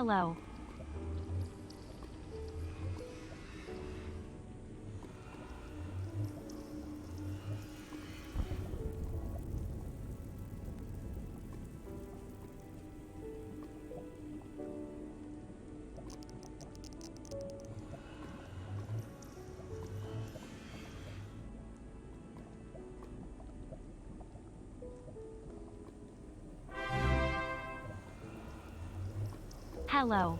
Hello. Hello.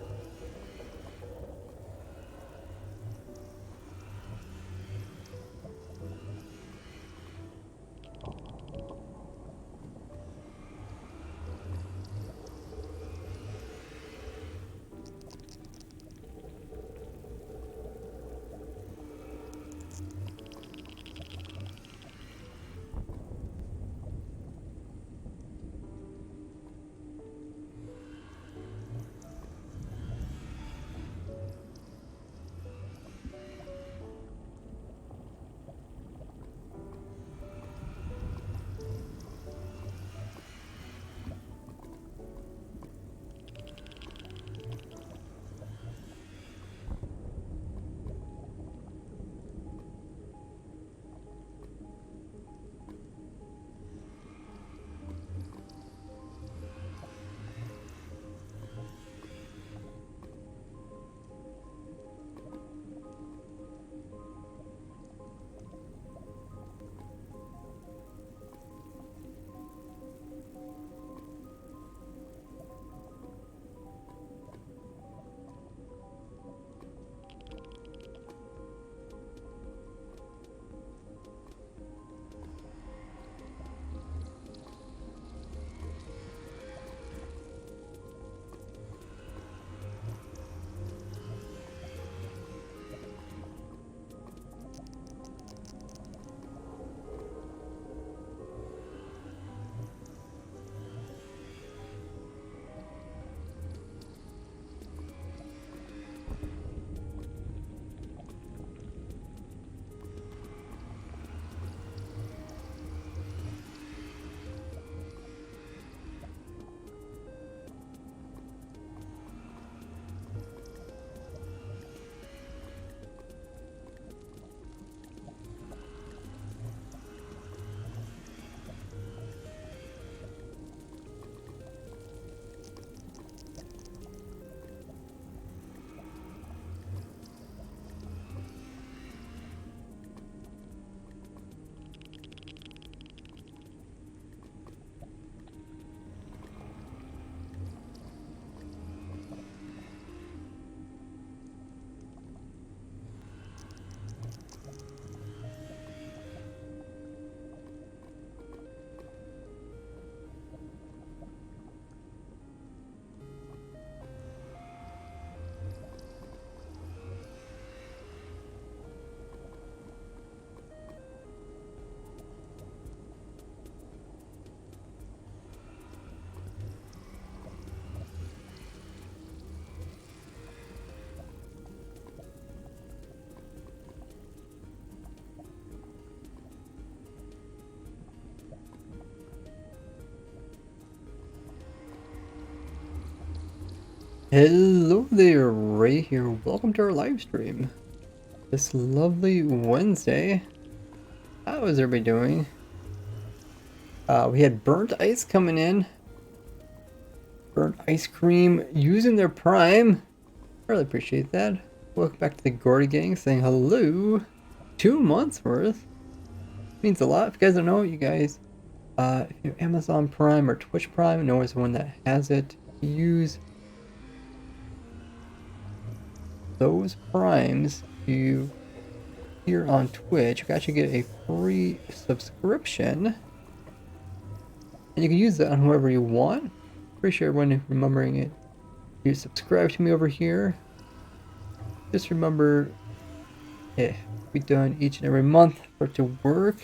Hello there, Ray here. Welcome to our live stream. This lovely Wednesday. How is everybody doing? We had burnt ice coming in. Burnt ice cream using their prime. Really appreciate that. Welcome back to the Gordy gang saying hello. 2 months worth. Means a lot. If you guys don't know, you guys, if you have Amazon Prime or Twitch Prime, no one's the one that has it. Use those primes here on Twitch. You can actually get a free subscription, and you can use that on whoever you want. Appreciate everyone remembering it. You subscribe to me over here. Just remember, we done each and every month for it to work.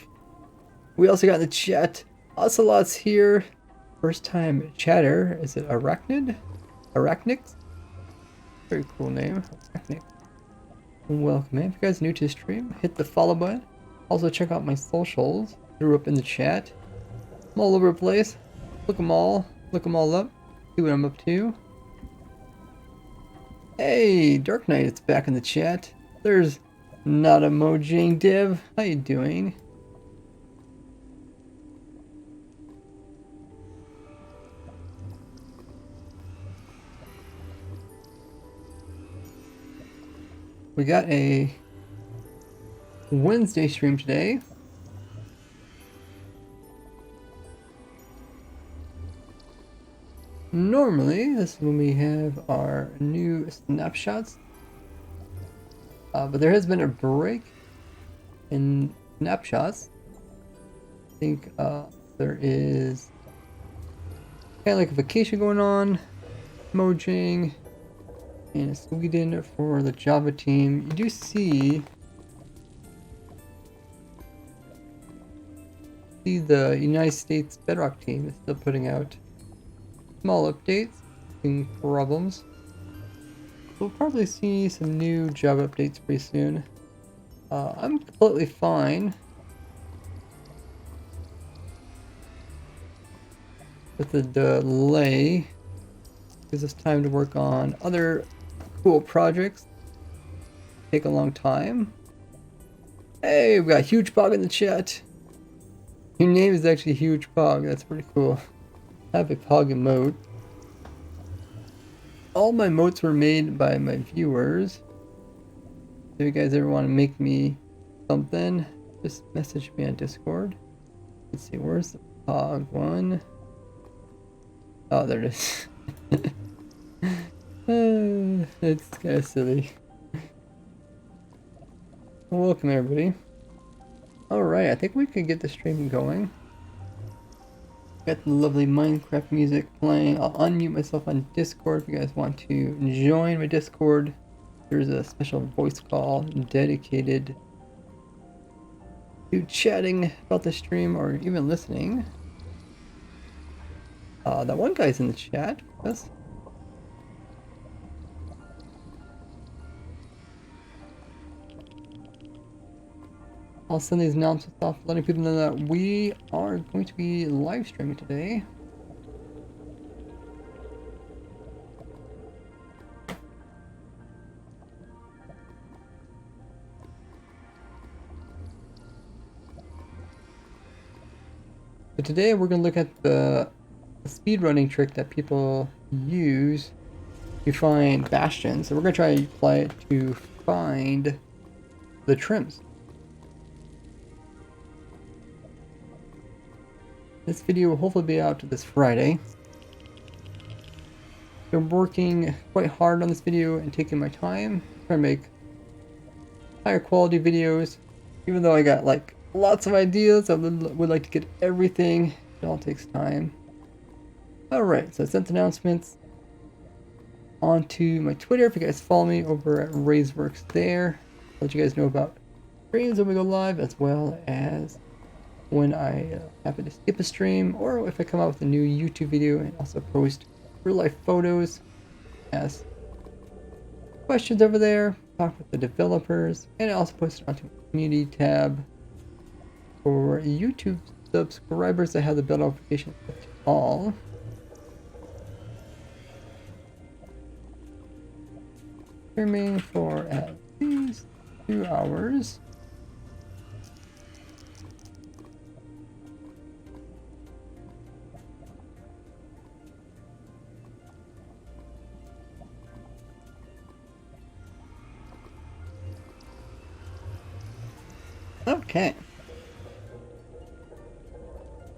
We also got in the chat Ocelot's here. First time chatter. Is it Arachnid? Arachnix? Very cool name. Arachnix. Welcome in. If you guys are new to the stream, hit the follow button. Also check out my socials. Threw up in the chat. I'm all over the place. Look them all up. See what I'm up to. Hey, Dark Knight, it's back in the chat. There's not a Mojang Dev. How you doing? We got a Wednesday stream today. Normally, this is when we have our new snapshots. But there has been a break in snapshots. I think there is kind of like a vacation going on. Mojang in Sweden for the Java team. You do see the United States Bedrock team is still putting out small updates, having problems. We'll probably see some new Java updates pretty soon. I'm completely fine with the delay. Gives us time to work on other cool projects. Take a long time. Hey, we got Huge Pog in the chat. Your name is actually Huge Pog. That's pretty cool. I have a Pog emote. All my emotes were made by my viewers. If you guys ever want to make me something, just message me on Discord. Let's see, where's the Pog one? Oh, there it is. It's kind of silly. Welcome, everybody. Alright, I think we could get the stream going. Got the lovely Minecraft music playing. I'll unmute myself on Discord if you guys want to join my Discord. There's a special voice call dedicated to chatting about the stream or even listening. That one guy's in the chat. Yes. I'll send these announcements off, letting people know that we are going to be live streaming today. So today we're going to look at the speedrunning trick that people use to find bastions. So we're going to try to apply it to find the trims. This video will hopefully be out this Friday. I'm working quite hard on this video and taking my time, trying to make higher quality videos. Even though I got like lots of ideas, I would like to get everything. It all takes time. Alright, so I sent announcements onto my Twitter. If you guys follow me over at RaiseWorks there, I'll let you guys know about streams when we go live, as well as when I happen to skip a stream, or if I come out with a new YouTube video, and also post real life photos, ask questions over there, talk with the developers, and I also post it onto my community tab for YouTube subscribers that have the bell notification set to all. Streaming for at least 2 hours. Okay.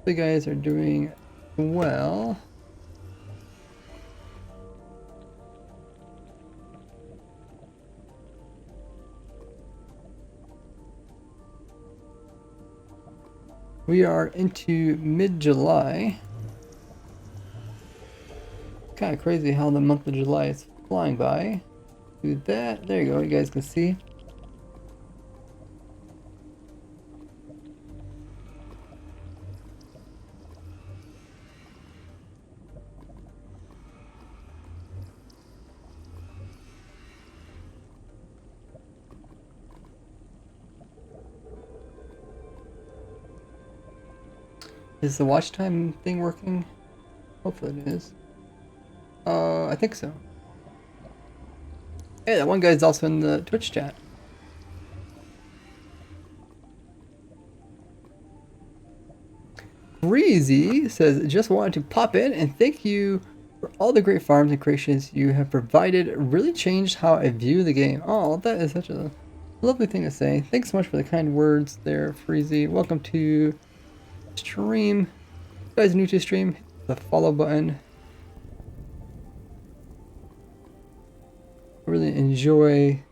You guys are doing well. We are into mid-July. Kind of crazy how the month of July is flying by. Do that. There you go. You guys can see. Is the watch time thing working? Hopefully it is. I think so. Hey, that one guy's also in the Twitch chat. Breezy says, just wanted to pop in and thank you for all the great farms and creations you have provided. It really changed how I view the game. Oh, that is such a lovely thing to say. Thanks so much for the kind words there, Freezy. Welcome to stream. If you guys are new to stream, hit the follow button. I really enjoy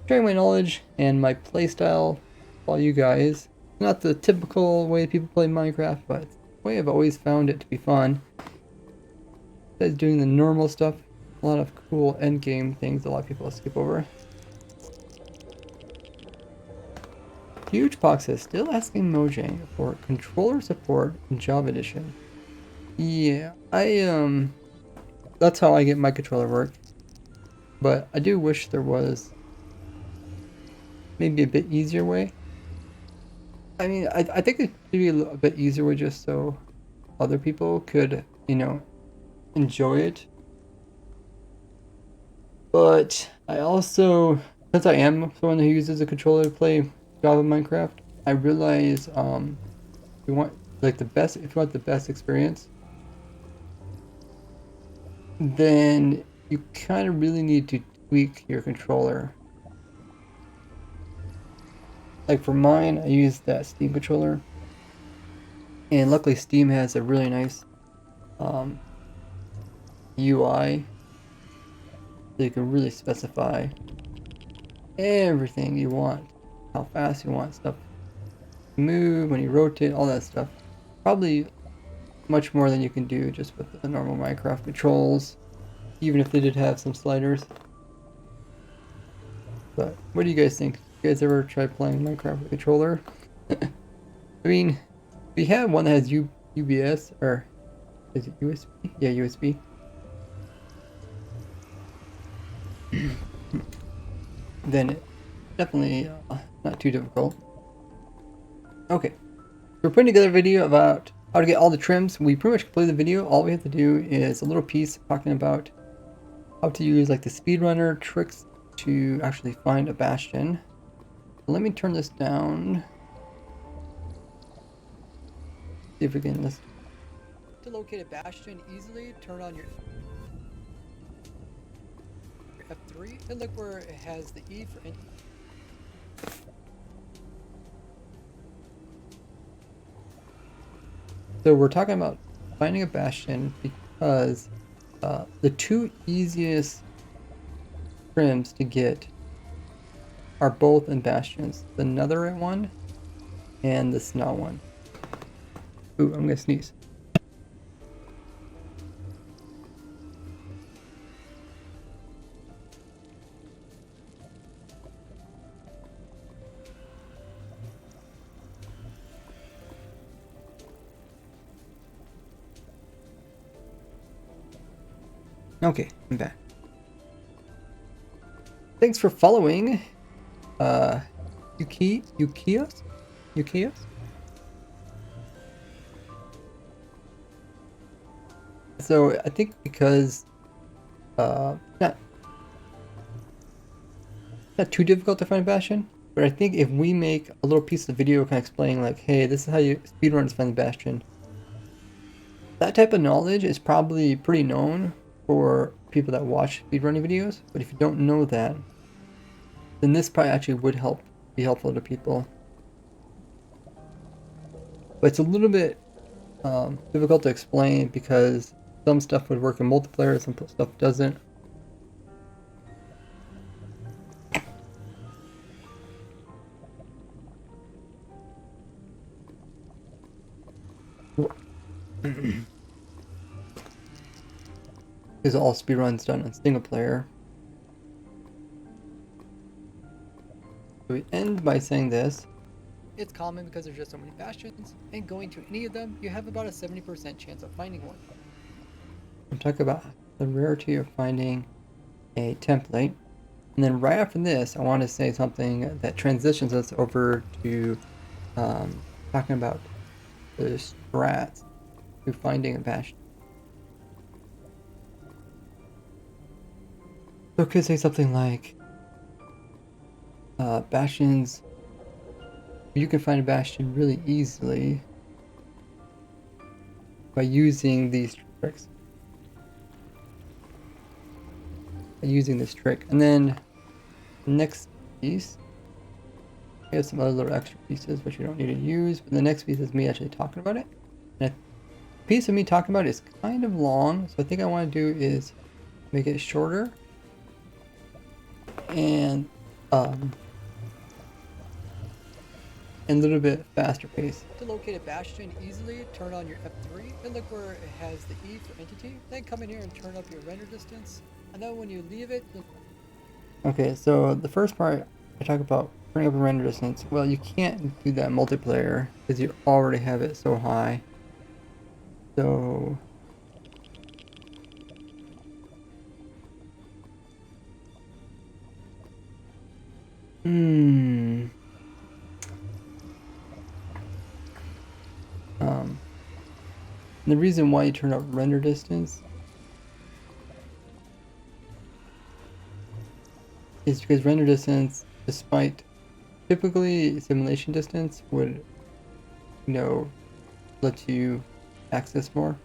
sharing my knowledge and my playstyle with all you guys. Not the typical way people play Minecraft, but it's the way I've always found it to be fun. Besides doing the normal stuff, a lot of cool end game things a lot of people skip over. Huge Pox is still asking Mojang for controller support in Java Edition. Yeah, that's how I get my controller work. But I do wish there was maybe a bit easier way. I mean, I think it should be a bit easier way just so other people could, you know, enjoy it. But I also, since I am someone who uses a controller to play Java Minecraft, I realize if you want like if you want the best experience, then you kind of really need to tweak your controller. Like for mine, I use that Steam controller, and luckily Steam has a really nice UI, so you can really specify everything you want, how fast you want stuff to move, when you rotate, all that stuff. Probably much more than you can do just with the normal Minecraft controls, even if they did have some sliders. But what do you guys think? You guys ever try playing Minecraft with a controller? I mean, we have one that has UBS, or is it USB? Yeah, USB. Then it definitely not too difficult. Okay, we're putting together a video about how to get all the trims. We pretty much completed the video. All we have to do is a little piece talking about how to use like the speedrunner tricks to actually find a bastion. Let me turn this down. See if we can listen. To locate a bastion easily, turn on your F3 and look where it has the E for So we're talking about finding a bastion because the two easiest trims to get are both in bastions. The netherite one and the snow one. Ooh, I'm gonna sneeze. Okay, I'm back. Thanks for following. Yukios? So I think because not too difficult to find a bastion, but I think if we make a little piece of video kind of explaining like, hey, this is how you speedrunners find the bastion. That type of knowledge is probably pretty known for people that watch speedrunning videos, but if you don't know that, then this probably actually would be helpful to people. But it's a little bit difficult to explain because some stuff would work in multiplayer, some stuff doesn't. Because all speedruns done on single player. So we end by saying this. It's common because there's just so many bastions, and going to any of them, you have about a 70% chance of finding one. I'm talking about the rarity of finding a template. And then right after this, I want to say something that transitions us over to talking about the strats to finding a bastion. So it could say something like, bastions. You can find a bastion really easily by using these tricks. By using this trick. And then the next piece, I have some other little extra pieces which you don't need to use, but the next piece is me actually talking about it. And a piece of me talking about it is kind of long, so I think I want to do is make it shorter and a little bit faster pace. To locate a bastion easily, turn on your F3 and look where it has the E for entity. Then come in here and turn up your render distance. And then when you leave it... Okay, so the first part I talk about turning up a render distance. Well, you can't do that multiplayer because you already have it so high. So... the reason why you turn up render distance is because render distance, despite typically simulation distance would, you know, let you access more.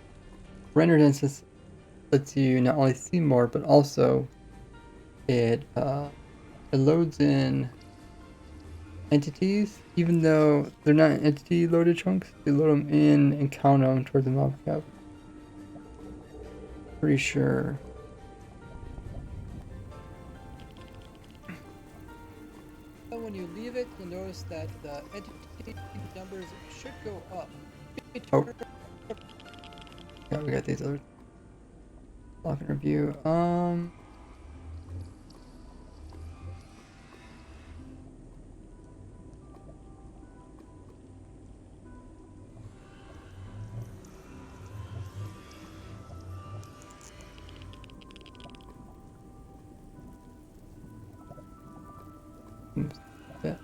Render distance lets you not only see more, but also it loads in entities, even though they're not entity loaded chunks. They load them in and count them towards the mob cap. Pretty sure. When you leave it, you'll notice that the entity numbers should go up. Oh. Yeah, we got these other lock and review. Oops. Yeah.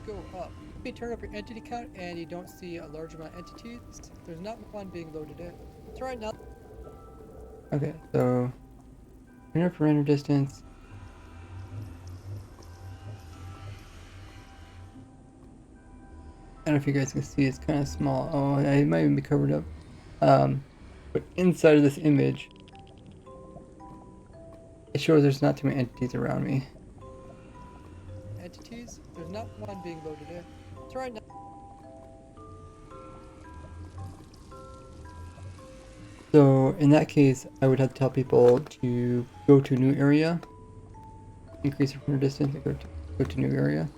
Go up. You turn up your entity count and you don't see a large amount of entities. There's not one being loaded in. So right now. Okay, so turn up render distance. I don't know if you guys can see, it's kind of small. Oh, it might even be covered up. But inside of this image, it shows there's not too many entities around me. Entities? There's not one being loaded in. So right now. So in that case, I would have to tell people to go to a new area, increase the render distance, and go to new area.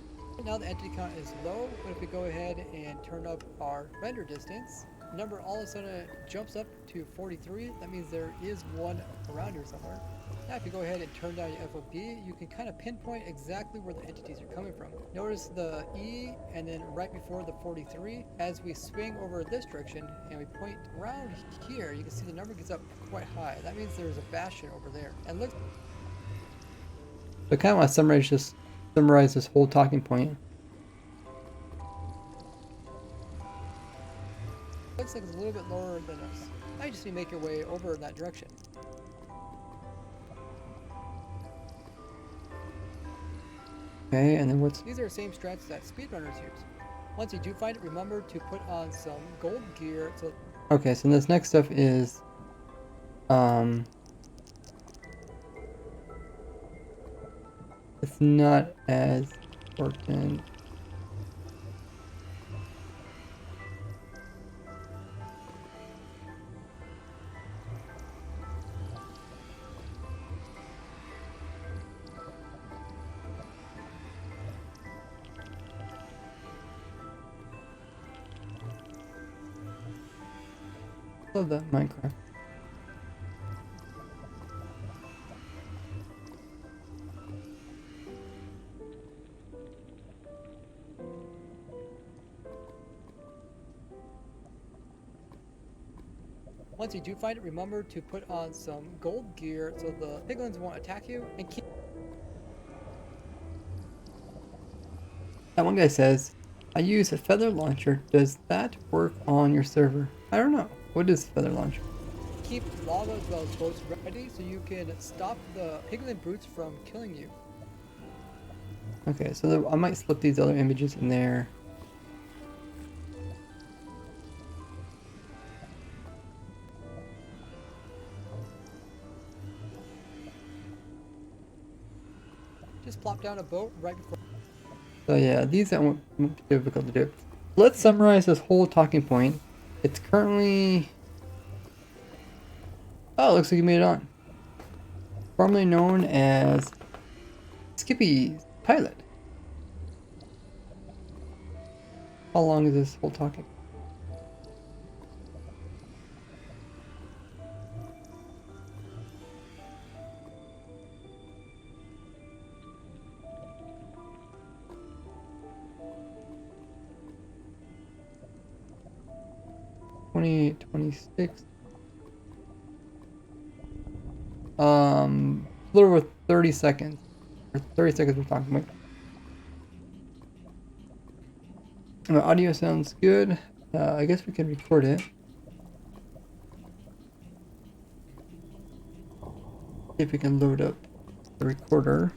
Now the entity count is low, but if we go ahead and turn up our render distance, the number all of a sudden jumps up to 43. That means there is one around here somewhere. Now if you go ahead and turn down your FOB, you can kind of pinpoint exactly where the entities are coming from. Notice the E and then right before the 43, as we swing over this direction and we point around here, you can see the number gets up quite high. That means there's a bastion over there. And look, I kind of want to summarize this whole talking point. Looks like it's a little bit lower than us. Now you just need to make your way over in that direction. Okay, and then what's... These are the same strats that speedrunners use. Once you do find it, remember to put on some gold gear. So... Okay, so this next stuff is... It's not as important. Love that Minecraft. Once you do find it, remember to put on some gold gear so the piglins won't attack you and keep... That one guy says, I use a feather launcher. Does that work on your server? I don't know. What is feather launcher? Keep lava as well as boats ready so you can stop the piglin brutes from killing you. Okay, so I might slip these other images in there. Just plop down a boat right before. So yeah, these that won't be difficult to do. Let's summarize this whole talking point. It's currently... Oh, it looks like you made it on. Formerly known as Skippy's Pilot. How long is this whole talking? $28, $26. A little over 30 seconds. Or 30 seconds we're talking about. My audio sounds good. I guess we can record it. See if we can load up the recorder.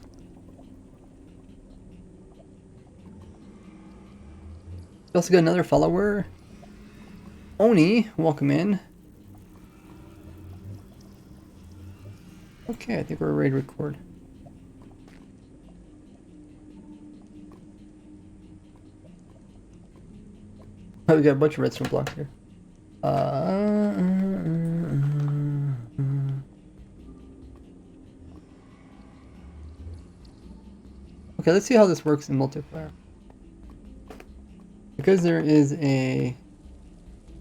We also got another follower. Oni, welcome in. Okay, I think we're ready to record. Oh, we got a bunch of redstone blocks here. Okay, let's see how this works in multiplayer. Because there is a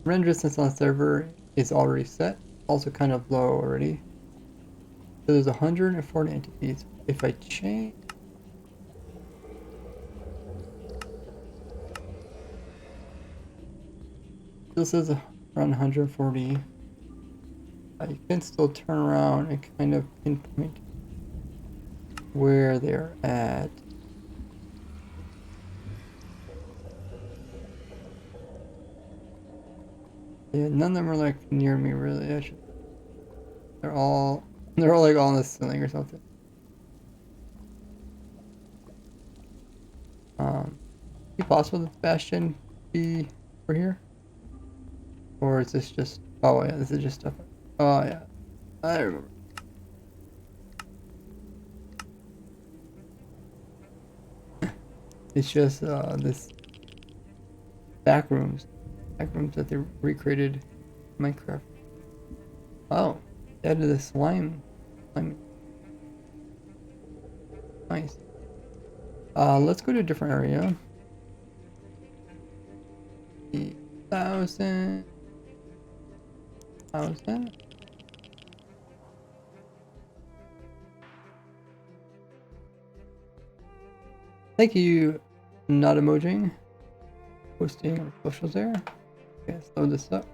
render distance on the server is already set, also kind of low already. So there's 140 entities. If I change... This is around 140. You can still turn around and kind of pinpoint where they're at. Yeah, none of them are like near me really. They're all like on the ceiling or something. Is it possible that Bastion be over here? Or is this just... Oh yeah, this is just stuff. Oh yeah, I remember. It's just this back rooms that they recreated in Minecraft. Oh, they added the slime. Nice. Let's go to a different area. 1,000. Thank you, not emojing. Posting our socials there. Okay, let's load this up.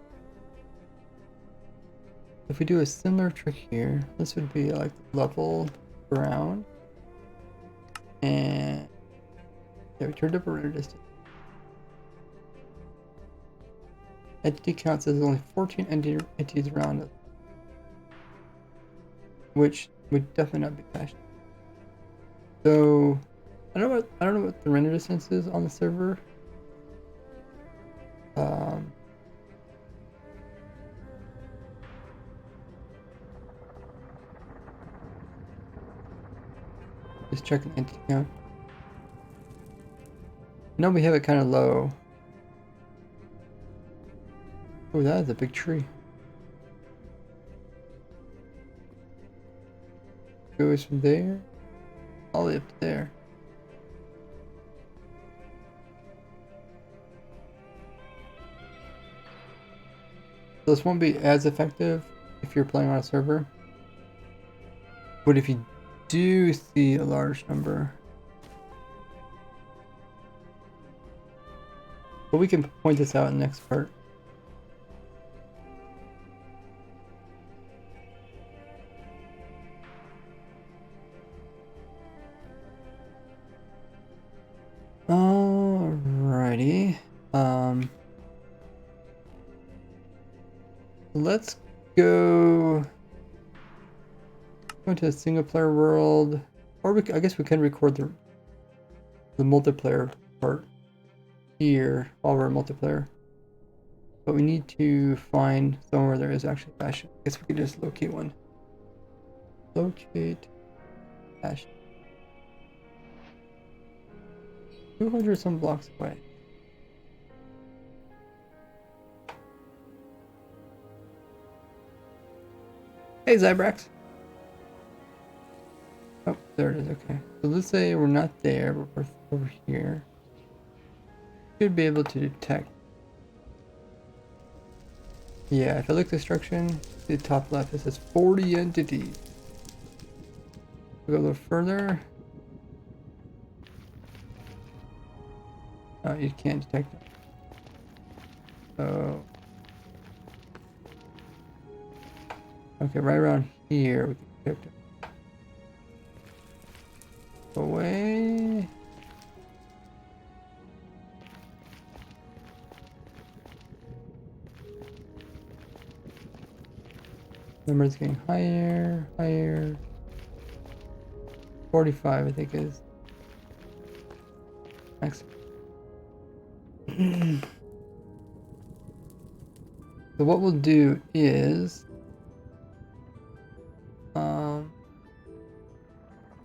If we do a similar trick here, this would be like level ground. And yeah, we turned up a render distance. Entity count says there's only 14 entities around it, which would definitely not be cached. So I don't know what the render distance is on the server. Just checking the entity count. No, we have it kind of low. Oh, that is a big tree. Goes from there all the way up to there. So this won't be as effective if you're playing on a server. But if you do see a large number, but we can point this out in the next part. Alrighty. Let's go to a single player world, or I guess we can record the multiplayer part here while we're in multiplayer. But we need to find somewhere there is actually Bastion. I guess we could just locate one. Locate Bastion. 200 some blocks away. Hey Zybrax. Oh, there it is, okay. So let's say we're not there, but we're over here. Should be able to detect. Yeah, if I look destruction, the top left, it says 40 entities. We'll go a little further. Oh, you can't detect it. Oh. Okay, right around here we can detect it. Away. Number's getting higher, higher. 45, I think is max. So what we'll do is,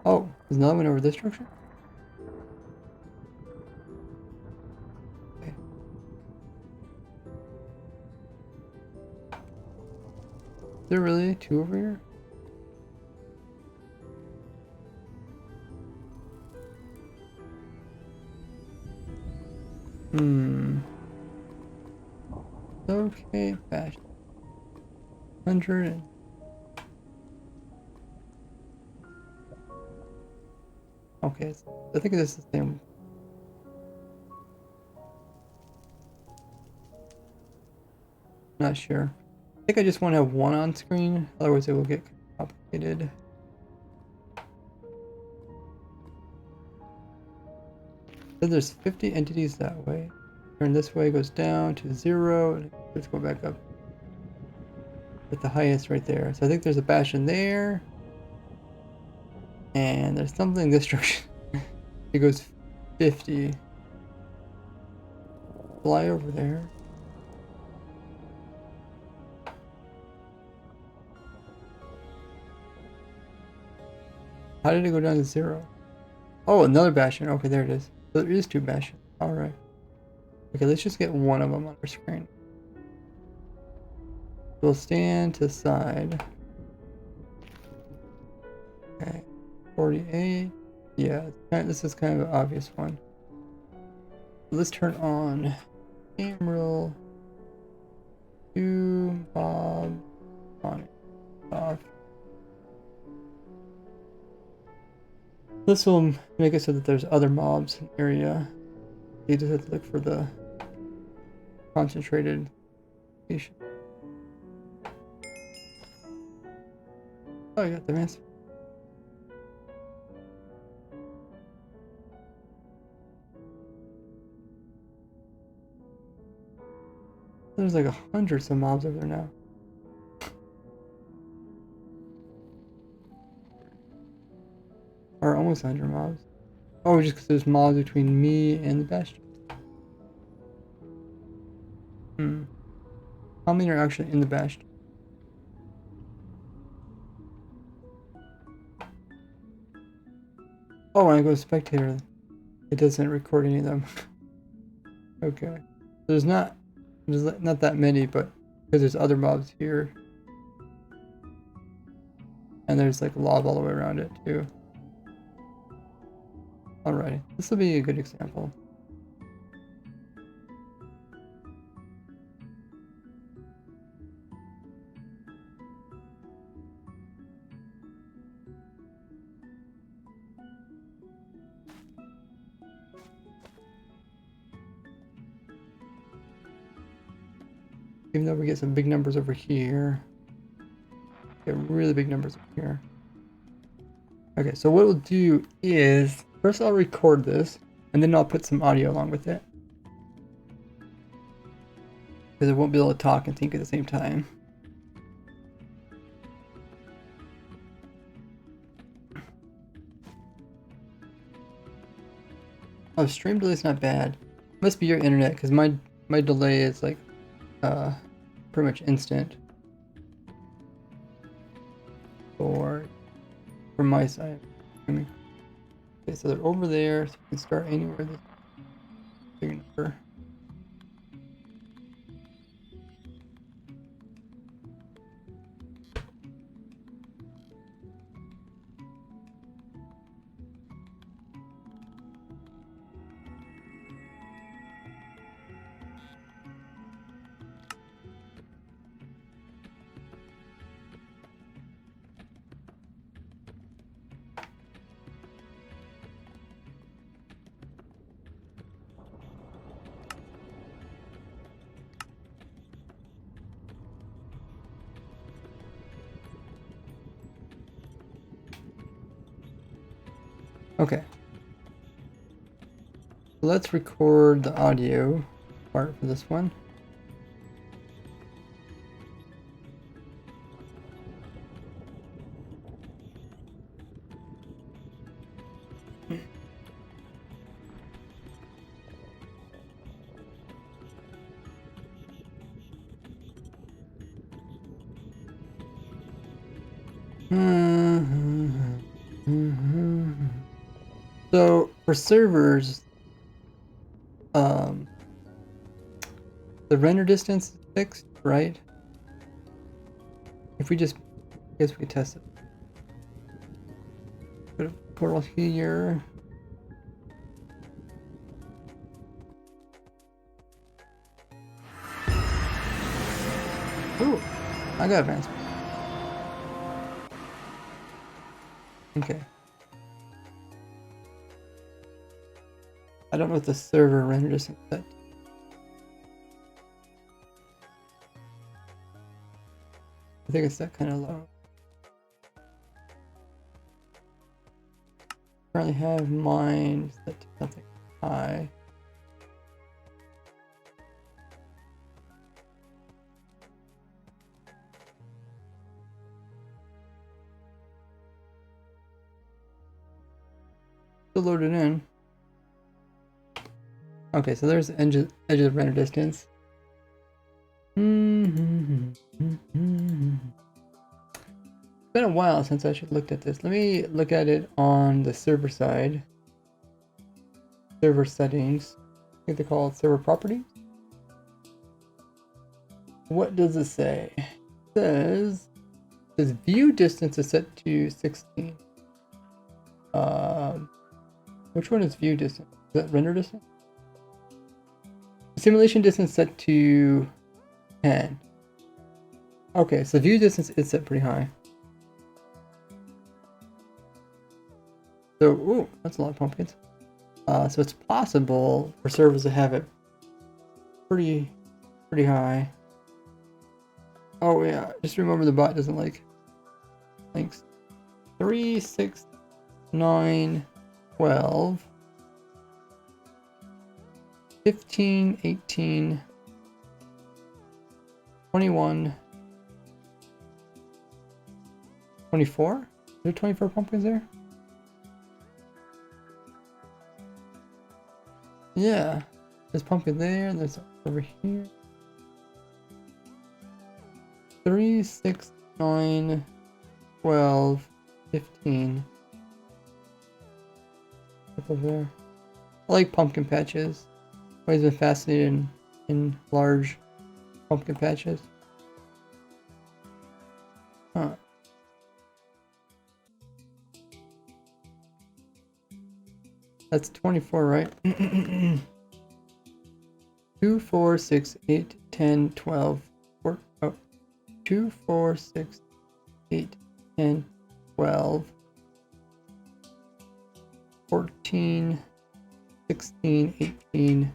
oh, there's another one over this structure. Okay. Is there really two over here? Okay, Bastion. 100. Okay, I think this is the same. Not sure. I think I just want to have one on screen, otherwise it will get complicated. So there's 50 entities that way. Turn this way goes down to 0, and let's go back up. At the highest right there. So I think there's a Bastion there. And there's something this direction. It goes 50. Fly over there. How did it go down to 0? Oh, another Bastion. Okay, there it is. So there is two Bastions. Alright. Okay, let's just get one of them on our screen. We'll stand to the side. Okay. 48. Yeah, this is kind of an obvious one. Let's turn on camera. Do mob on off. This will make it so that there's other mobs in the area. You just have to look for the concentrated location. Oh, I got the answer. There's like 100 some mobs over there now. Or almost 100 mobs. Oh, just because there's mobs between me and the Bastion. How many are actually in the Bastion? Oh, when I go spectator, it doesn't record any of them. Okay. There's not that many, but because there's other mobs here. And there's like lava all the way around it too. Alright, this will be a good example. Even though we get some big numbers over here. Get really big numbers over here. Okay, so what we'll do is, first I'll record this, and then I'll put some audio along with it. because I won't be able to talk and think at the same time. Oh, stream delay's not bad. Must be your internet, because my delay is like pretty much instant for my side. Okay, so they're over there, so we can start anywhere. This big number. Okay. Let's record the audio part for this one. So for servers, the render distance is fixed, right? If we just, I guess we could test it. Put a portal here. Ooh, I got advancement. Okay. I don't know what the server render distance is set. I think it's set kind of low. Currently have mine set to something high. Still loaded in. Okay, so there's the edge of render distance. It's been a while since I should looked at this. Let me look at it on the server side. Server settings. I think they call it server properties. What does it say? It says view distance is set to 16. Which one is view distance? Is that render distance? Simulation distance set to 10. Okay, so view distance is set pretty high. So, ooh, that's a lot of pumpkins. So it's possible for servers to have it pretty high. Oh yeah, just remember the bot doesn't like links. 3, 6, 9, 12, 15, 18, 21, 24? Are there 24 pumpkins there? Yeah, there's pumpkin there, and there's over here. 3, 6, 9, 12, 15. Up over there. I like pumpkin patches. Always been fascinated in large pumpkin patches. Huh. That's 24, right? 2, 4, 6, 8, 10, 12, 4, oh. 2, 4, 6, 8, 10, 12, 14, 16, 18,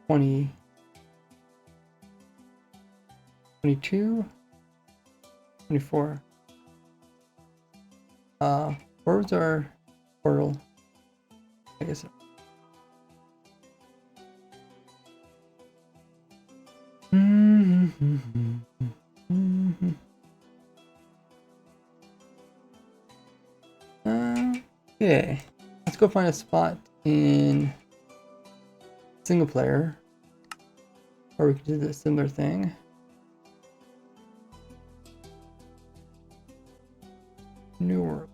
20, 22, 24. Where was our portal? I guess. Okay, let's go find a spot in single player, or we can do the similar thing. New world.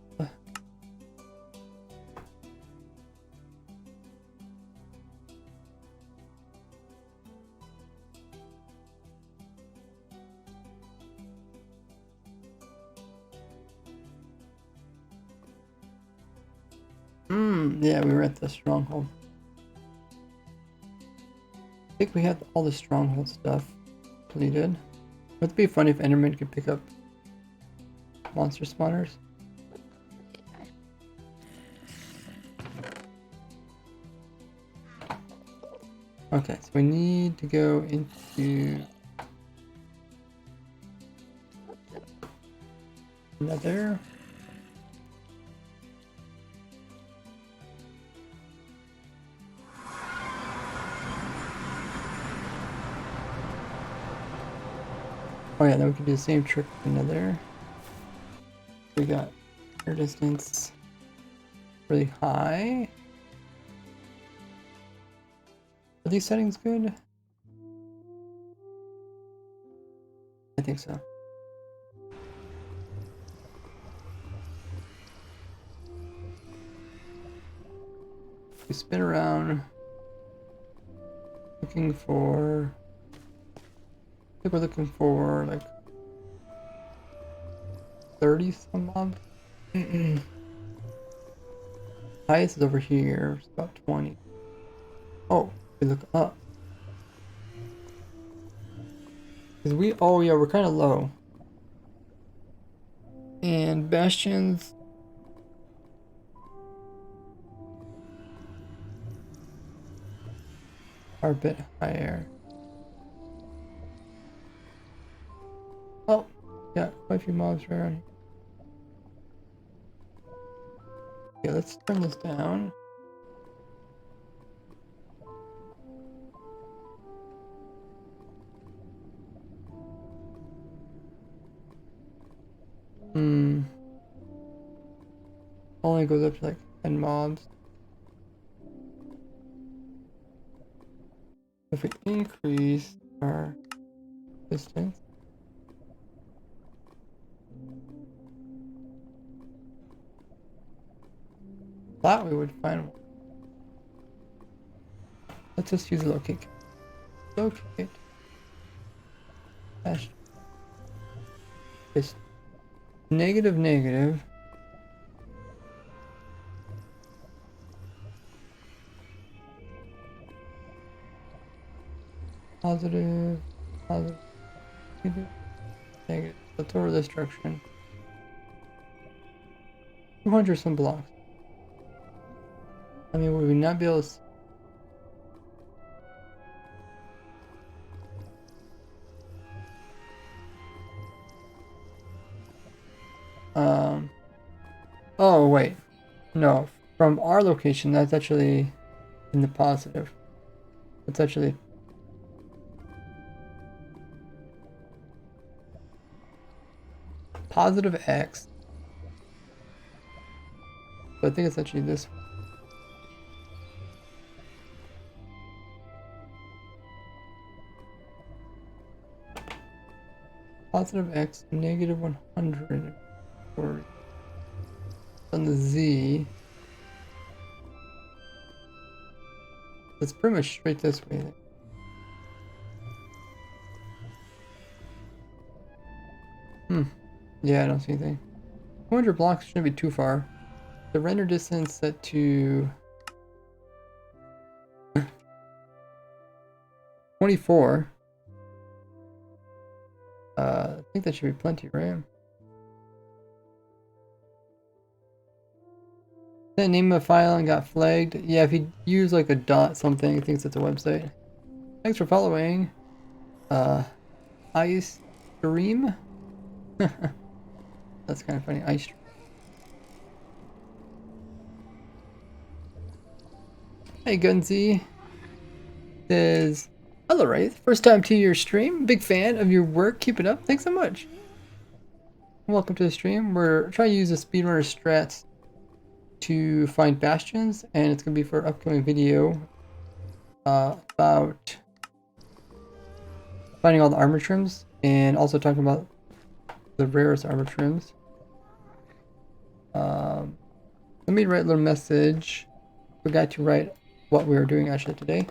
Yeah, we were at the stronghold. I think we had all the stronghold stuff completed. Would it be funny if Enderman could pick up monster spawners? Okay, so we need to go into Nether. Oh yeah, then we can do the same trick with Nether. We got air distance really high. Are these settings good? I think so. We spin around looking for, I think we're looking for like 30 some mobs. Highest is over here, it's about 20. Oh, we look up. Because oh yeah, we're kind of low. And bastions are a bit higher. Oh, yeah, quite a few mobs right around here. Okay, let's turn this down. Only goes up to like 10 mobs. If we increase our distance, thought we would find one. Let's just use locate. Locate. Dash. It's negative, negative. Positive, positive, negative, negative. Let's order this direction. 200 some blocks. I mean, would we not be able to... Oh, wait. No. From our location, that's actually in the positive. That's actually... positive X. But I think it's actually this one. Positive X, negative 100. Or on the Z. It's pretty much straight this way. Yeah, I don't see anything. 200 blocks shouldn't be too far. The render distance set to 24. I think that should be plenty, right? That name of a file and got flagged. Yeah, if you use like a dot something, it thinks it's a website. Thanks for following. Ice Stream. That's kind of funny. Ice Stream. Hey, Gunzy. Says Hello, Wraith. First time to your stream. Big fan of your work. Keep it up. Thanks so much. Welcome to the stream. We're trying to use the speedrunner strats to find bastions, and it's going to be for an upcoming video about finding all the armor trims and also talking about the rarest armor trims. Let me write a little message. Forgot to write what we were doing actually today.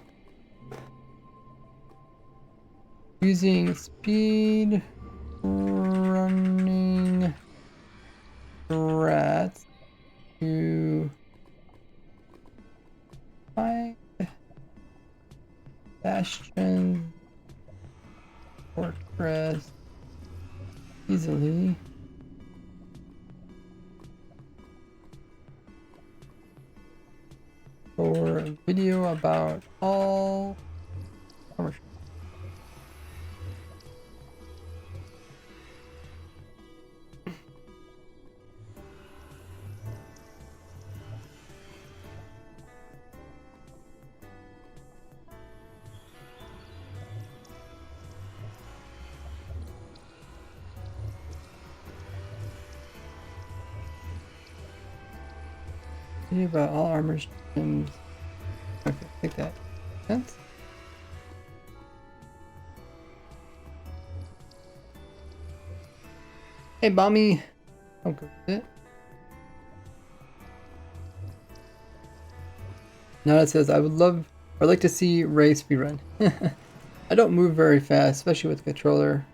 Using speed running rats to find bastion fortress easily. For a video about all armor. Video about all armor trims. Okay, take that. Sense. Hey, Bommy. I'll go with it. Now it says, I would love, or like to see Ray speedrun. I don't move very fast, especially with the controller.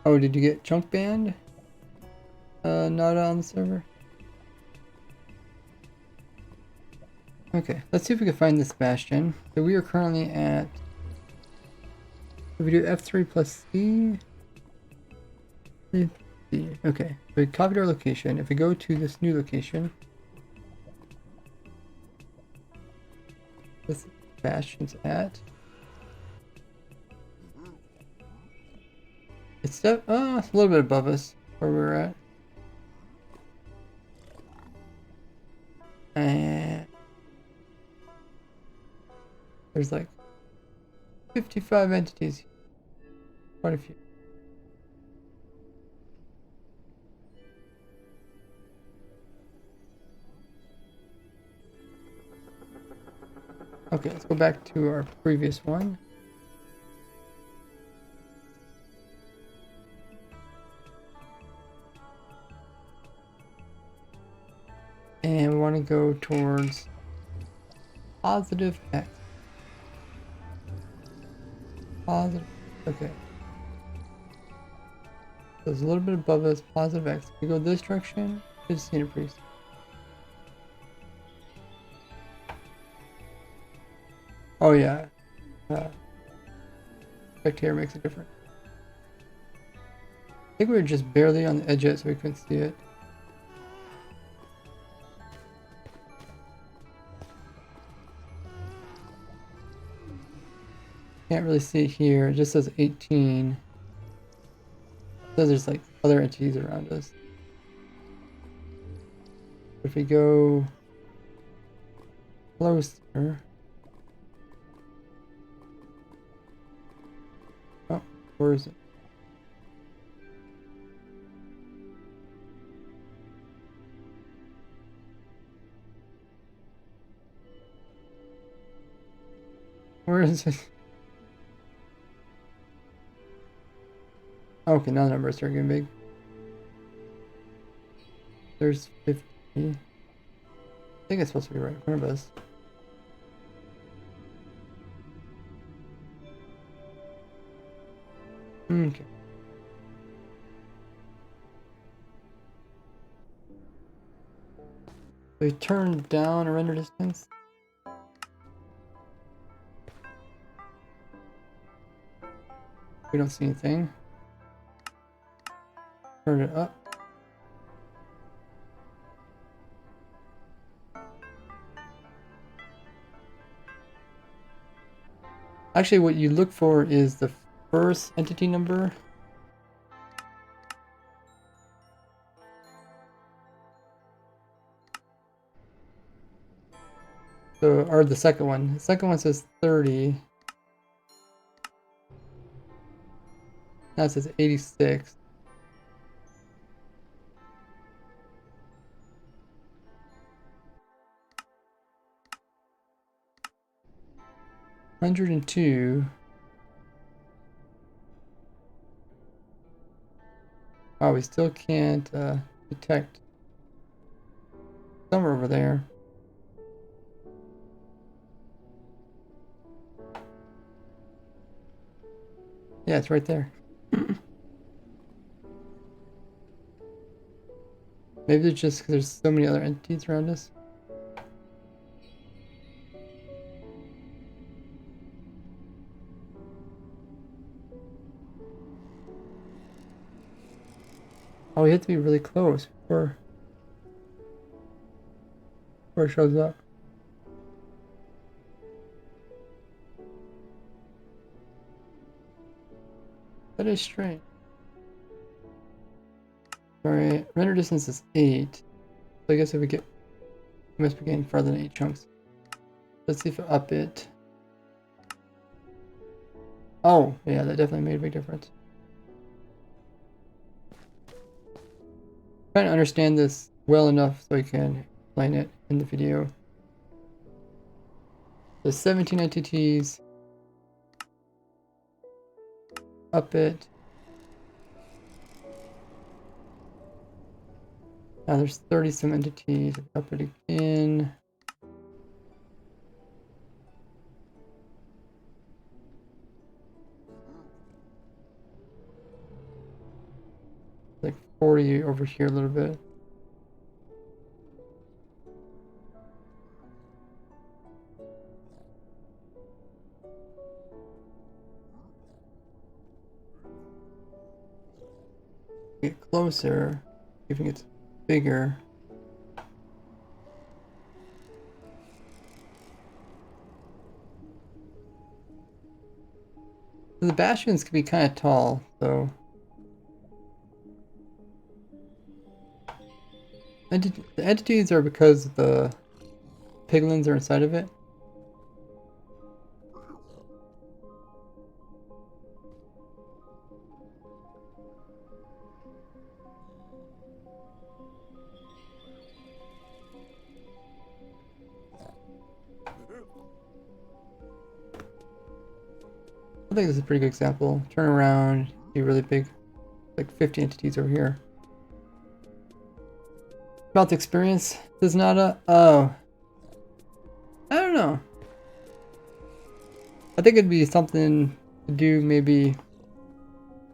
Oh, did you get chunk banned? Not on the server. Okay, let's see if we can find this bastion. So we are currently at, if we do F3 plus C, okay, so we copied our location. If we go to this new location, this bastion's at, it's a little bit above us where we're at. And there's like 55 entities. Quite a few. Okay, let's go back to our previous one. And we want to go towards positive X. Positive, okay. So it's a little bit above us, positive X. If we go this direction, should see a priest. Oh yeah. Spectator makes a difference. I think we were just barely on the edge of it so we couldn't see it. Can't really see it here. It just says 18. It says there's like other entities around us. If we go closer. Oh, where is it? Where is it? Okay, now the numbers are getting big. There's 50. I think it's supposed to be right in front of us. Okay. We turn down a render distance. We don't see anything. Turn it up. Actually, what you look for is the first entity number. So, or the second one. The second one says 30. Now it says 86. $102. Oh, we still can't detect somewhere over there. Yeah, it's right there. Maybe it's just because there's so many other entities around us. Oh, we have to be really close before it shows up. That is strange. Alright, render distance is 8. So I guess if we must be getting farther than 8 chunks. Let's see if I up it. Oh, yeah, that definitely made a big difference. Trying to understand this well enough so I can explain it in the video. There's 17 entities. Up it. Now there's 30 some entities. Up it again. Like 40 over here a little bit. Get closer, see if it gets bigger. The bastions can be kind of tall, so the entities are because the piglins are inside of it. I think this is a pretty good example. Turn around, see really big, like 50 entities over here. About the experience, does not oh. I don't know. I think it'd be something to do maybe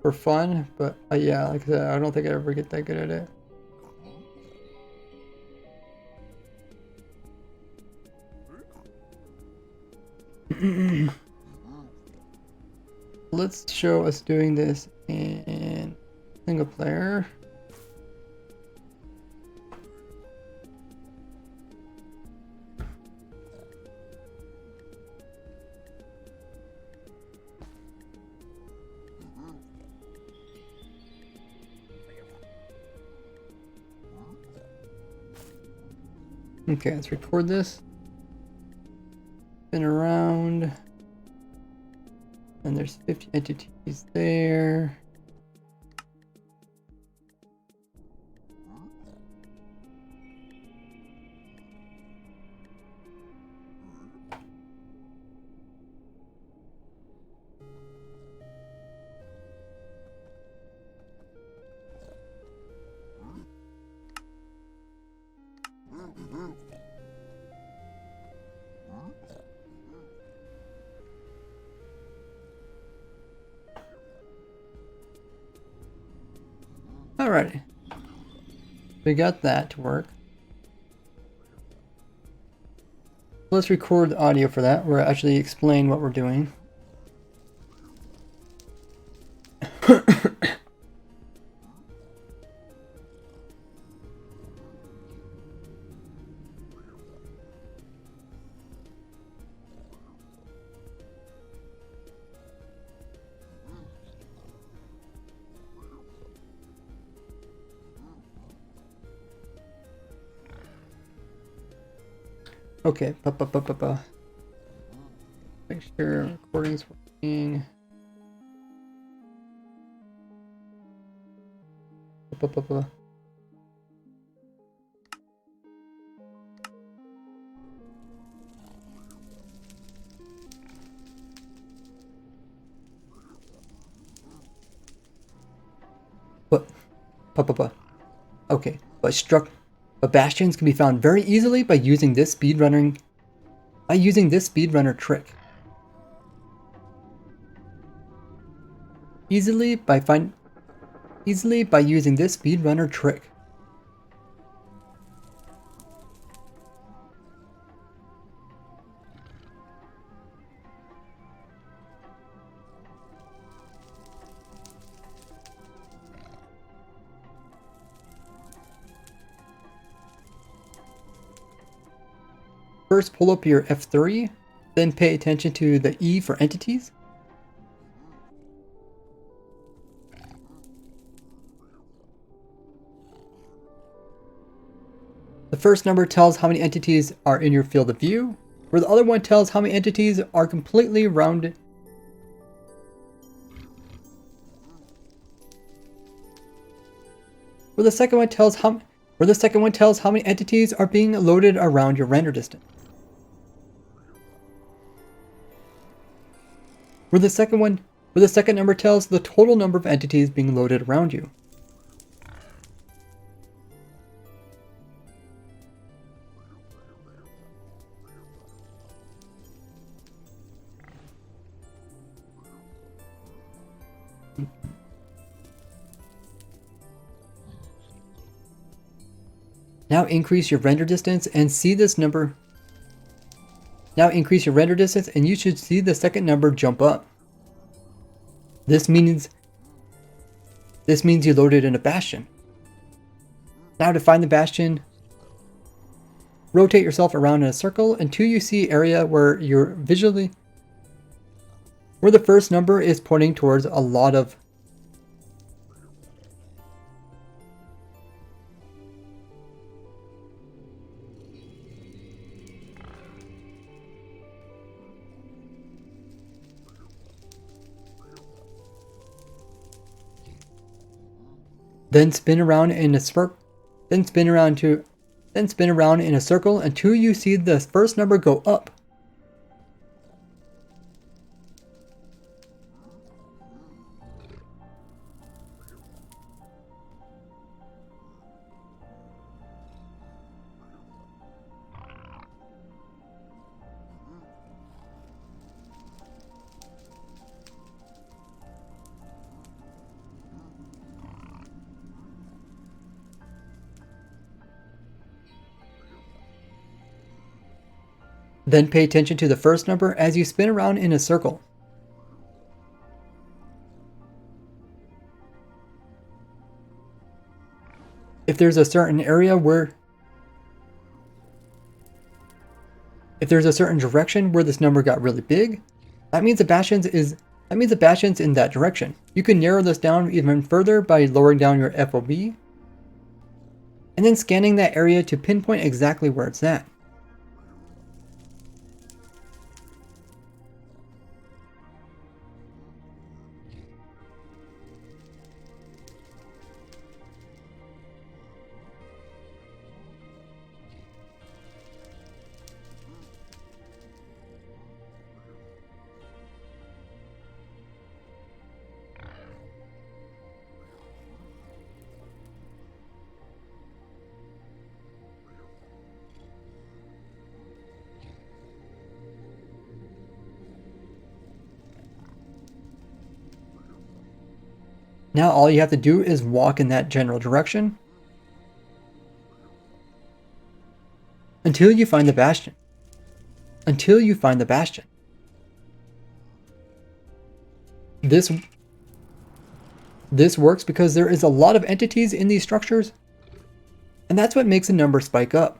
for fun, but yeah, like I said, I don't think I ever get that good at it. Let's show us doing this in single player. Okay, let's record this. Spin around. And there's 50 entities there. Alrighty. We got that to work. Let's record the audio for that. We'll actually explain what we're doing. Okay, make sure recording's working. Okay, but bastions can be found very easily by using this speedrunner trick. Easily by using this speedrunner trick. First pull up your F3, then pay attention to the E for entities. The first number tells how many entities are in your field of view, where the other one tells how many entities are completely rounded. Where the second one tells how many entities are being loaded around your render distance. Where the second number tells the total number of entities being loaded around you. Now increase your render distance and see this number. Now increase your render distance and you should see the second number jump up. This means you loaded in a bastion. Now to find the bastion, rotate yourself around in a circle until you see area where the first number is pointing towards a lot of Then spin around in a circle until you see the first number go up. Then pay attention to the first number as you spin around in a circle. If there's a certain direction where this number got really big, that means the bastion's in that direction. You can narrow this down even further by lowering down your FOB and then scanning that area to pinpoint exactly where it's at. Now all you have to do is walk in that general direction until you find the bastion. This works because there is a lot of entities in these structures, and that's what makes a number spike up.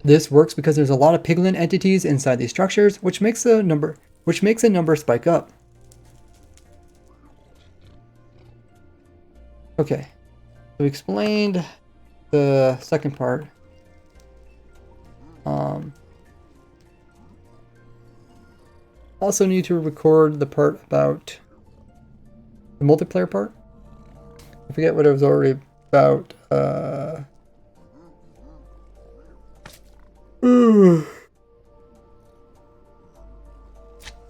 This works because there's a lot of piglin entities inside these structures, which makes a number spike up. Okay. we explained the second part. Also need to record the part about the multiplayer part. I forget what it was already about.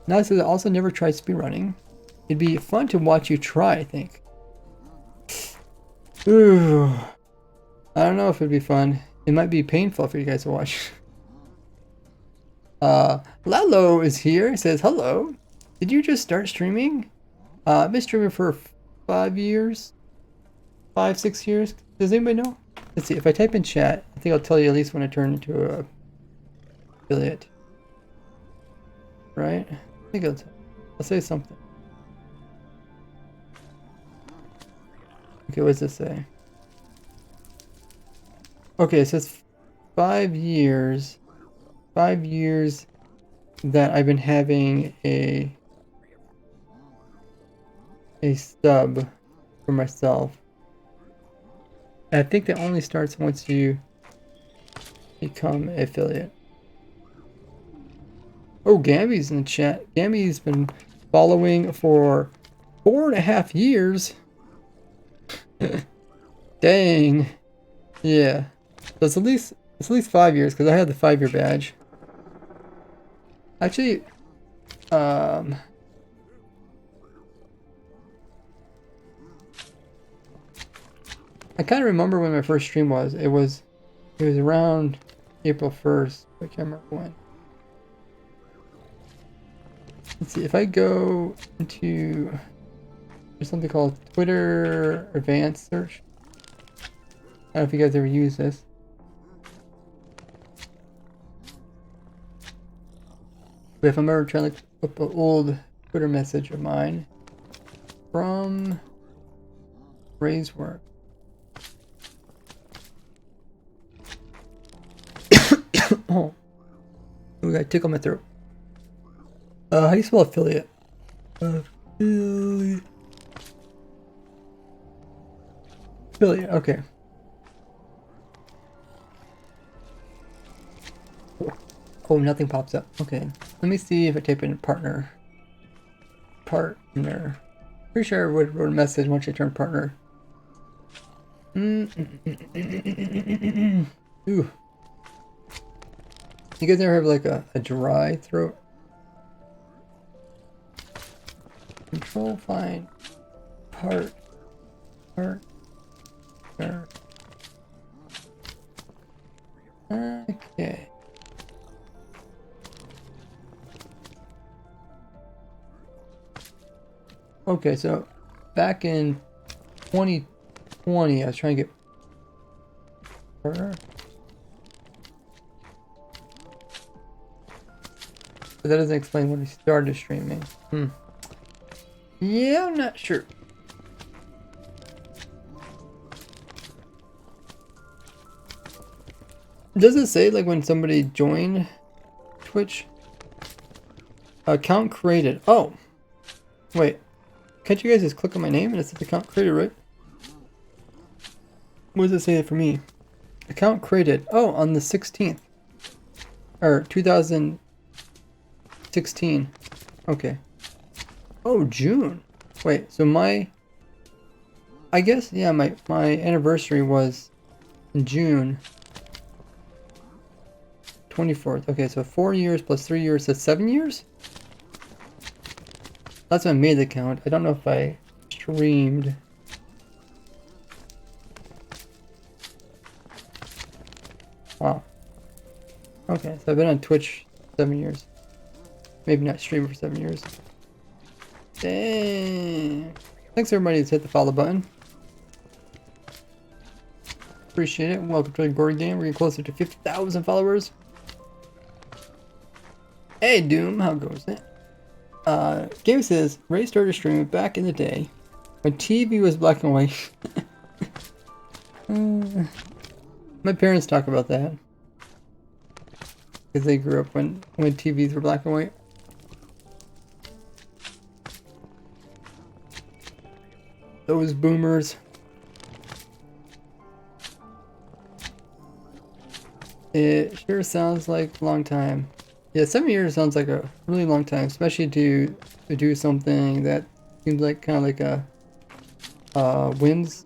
Now it says I also never tried speedrunning. It'd be fun to watch you try, I think. Ooh. I don't know if it'd be fun. It might be painful for you guys to watch. Lalo is here. He says, hello. Did you just start streaming? I've been streaming for 5 years. 5, 6 years. Does anybody know? Let's see. If I type in chat, I think I'll tell you at least when I turn into a affiliate. Right? I think I'll say something. Okay, what does this say? Okay, it says 5 years. 5 years that I've been having a sub for myself. And I think that only starts once you become an affiliate. Oh, Gabby's in the chat. Gabby's been following for 4.5 years. Dang. Yeah. So it's at least 5 years because I had the 5-year badge. Actually, I kind of remember when my first stream was. It was around April 1st. I can't remember when. Let's see, if I go into, there's something called Twitter Advanced Search. I don't know if you guys ever use this. But if I'm ever trying to look up an old Twitter message of mine from Ray's work. Oh, we got a tickle in my throat. How do you spell affiliate? Affiliate. Affiliate, okay. Oh, nothing pops up. Okay. Let me see if I type in partner. Partner. Pretty sure I would wrote a message once I turned partner. Ooh. You guys ever have like a dry throat? Control find partner. Okay. Okay, so back in 2020, I was trying to get her. But that doesn't explain when he started streaming. Yeah, I'm not sure. Does it say like when somebody joined Twitch? Account created. Oh, wait. Can't you guys just click on my name and it says account created, right? What does it say for me? Account created. Oh, on the 16th. Or 2016. Okay. Oh, June. Wait, so I guess, yeah, my anniversary was in June 24th. Okay, so 4 years plus 3 years, that's 7 years? That's when I made the account. I don't know if I streamed. Wow. Okay, so I've been on Twitch 7 years. Maybe not streaming for 7 years. Dang. Thanks everybody that's hit the follow button. Appreciate it. Welcome to the board game. We're getting closer to 50,000 followers. Hey Doom, how goes it? Game says Ray started streaming back in the day when TV was black and white. My parents talk about that because they grew up when TVs were black and white. Those boomers. It sure sounds like a long time. Yeah, 7 years sounds like a really long time, especially to do something that seems like kind of like a wins.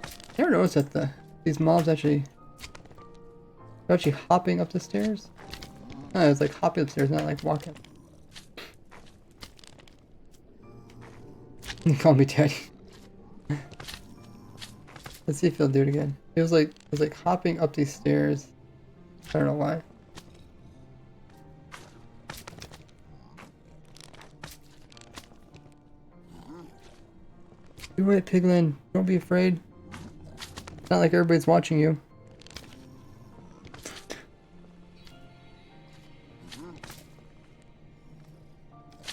I never noticed that these mobs they're actually hopping up the stairs. No, it's like hopping upstairs, not like walking. Call me daddy. Let's see if he'll do it again. It was like hopping up these stairs. I don't know why. Do it, Piglin. Don't be afraid. It's not like everybody's watching you.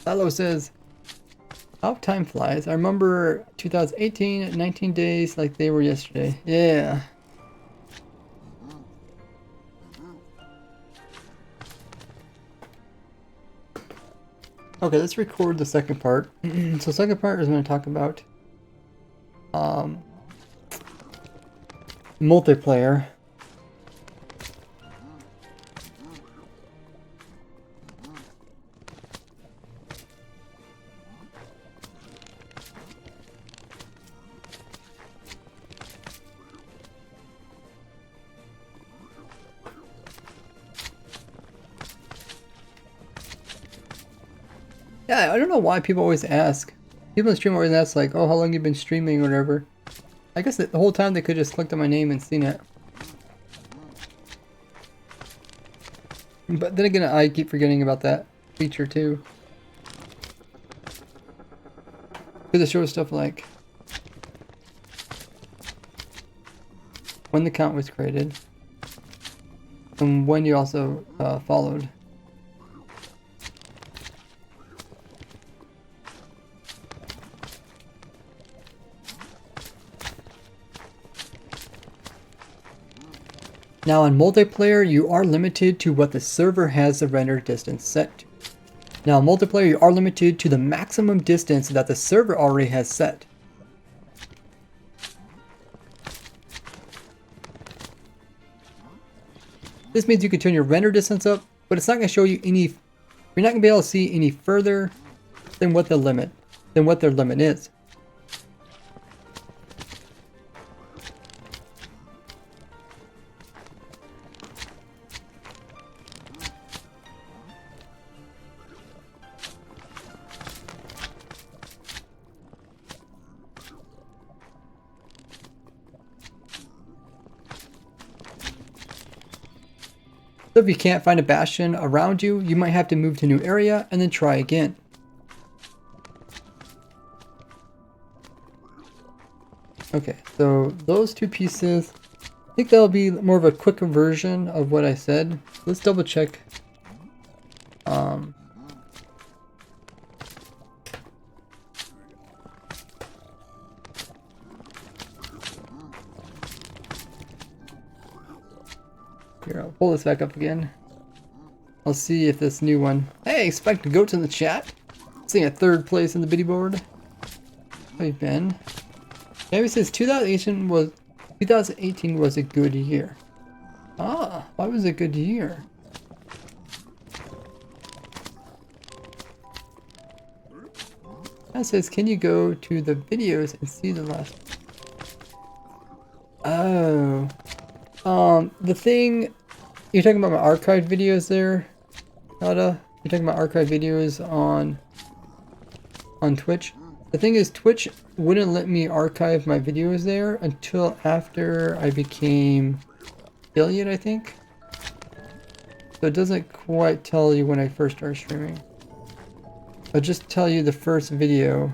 Lalo says, how time flies. I remember 2018, 19 days like they were yesterday. Yeah. Okay, let's record the second part. So second part is going to talk about multiplayer. Yeah, I don't know why people always ask. People in stream always ask like, oh, how long you been streaming or whatever. I guess the whole time they could just clicked on my name and seen it. But then again, I keep forgetting about that feature too. Because it shows stuff like when the account was created and when you also followed. Now in multiplayer, you are limited to what the server has the render distance set to. Now in multiplayer, you are limited to the maximum distance that the server already has set. This means you can turn your render distance up, but it's not going to show you any, you're not going to be able to see any further than what their limit is. So if you can't find a bastion around you, you might have to move to a new area and then try again. Okay, so those two pieces, I think that'll be more of a quicker version of what I said. Let's double check. Here, I'll pull this back up again. I'll see if this new one. Hey, expect goats in the chat. Seeing a third place in the biddy board. How you been? Maybe says 2018 was a good year. Ah, why was it a good year? That says, can you go to the videos and see the last? Oh. The thing, you're talking about my archived videos there, Nada? You're talking about archived videos on Twitch? The thing is, Twitch wouldn't let me archive my videos there until after I became affiliate, I think. So it doesn't quite tell you when I first started streaming. It'll just tell you the first video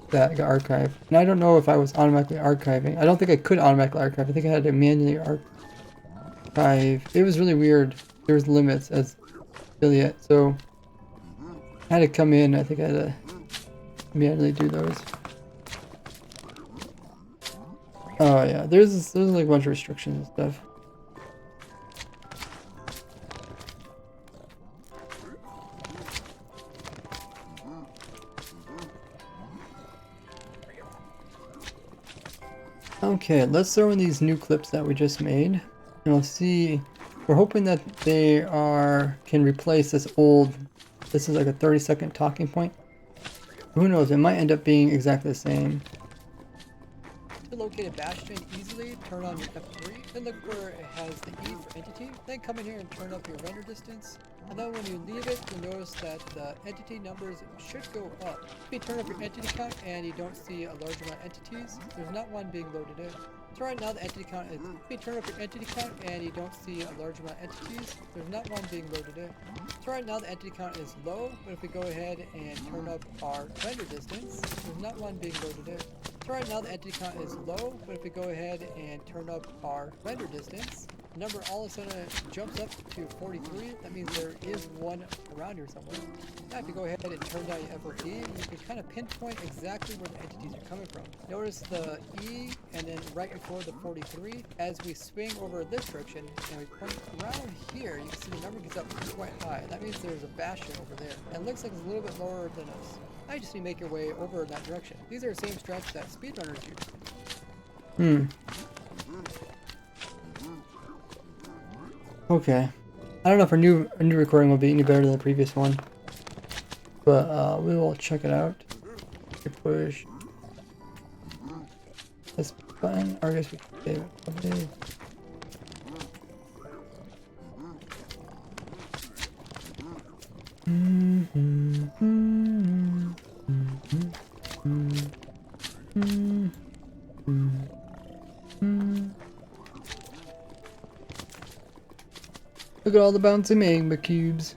that got archived. And I don't know if I was automatically archiving. I don't think I could automatically archive. I think I had to manually archive. It was really weird. There was limits as affiliate, so I had to come in. I think I had to manually do those. Oh yeah, there's like a bunch of restrictions and stuff. Okay, let's throw in these new clips that we just made. And we'll see. We're hoping that they can replace this old. This is like a 30-second talking point. Who knows? It might end up being exactly the same. To locate a bastion easily, turn on your F3, then look where it has the E for entity, then come in here and turn up your render distance, and then when you leave it, you'll notice that the entity numbers should go up. If you turn up your entity count and you don't see a large amount of entities, there's not one being loaded in. So right now the entity count is, if you turn up your entity count and you don't see a large amount of entities, there's not one being loaded in. So right now the entity count is low, but if we go ahead and turn up our render distance, there's not one being loaded in. So right now the entity count is low, but if we go ahead and turn up our render distance, the number all of a sudden jumps up to 43. That means there is one around here somewhere. Now if you go ahead and turn down your FOV, you can kind of pinpoint exactly where the entities are coming from. Notice the E and then right before the 43, as we swing over this direction and we point around here, you can see the number gets up quite high. That means there's a bastion over there. And it looks like it's a little bit lower than us. I just need to make your way over in that direction. These are the same strats that speedrunners use. Okay. I don't know if our new recording will be any better than the previous one, but we will check it out. You push this button, or I guess we can save it. Okay. Look at all the bouncing magma cubes.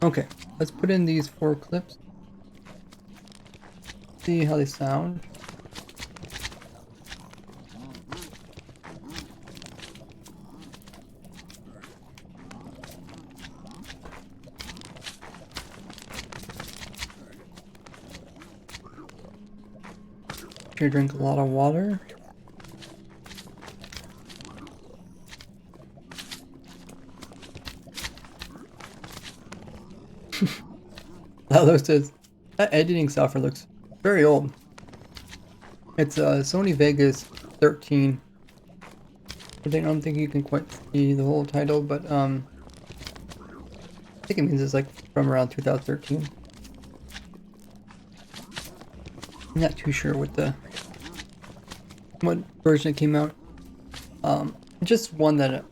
Okay, let's put in these 4 clips. See how they sound. Sure, drink a lot of water. That editing software looks very old. It's Sony Vegas 13. I don't think you can quite see the whole title, but I think it means it's like from around 2013. I'm not too sure what version it came out. Just one that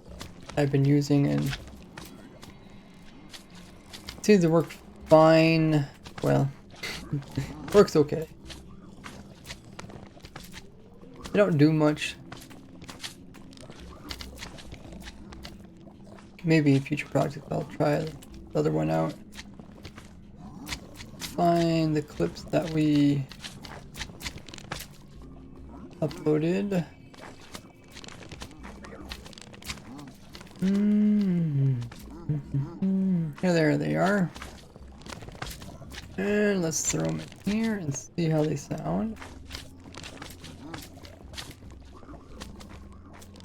I've been using and it seems to work fine. Well, works okay. I don't do much. Maybe in future projects I'll try the other one out. Find the clips that we uploaded. Yeah, there they are. And let's throw them in here and see how they sound.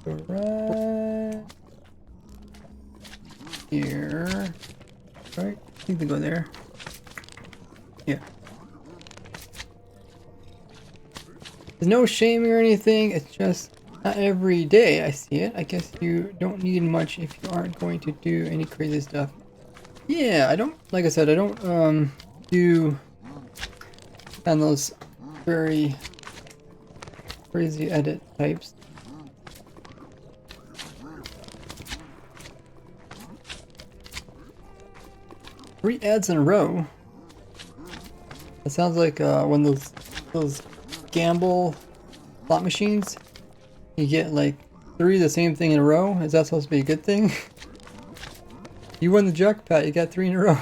Go right here. Right? I think they go there. Yeah. There's no shaming or anything. It's just not every day I see it. I guess you don't need much if you aren't going to do any crazy stuff. Yeah, I don't, like I said, I don't do on those very crazy edit types. Three ads in a row. It sounds like one of those gamble slot machines. You get like 3 the same thing in a row. Is that supposed to be a good thing? You won the jackpot. You got 3 in a row.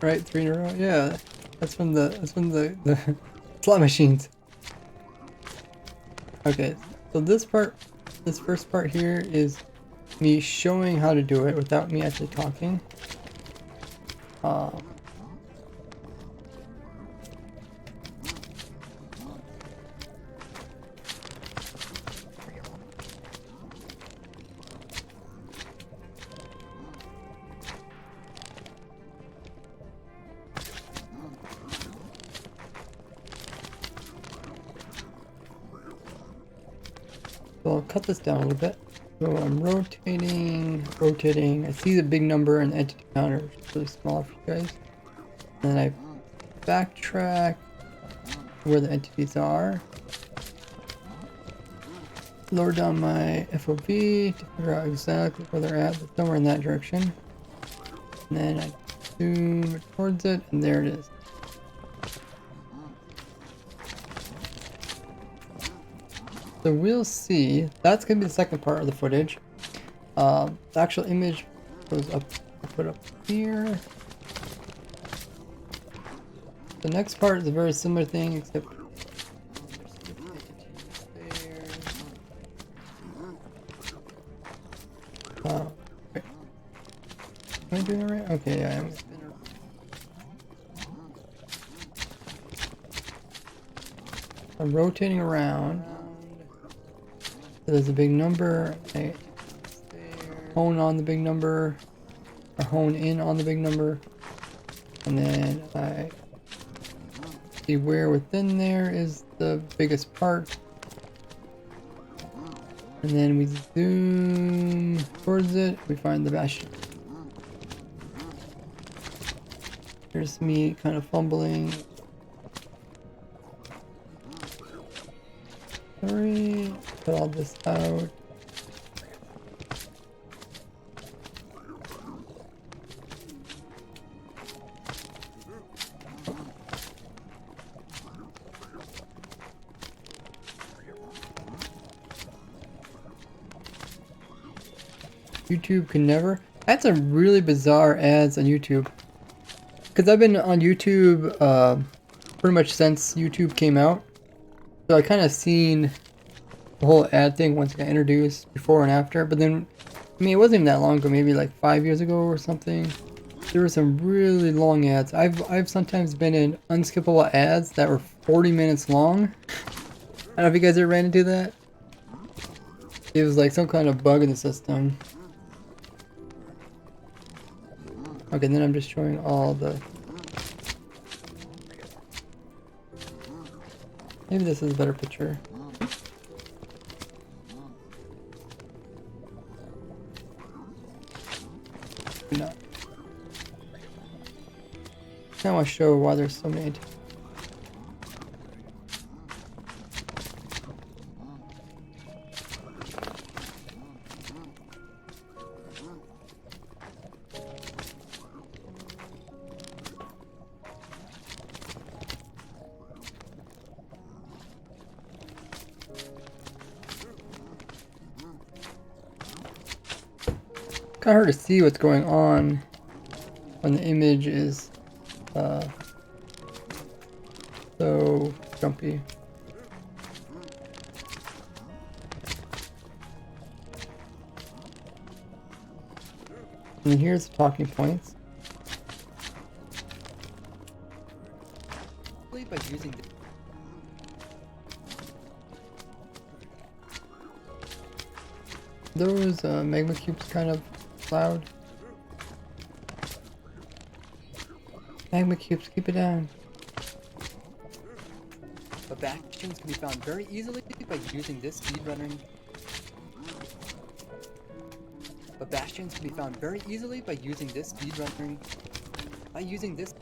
Right, 3 in a row. Yeah, that's from the slot machines. Okay, so this first part here is me showing how to do it without me actually talking. So I'll cut this down a little bit. So I'm rotating. I see the big number and the entity counter, which is really small for you guys. And then I backtrack where the entities are. Lower down my FOV to figure out exactly where they're at, but somewhere in that direction. And then I zoom towards it, and there it is. So we'll see. That's going to be the second part of the footage. The actual image goes up, I'll put up here. The next part is a very similar thing, except wait. Am I doing it right? Okay, yeah, I am. I'm rotating around. So there's a big number. I hone on the big number, or hone in on the big number, and then I see where within there is the biggest part. And then we zoom towards it, we find the bastion. Here's me kind of fumbling. 3, put all this out. YouTube can never. That's a really bizarre ads on YouTube. Because I've been on YouTube pretty much since YouTube came out. So I kind of seen the whole ad thing once it got introduced, before and after. But then, I mean, it wasn't even that long ago, maybe like 5 years ago or something. There were some really long ads. I've sometimes been in unskippable ads that were 40 minutes long. I don't know if you guys ever ran into that. It was like some kind of bug in the system. Okay, then I'm just showing all the... Maybe this is a better picture. No. I want to show why there's so many. Kind of hard to see what's going on when the image is so jumpy. And here's the talking points. By using those magma cubes kind of loud. Magma cubes, keep it down. But bastions can be found very easily by using this speedrunning. But bastions can be found very easily by using this speedrunning. By using this.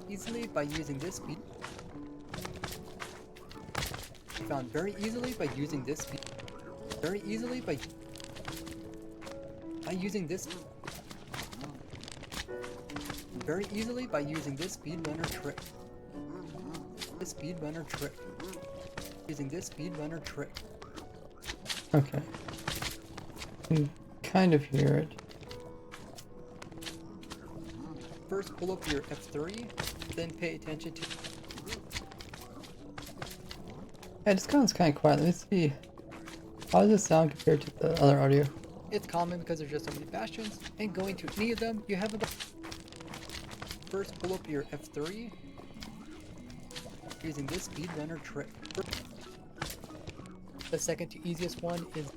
Easily by using this speed. Found very easily by using this speed. Very easily by using this. Very easily by using this speedrunner trick. This speedrunner trick. Using this speedrunner trick. Okay. You can kind of hear it. First pull up your F3, then pay attention to... Yeah, this sounds kind of quiet. Let's see. How does this sound compared to the other audio? It's common because there's just so many bastions, and going to any of them, you have a... First pull up your F3, using this speedrunner trick. The second to easiest one is...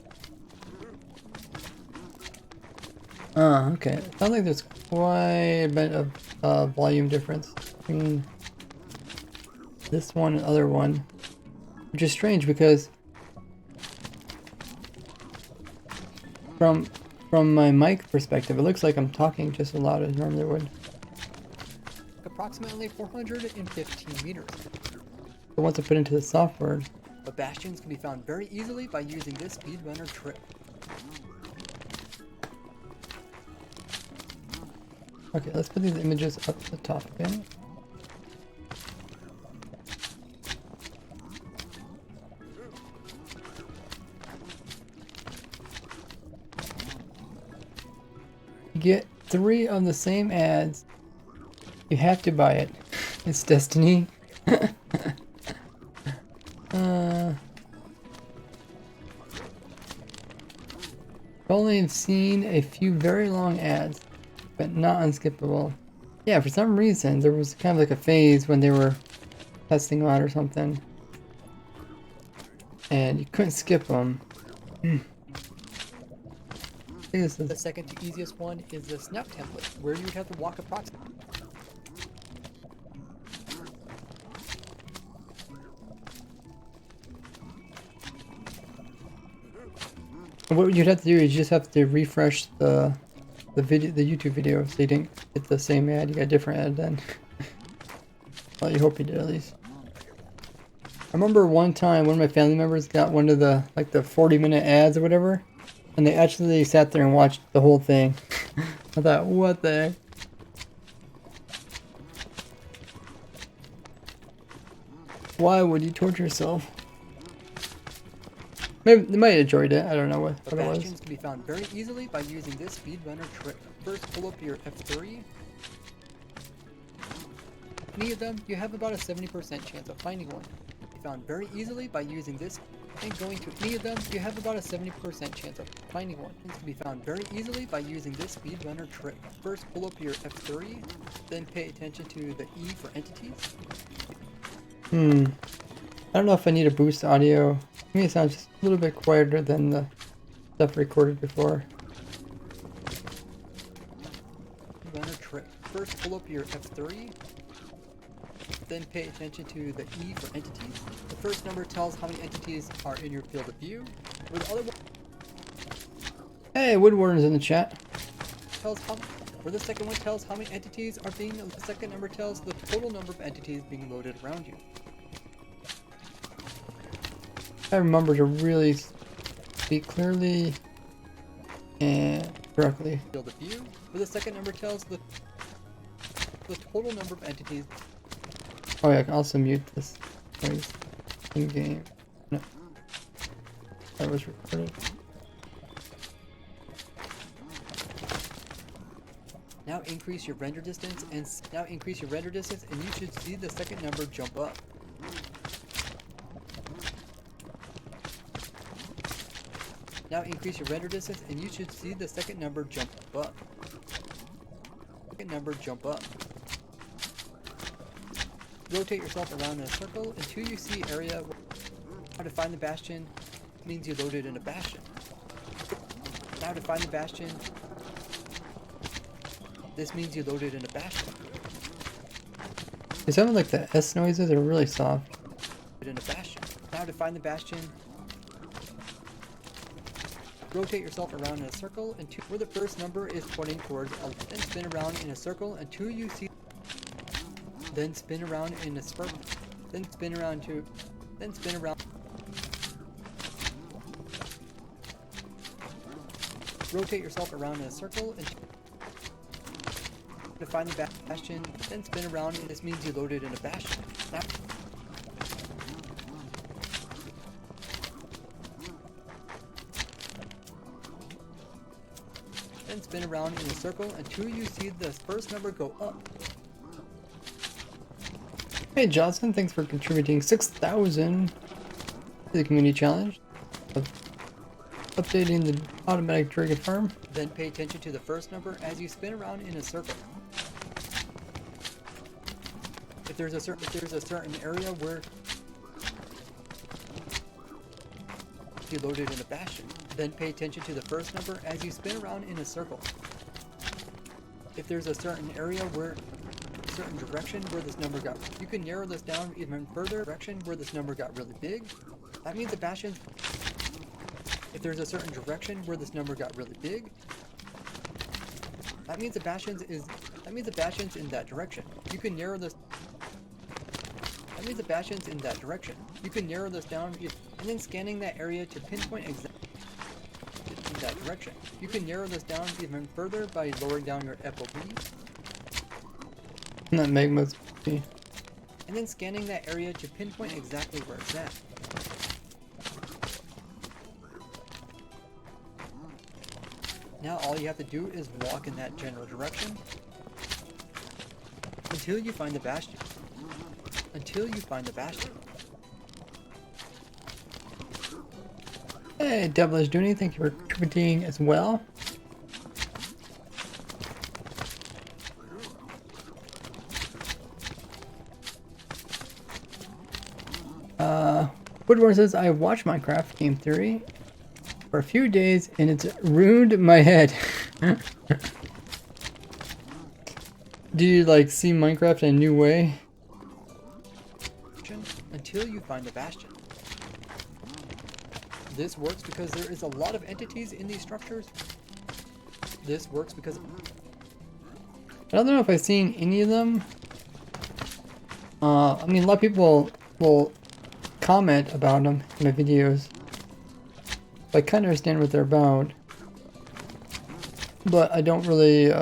Okay. Sounds like there's quite a bit of volume difference between this one and other one, which is strange because from my mic perspective, it looks like I'm talking just as loud as I normally would. Approximately 415 meters. But once I put into the software, the bastions can be found very easily by using this speedrunner trick. Okay, let's put these images up to the top again. You get 3 of the same ads. You have to buy it. It's Destiny. I've only seen a few very long ads, but not unskippable. Yeah, for some reason, there was kind of like a phase when they were testing out or something. And you couldn't skip them. I think this is the second to easiest one is the snap template, where you would have to walk approximately. What you'd have to do is you just have to refresh the YouTube video so you didn't get the same ad. You got a different ad then. Well, you hope you did at least. I remember one time one of my family members got one of the 40-minute ads or whatever, and they actually sat there and watched the whole thing. I thought, what the heck? Why would you torture yourself? Maybe they might have enjoyed it. I don't know what it was. Bastions can be found very easily by using this speedrunner trick. First, pull up your F3. Any of them, you have about a 70% chance of finding one. Be found very easily by using this. And going to any of them, you have about a 70% chance of finding one. It can be found very easily by using this speedrunner trick. First, pull up your F3, then pay attention to the E for entities. I don't know if I need to boost audio. To me, it sounds just a little bit quieter than the stuff recorded before. Runner trick. First, pull up your F3, then pay attention to the E for entities. The first number tells how many entities are in your field of view. Where the other one... Hey, Woodwarden's in the chat. Where the second one tells how many entities are being... The second number tells the total number of entities being loaded around you. I remember to really speak clearly and correctly. Field of view, where the second number tells the total number of entities. Oh yeah, I can also mute this noise in game. No, that was recorded. Now increase your render distance, and you should see the second number jump up. Now increase your render distance, and you should see the second number jump up. Rotate yourself around in a circle until you see area. How to find the bastion means you loaded in a bastion. Now to find the bastion. This means you loaded in a bastion. It sounded like the S noises are really soft. In a bastion. Now to find the bastion. Rotate yourself around in a circle until where the first number is pointing towards. Then spin around in a circle until you see. Then spin around in a circle. Then spin around. Rotate yourself around in a circle until to find the bastion. Then spin around, and this means you loaded in a bastion. Now, then spin around in a circle until you see the first number go up. Hey Johnson, thanks for contributing 6,000 to the community challenge of updating the automatic dragon farm. Then pay attention to the first number as you spin around in a circle. If there's a certain area where you loaded in a bastion, then pay attention to the first number as you spin around in a circle. If there's a certain area where certain direction where this number got, you can narrow this down even further. Direction where this number got really big. That means the bastions. If there's a certain direction where this number got really big, that means the bastions in that direction. You can narrow this. That means the bastions in that direction. You can narrow this down, and then scanning that area to pinpoint exactly in that direction. You can narrow this down even further by lowering down your FOV. That magma's. And then scanning that area to pinpoint exactly where it's at. Now all you have to do is walk in that general direction until you find the bastion. Hey, Devilish Dooney, thank you for contributing as well. Woodward says, I watched Minecraft Game Theory for a few days and it's ruined my head. Do you like see Minecraft in a new way? Until you find the bastion. This works because there is a lot of entities in these structures. This works because I don't know if I've seen any of them. I mean, a lot of people will comment about them in my videos. I kind of understand what they're about, but I don't really.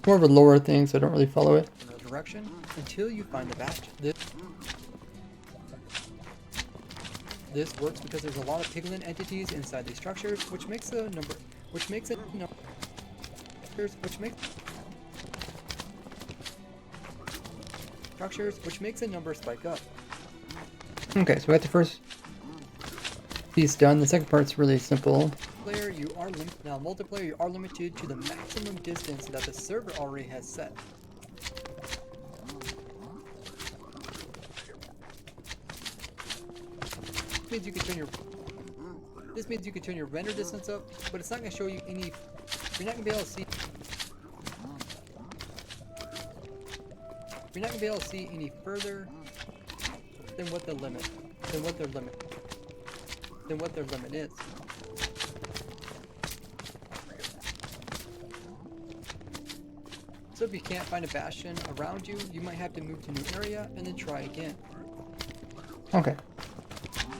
More of a lower thing, so I don't really follow it. Direction until you find the bastion. This works because there's a lot of piglin entities inside these structures, which makes a number spike up. Okay, so we got the first piece done. The second part's really simple. Multiplayer, you are limited to the maximum distance that the server already has set. This means you can turn your render distance up, but it's not going to show you any. You're not going to be able to see. You're not going to be able to see any further than what their limit is. So if you can't find a bastion around you, you might have to move to a new area and then try again. Okay.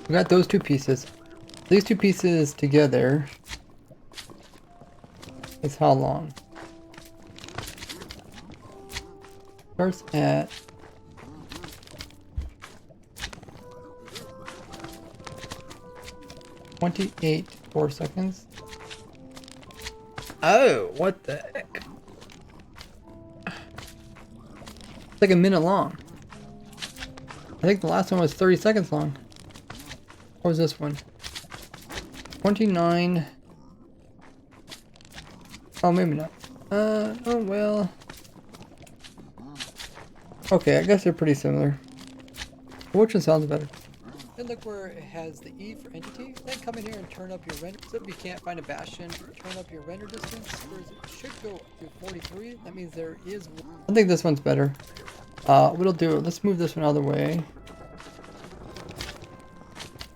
We got those two pieces. These two pieces together is how long? Starts at 28.4 seconds. Oh, what the heck? It's like a minute long. I think the last one was 30 seconds long. What was this one? 29. Oh, maybe not. Oh well. Okay, I guess they're pretty similar. Which one sounds better? And look where it has the E for entity. Then come in here and turn up your render. So if you can't find a bastion, turn up your render distance. Whereas it should go to 43. That means there is one. I think this one's better. What I'll do, let's move this one out of the way.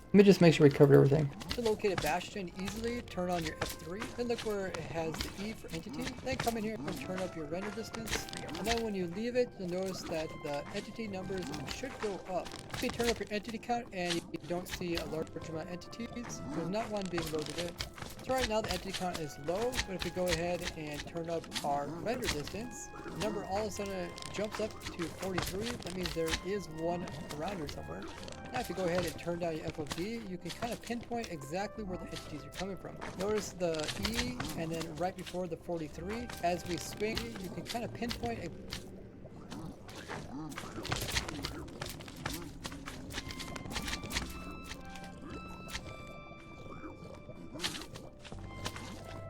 Let me just make sure we covered everything. To locate a bastion easily, turn on your F3. Then look where it has the E for entity. Then come in here and turn up your render distance. And then when you leave it, you'll notice that the entity numbers should go up. If you turn up your entity count and you don't see a large amount of entities, there's not one being loaded in. So right now the entity count is low, but if we go ahead and turn up our render distance, the number all of a sudden jumps up to 43. That means there is one around here somewhere. Now if you go ahead and turn down your FOV, you can kind of pinpoint exactly where the entities are coming from. Notice the E and then right before the 43, as we swing, you can kind of pinpoint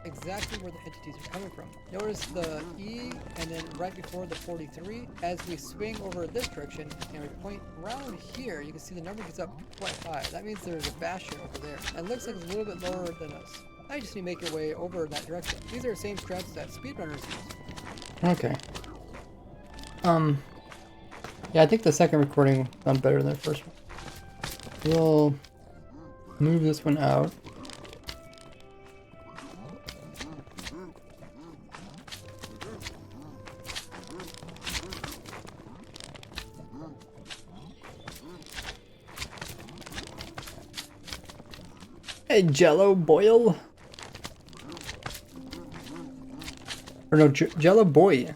exactly where the entities are coming from. Notice the E and then right before the 43, as we swing over this direction and we point around here, you can see the number gets up quite high. That means there's a bastion over there. And it looks like it's a little bit lower than us. Now you just need to make your way over in that direction. These are the same strats that speedrunners use. Okay. Yeah, I think the second recording sounded better than the first one. We'll move this one out. Hey, Jello Boil. Or no, Jello Boy.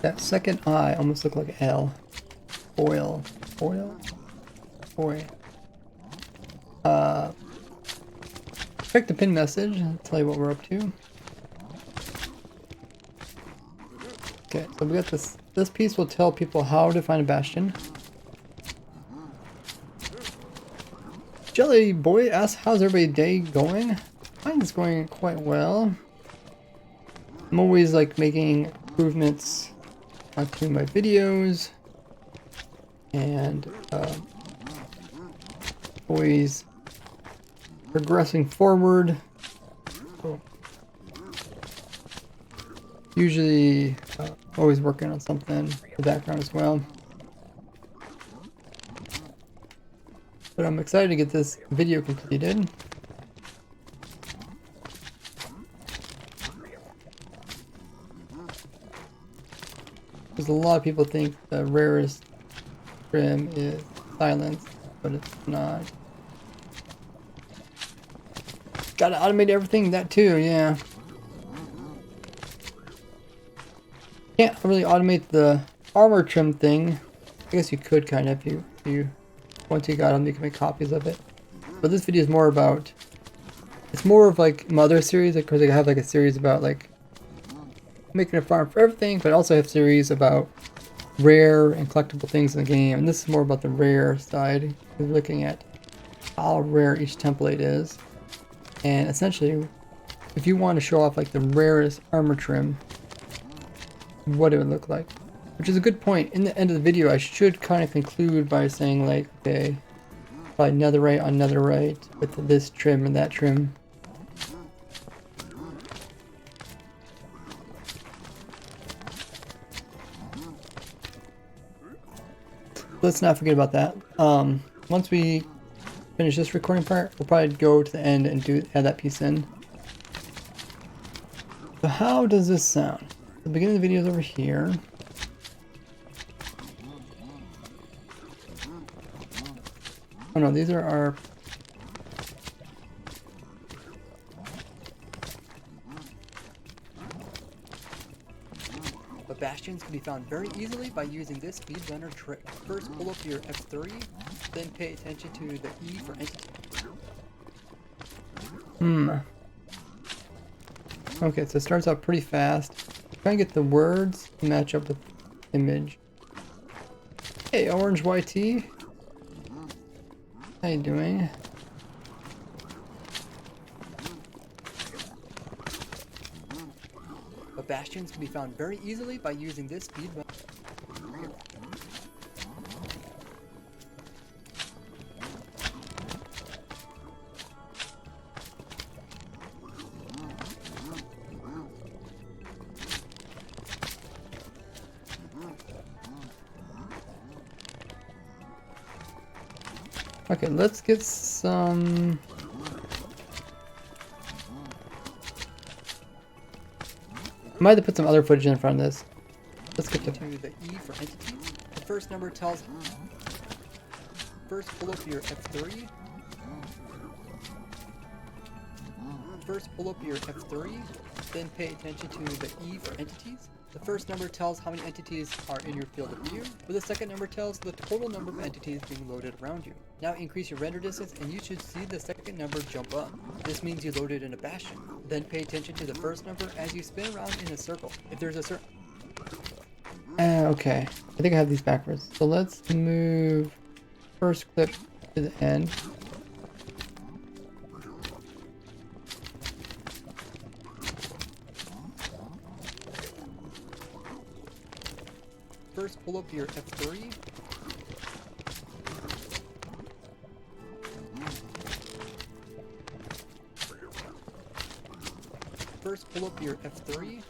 That second I almost looked like an L. Boil. Boil? Boy. Check the pin message. I'll tell you what we're up to. Okay, so we got this. This piece will tell people how to find a bastion. Jelly Boy asks, how's everybody's day going? Mine's going quite well. I'm always like making improvements onto my videos and always progressing forward. So, usually always working on something in the background as well. But I'm excited to get this video completed. Because a lot of people think the rarest trim is silence, but it's not. Gotta automate everything, that too, yeah. Can't really automate the armor trim thing. I guess you could kind of if you once you got them, you can make copies of it. But this video is more about, it's more of like my other series, because I have like a series about like making a farm for everything, but I also have series about rare and collectible things in the game, and this is more about the rare side. We're looking at how rare each template is, and essentially if you want to show off like the rarest armor trim, what it would look like. Which is a good point. In the end of the video I should kind of conclude by saying like, okay, by netherite on netherite with this trim and that trim. Let's not forget about that. Once we finish this recording part, we'll probably go to the end and add that piece in. So how does this sound? The beginning of the video is over here. Oh no, these are our... But bastions can be found very easily by using this speedrunner trick. First pull up your F3, then pay attention to the E for entity. Okay, so it starts out pretty fast. Try and get the words to match up with the image. Hey, Orange YT. How you doing? But bastions can be found very easily by using this speedrun. Okay, let's get some... I might have to put some other footage in front of this. Let's get to the E for entities. The first number tells... First pull up your F3. First pull up your F3, then pay attention to the E for entities. The first number tells how many entities are in your field of view, where the second number tells the total number of entities being loaded around you. Now increase your render distance and you should see the second number jump up. This means you loaded in a bastion. Then pay attention to the first number as you spin around in a circle. If there's a certain... okay. I think I have these backwards. So let's move first clip to the end. First pull up your F3. First pull up your F3,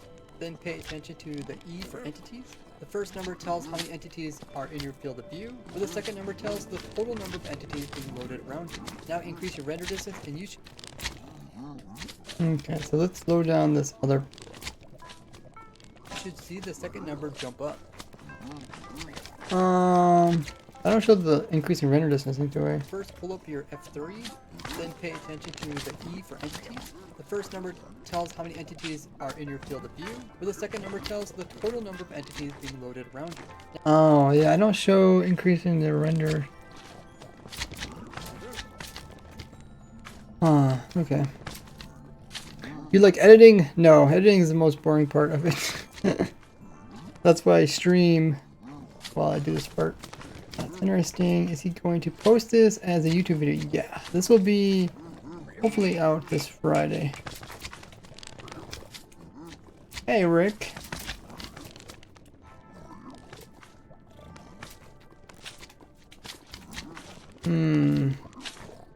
then pay attention to the E for entities. The first number tells how many entities are in your field of view, while the second number tells the total number of entities being loaded around you. Now increase your render distance and you should... Okay, so let's slow down this other... You should see the second number jump up. I don't show the increasing render distance, do I? First pull up your F3, then pay attention to the E for entities. The first number tells how many entities are in your field of view, where the second number tells the total number of entities being loaded around you. Oh, yeah, I don't show increasing the render. Huh, okay. You like editing? No, editing is the most boring part of it. That's why I stream while I do this part. That's interesting. Is he going to post this as a YouTube video? Yeah, this will be hopefully out this Friday. Hey, Rick.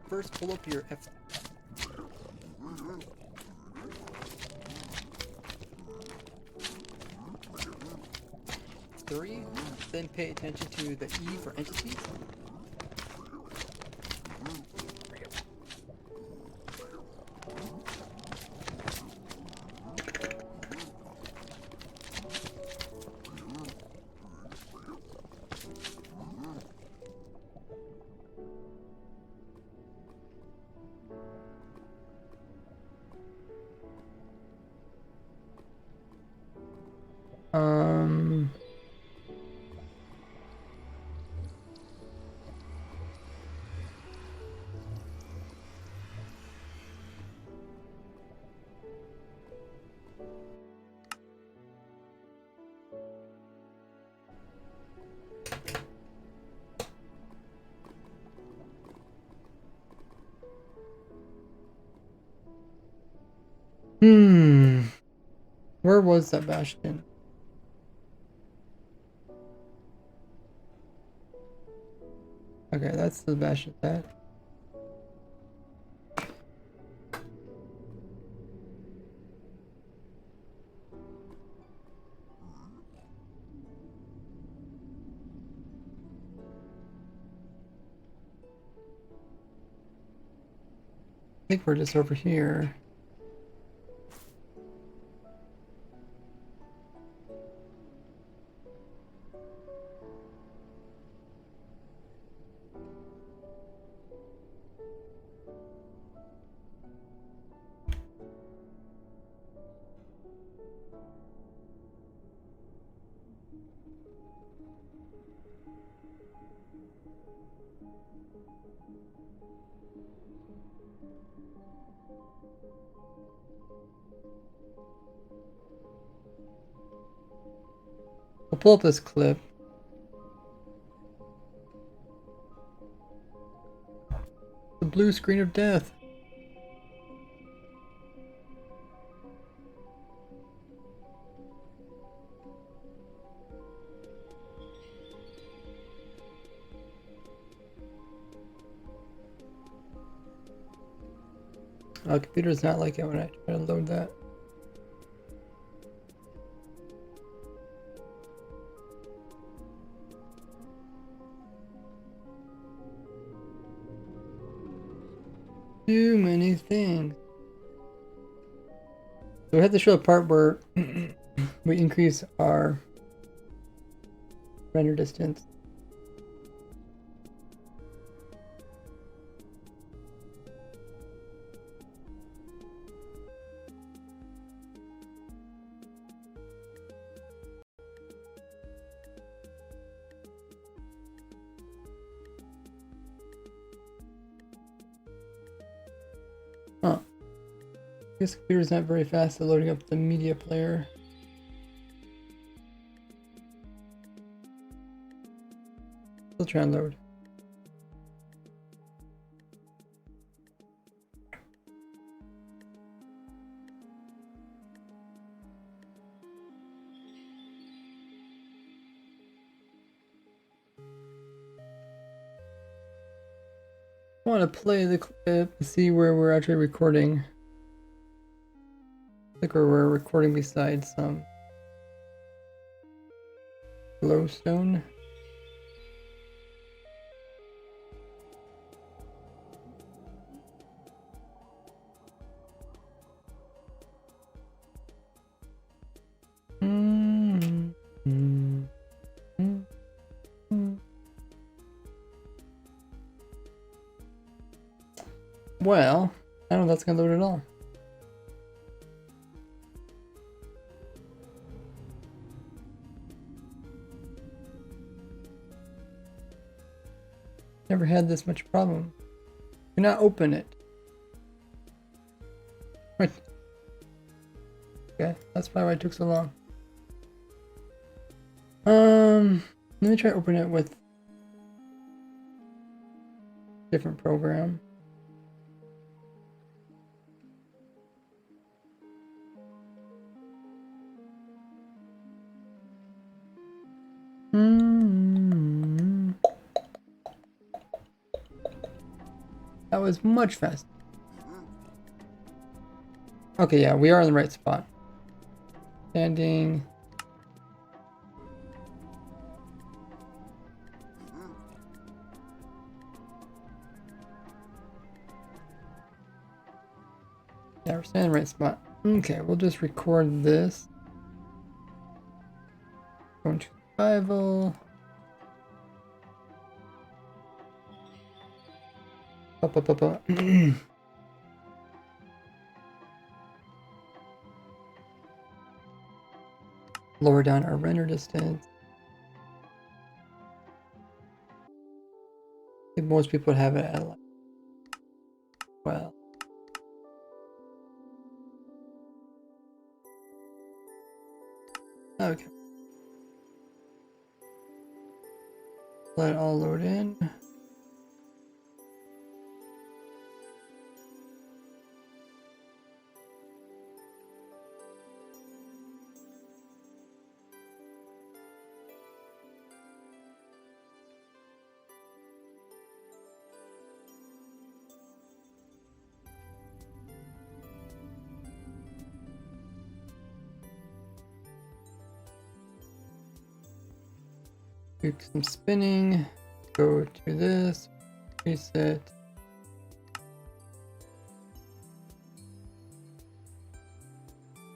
First, pull up your F. Three, then pay attention to the E for entities. Where was that bastion? Okay, that's the bastion that. I think we're just over here. I'll pull up this clip. The blue screen of death. Oh, computer does not like it when I try to load that. Too many things. So we have to show the part where we increase our render distance. Huh. This computer's not very fast at loading up the media player. Still trying to load. I want to play the clip and see where we're actually recording. Like where we're recording besides some glowstone. Well, I don't know if that's gonna load at all. Never had this much problem. Do not open it. Right. Okay, that's probably why it took so long. Let me try to open it with different program. That was much faster. Okay, yeah, we are in the right spot. Standing. Yeah, we're standing in the right spot. Okay, we'll just record this. Going to survival. Up. Lower down our render distance. I think most people would have it at like 12. Okay. Let it all load in. Do some spinning. Go to this. Reset.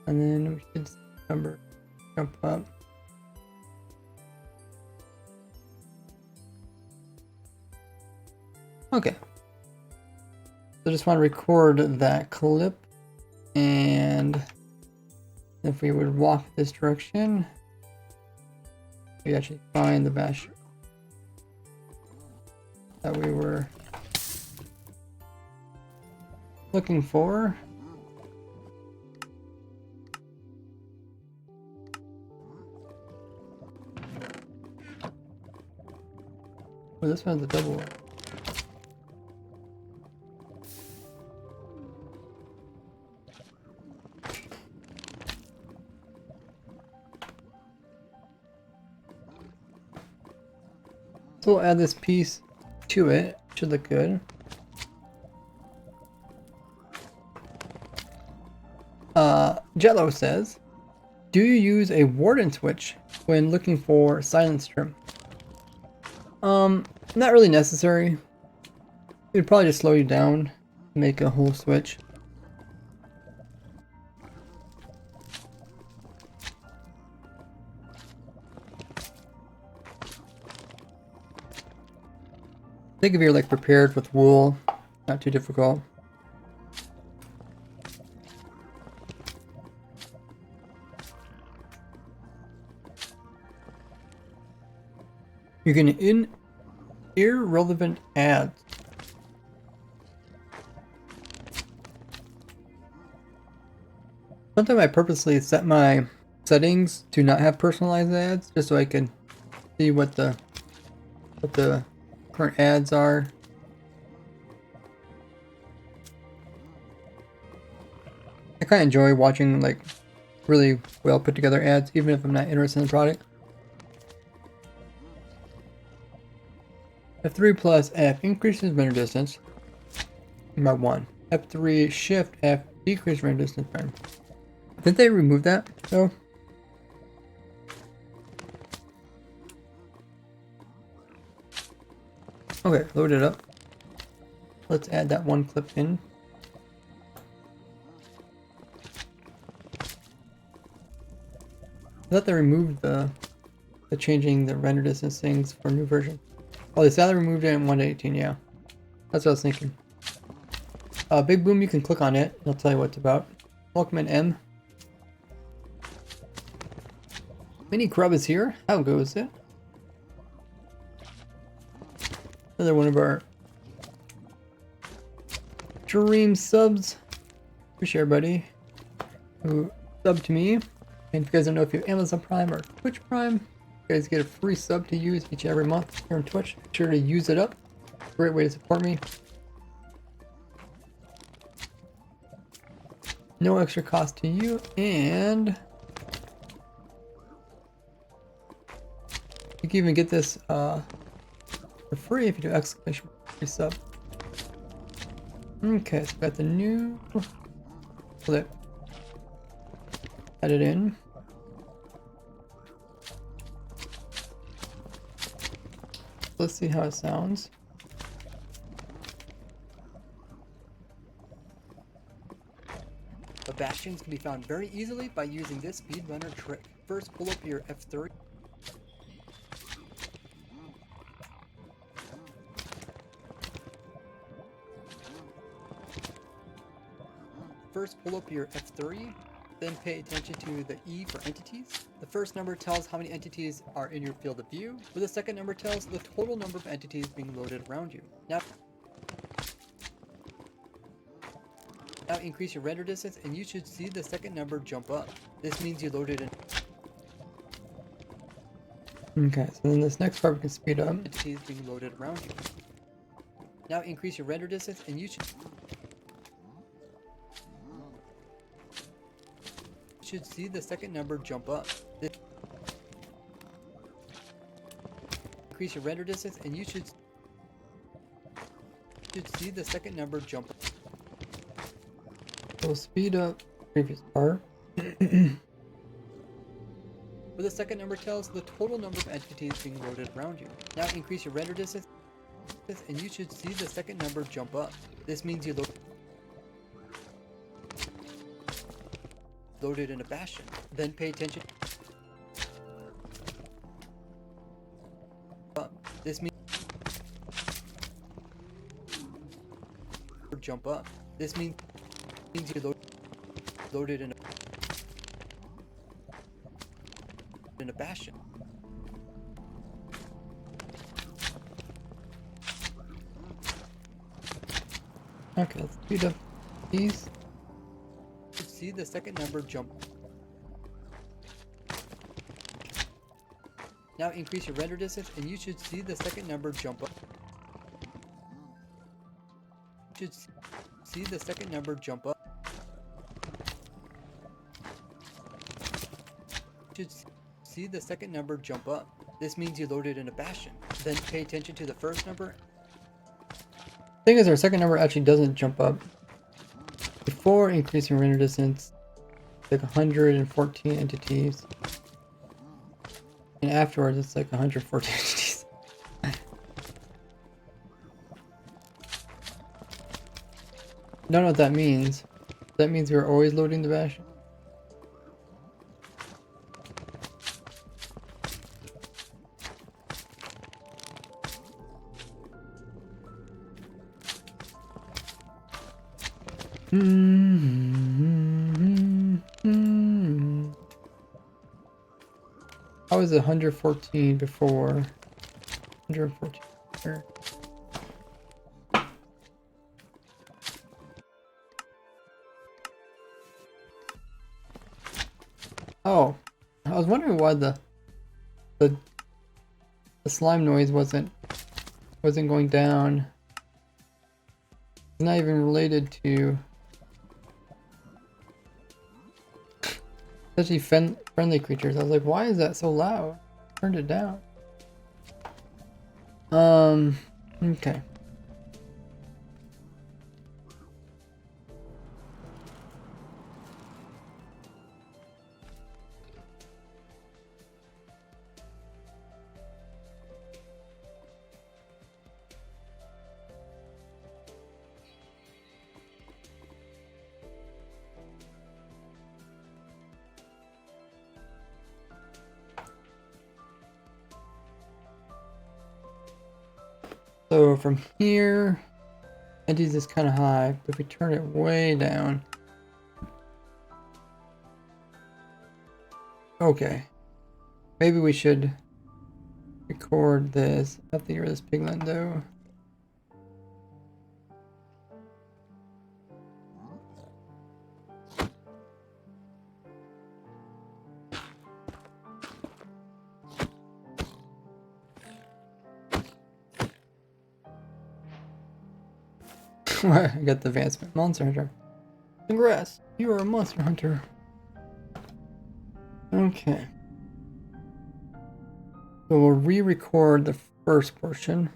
And then we should number jump up. Okay. So I just want to record that clip, and if we would walk this direction, we actually find the bash that we were looking for. Oh, this one's a double one. So we'll add this piece to it. Should look good. Jello says, do you use a warden switch when looking for silence trim? Not really necessary. It would probably just slow you down, make a whole switch. I think if you're like prepared with wool, not too difficult. You're gonna irrelevant ads. Sometimes I purposely set my settings to not have personalized ads, just so I can see what the current ads are. I kind of enjoy watching like really well put together ads, even if I'm not interested in the product. F3 plus F increases render distance by 1. F3 shift F decrease render distance by 1. Did they remove that though? Okay, load it up. Let's add that one clip in. I thought they removed the changing the render distance things for a new version. Oh, they said they removed it in 1.18, yeah. That's what I was thinking. Big Boom, you can click on it. It'll tell you what it's about. Welcome in M. Mini Grub is here. How goes it? Another one of our Dream subs. Appreciate everybody who subbed to me. And if you guys don't know, if you have Amazon Prime or Twitch Prime, you guys get a free sub to use each and every month here on Twitch. Make sure to use it up. Great way to support me. No extra cost to you, and you can even get this for free if you do exclamation free sub. Okay, so we got the new clip. Add it in. Let's see how it sounds. The bastions can be found very easily by using this speedrunner trick. First, pull up your F3. First, pull up your F3, then pay attention to the E for entities. The first number tells how many entities are in your field of view, where the second number tells the total number of entities being loaded around you. Now increase your render distance and you should see the second number jump up. This means you loaded in. Okay, so then this next part we can speed up. Entities being loaded around you. Now increase your render distance and you should see the second number jump up. Increase your render distance and you should see the second number jump up. We'll speed up previous part. Where the second number tells the total number of entities being loaded around you. Now increase your render distance and you should see the second number jump up. This means you loaded in a bastion. Then pay attention. This means jump up. This means you loaded in a bastion. Okay, let's speed up these. See the second number jump. Now increase your render distance and you should see the second number jump up. You should see the second number jump up. You should see the second number jump up. This means you loaded in a bastion. Then pay attention to the first number. The thing is, our second number actually doesn't jump up. Before increasing render distance, it's like 114 entities. And afterwards, it's like 114 entities. Don't know what that means. That means we're always loading the bastion. How was it 114 before? 114. Sure. Oh, I was wondering why the slime noise wasn't going down. It's not even related to especially friendly creatures. I was like, why is that so loud? Turned it down. Okay. So from here, Andes is kind of high, but if we turn it way down. Okay. Maybe we should record this. I have to get rid of this piglet though. I got the advancement monster hunter. Congrats, you are a monster hunter. Okay. So we'll re-record the first portion.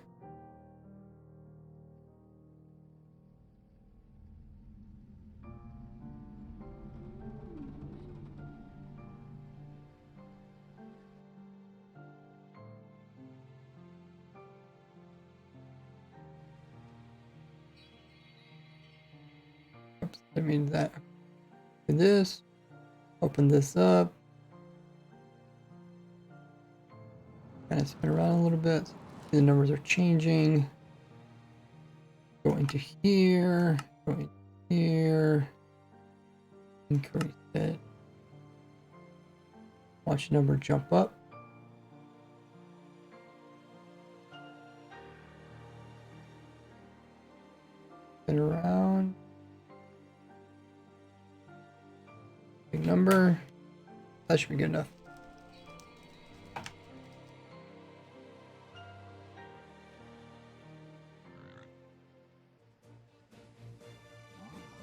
Oops, I mean that. Do this. Open this up. Kind of spin around a little bit. The numbers are changing. Go into here. Go into here. Increase it. Watch the number jump up. Spin around. Big number. That should be good enough.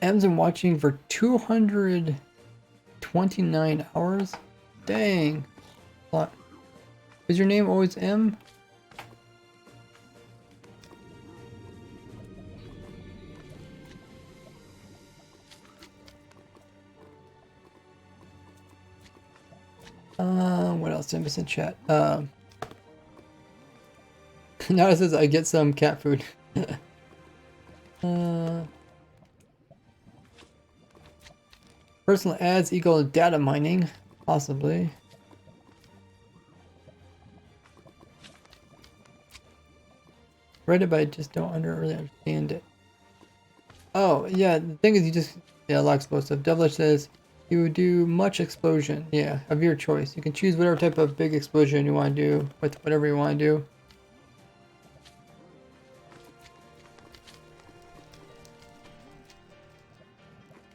M's been watching for 229 hours? Dang. What? Is your name always M? What else did I miss in chat? Now it says I get some cat food. Personal ads equal data mining, possibly. Read it, but I just don't really understand it. Oh, yeah, the thing is you just, yeah, a lot of explosive. Devilish says you would do much explosion. Yeah, of your choice. You can choose whatever type of big explosion you want to do with whatever you want to do.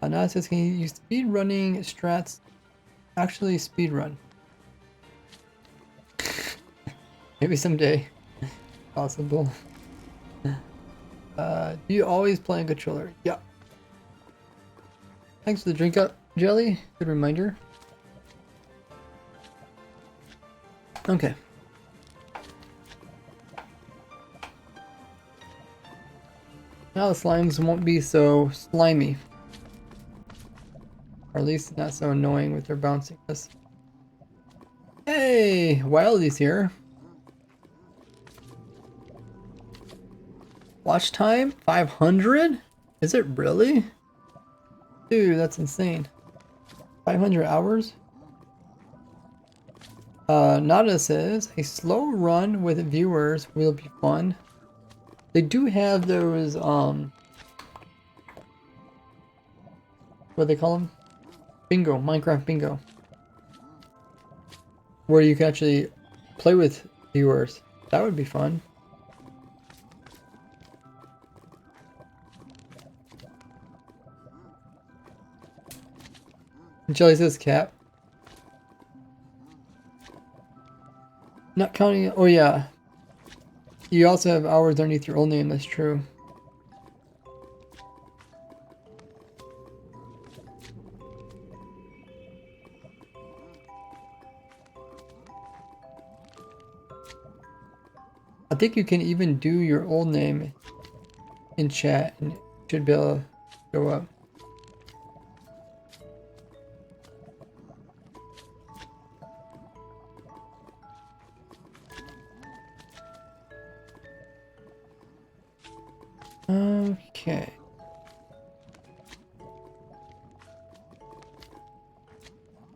Now it says, can you use speed running strats? Actually, speed run. Maybe someday. Possible. Do you always play a controller? Yeah. Thanks for the drink up, Jelly. Good reminder. Okay. Now the slimes won't be so slimy. Or at least not so annoying with their bounciness. Hey, Wildy's here. Watch time 500? Is it really? Dude, that's insane. 500 hours? Nada says a slow run with viewers will be fun. They do have those what do they call them? Bingo, Minecraft bingo. Where you can actually play with viewers. That would be fun. Jelly says cat. Not counting, oh yeah. You also have hours underneath your old name, that's true. I think you can even do your old name in chat and it should be able to go up. Okay.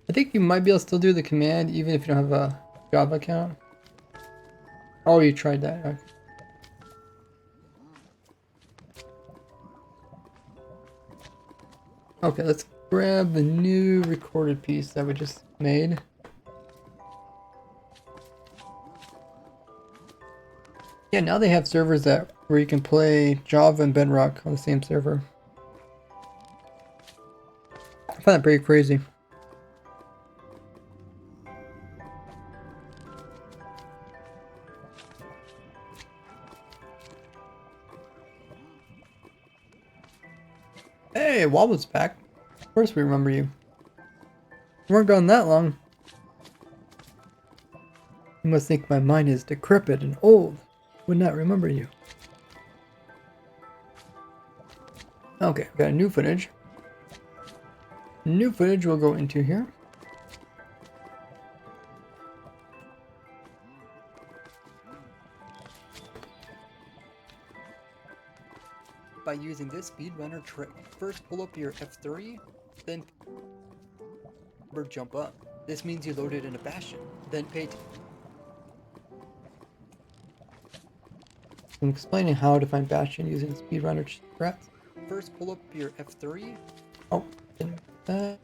I think you might be able to still do the command even if you don't have a Java account. Oh, you tried that. Okay. Okay, let's grab the new recorded piece that we just made. Yeah, now they have servers where you can play Java and Bedrock on the same server. I find that pretty crazy. Hey, Wobble's back. Of course we remember you. We weren't gone that long. You must think my mind is decrepit and old. Would not remember you. Okay, we got new footage. New footage will go into here. By using this speedrunner trick, first pull up your F3, then jump up. This means you loaded in a bastion. Then I'm explaining how to find bastion using speedrunner strats. First pull up your F3. Oh, didn't that.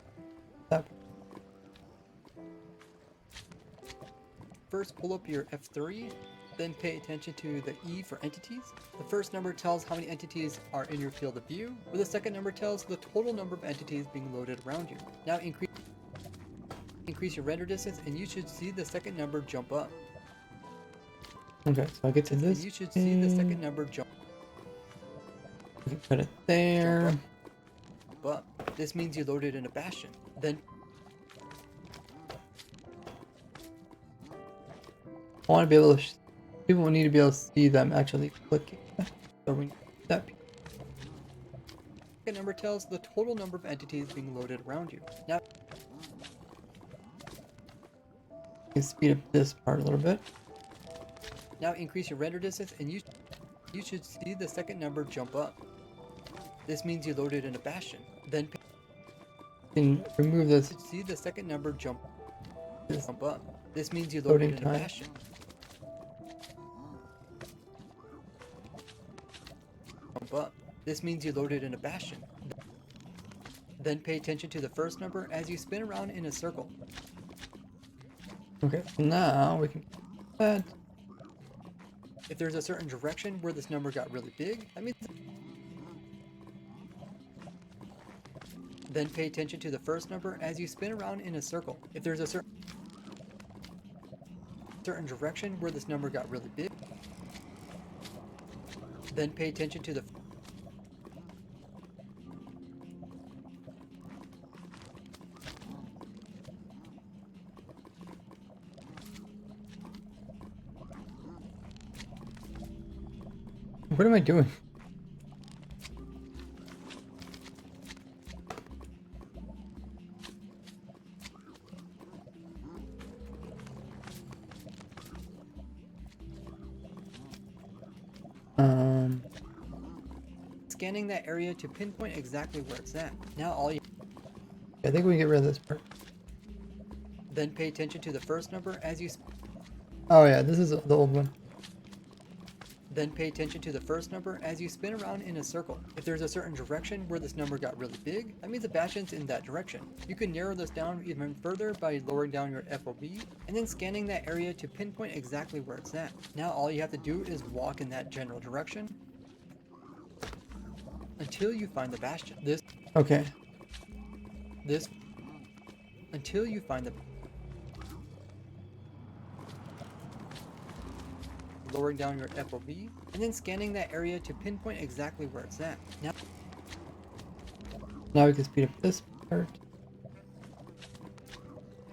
First pull up your F3, then pay attention to the E for entities. The first number tells how many entities are in your field of view, where the second number tells the total number of entities being loaded around you. Now increase your render distance and you should see the second number jump up. Okay, so I get to this. And you should see the second number jump. We can put it there. But this means you loaded in a bastion. Then I want to be able to. People will need to be able to see them actually clicking. So we need that. Second number tells the total number of entities being loaded around you. Now you can speed up this part a little bit. Now increase your render distance and you should see the second number jump up. This means you loaded in a bastion. Then you can remove this. See the second number jump up. This means you loaded in a bastion. Jump up. This means you loaded in a bastion. Then pay attention to the first number as you spin around in a circle. Okay, so now we can that. If there's a certain direction where this number got really big, that means. Then pay attention to the first number as you spin around in a circle. If there's a certain direction where this number got really big, then pay attention to the. What am I doing? Scanning that area to pinpoint exactly where it's at. Now all you. I think we can get rid of this part. Then pay attention to the first number as you. Oh yeah, this is the old one. Then pay attention to the first number as you spin around in a circle. If there's a certain direction where this number got really big, that means the bastion's in that direction. You can narrow this down even further by lowering down your FOV and then scanning that area to pinpoint exactly where it's at. Now all you have to do is walk in that general direction until you find the bastion. Until you find the. Lowering down your FOV, and then scanning that area to pinpoint exactly where it's at. Now we can speed up this part.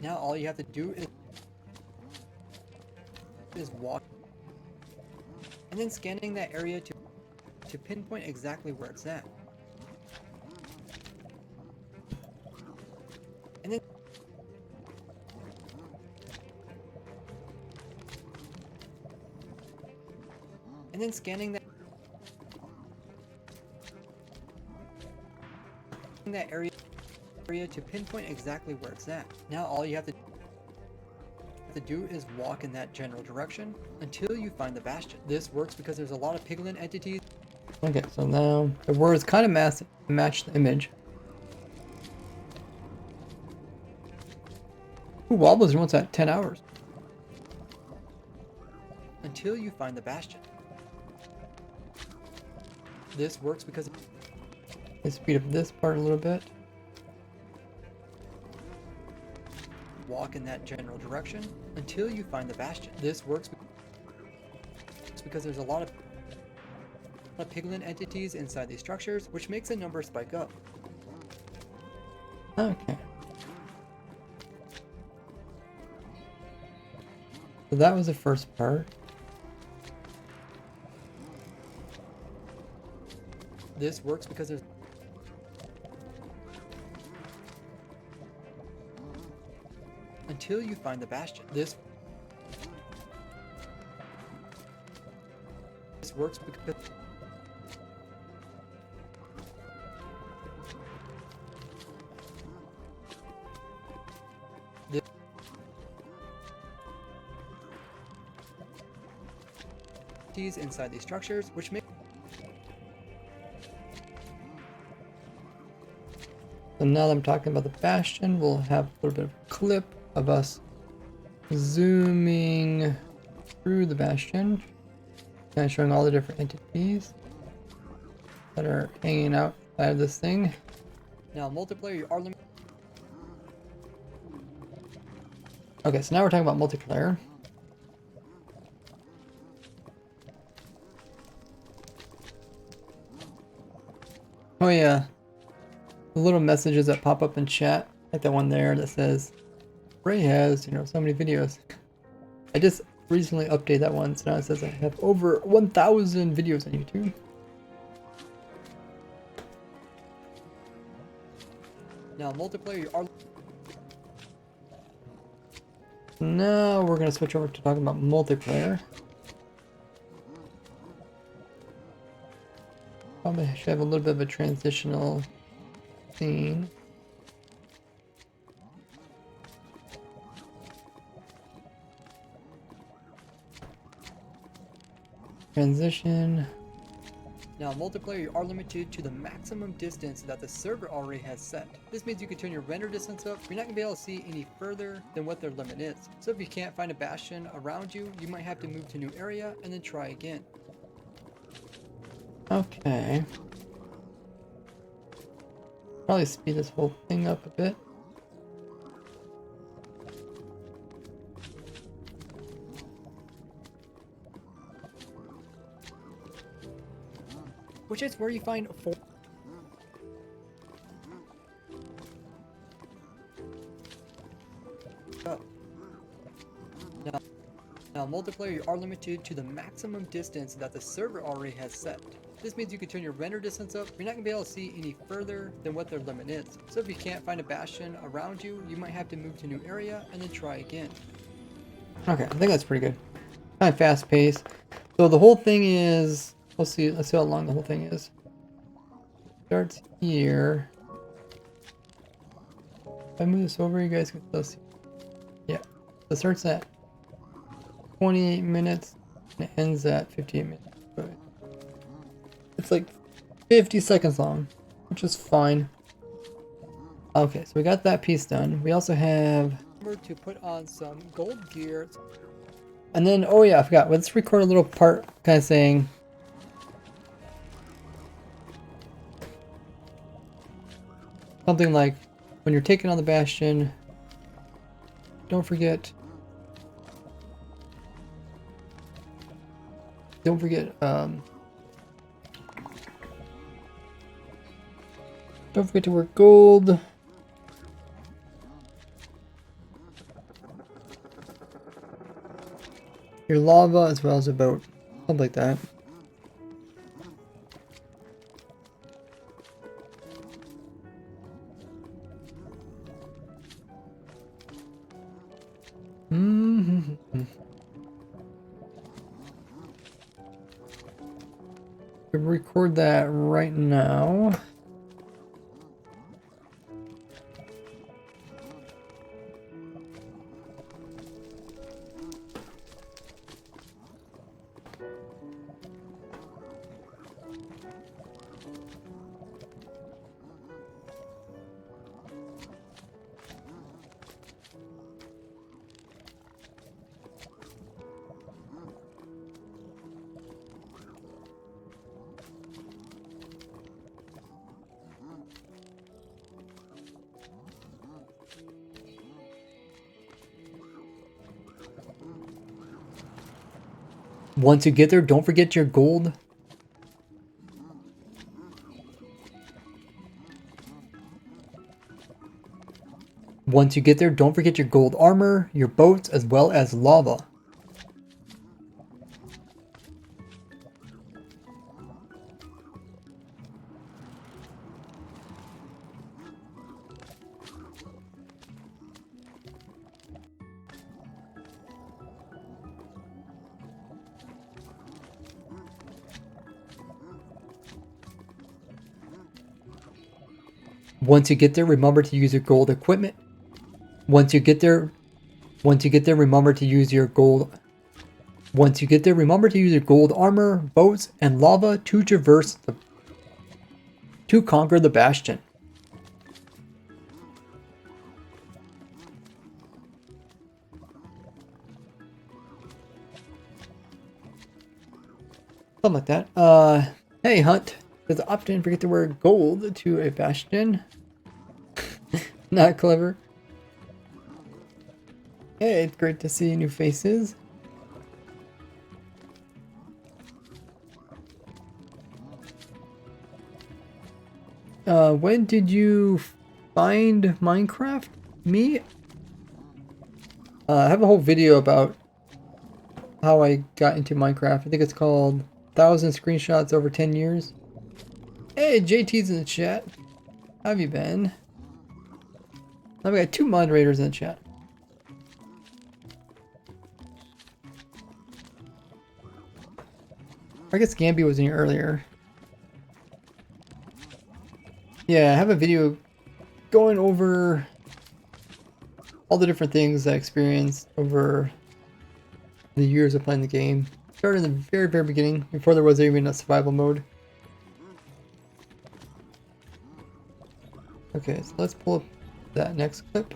Now all you have to do is walk, and then scanning that area to pinpoint exactly where it's at. And then scanning that area to pinpoint exactly where it's at. Now all you have to do is walk in that general direction until you find the bastion. This works because there's a lot of piglin entities. Okay, so now the words kind of match the image. Ooh, Wobbles once at 10 hours. Until you find the bastion. This works because... Let's speed up this part a little bit. Walk in that general direction until you find the bastion. This works because there's a lot of piglin entities inside these structures, which makes the number spike up. Okay. So that was the first part. This works because there's... Until you find the bastion. This works because... inside these structures, which make... So now that I'm talking about the bastion, we'll have a little bit of a clip of us zooming through the bastion, kind of showing all the different entities that are hanging out of this thing. Now multiplayer, you are limited. Okay, so now we're talking about multiplayer. Oh yeah, the little messages that pop up in chat, like that one there that says, Ray has, so many videos. I just recently updated that one, so now it says I have over 1,000 videos on YouTube. Now multiplayer, you are... Now we're going to switch over to talking about multiplayer. Probably should have a little bit of a transitional scene. Transition. Now multiplayer, you are limited to the maximum distance that the server already has set. This means you can turn your render distance up. You're not going to be able to see any further than what their limit is. So if you can't find a bastion around you, you might have to move to a new area and then try again. Okay. Probably speed this whole thing up a bit. Which is where you find four. Now multiplayer, you are limited to the maximum distance that the server already has set. This means you can turn your render distance up. You're not going to be able to see any further than what their limit is. So if you can't find a bastion around you, you might have to move to a new area and then try again. Okay, I think that's pretty good. Kind of fast paced. So the whole thing is, let's see how long the whole thing is. Starts here. If I move this over, you guys can still see. Yeah, so it starts at 28 minutes and it ends at 58 minutes. But it's like 50 seconds long, which is fine. Okay, so we got that piece done. We also have to put on some gold gear. And then, oh yeah, I forgot. Let's record a little part kind of saying, something like, when you're taking on the bastion, don't forget, don't forget to work gold. Your lava as well as a boat. Something like that. Record that right now. Once you get there, don't forget your gold. Once you get there, don't forget your gold armor, your boats, as well as lava. Once you get there, remember to use your gold equipment. Once you get there, remember to use your gold. Once you get there, remember to use your gold armor, boats, and lava to conquer the bastion. Something like that. Hey, Hunt. Does often forget to wear gold to a bastion? Not clever. Hey, it's great to see new faces. When did you find Minecraft? Me? I have a whole video about how I got into Minecraft. I think it's called 1,000 Screenshots Over 10 Years. Hey, JT's in the chat. How have you been? I've got 2 moderators in the chat. I guess Gambi was in here earlier. Yeah, I have a video going over all the different things I experienced over the years of playing the game. Started in the very, very beginning, before there was even a survival mode. Okay, so let's pull up that next clip.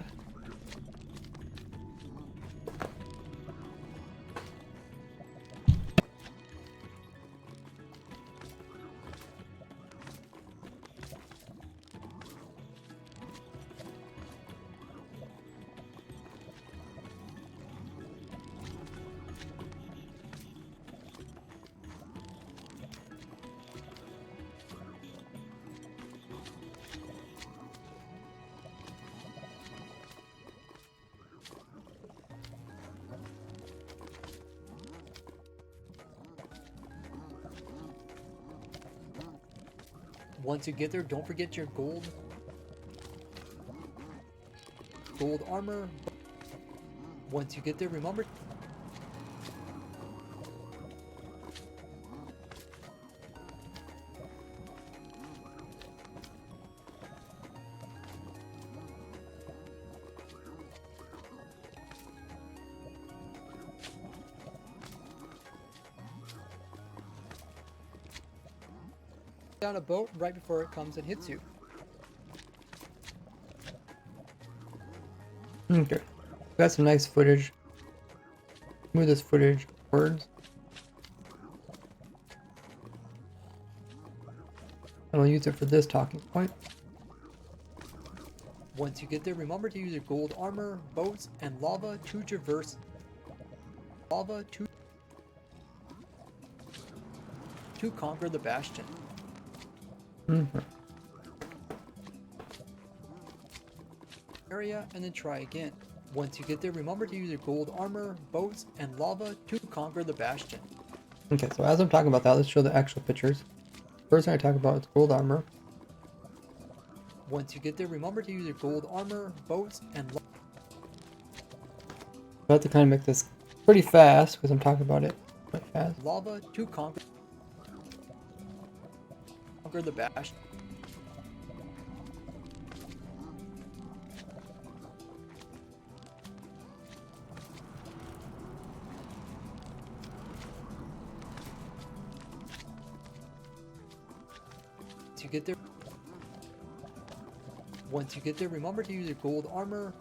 Once you get there, don't forget your gold armor. Once you get there, remember down a boat right before it comes and hits you. Okay, got some nice footage. Move this footage words. And I'll use it for this talking point. Once you get there, remember to use your gold armor, boats, and lava to traverse. To conquer the bastion. Area and then try again. Once you get there, remember to use your gold armor, boats, and lava to conquer the bastion. Okay, so as I'm talking about that, let's show the actual pictures. First thing I talk about is gold armor. Once you get there, remember to use your gold armor, boats, and lava. I have to kind of make this pretty fast because I'm talking about it quite fast. Lava to conquer the bastion. Once you get there, remember to use your gold armor.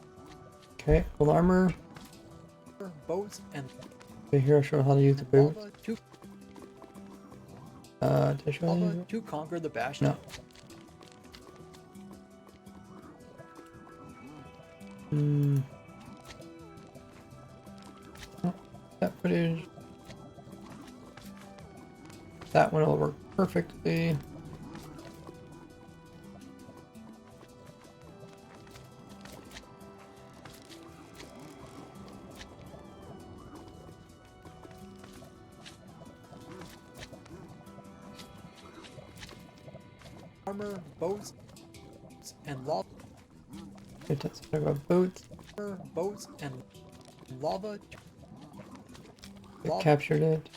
Okay, gold armor, boats, and okay, here I'll show how to use the boots. To conquer the bastion. No. Oh, that footage. That one will work perfectly. Armor, boats, and lava. Let's talk about boats. Boats and lava. I captured it.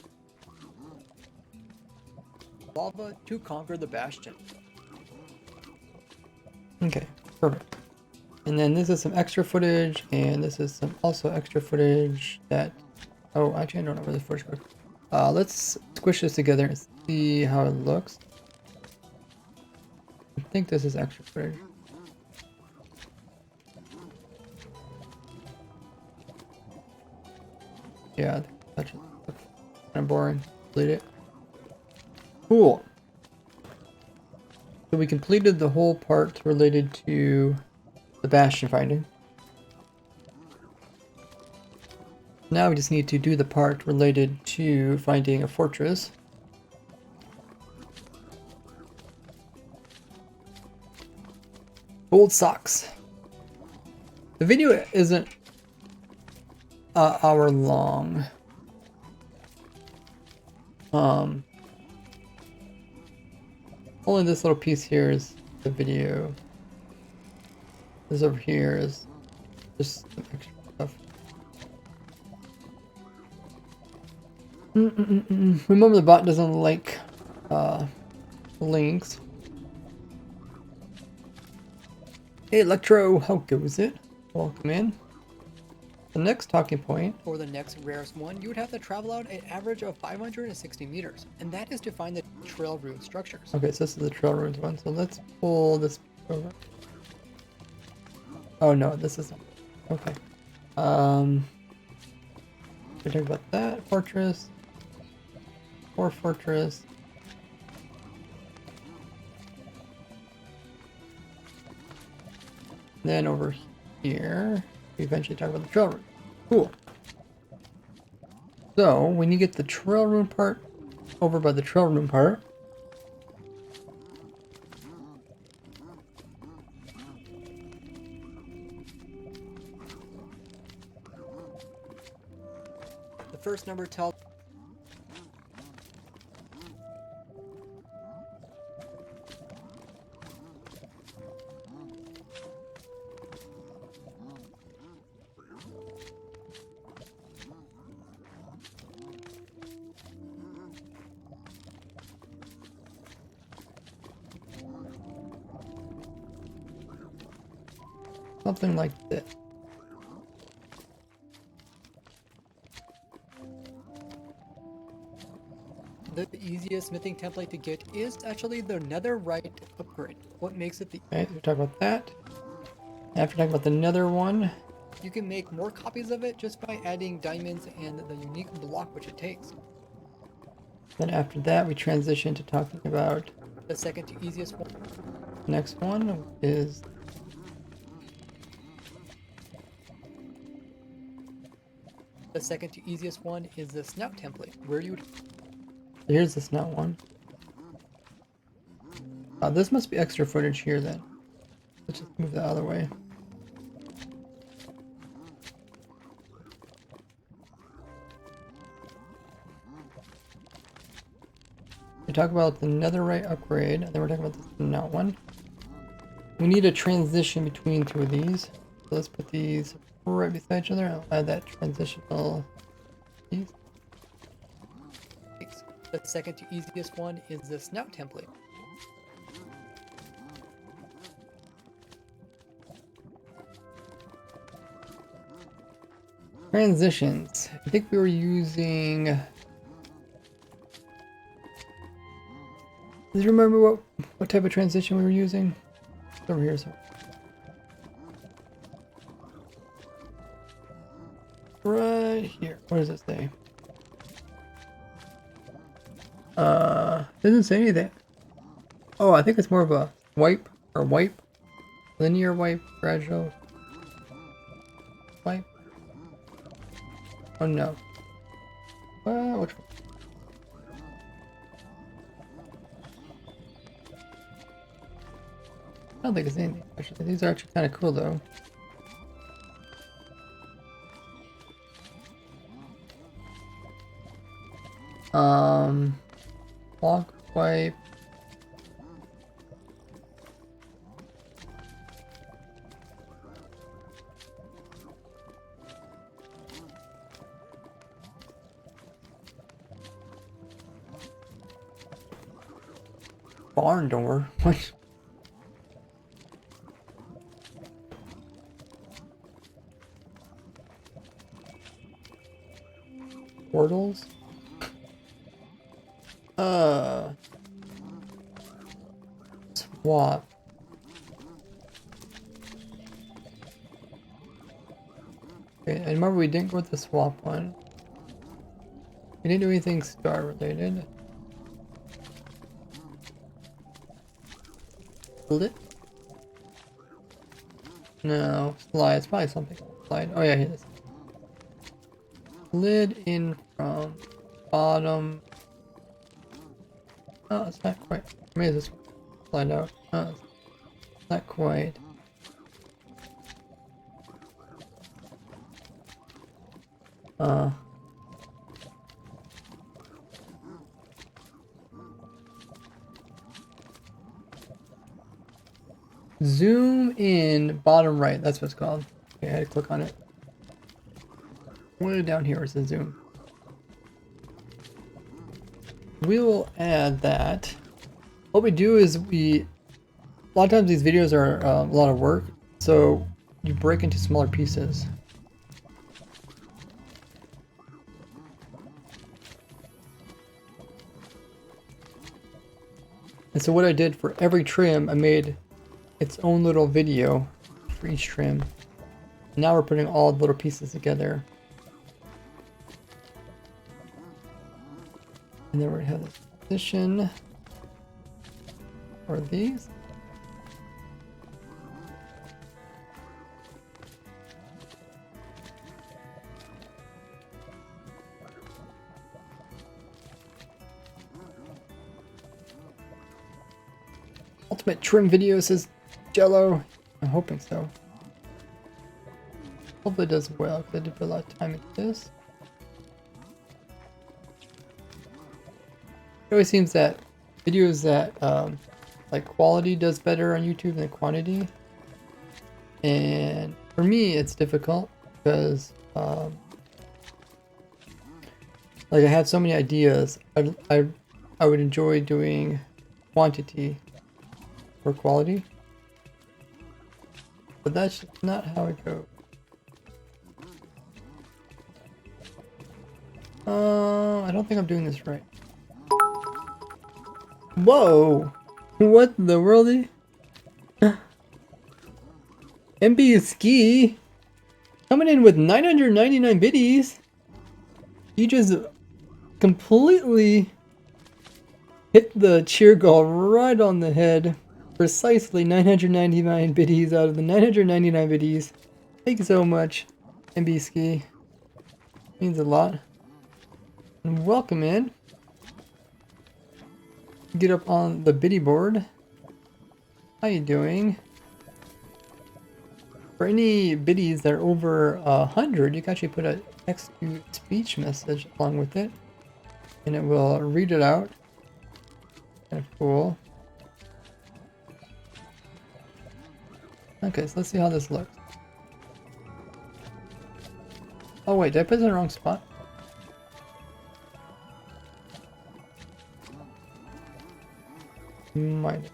Lava to conquer the bastion. Okay, perfect. And then this is some extra footage, and this is some also extra footage that... Oh, actually I don't know where the footage goes. Let's squish this together and see how it looks. I think this is extra footage. Yeah, that's kind of boring. Delete it. Cool. So we completed the whole part related to the bastion finding. Now we just need to do the part related to finding a fortress. Gold socks. The video isn't an hour long. Only this little piece here is the video. This over here is just some extra stuff. Remember, the bot doesn't like links. Hey Electro, how goes it? Welcome in. The next talking point, For the next rarest one, you would have to travel out an average of 560 meters, and that is to find the trail route structures. okay, so this is the trail ruins one, so let's pull this over. Oh no, this isn't. Okay. We talk about that fortress. Core fortress. Then over here, we eventually talk about the trail route. Cool. So when you get the trail route part over by the trail route part, The first number tells something like this. the easiest smithing template to get is actually the netherite upgrade. What makes it the Okay, so we talk about that. After talking about the nether one, you can make more copies of it just by adding diamonds and the unique block which it takes. then after that we transition to talking about The second to easiest one the next one is the snout template, where you would here's the snout one. This must be extra footage here then. Let's just move the other way. We talk about the netherite upgrade, and then we're talking about the snout one. We need a transition between two of these. So let's put these right beside each other. I'll add that transitional piece. takes. The second to easiest one is the snout template. Transitions. I think we were using... Do you remember what type of transition we were using? It's over here, so. Right here. What does it say? Doesn't say anything. Oh, I think it's more of a wipe or wipe. Linear wipe, gradual wipe. Oh no. Which one? I don't think it's anything actually. These are actually kind of cool though. Log wipe. Barn door. What? Portals? Swap. Okay, I remember we didn't go with the swap one. We didn't do anything star related. Lit? No, slide. It's probably something. Slide. Oh yeah, here it is. Lid in from bottom. Oh, it's not quite. Maybe this slide out. Oh, it's not quite. Zoom in bottom right. That's what it's called. Okay, I had to click on it. Way down here is the zoom. We will add that. What we do is a lot of times these videos are a lot of work, so you break into smaller pieces. And so what I did for every trim, I made its own little video for each trim. Now we're putting all the little pieces together. And then we're gonna have this position for these. Ultimate trim video, says Jello. I'm hoping so. Hopefully it does well, because I did put a lot of time into this. It always seems that videos that like quality does better on YouTube than quantity. And for me, it's difficult because like I have so many ideas. I would enjoy doing quantity for quality, but that's not how it goes. I don't think I'm doing this right. Whoa! What the world? MB Ski coming in with 999 biddies. You just completely hit the cheer goal right on the head. Precisely 999 biddies out of the 999 biddies. Thank you so much, MB Ski. Means a lot. And welcome in. Get up on the biddy board. How you doing? For any biddies that are over 100, you can actually put a text-to-speech message along with it, and it will read it out. Kind of cool. Okay, so let's see how this looks. Oh wait, did I put it in the wrong spot? Might.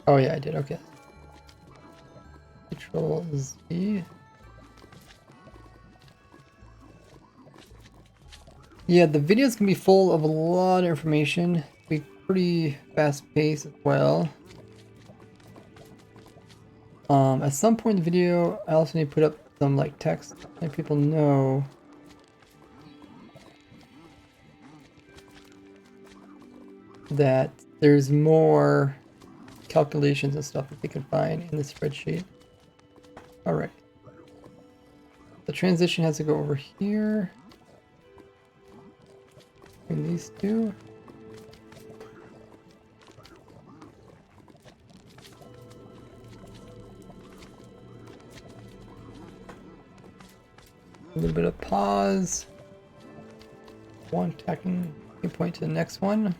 Oh yeah, I did, okay. Control Z. Yeah, the videos can be full of a lot of information. Be pretty fast paced as well. At some point in the video, I also need to put up some like text to let people know that there's more calculations and stuff that they can find in the spreadsheet. Alright. The transition has to go over here. And these two. A little bit of pause. One tacking point to the next one.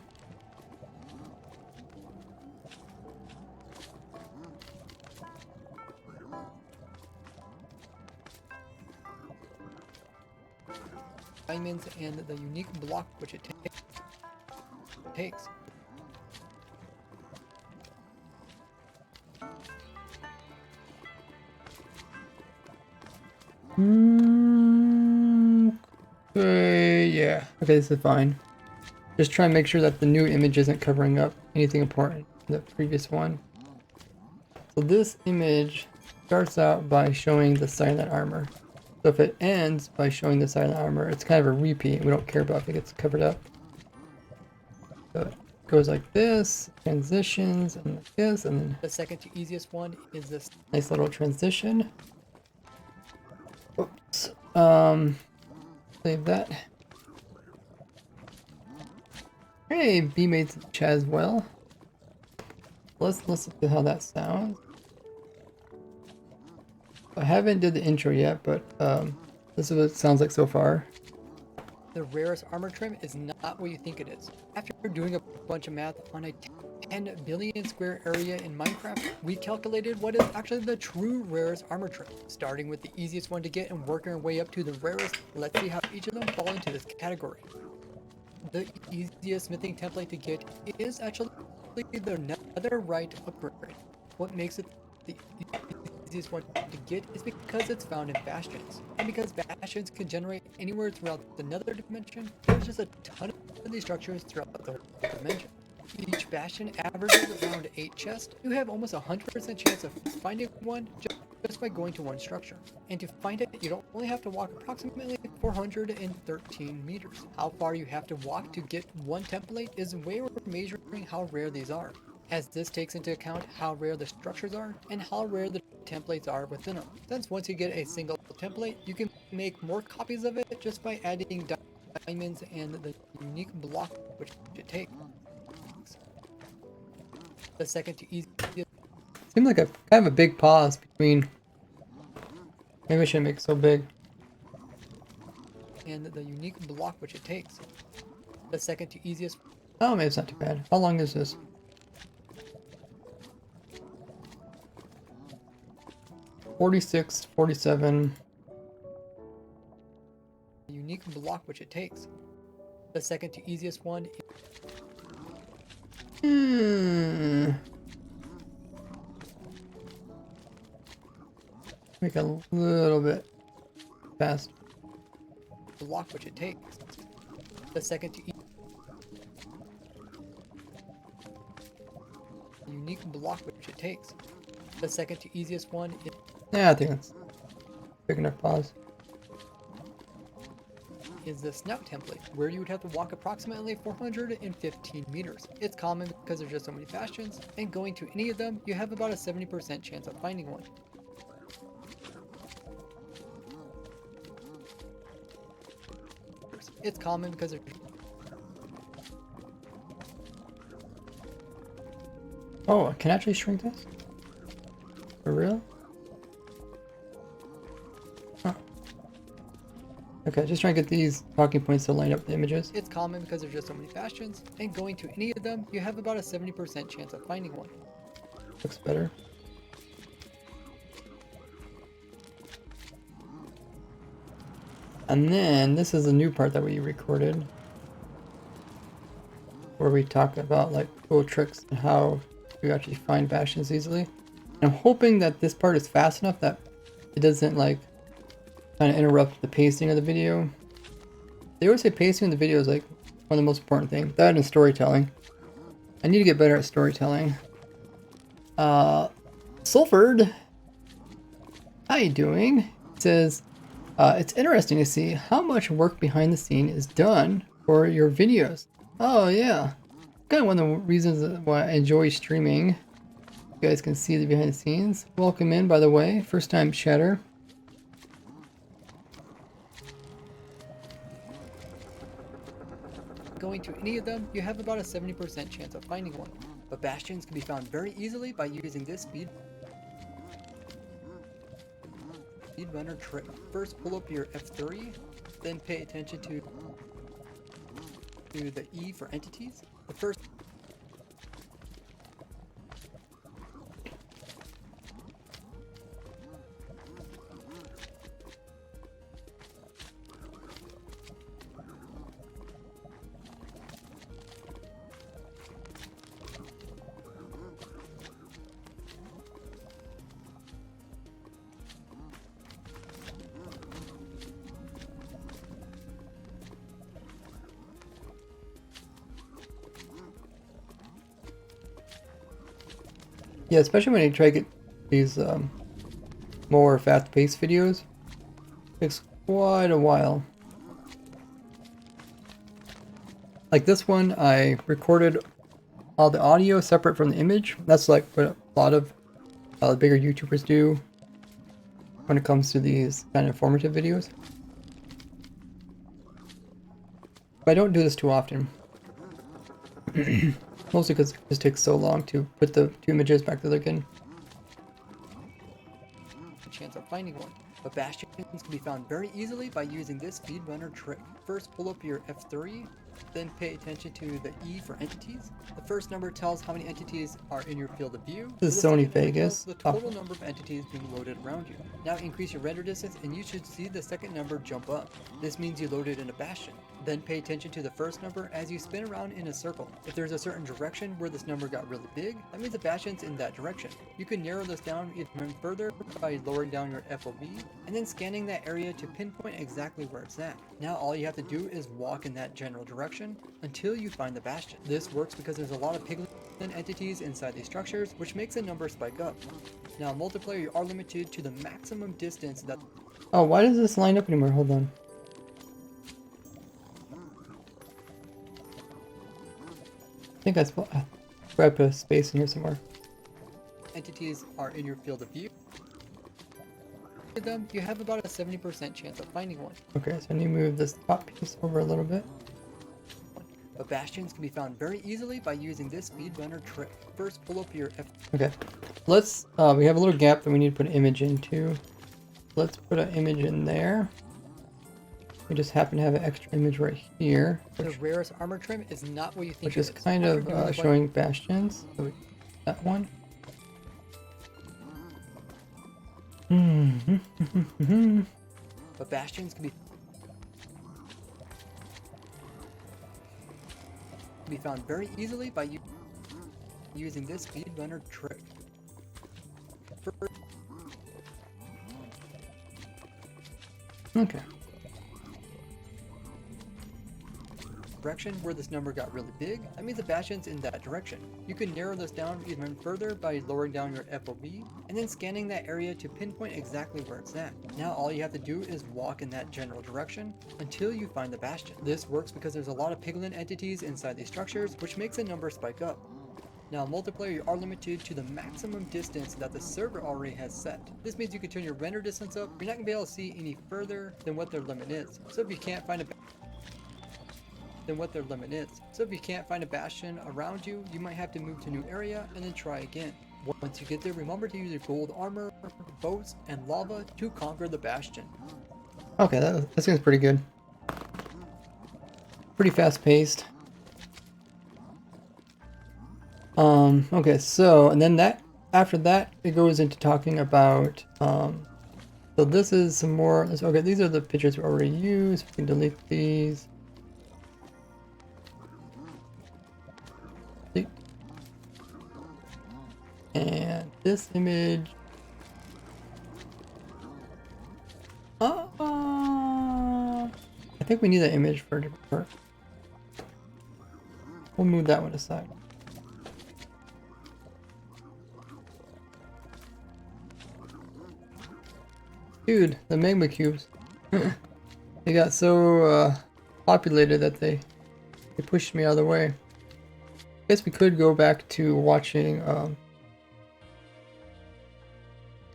Diamonds and the unique block which it takes. Okay, yeah. Okay, this is fine. Just try and make sure that the new image isn't covering up anything important in the previous one. So this image starts out by showing the silent armor. So if it ends by showing the silent armor, it's kind of a repeat. We don't care about if it gets covered up. So it goes like this, transitions, and like this, and then The second to easiest one is this. nice little transition. Oops. Save that. Hey, B-Mates Chaz well. Let's listen to how that sounds. I haven't did the intro yet, but this is what it sounds like so far. The rarest armor trim is not what you think it is. After doing a bunch of math on a 10 billion square area in Minecraft, we calculated what is actually the true rarest armor trim. Starting with the easiest one to get and working our way up to the rarest, let's see how each of them fall into this category. The easiest smithing template to get is actually the netherite upgrade. What makes it the easiest one to get is because it's found in bastions. And because bastions can generate anywhere throughout the nether dimension, there's just a ton of these structures throughout the whole dimension. Each bastion averages around 8 chests. You have almost 100% chance of finding one just by going to one structure. And to find it, you only have to walk approximately 413 meters. How far you have to walk to get one template is a way of measuring how rare these are, as this takes into account how rare the structures are and how rare the templates are within them. Since once you get a single template, you can make more copies of it just by adding diamonds and the unique block which it takes. The second to easy. Seemed like a kind of a big pause between. Maybe I shouldn't make it so big. And the unique block which it takes. The second to easiest. Oh, maybe it's not too bad. How long is this? $46, $47. Unique block which it takes. The second to easiest one. Make a little bit fast. Block which it takes. The second to unique block which it takes. The second to easiest one is. Yeah, I think that's big enough pause. Is the snout template, where you would have to walk approximately 415 meters. It's common because there's just so many bastions, and going to any of them, you have about a 70% chance of finding one. It's common because there's. Oh, I can actually shrink this? For real? Huh. Okay, just trying to get these talking points to line up the images. It's common because there's just so many bastions, and going to any of them, you have about a 70% chance of finding one. Looks better. And then this is a new part that we recorded, where we talk about like cool tricks and how you actually find bastions easily. And I'm hoping that this part is fast enough that it doesn't like kind of interrupt the pacing of the video. They always say pacing in the video is like one of the most important things. That and storytelling. I need to get better at storytelling. Sulford, how you doing? It says, it's interesting to see how much work behind the scene is done for your videos. Oh yeah, kind of one of the reasons why I enjoy streaming. You guys can see the behind the scenes. Welcome in, by the way, first time chatter. going to any of them, you have about a 70% chance of finding one. But bastions can be found very easily by using this speedrunner trick. First pull up your F3, then pay attention to the E for entities. The first Yeah, especially when you try to get these more fast-paced videos, takes quite a while. Like this one, I recorded all the audio separate from the image. That's like what a lot of the bigger YouTubers do when it comes to these kind of informative videos. But I don't do this too often. Mostly because it just takes so long to put the two images back together again. chance of finding one. But bastions can be found very easily by using this speedrunner trick. First pull up your F3, then pay attention to the E for entities. The first number tells how many entities are in your field of view. This is The Sony second number Vegas. tells the total number of entities being loaded around you. Now increase your render distance and you should see the second number jump up. This means you loaded in a bastion. Then pay attention to the first number as you spin around in a circle. If there's a certain direction where this number got really big, that means the bastion's in that direction. You can narrow this down even further by lowering down your FOV and then scanning that area to pinpoint exactly where it's at. Now all you have to do is walk in that general direction until you find the bastion. This works because there's a lot of piglin entities inside these structures, which makes the number spike up. Now multiplayer, you are limited to the maximum distance that... Oh, why does this line up anymore? Hold on. I think I grabbed a space in here somewhere. entities are in your field of view. With them, you have about a 70% chance of finding one. Okay, so I need to move this top piece over a little bit. But bastions can be found very easily by using this speedrunner trick. First pull up your F... Okay, let's, we have a little gap that we need to put an image into. Let's put an image in there. We just happen to have an extra image right here, The rarest armor trim is not what you think which it is is. kind After of doing a bunch- showing bastions. So that one. But bastions can be found very easily by using this speedrunner trick. First, Okay. direction where this number got really big, that means the bastion's in that direction. You can narrow this down even further by lowering down your FOV and then scanning that area to pinpoint exactly where it's at. Now all you have to do is walk in that general direction until you find the bastion. This works because there's a lot of piglin entities inside these structures, which makes the number spike up. Now multiplayer, you are limited to the maximum distance that the server already has set. This means you can turn your render distance up. You're not going to be able to see any further than what their limit is. So if you can't find a bastion around you, you might have to move to a new area and then try again. Once you get there, remember to use your gold armor, boats, and lava to conquer the bastion. Okay, that seems pretty good. Pretty fast paced. Okay, so, and then after that, it goes into talking about, so this is some more, okay, these are the pictures we already used. We can delete these. And this image, I think we need that image for a different part. We'll move that one aside. Dude, the magma cubes. They got so populated that they pushed me out of the way. I guess we could go back to watching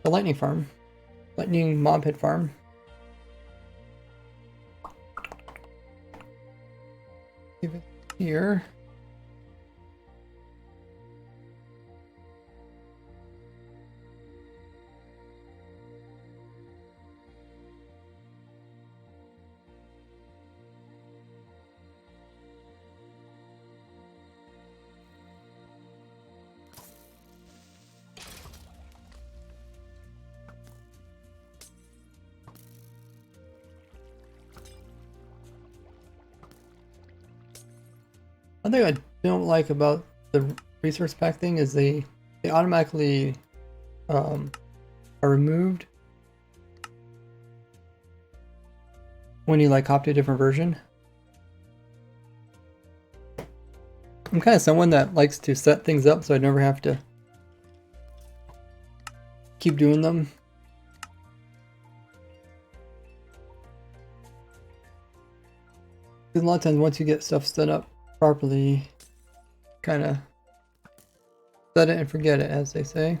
the lightning mob head farm. here. One thing I don't like about the resource pack thing is they automatically are removed when you like hop to a different version. I'm kind of someone that likes to set things up so I never have to keep doing them. Because a lot of times once you get stuff set up properly, kind of set it and forget it, as they say.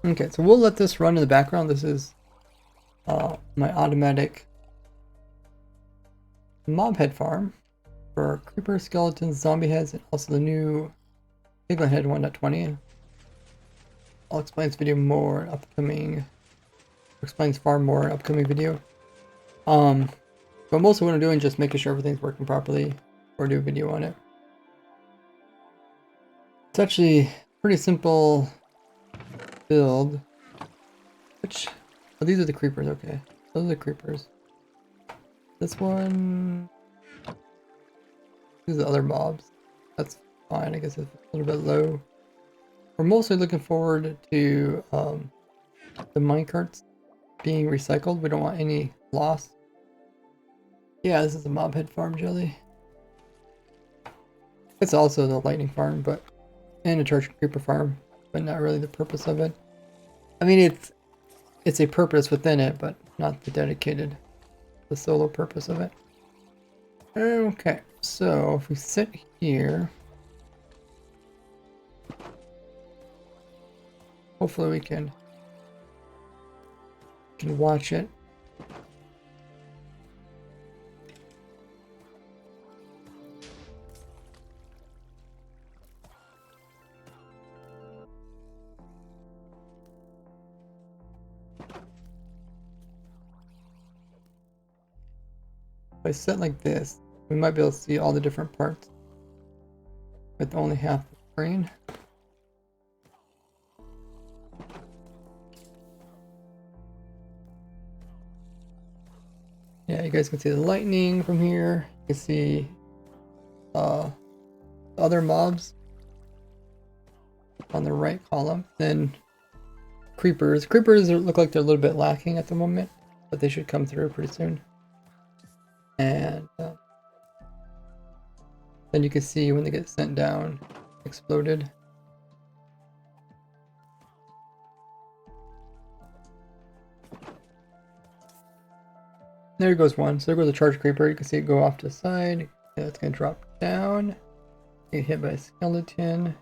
Okay, so we'll let this run in the background. This is my automatic mob head farm for creeper, skeletons, zombie heads, and also the new piglin head 1.20. I'll explain this video more in upcoming. Explains far more in upcoming video. But most of what I'm doing is just making sure everything's working properly or do a video on it. It's actually a pretty simple build. Which, oh, these are the creepers. Okay, those are the creepers. This one, these are the other mobs. That's fine. I guess it's a little bit low. We're mostly looking forward to the minecarts being recycled. We don't want any loss. Yeah, this is a mob head farm, Jelly. It's also the lightning farm, but and a charge creeper farm, but not really the purpose of it. I mean, it's a purpose within it, but not the dedicated, the solo purpose of it. Okay, so if we sit here, hopefully we can watch it. If I set like this, we might be able to see all the different parts with only half the screen. Yeah, you guys can see the lightning from here. You can see other mobs on the right column. Then creepers. Creepers look like they're a little bit lacking at the moment, but they should come through pretty soon. And then you can see when they get sent down, exploded. There goes one. So there goes a charge creeper. You can see it go off to the side. Yeah, it's gonna drop down. Get hit by a skeleton.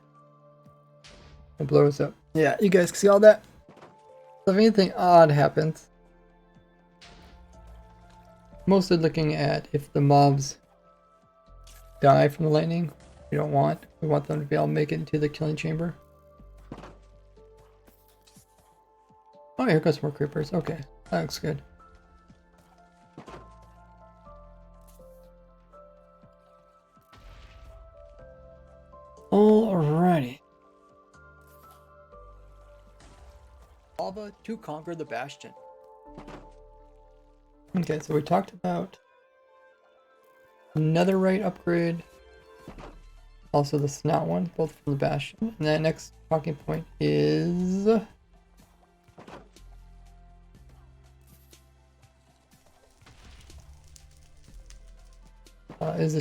It blows up. Yeah, you guys can see all that. So if anything odd happens, mostly looking at if the mobs die from the lightning. We want them to be able to make it into the killing chamber. Oh, here goes more creepers. Okay, that looks good. Alrighty. Lava to conquer the bastion. Okay, so we talked about netherite upgrade, also the snout one, both from the bastion. And that next talking point is the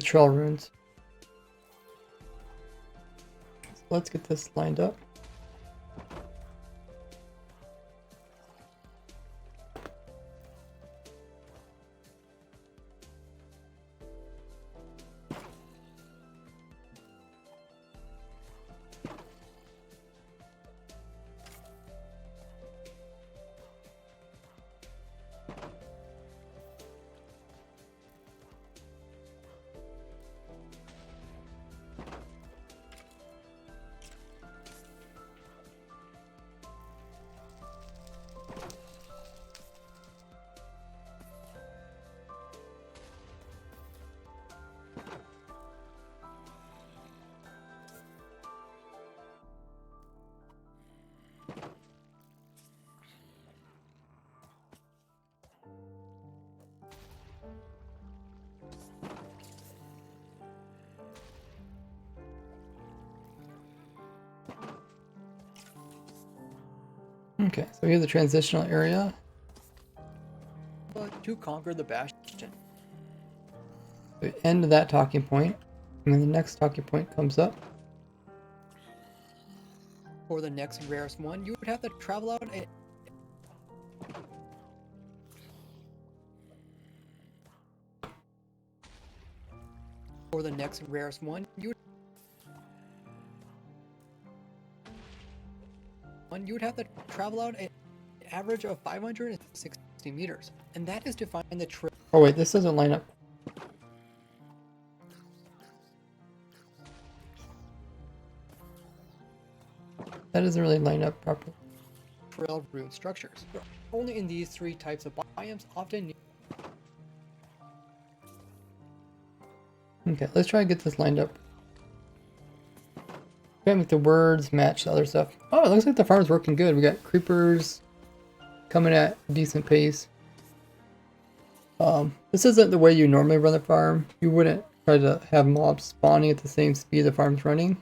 trail runes. So let's get this lined up. Okay, so here's the transitional area. To conquer the bastion. We end that talking point, and then the next talking point comes up. For the next rarest one, you would have to travel out a For the next rarest one, you would have to travel out an average of 560 meters, and that is to find the trail. Oh wait, this doesn't line up. That doesn't really line up properly. Trail route structures. Only in these three types of biomes often. Okay, let's try and get this lined up. Try and make the words match the other stuff. Oh, it looks like the farm's working good. We got creepers coming at a decent pace. This isn't the way you normally run the farm. You wouldn't try to have mobs spawning at the same speed the farm's running.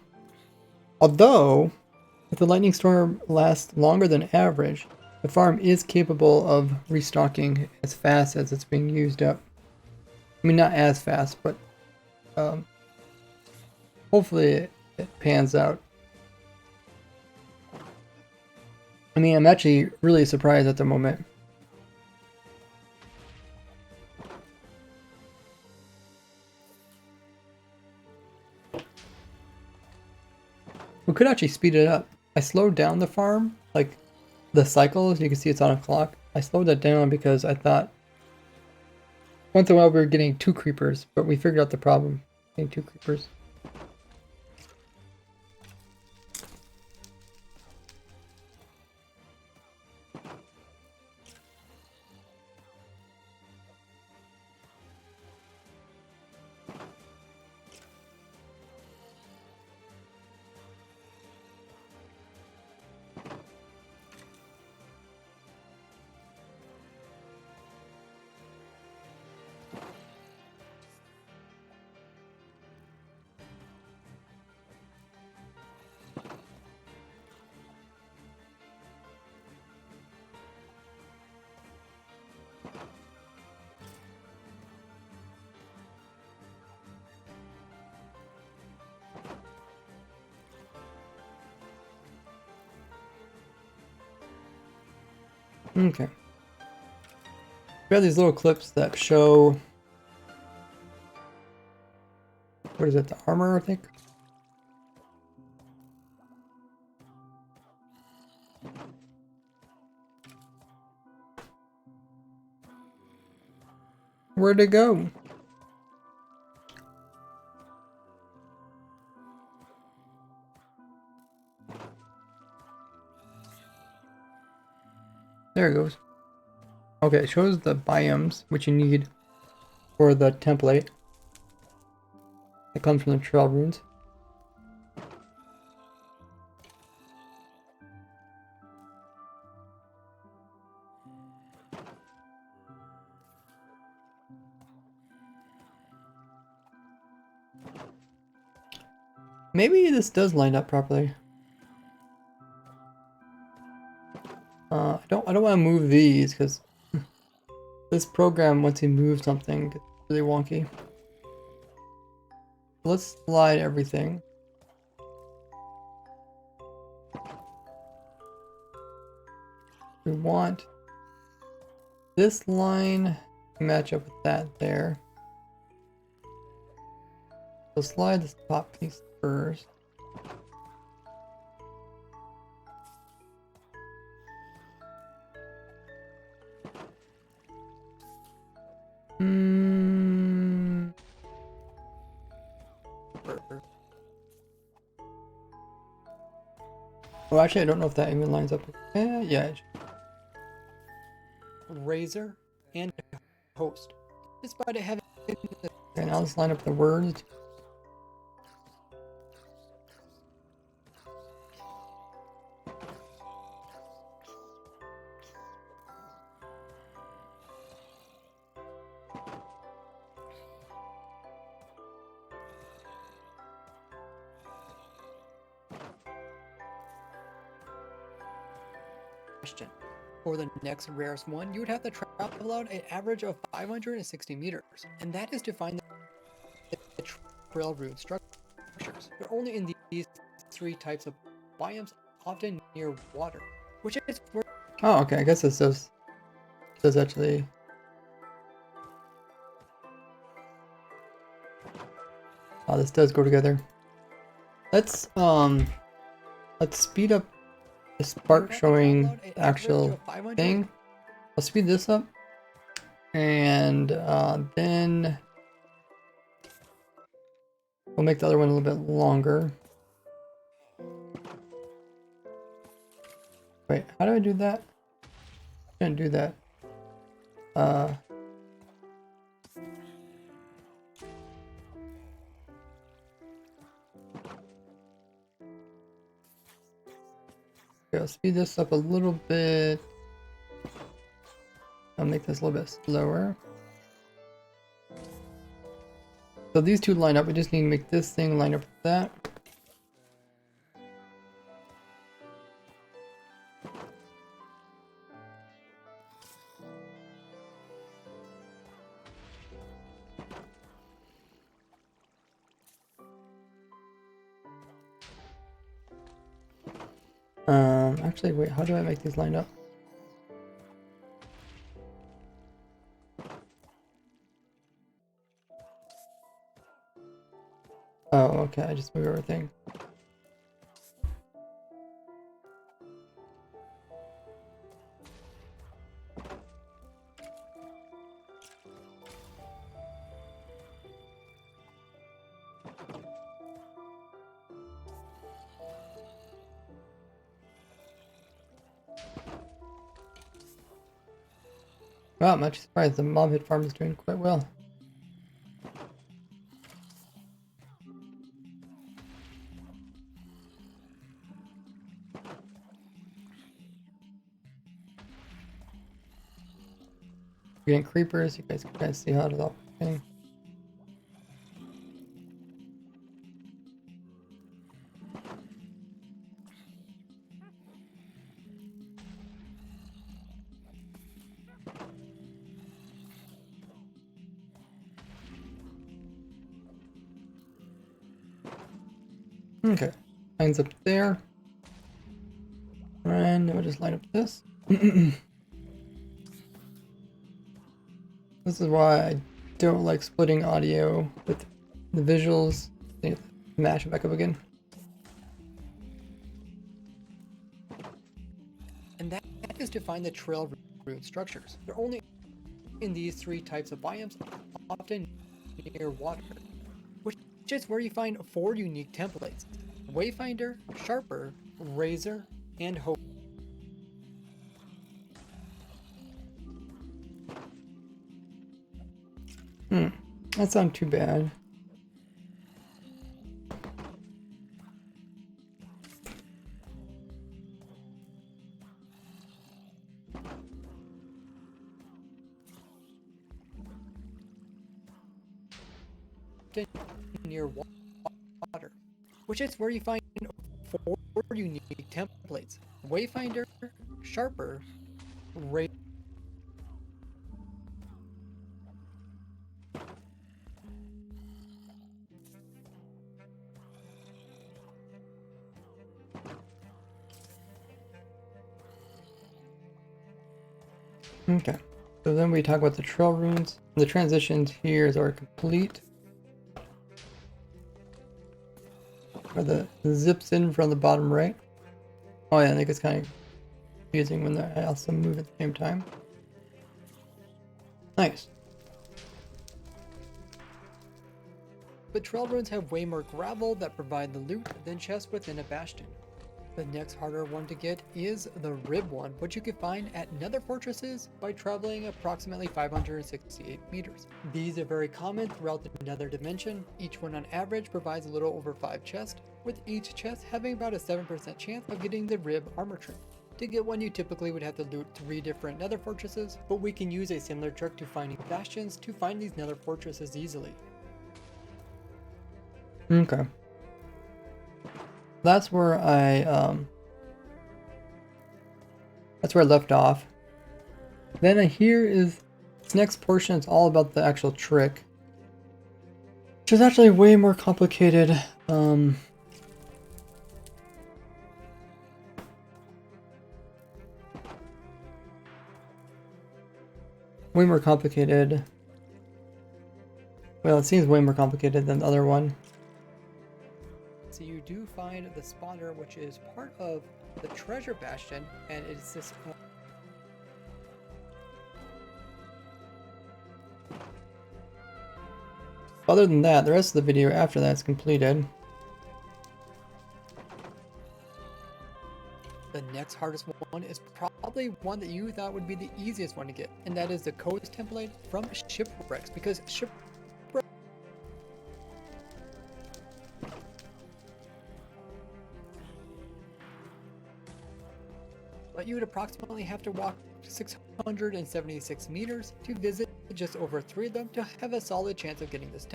Although, if the lightning storm lasts longer than average, the farm is capable of restocking as fast as it's being used up. I mean, not as fast, but hopefully it pans out. I mean, I'm actually really surprised at the moment. We could actually speed it up. I slowed down the farm, like the cycles, you can see it's on a clock. I slowed that down because I thought once in a while we were getting 2 creepers, but we figured out the problem, getting 2 creepers. Okay. We have these little clips that show, what is it, the armor, I think? Where'd it go? There it goes. Okay, it shows the biomes which you need for the template. It comes from the trail runes. Maybe this does line up properly. I don't want to move these because this program, once you move something, gets really wonky. Let's slide everything. We want this line to match up with that there. So slide this top piece first. Oh, actually, I don't know if that even lines up. Yeah. Razor and host. Despite it having Okay, now let's line up the words. Bastion. For the next rarest one, you would have to travel out an average of 560 meters, and that is to find the trail route structures. They're only in these three types of biomes, often near water, which is where Oh, okay. I guess this does actually. Oh, this does go together. Let's speed up this part showing the actual thing. I'll speed this up, and then we'll make the other one a little bit longer. Wait, how do I do that? I can't do that. Okay, I'll speed this up a little bit. I'll make this a little bit slower. So these two line up. We just need to make this thing line up with that. Actually, wait, how do I make these line up? Oh, okay, I just move everything. Wow, I'm actually surprised the mob hit farm is doing quite well. Getting creepers, you guys can kind of see how it's all working. Okay, lines up there. And then we'll just line up this. This is why I don't like splitting audio with the visuals. I need to mash it back up again. and that is to find the trail route structures. They're only in these three types of biomes, often near water, which is where you find 4 unique templates: Wayfinder, Sharper, Razor, and Hope. That's not too bad. Near water, which is where you find 4 unique templates: Wayfinder, Sharper, Razor. Okay, so then we talk about the trail runes. The transitions here are complete. Or the zips in from the bottom right. Oh yeah, I think it's kind of confusing when I also move at the same time. Nice. But trail runes have way more gravel that provide the loot than chests within a bastion. The next harder one to get is the rib one, which you can find at nether fortresses by traveling approximately 568 meters. These are very common throughout the nether dimension. Each one on average provides a little over 5 chests, with each chest having about a 7% chance of getting the rib armor trim. To get one, you typically would have to loot 3 different nether fortresses, but we can use a similar trick to finding bastions to find these nether fortresses easily. Okay. That's where I That's where I left off. Then here is this next portion. It's all about the actual trick, which is actually way more complicated. Way more complicated. Well, it seems way more complicated than the other one. So you do find the spawner, which is part of the treasure bastion, and it's this. Other than that, the rest of the video after that's completed. The next hardest one is probably one that you thought would be the easiest one to get, and that is the codes template from shipwrecks, because shipwrecks but you would approximately have to walk 676 meters to visit just over 3 of them to have a solid chance of getting this.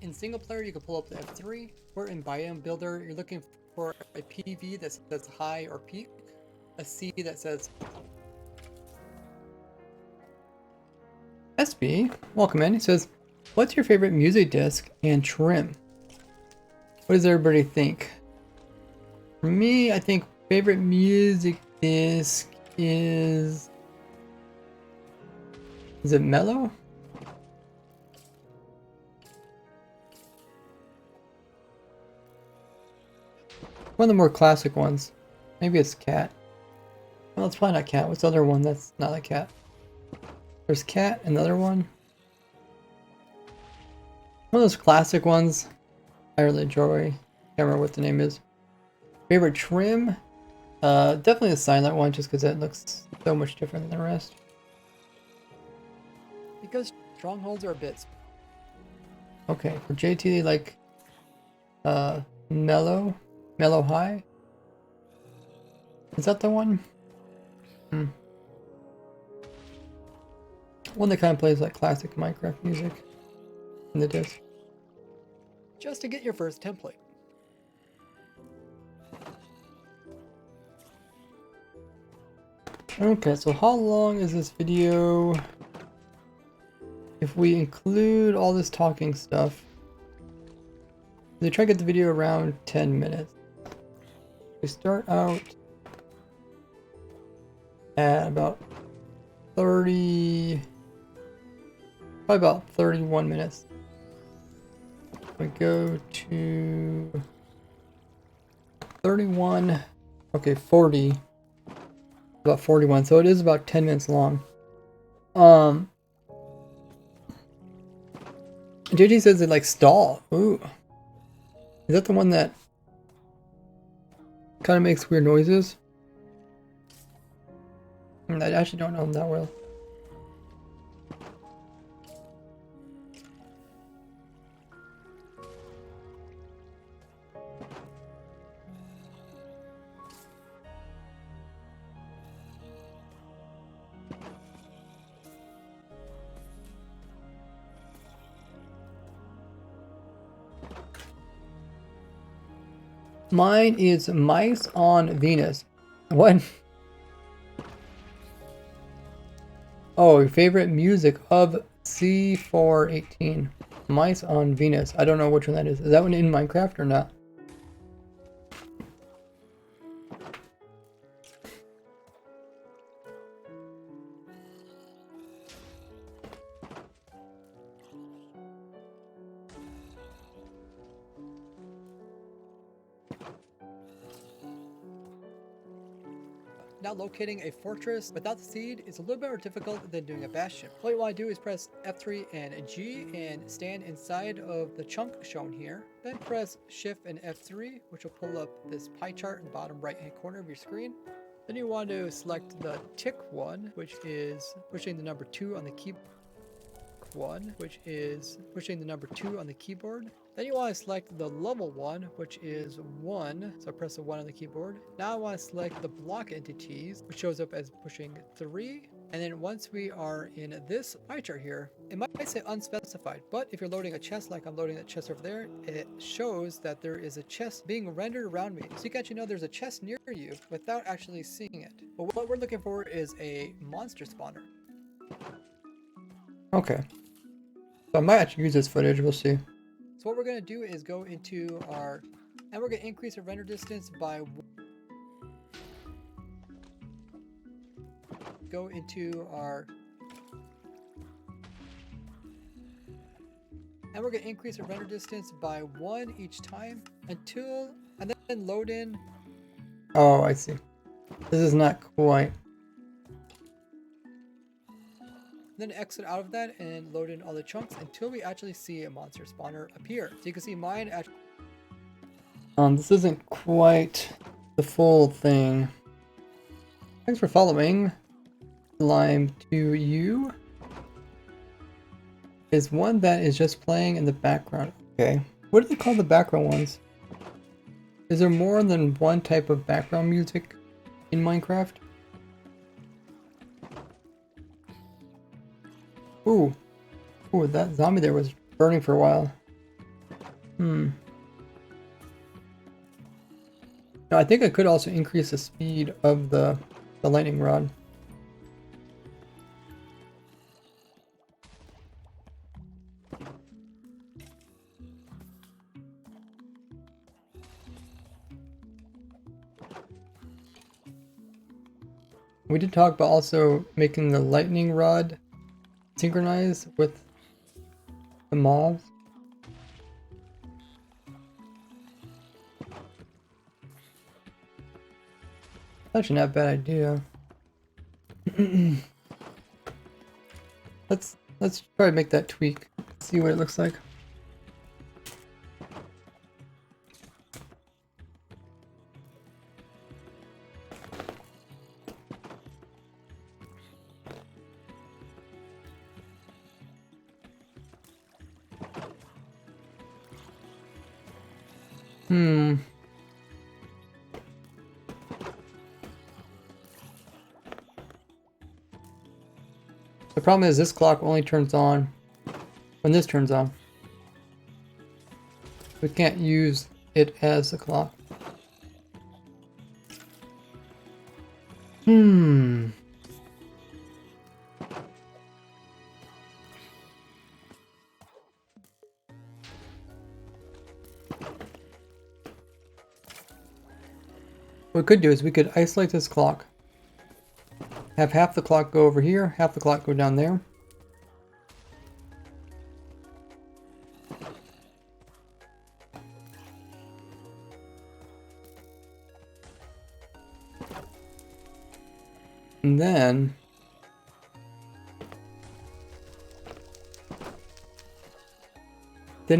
In single player, you can pull up the F3, or in biome builder, you're looking for a PV that says high or peak, a C that says SB, welcome in. He says, what's your favorite music disc and trim? What does everybody think? For me, I think favorite music disc is it Mellow? One of the more classic ones. Maybe it's Cat. Well, it's probably not Cat. What's the other one that's not like Cat? There's Cat, another one. One of those classic ones I really enjoy. Can't remember what the name is. Favorite trim? Definitely the silent one, just because it looks so much different than the rest. because strongholds are bits. Okay, for JT, like Mellow High. Is that the one? One that kind of plays like classic Minecraft music in the disc. Just to get your first template. Okay, so how long is this video? If we include all this talking stuff, they try to get the video around 10 minutes. We start out at about 30, probably about 31 minutes. We go to 31, okay, 40, about 41, so it is about 10 minutes long. JJ says it like stall. Ooh. Is that the one that kind of makes weird noises? I actually don't know him that well. Mine is Mice on Venus. What? Oh, your favorite music of C418. Mice on Venus. I don't know which one that is. Is that one in Minecraft or not? Now locating a fortress without the seed is a little bit more difficult than doing a bastion. All you want to do is press F3 and G and stand inside of the chunk shown here. Then press Shift and F3, which will pull up this pie chart in the bottom right hand corner of your screen. Then you want to select the tick one, which is pushing the number 2 on the keyboard. Then Then you want to select the level one, which is 1. So press the 1 on the keyboard. Now I want to select the block entities, which shows up as pushing 3. And then once we are in this pie chart here, it might say unspecified, but if you're loading a chest like I'm loading that chest over there, it shows that there is a chest being rendered around me. So you can actually know there's a chest near you without actually seeing it. But what we're looking for is a monster spawner. Okay. So I might actually use this footage, we'll see. So what we're going to do is go into our, and we're going to increase our render distance by, go into our, and we're going to increase our render distance by 1 each time until, and then load in. Oh, I see. This is not quite. Then exit out of that and load in all the chunks until we actually see a monster spawner appear. So you can see mine actually. This isn't quite the full thing. Thanks for following. Lime to you is one that is just playing in the background. Okay. What do they call the background ones? Is there more than one type of background music in Minecraft? Ooh. Ooh, that zombie there was burning for a while. No, I think I could also increase the speed of the lightning rod. We did talk about also making the lightning rod synchronize with the mobs. Actually not a bad idea. Let's try to make that tweak. See what it looks like. The problem is this clock only turns on when this turns on. We can't use it as a clock. What we could do is we could isolate this clock. Have half the clock go over here, half the clock go down there. And then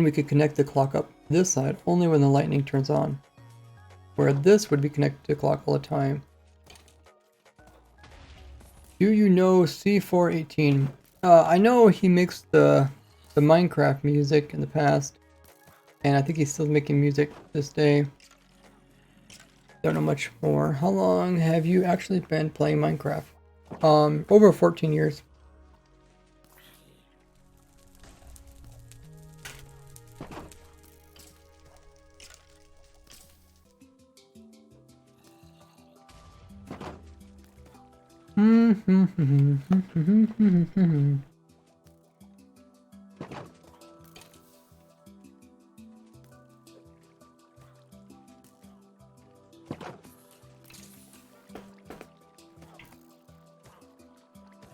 we could connect the clock up this side only when the lightning turns on, where this would be connected to the clock all the time. Do you know C418? I know he makes the Minecraft music in the past, and I think he's still making music this day. Don't know much more. How long have you actually been playing Minecraft? Over 14 years.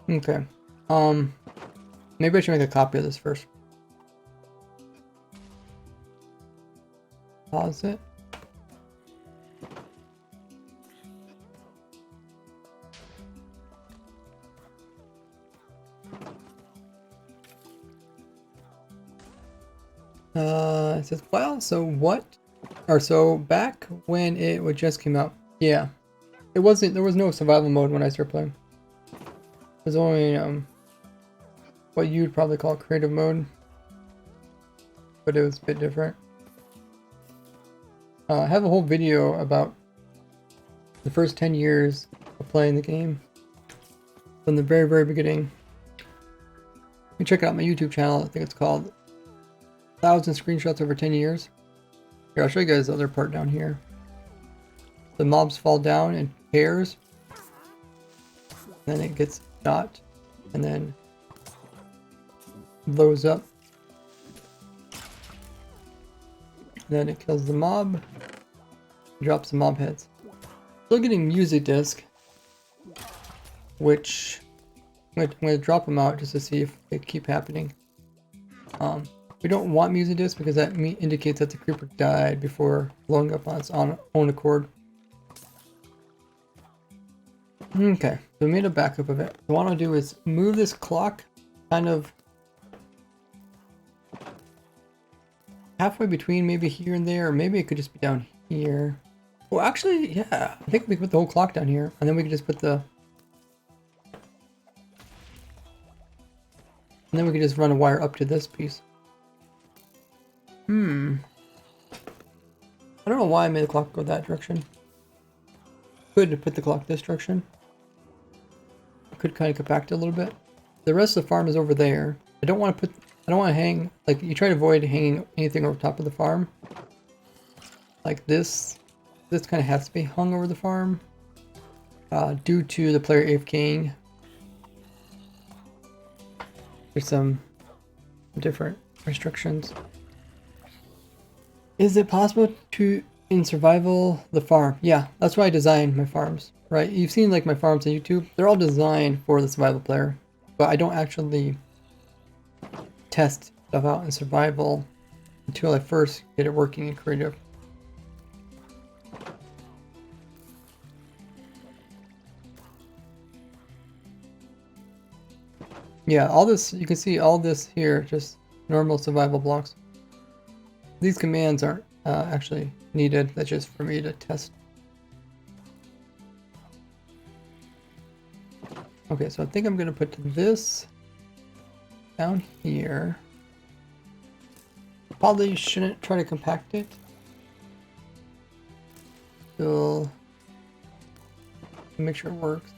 Okay. Maybe I should make a copy of this first. Pause it. It says, well, so what? Or so back when it would just came out. Yeah. There was no survival mode when I started playing. There's only what you'd probably call creative mode. but it was a bit different. I have a whole video about the first 10 years of playing the game from the very, very beginning. You can check it out on my YouTube channel. I think it's called 1,000 Screenshots Over 10 Years. Here, I'll show you guys the other part down here. The mobs fall down in pairs. Then it gets shot and then blows up. Then it kills the mob, drops the mob heads. Still getting music disc, which I'm going to drop them out just to see if they keep happening. We don't want music disc because that indicates that the creeper died before blowing up on its own accord. Okay, so we made a backup of it. What I want to do is move this clock kind of halfway between maybe here and there, or maybe it could just be down here. Well, actually, yeah, I think we could put the whole clock down here, and then we could just put the... And then we could just run a wire up to this piece. I don't know why I made the clock go that direction. Could put the clock this direction. Could kind of compact it a little bit. The rest of the farm is over there. I don't want to hang, like, you try to avoid hanging anything over top of the farm. Like this. This kind of has to be hung over the farm. Due to the player AFKing. There's some different restrictions. Is it possible to, in survival, the farm? Yeah, that's why I designed my farms, right? You've seen like my farms on YouTube. They're all designed for the survival player, but I don't actually test stuff out in survival until I first get it working in creative. Yeah, all this, you can see all this here, just normal survival blocks. These commands aren't actually needed, that's just for me to test. Okay, so I think I'm going to put this down here. Probably shouldn't try to compact it. Still make sure it works.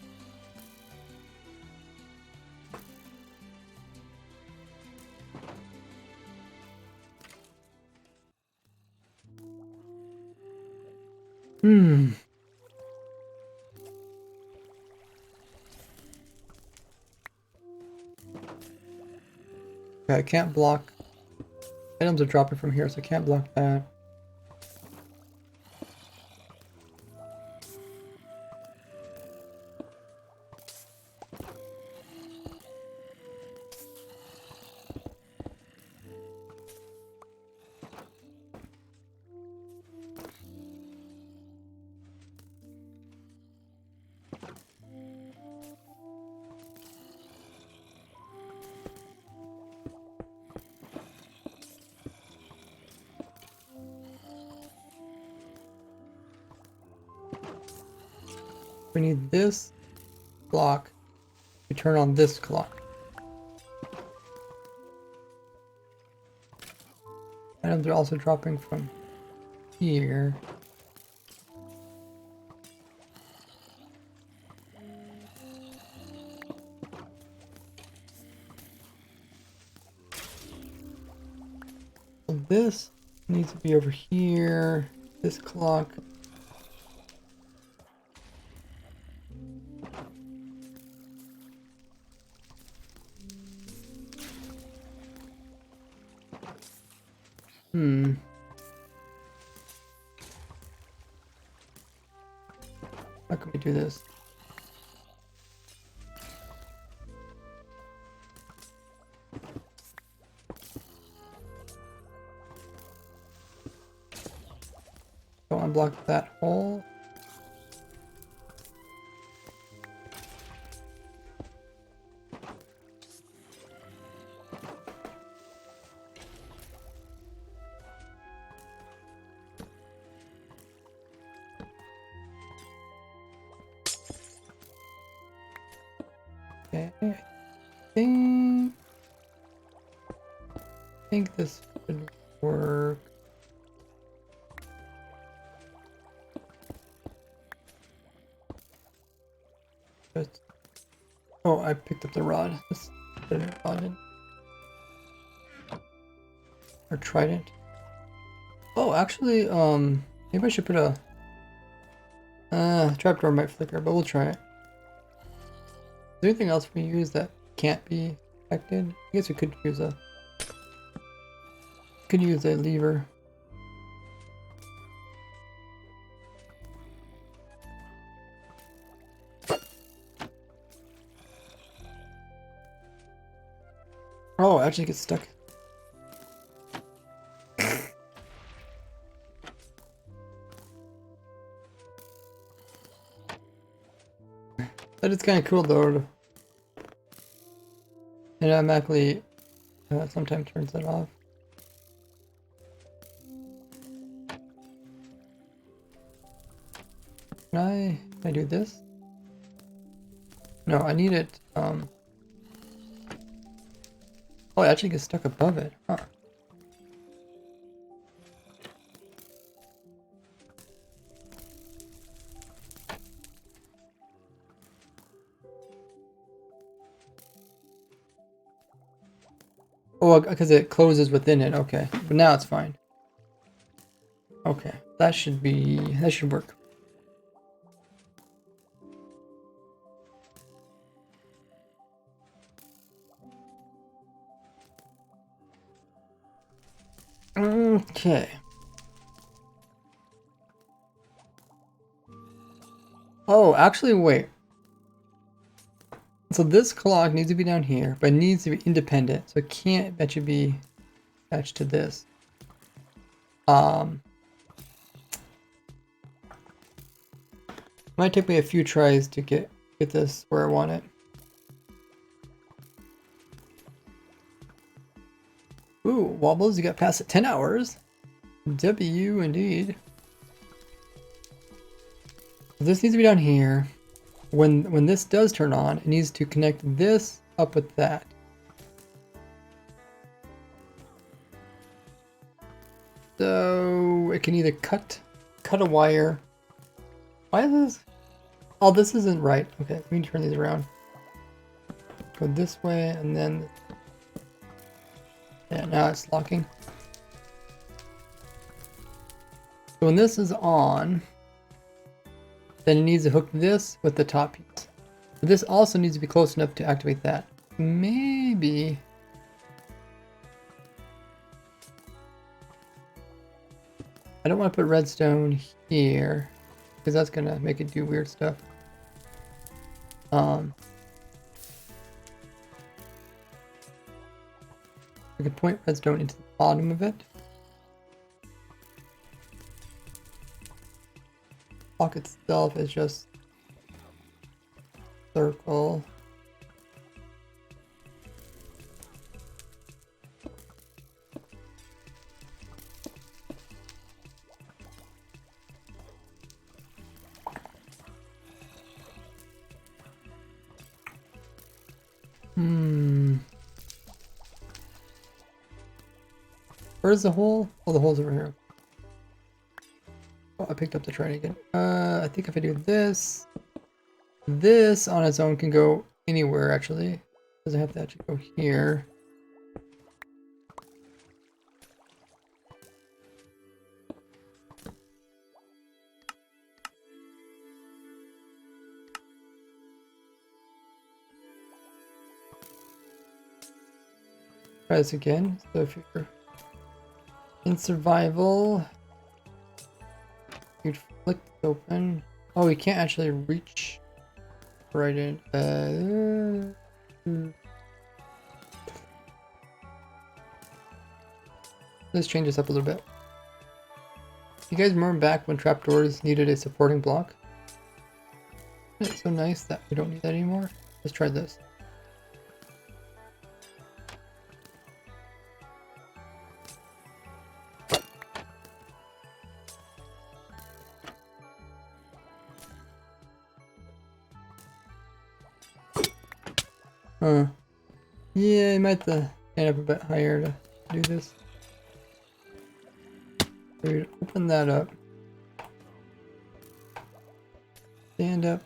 Okay, I can't block. Items are dropping from here, so I can't block that. We need this clock to turn on this clock. Items are also dropping from here. So this needs to be over here. This clock. How can we do this? Don't unblock that hole. Okay, I think this should work. Just, oh, I picked up the rod. Let's put it rod in. Or trident. Oh, actually, maybe I should put a trapdoor might flicker, but we'll try it. Is there anything else we use that can't be affected? I guess we could use a lever. Oh, it actually gets stuck. That is kind of cool though. It automatically sometimes turns that off. Can I do this? No, I need it. Oh, it actually gets stuck above it. Huh. Oh, because it closes within it. Okay, but now it's fine. Okay, that should work. Okay. Oh, actually, wait. So this clock needs to be down here, but it needs to be independent. So it can't actually be attached to this. Might take me a few tries to get this where I want it. Ooh, Wobbles, you got past at 10 hours. W indeed. This needs to be down here. When this does turn on, it needs to connect this up with that. So it can either cut a wire. Why is this? Oh, this isn't right. Okay, let me turn these around. Go this way and then. Yeah, now it's locking. So when this is on, then it needs to hook this with the top piece. But this also needs to be close enough to activate that. Maybe. I don't want to put redstone here because that's gonna make it do weird stuff. We could point redstone into the bottom of it. Block itself is just circle. Where's the hole? Oh, the hole's over here. Oh, I picked up the train again. I think if I do this, this on its own can go anywhere actually. Doesn't have to actually go here. Try this again. So if you're in survival, you'd flick it open. Oh, you can't actually reach right in. Let's change this up a little bit. You guys remember back when trapdoors needed a supporting block? Isn't it so nice that we don't need that anymore? Let's try this. Yeah, you might have to stand up a bit higher to do this. We'd open that up. Stand up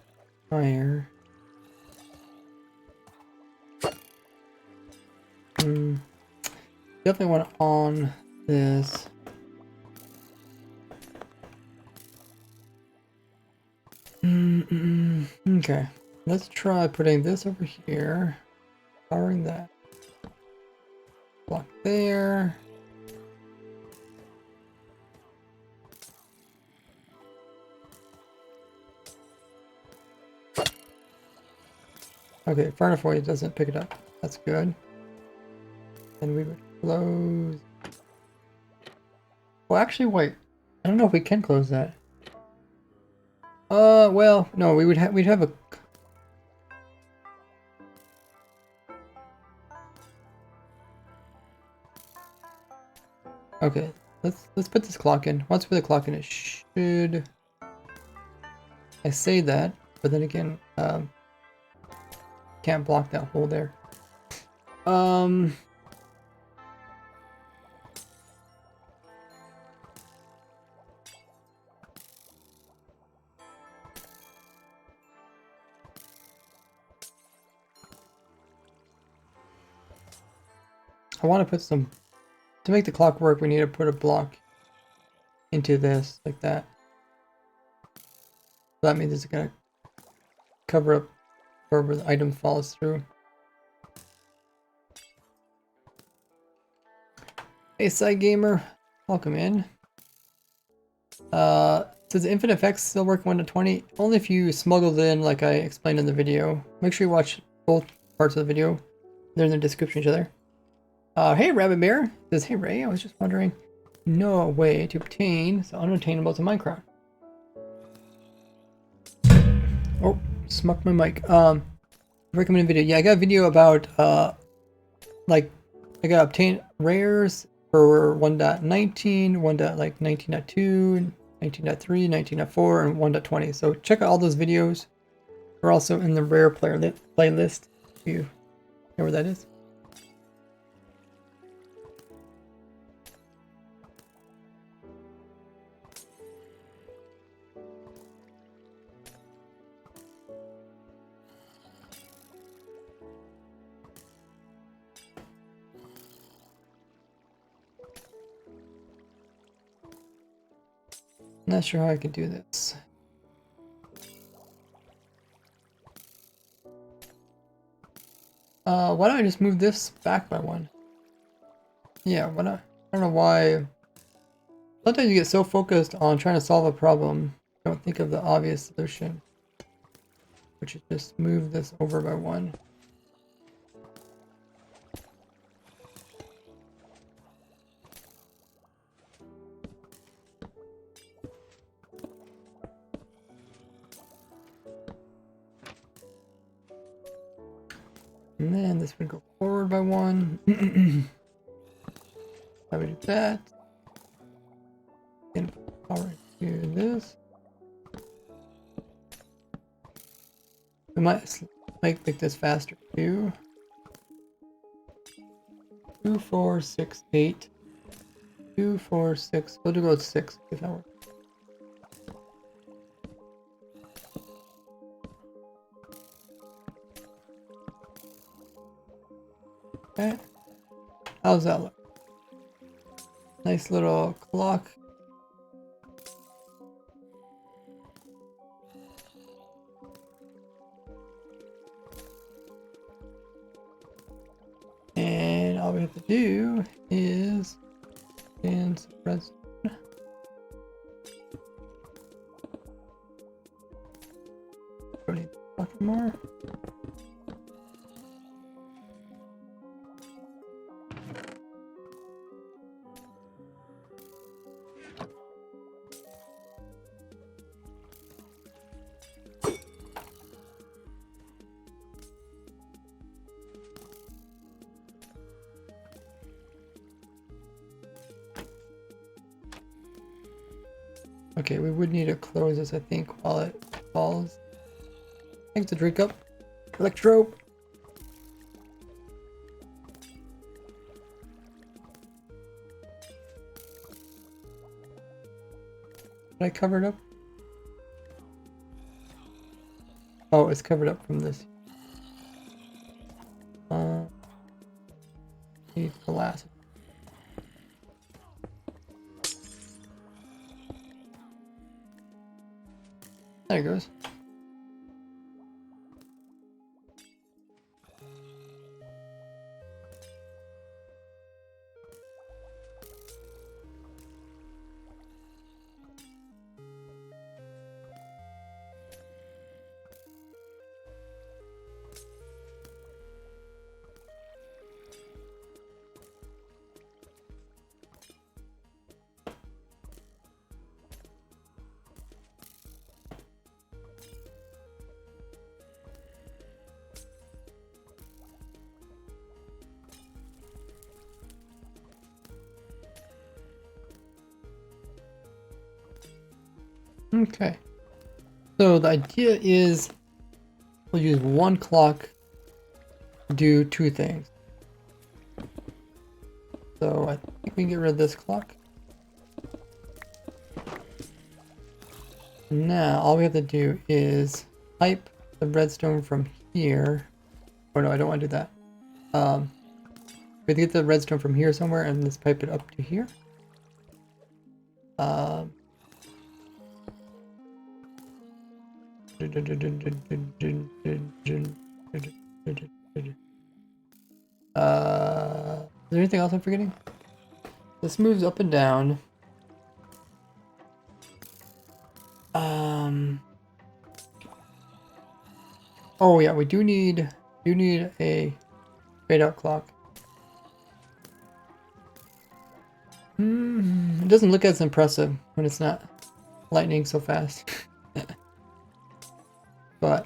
fire. Definitely want to on this. Okay, let's try putting this over here. Powering that. Block there. Okay, far enough away it doesn't pick it up. That's good. And we would close. Well, actually, wait. I don't know if we can close that. Well, no, we'd have a. Okay, let's put this clock in. Once we put the clock in, it should. I say that, but then again, can't block that hole there. I want to put some, to make the clock work, we need to put a block into this, like that. That means it's gonna cover up wherever the item falls through. Hey, Side Gamer, welcome in. Says Infinite Effects still work 1 to 20? Only if you smuggled in, like I explained in the video. Make sure you watch both parts of the video. They're in the description each other. Hey, Rabbit Bear says, hey Ray, I was just wondering, no way to obtain the unattainables in Minecraft. Oh, smucked my mic. Recommended video. Yeah, I got a video about like I got obtain rares for 1.19, 1.19.2, 19.3, 19.4, and 1.20. So check out all those videos. We're also in the rare playlist. If you know where that is. Not sure how I can do this. Why don't I just move this back by one? Yeah, why not? I don't know why. Sometimes you get so focused on trying to solve a problem, you don't think of the obvious solution, which is just move this over by one. And then this would go forward by one. I would do that. And power to this. We might make this faster too. 2, 4, 6, 8. 2, 4, 6. We'll go with 6 if that works. Okay. How's that look? Nice little clock. And all we have to do is and some redstone. Don't need a lot more. Okay, we would need to close this, I think, while it falls. Thanks to drink up. Electro. Did I cover it up? Oh, it's covered up from this. Need glass. There it goes. Okay. So the idea is we'll use one clock to do two things. So I think we can get rid of this clock. Now all we have to do is pipe the redstone from here. Oh no, I don't want to do that. We have to get the redstone from here somewhere and let's pipe it up to here. Is there anything else I'm forgetting? This moves up and down. Oh yeah, we do need a fade out clock. It doesn't look as impressive when it's not lightning so fast. But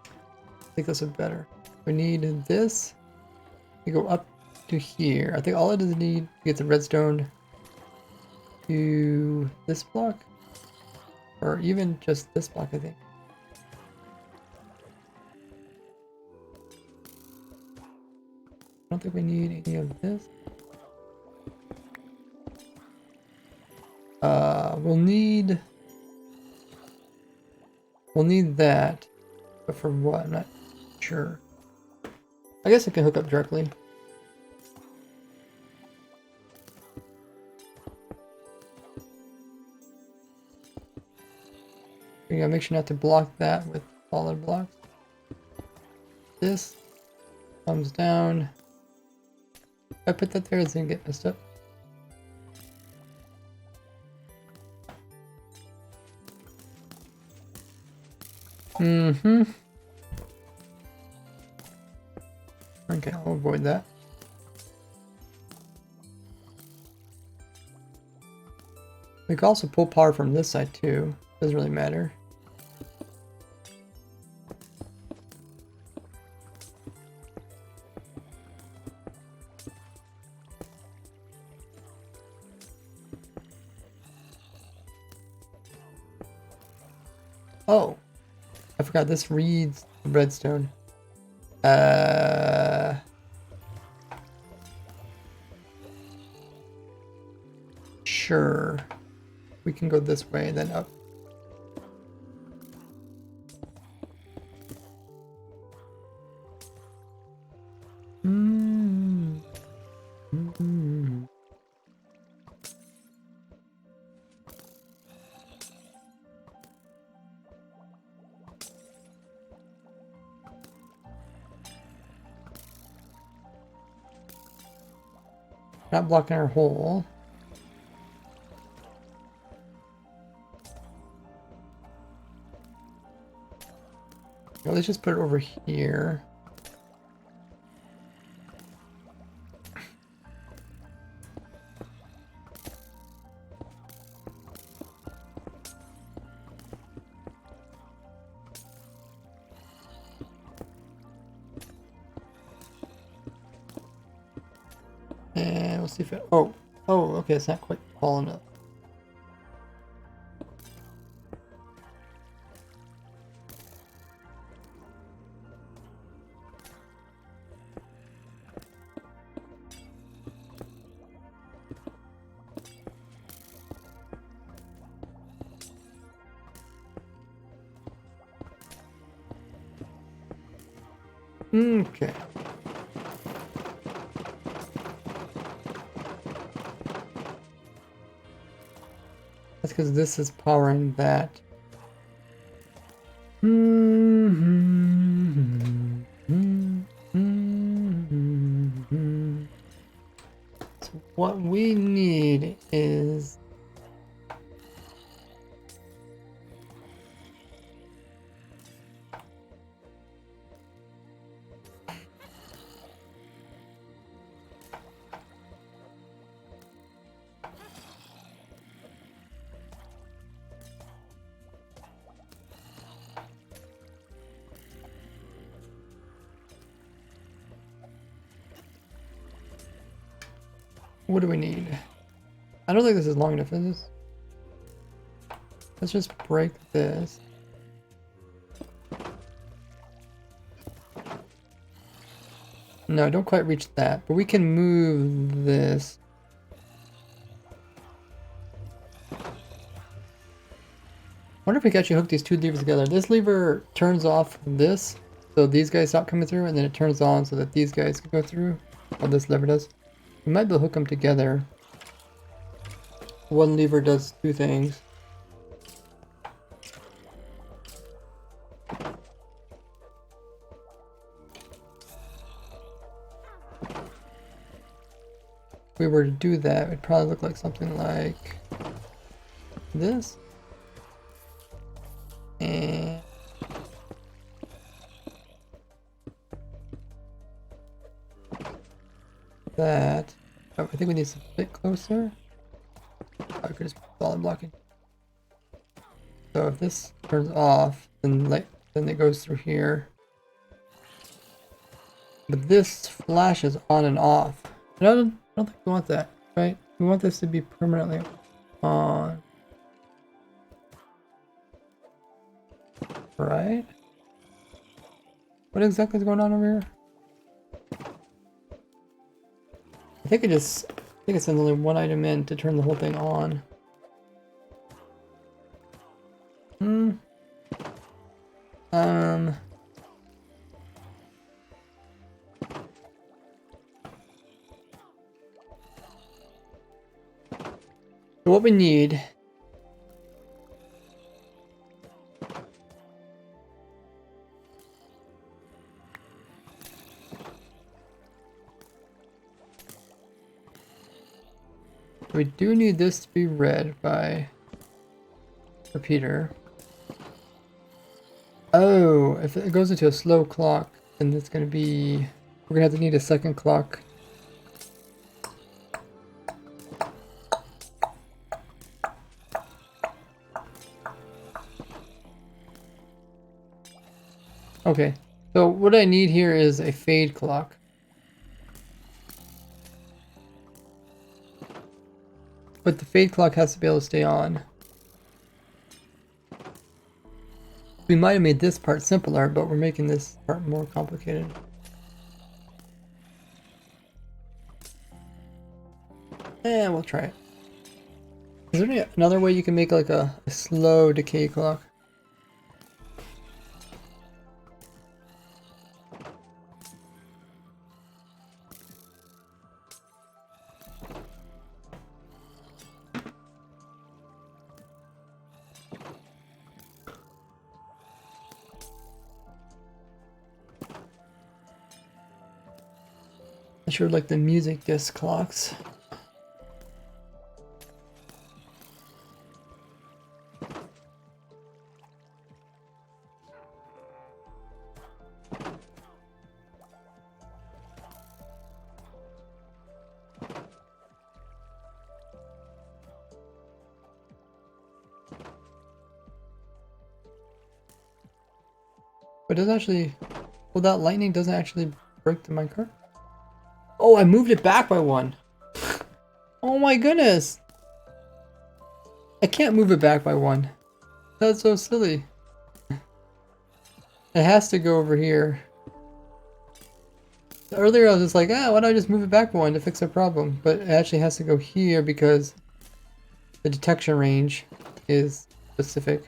I think this is better. We need this to go up to here. I think all it is need to get the redstone to this block, or even just this block, I think. I don't think we need any of this. We'll need that, but for what? I'm not sure. I guess I can hook up directly. You gotta make sure not to block that with solid blocks. This comes down. If I put that there, it's gonna get messed up. Okay, I'll avoid that. We can also pull power from this side too. Doesn't really matter. Oh, I forgot this reads redstone. Sure. We can go this way, then up. Not blocking our hole. Well, let's just put it over here. And we'll see if it... Oh, okay, it's not quite tall enough. Okay. That's because this is powering that. So what we need is what do we need? I don't think this is long enough, is this? Let's just break this. No, don't quite reach that, but we can move this. Wonder if we can actually hook these two levers together. This lever turns off this, so these guys stop coming through, and then it turns on so that these guys can go through. All this lever does. We might be able to hook them together. One lever does two things. If we were to do that, it would probably look like something like this. And that. Oh, I think we need some a bit closer. I could just solid blocking. So if this turns off, then it goes through here. But this flashes on and off. And I don't think we want that, right? We want this to be permanently on. Right? What exactly is going on over here? I think it sends only one item in to turn the whole thing on. So what we need we do need this to be read by repeater. Oh, if it goes into a slow clock, then it's gonna be we're gonna have to need a second clock. Okay, so what I need here is a fade clock. But the fade clock has to be able to stay on. We might have made this part simpler, but we're making this part more complicated. Eh, we'll try it. Is there another way you can make like a slow decay clock? I sure like the music disc clocks. But it does actually, well, that lightning doesn't actually break the minecart. Oh, I moved it back by one. Oh my goodness. I can't move it back by one. That's so silly. It has to go over here. Earlier I was just like, why don't I just move it back by one to fix a problem? But it actually has to go here because the detection range is specific.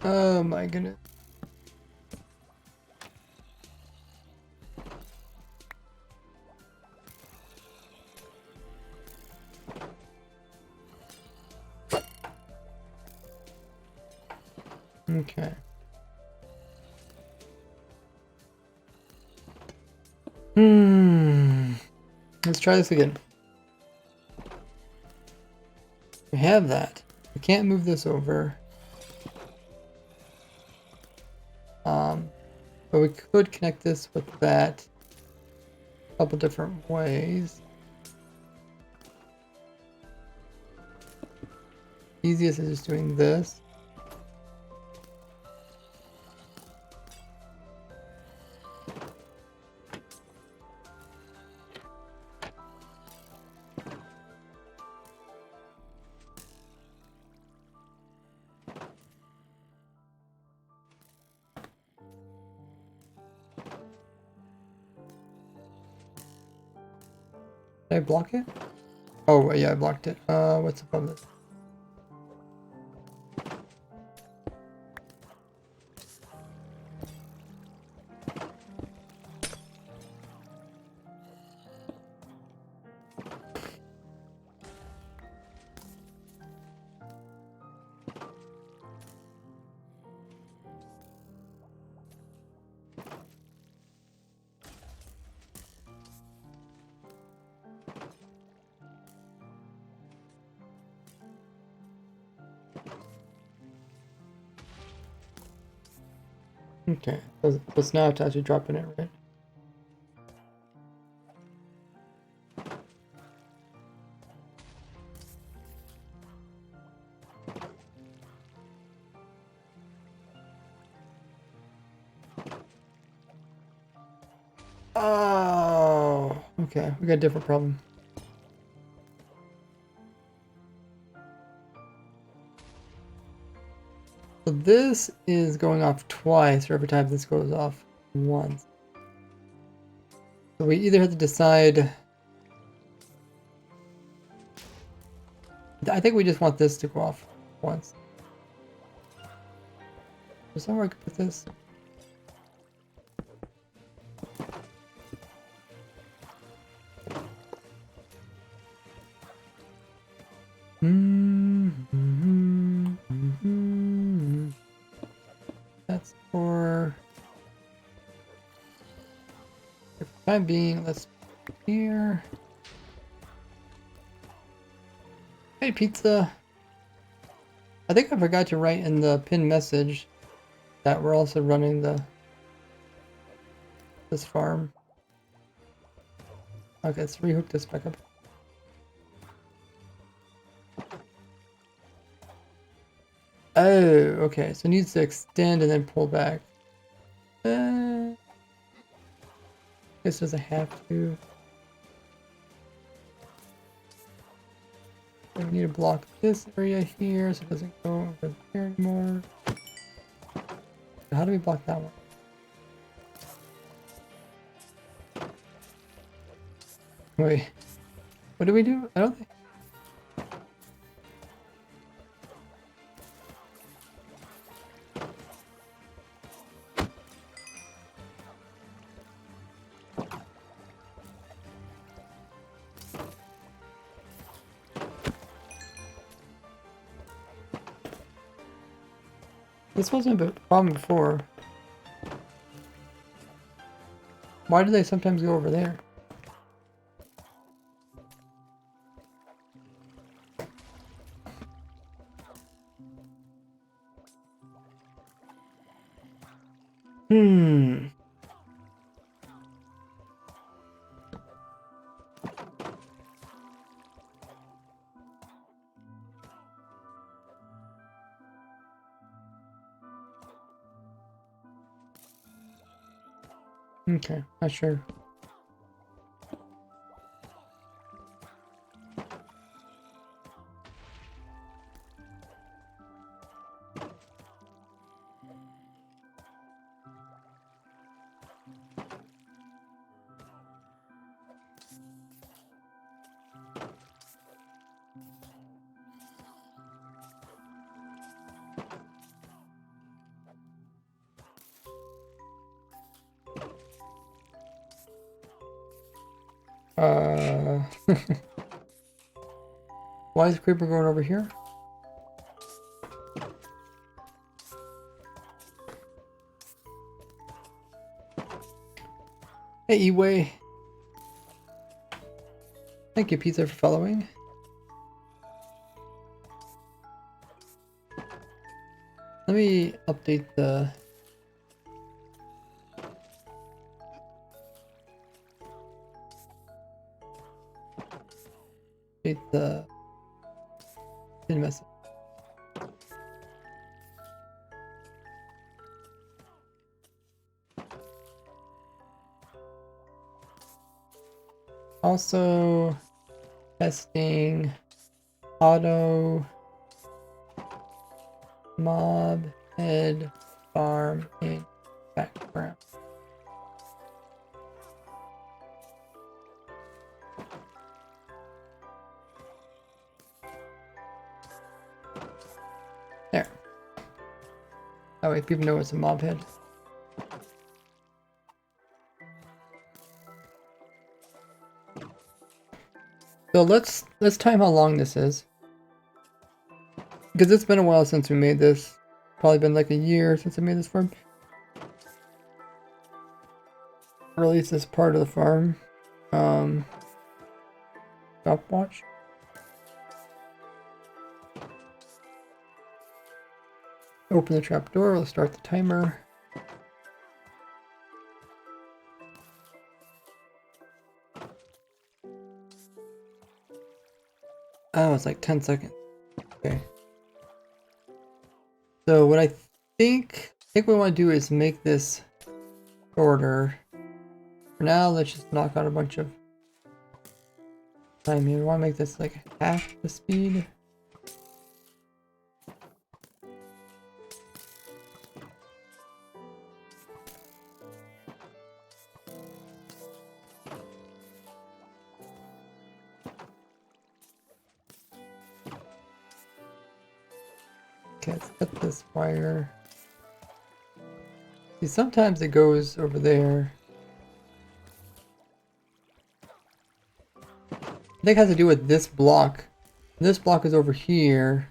Oh my goodness. Okay. Let's try this again. We have that. We can't move this over. But we could connect this with that a couple different ways. Easiest is just doing this. Did I block it? Oh, yeah, I blocked it. What's above this? Okay, so it's now to actually drop in it, right? Oh, okay, we got a different problem. So this is going off twice for every time this goes off once. So we either have to decide. I think we just want this to go off once. Is somewhere I could put this? That's for the time being. Let's put it here. Hey, pizza. I think I forgot to write in the pinned message that we're also running this farm. Okay, let's rehook this back up. Oh, okay. So it needs to extend and then pull back. This doesn't have to. We need to block this area here so it doesn't go over there anymore. How do we block that one? Wait, what do we do? I don't think. This wasn't a problem before. Why do they sometimes go over there? Hmm. Okay, not sure. Why is Creeper going over here? Hey, Eway. Thank you, Pizza, for following. Let me update the... pin message. Also, testing auto mob head farm in background. There. That way people know it's a mob head. So let's time how long this is. Because it's been a while since we made this. Probably been like a year since I made this farm. Or at least this part of the farm. Stopwatch. Open the trapdoor, we'll start the timer. Oh, it's like 10 seconds. Okay. So what I think we want to do is make this shorter. For now, let's just knock out a bunch of time here. We want to make this like half the speed. Okay, let's cut this wire. See, sometimes it goes over there. I think it has to do with this block. This block is over here.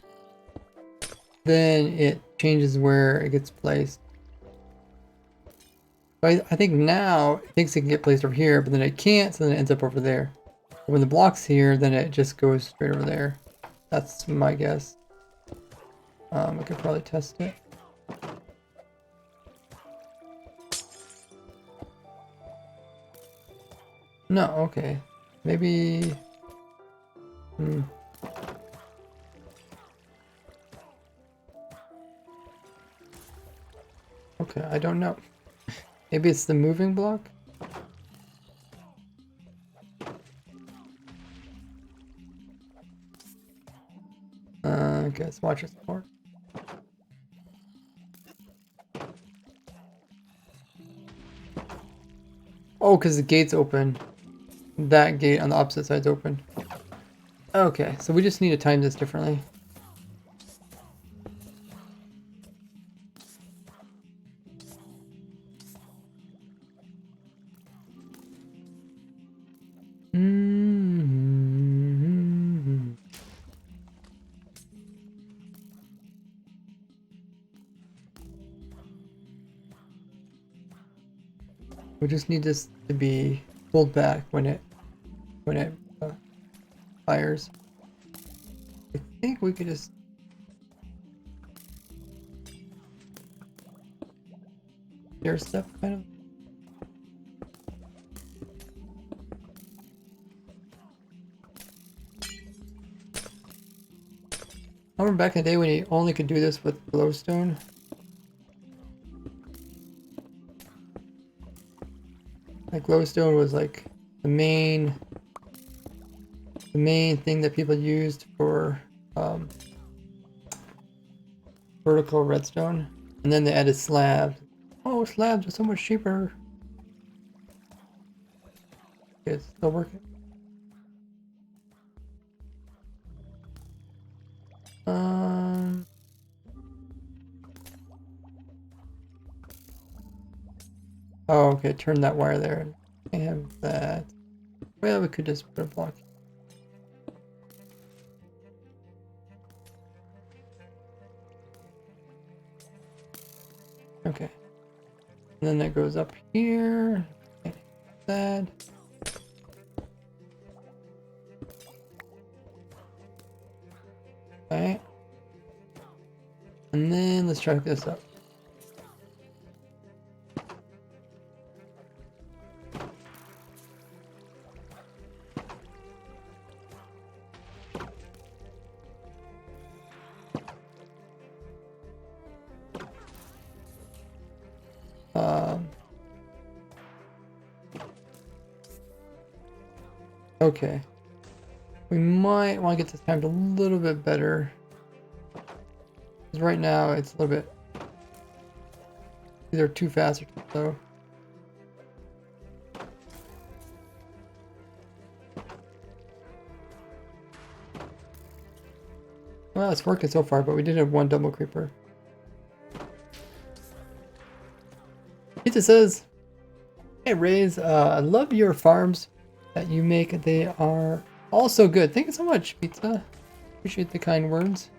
Then it changes where it gets placed. But I think now it thinks it can get placed over here, but then it can't, so then it ends up over there. But when the block's here, then it just goes straight over there. That's my guess. I could probably test it. No, okay. Maybe... Okay, I don't know. Maybe it's the moving block? Okay, let's watch this more. Oh, because the gate's open. That gate on the opposite side's open. Okay, so we just need to time this differently. We just need this to be pulled back when it fires. I think we could just stair step kind of. I remember back in the day when you only could do this with glowstone. Like glowstone was like the main thing that people used for vertical redstone, and then they added slabs. Oh, slabs are so much cheaper. It's still working. Oh, okay, turn that wire there. I have that. Well, we could just put a block. Okay. And then that goes up here. Okay. that. Okay. And then let's try to hook this up. Okay. We might want to get this timed a little bit better. Because right now it's a little bit either too fast or too slow. Well, it's working so far, but we did have one double creeper. Pizza says, "Hey Rays, I love your farms that you make. They are also good." Thank you so much, Pizza. Appreciate the kind words.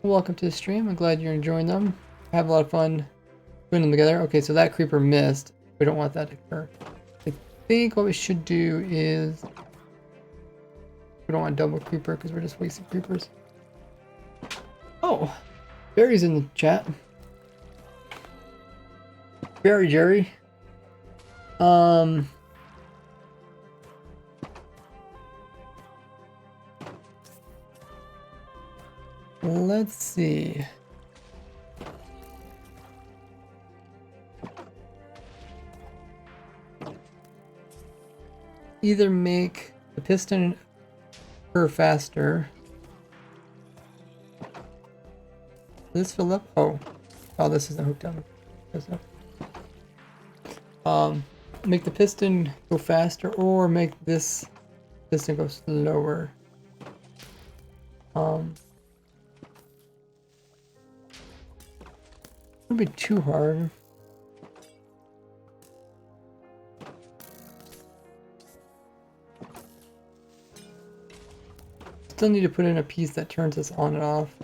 Welcome to the stream. I'm glad you're enjoying them. I have a lot of fun putting them together. Okay, so that creeper missed. We don't want that to occur. I think what we should do is we don't want double creeper because we're just wasting creepers. Oh, Barry's in the chat. Barry Jerry. Let's see. Either make the piston curve faster. Does this fill up? Oh, this isn't hooked up. Make the piston go faster, or make this piston go slower. It'll be too hard. Still need to put in a piece that turns this on and off.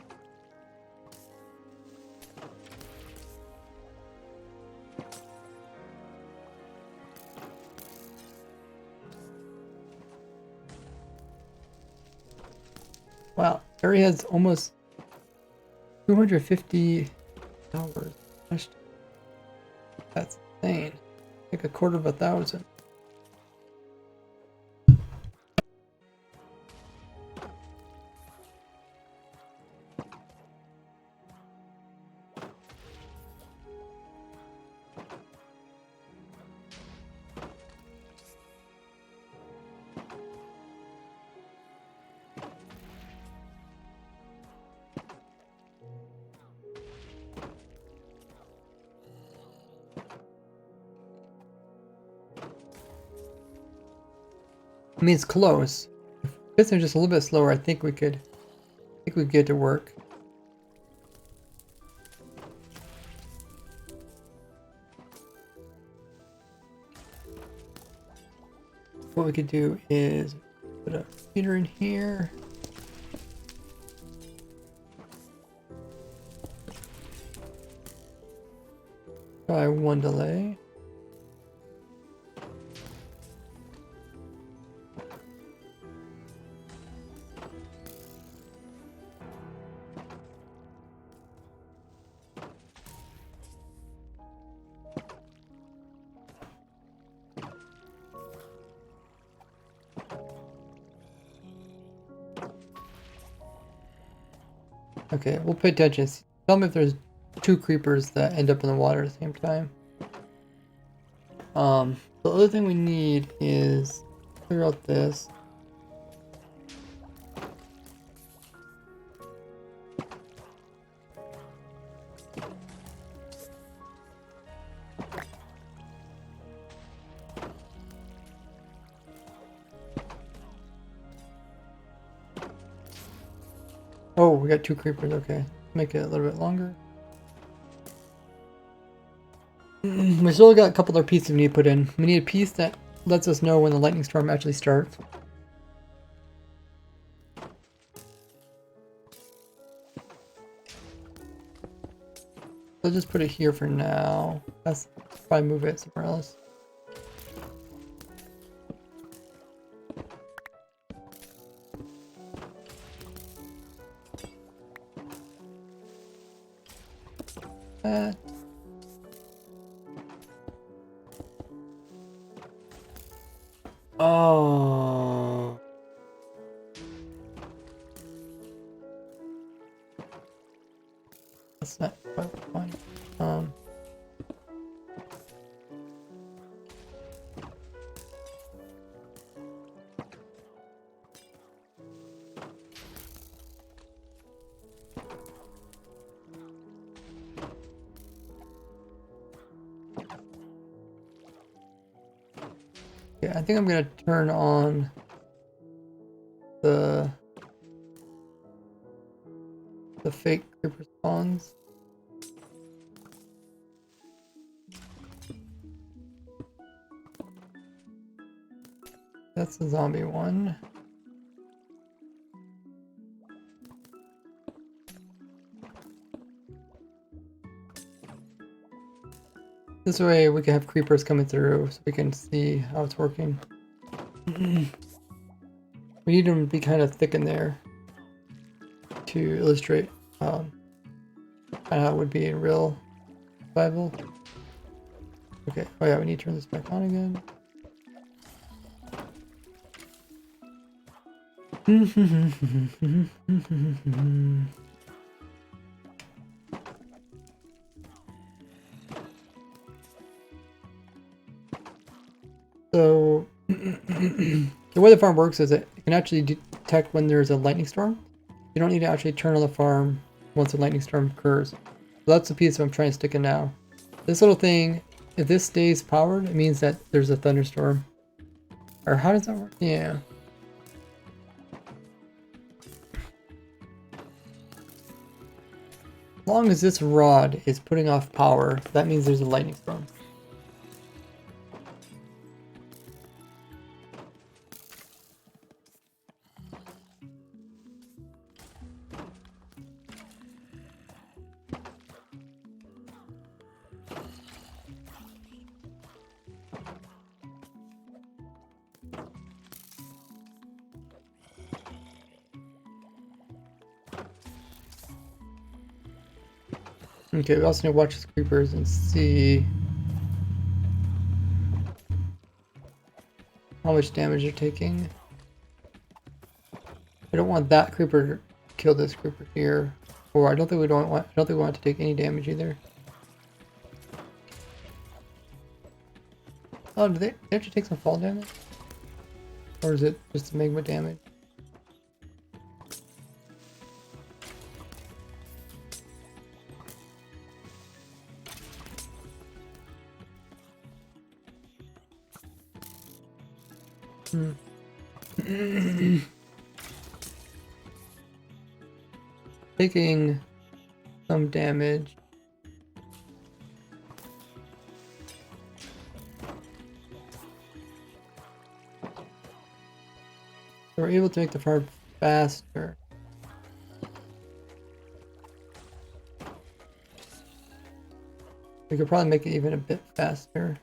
Wow, Barry has almost 250 hours. That's insane. Like a quarter of 1,000. I mean, it's close. If pistons just a little bit slower, I think we could get it to work. What we could do is put a feeder in here. Try one delay. Okay, we'll pay attention. Tell me if there's two creepers that end up in the water at the same time. The other thing we need is figure out this. Oh, we got two creepers. Okay, make it a little bit longer. We still got a couple other pieces we need to put in. We need a piece that lets us know when the lightning storm actually starts. I'll just put it here for now. That's probably move it somewhere else. Oh. That's not quite fun. Yeah, I think I'm gonna turn on the fake creeper spawns. That's the zombie one. This way we can have creepers coming through so we can see how it's working. We need them to be kind of thick in there to illustrate kind of how it would be in real survival. Okay, oh yeah, we need to turn this back on again. So the way the farm works is it can actually detect when there's a lightning storm. You don't need to actually turn on the farm once a lightning storm occurs. So that's the piece I'm trying to stick in now. This little thing, if this stays powered, it means that there's a thunderstorm. Or how does that work? Yeah. As long as this rod is putting off power, that means there's a lightning storm. Okay, we also need to watch his creepers and see how much damage they're taking. I don't want that creeper to kill this creeper here, or I don't think we want it to take any damage either. Oh, do they actually take some fall damage, or is it just magma damage? Taking some damage. So we're able to make the farm faster. We could probably make it even a bit faster.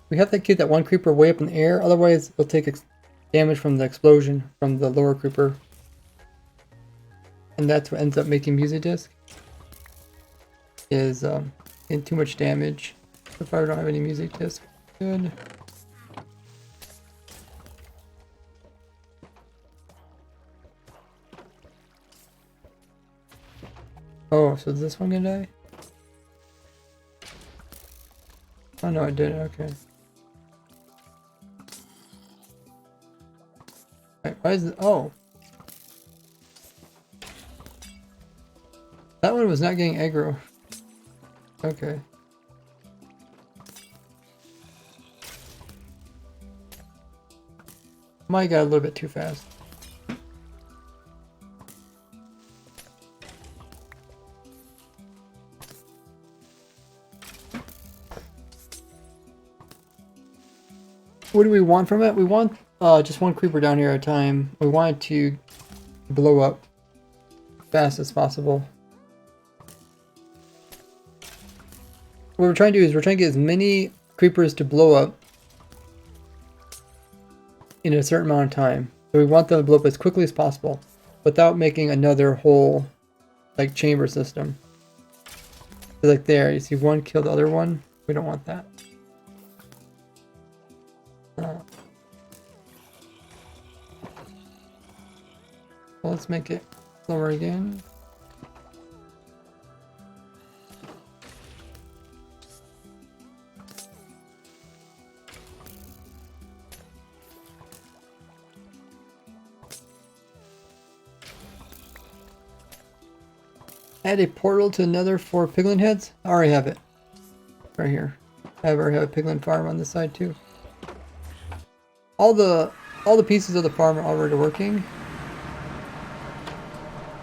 We have to keep that one creeper way up in the air, otherwise it'll take damage from the explosion from the lower creeper. And that's what ends up making music disc. Is getting too much damage. So far we don't have any music disc. Good. Oh, so is this one gonna die? Oh no, I didn't, okay. Wait, why is it? Oh. That one was not getting aggro. Okay. Mine got a little bit too fast. What do we want from it? We want just one creeper down here at a time. We want it to blow up fast as possible. What we're trying to do is we're trying to get as many creepers to blow up in a certain amount of time. So we want them to blow up as quickly as possible without making another whole like chamber system. So like there, you see one kill the other one. We don't want that. Well, let's make it slower again. Add a portal to another for piglin heads. I already have it. Right here. I already have a piglin farm on this side too. All the pieces of the farm are already working.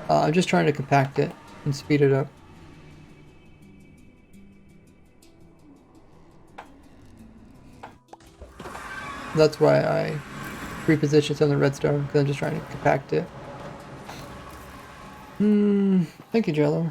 I'm just trying to compact it and speed it up. That's why I repositioned some of the redstone, because I'm just trying to compact it. Thank you, Jello.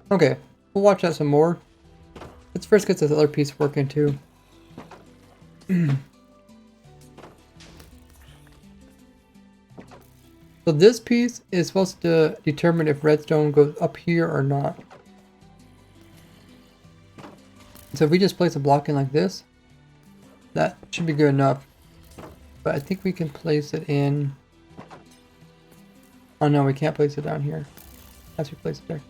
Okay, we'll watch that some more. Let's first get this other piece working too. So this piece is supposed to determine if redstone goes up here or not. So if we just place a block in like this, that should be good enough. But I think we can place it in... Oh no, we can't place it down here. Has to be placed there.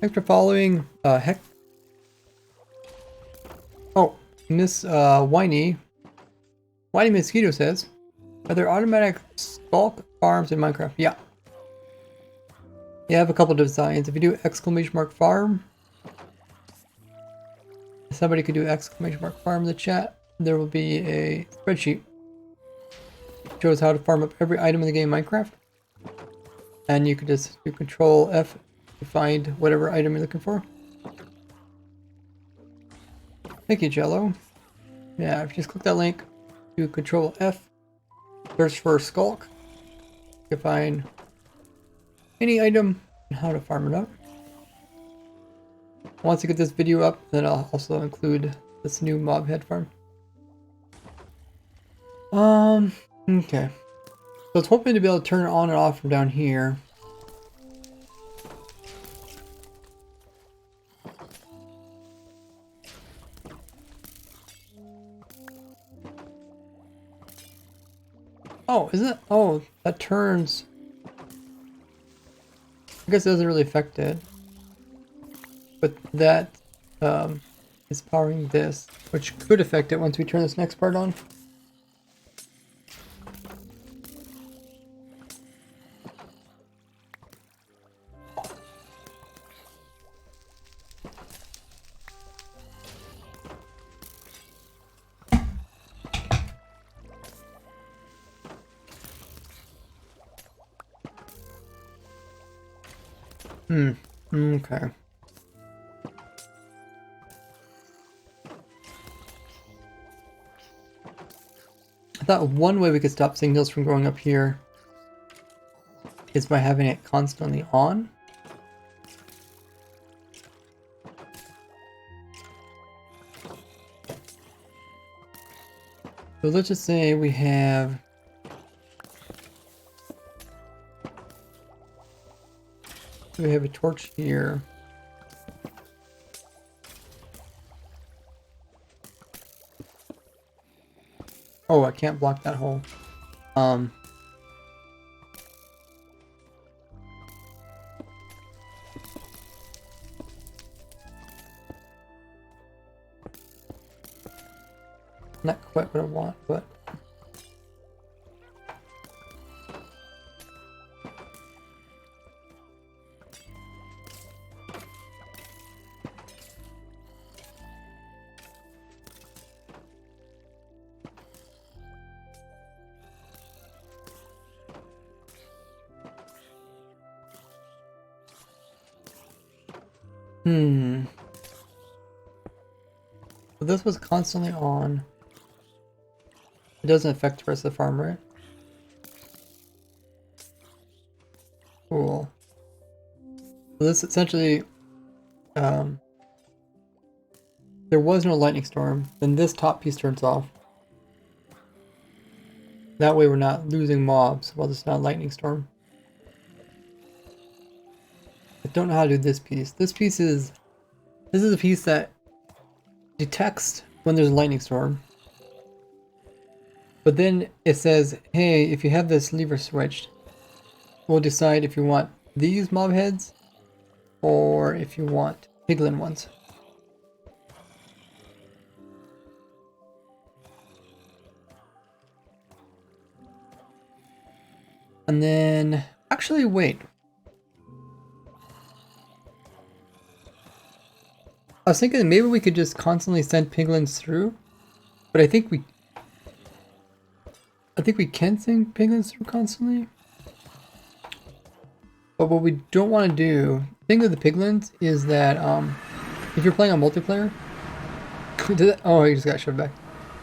Thanks for following, heck. Oh, Miss Whiny Mosquito says, are there automatic skulk farms in Minecraft? Yeah. You have a couple of designs. If you do exclamation mark farm, somebody could do exclamation mark farm in the chat. There will be a spreadsheet. It shows how to farm up every item in the game Minecraft. And you could just do Control F to find whatever item you're looking for. Thank you, Jello. Yeah, if you just click that link, do Control F, search for Skulk. You can find any item and how to farm it up. Once you get this video up, then I'll also include this new mob head farm. Okay. So it's hoping to be able to turn it on and off from down here. Oh, isn't it? Oh, that turns. I guess it doesn't really affect it. But that is powering this, which could affect it once we turn this next part on. Okay. I thought one way we could stop signals from going up here is by having it constantly on. So let's just say we have a torch here. Oh, I can't block that hole. Not quite what I want, but so this was constantly on. It doesn't affect the rest of the farm, right? Cool. So this essentially, there was no lightning storm, then this top piece turns off. That way we're not losing mobs while there's not a lightning storm. I don't know how to do this piece. This is a piece that detects when there's a lightning storm. But then it says, hey, if you have this lever switched, we'll decide if you want these mob heads or if you want piglin ones. And then, actually wait. I was thinking maybe we could just constantly send piglins through, but I think we can send piglins through constantly. But what we don't want to do, the thing with the piglins is that if you're playing on multiplayer, oh, he just got shoved back.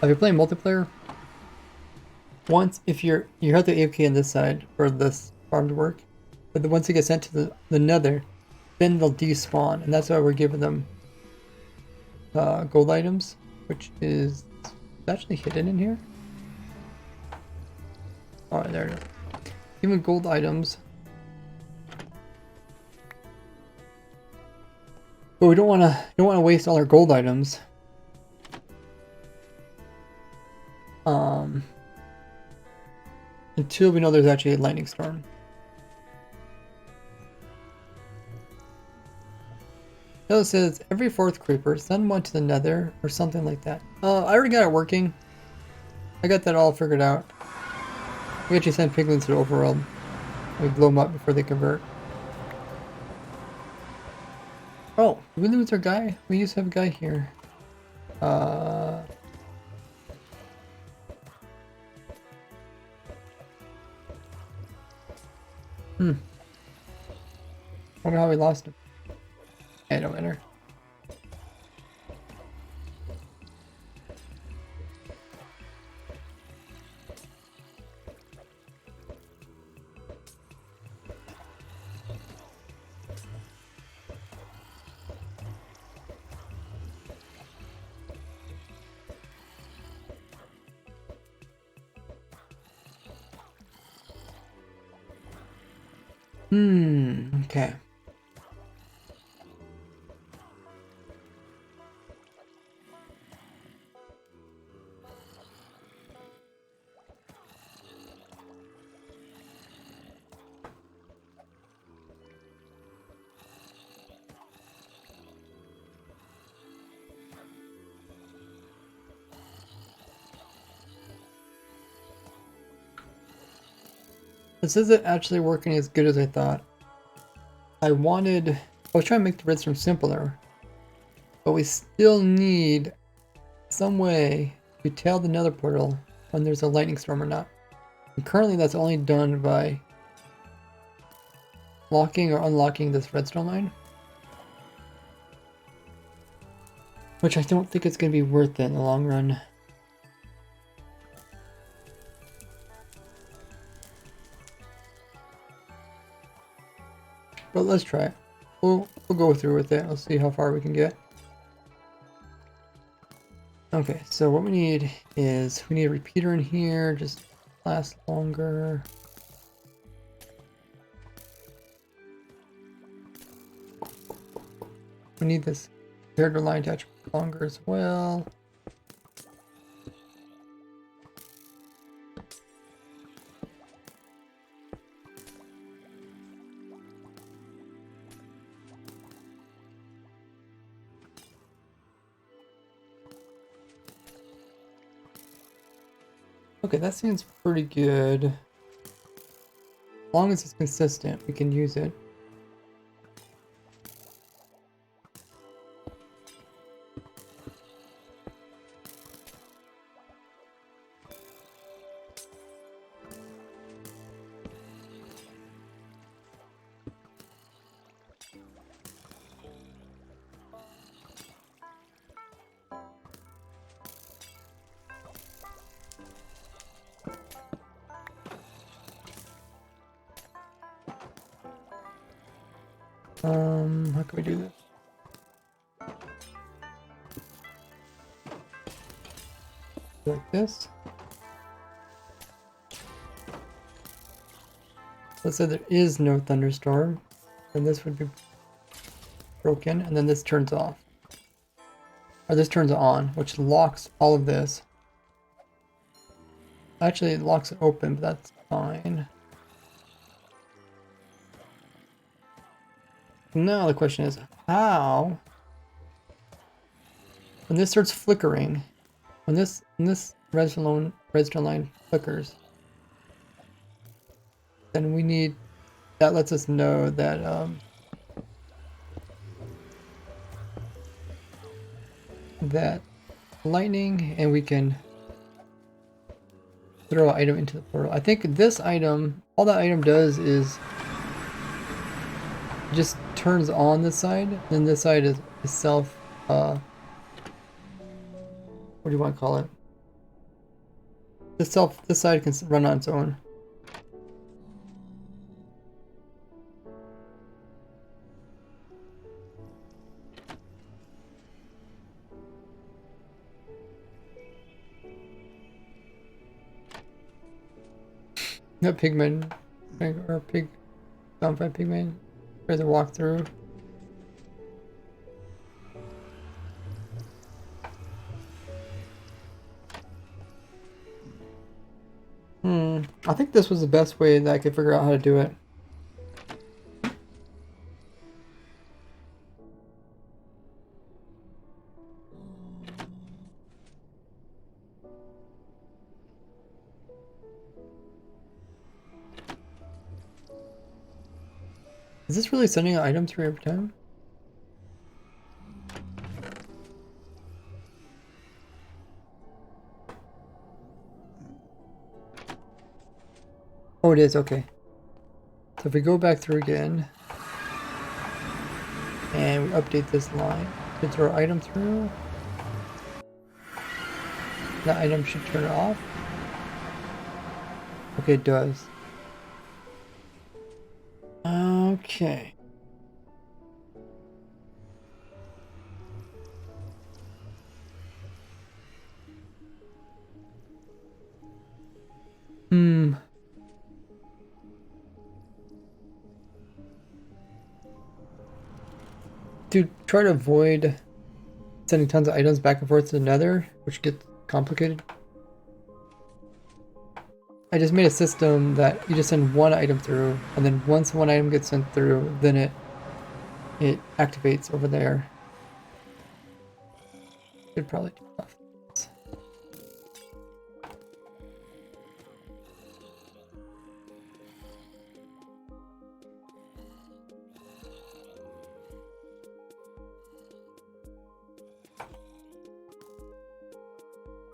If you're playing multiplayer, if you have the AFK on this side for this farm to work, but once you get sent to the nether, then they'll despawn, and that's why we're giving them gold items, which is actually hidden in here. Oh, there it is. Even gold items. But we don't want to waste all our gold items. Until we know there's actually a lightning storm. So it says every 4th creeper, send one to the nether or something like that. I already got it working. I got that all figured out. We actually send piglins to the overworld. We blow them up before they convert. Oh, did we lose our guy? We used to have a guy here. Wonder how we lost him. Hey, don't matter. Okay. This isn't actually working as good as I thought. I was trying to make the redstone simpler, but we still need some way to tell the nether portal when there's a lightning storm or not. And currently that's only done by locking or unlocking this redstone line. Which I don't think it's going to be worth it in the long run. but let's try it. We'll go through with it. Let's see how far we can get. Okay, so what we need is we need a repeater in here, just last longer. We need this character line attachment longer as well. Okay, that seems pretty good. As long as it's consistent, we can use it. How can we do this? Like this. Let's say there is no thunderstorm, then this would be broken, and then this turns off. Or this turns on, which locks all of this. Actually, it locks it open, but that's fine. Now the question is, how? When this starts flickering, when this redstone line flickers, then we need, that lets us know that that lightning, and we can throw an item into the portal. I think this item, all that item does is just turns on this side, and this side is self, what do you want to call it? This side can run on its own. That pigman, or pig, zombified pigman, tries to walk through. I think this was the best way that I could figure out how to do it. Is this really sending an item through every time? Oh, it is, okay. So if we go back through again, and we update this line to throw item through, that item should turn off. Okay, it does. Okay. To try to avoid sending tons of items back and forth to the nether, which gets complicated, I just made a system that you just send one item through, and then once one item gets sent through, then it activates over there. Should probably do that.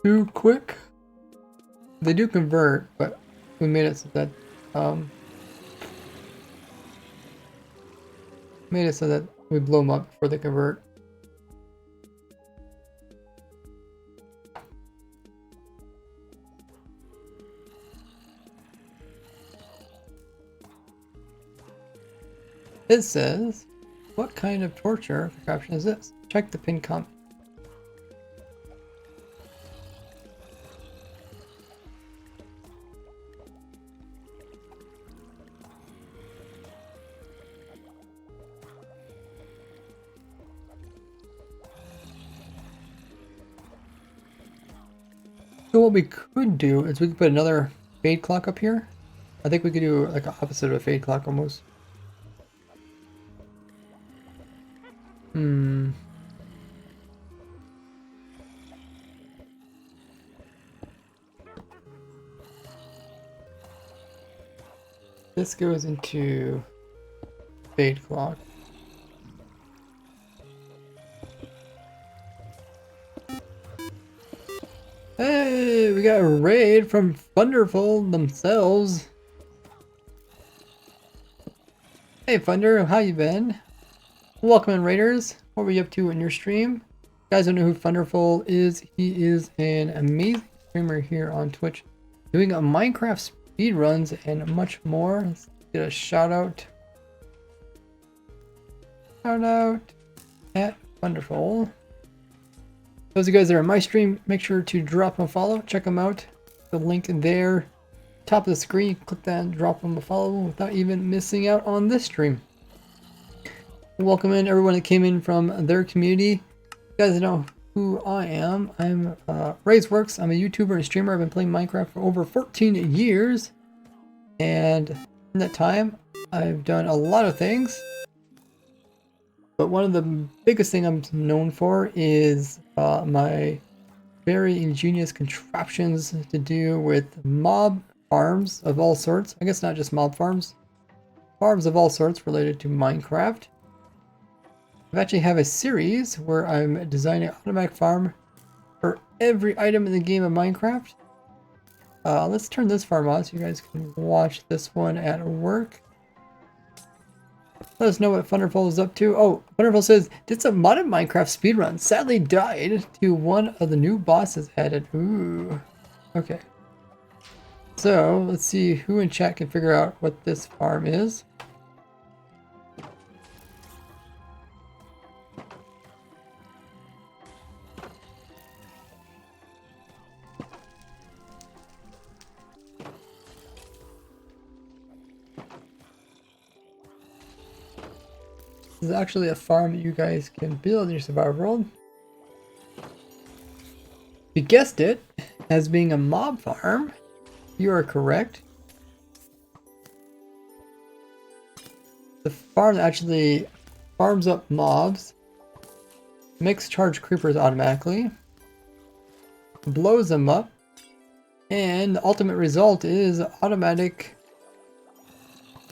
Too quick. They do convert, but we made it so that we blow them up before they convert. It says, what kind of torture contraption is this? Check the pinned comment. So what we could do is we could put another fade clock up here. I think we could do like an opposite of a fade clock almost. This goes into fade clock. Hey, we got a raid from Thunderful themselves. Hey Thunder, how you been? Welcome in, Raiders. What were you up to in your stream? You guys don't know who Thunderful is. He is an amazing streamer here on Twitch, doing a Minecraft speedruns and much more. Let's get a shout out. Shout out at Thunderful. Those of you guys that are in my stream, make sure to drop them a follow. Check them out. The link there, top of the screen. Click that and drop them a follow without even missing out on this stream. Welcome in everyone that came in from their community. You guys know who I am. I'm RazeWorks. I'm a YouTuber and streamer. I've been playing Minecraft for over 14 years. And in that time, I've done a lot of things. But one of the biggest thing I'm known for is my very ingenious contraptions to do with mob farms of all sorts. I guess not just mob farms. Farms of all sorts related to Minecraft. I actually have a series where I'm designing an automatic farm for every item in the game of Minecraft. Let's turn this farm on so you guys can watch this one at work. Let us know what Thunderful is up to. Oh, Thunderful says, did some modded Minecraft speedrun. Sadly died to one of the new bosses added. Ooh. Okay. So, let's see who in chat can figure out what this farm is. This is actually a farm that you guys can build in your survival world. You guessed it, as being a mob farm. You are correct. The farm that actually farms up mobs, makes charge creepers automatically, blows them up, and the ultimate result is automatic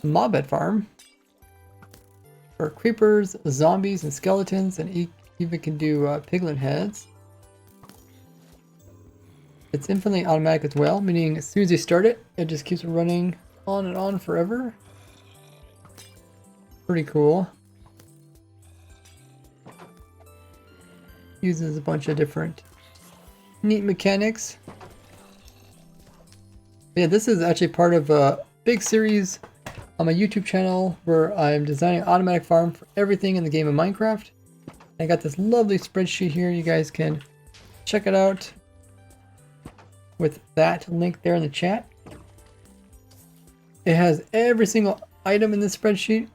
mob bed farm. For creepers, zombies, and skeletons, and even can do piglin heads. It's infinitely automatic as well, meaning as soon as you start it, it just keeps running on and on forever. Pretty cool. Uses a bunch of different neat mechanics. Yeah, this is actually part of a big series on my YouTube channel where I'm designing an automatic farm for everything in the game of Minecraft. I got this lovely spreadsheet here. You guys can check it out with that link there in the chat. It has every single item in this spreadsheet.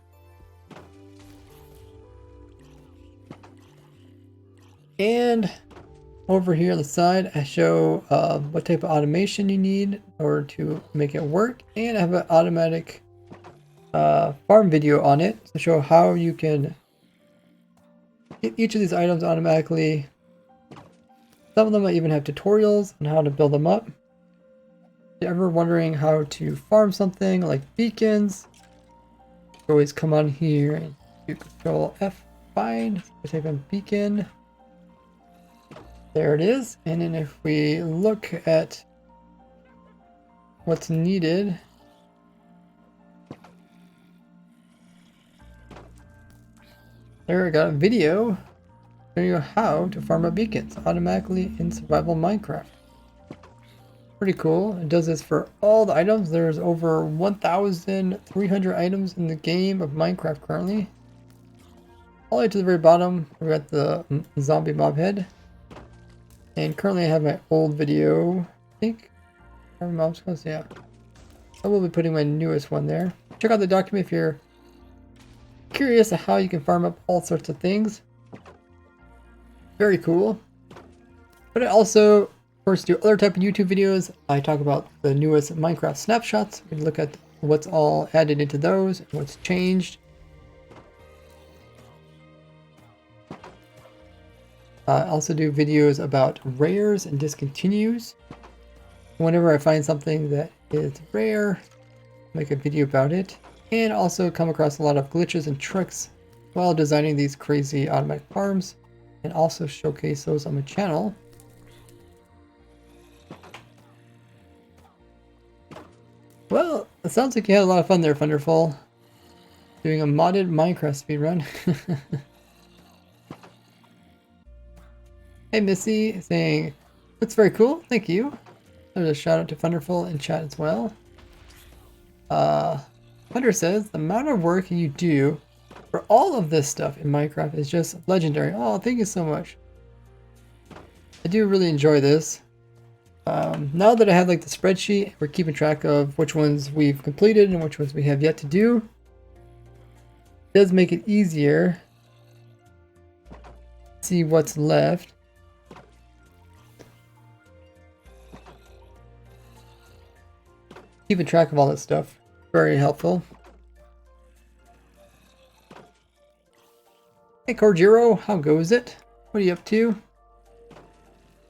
And over here on the side, I show what type of automation you need in order to make it work. And I have an automatic farm video on it to show how you can get each of these items automatically. Some of them I even have tutorials on how to build them up. If you're ever wondering how to farm something like beacons, you always come on here and do Control F5, type in beacon. There it is. And then if we look at what's needed, there I got a video showing you how to farm up beacons automatically in survival Minecraft. Pretty cool. It does this for all the items. There's over 1,300 items in the game of Minecraft currently. All the way to the very bottom, we're at the zombie mob head. And currently I have my old video, I think. Farm mobs close, yeah. I will be putting my newest one there. Check out the document if you're curious of how you can farm up all sorts of things. Very cool. But I also, of course, do other type of YouTube videos. I talk about the newest Minecraft snapshots. We look at what's all added into those, and what's changed. I also do videos about rares and discontinues. Whenever I find something that is rare, I make a video about it. And also come across a lot of glitches and tricks while designing these crazy automatic farms. And also showcase those on my channel. Well, it sounds like you had a lot of fun there, Thunderful. Doing a modded Minecraft speedrun. Hey Missy, saying, that's very cool, thank you. There's a shout out to Thunderful in chat as well. Thunder says, the amount of work you do for all of this stuff in Minecraft is just legendary. Oh, thank you so much. I do really enjoy this. Now that I have like the spreadsheet, we're keeping track of which ones we've completed and which ones we have yet to do. It does make it easier to see what's left. Keeping track of all that stuff, very helpful. Hey Corjiro, how goes it? What are you up to?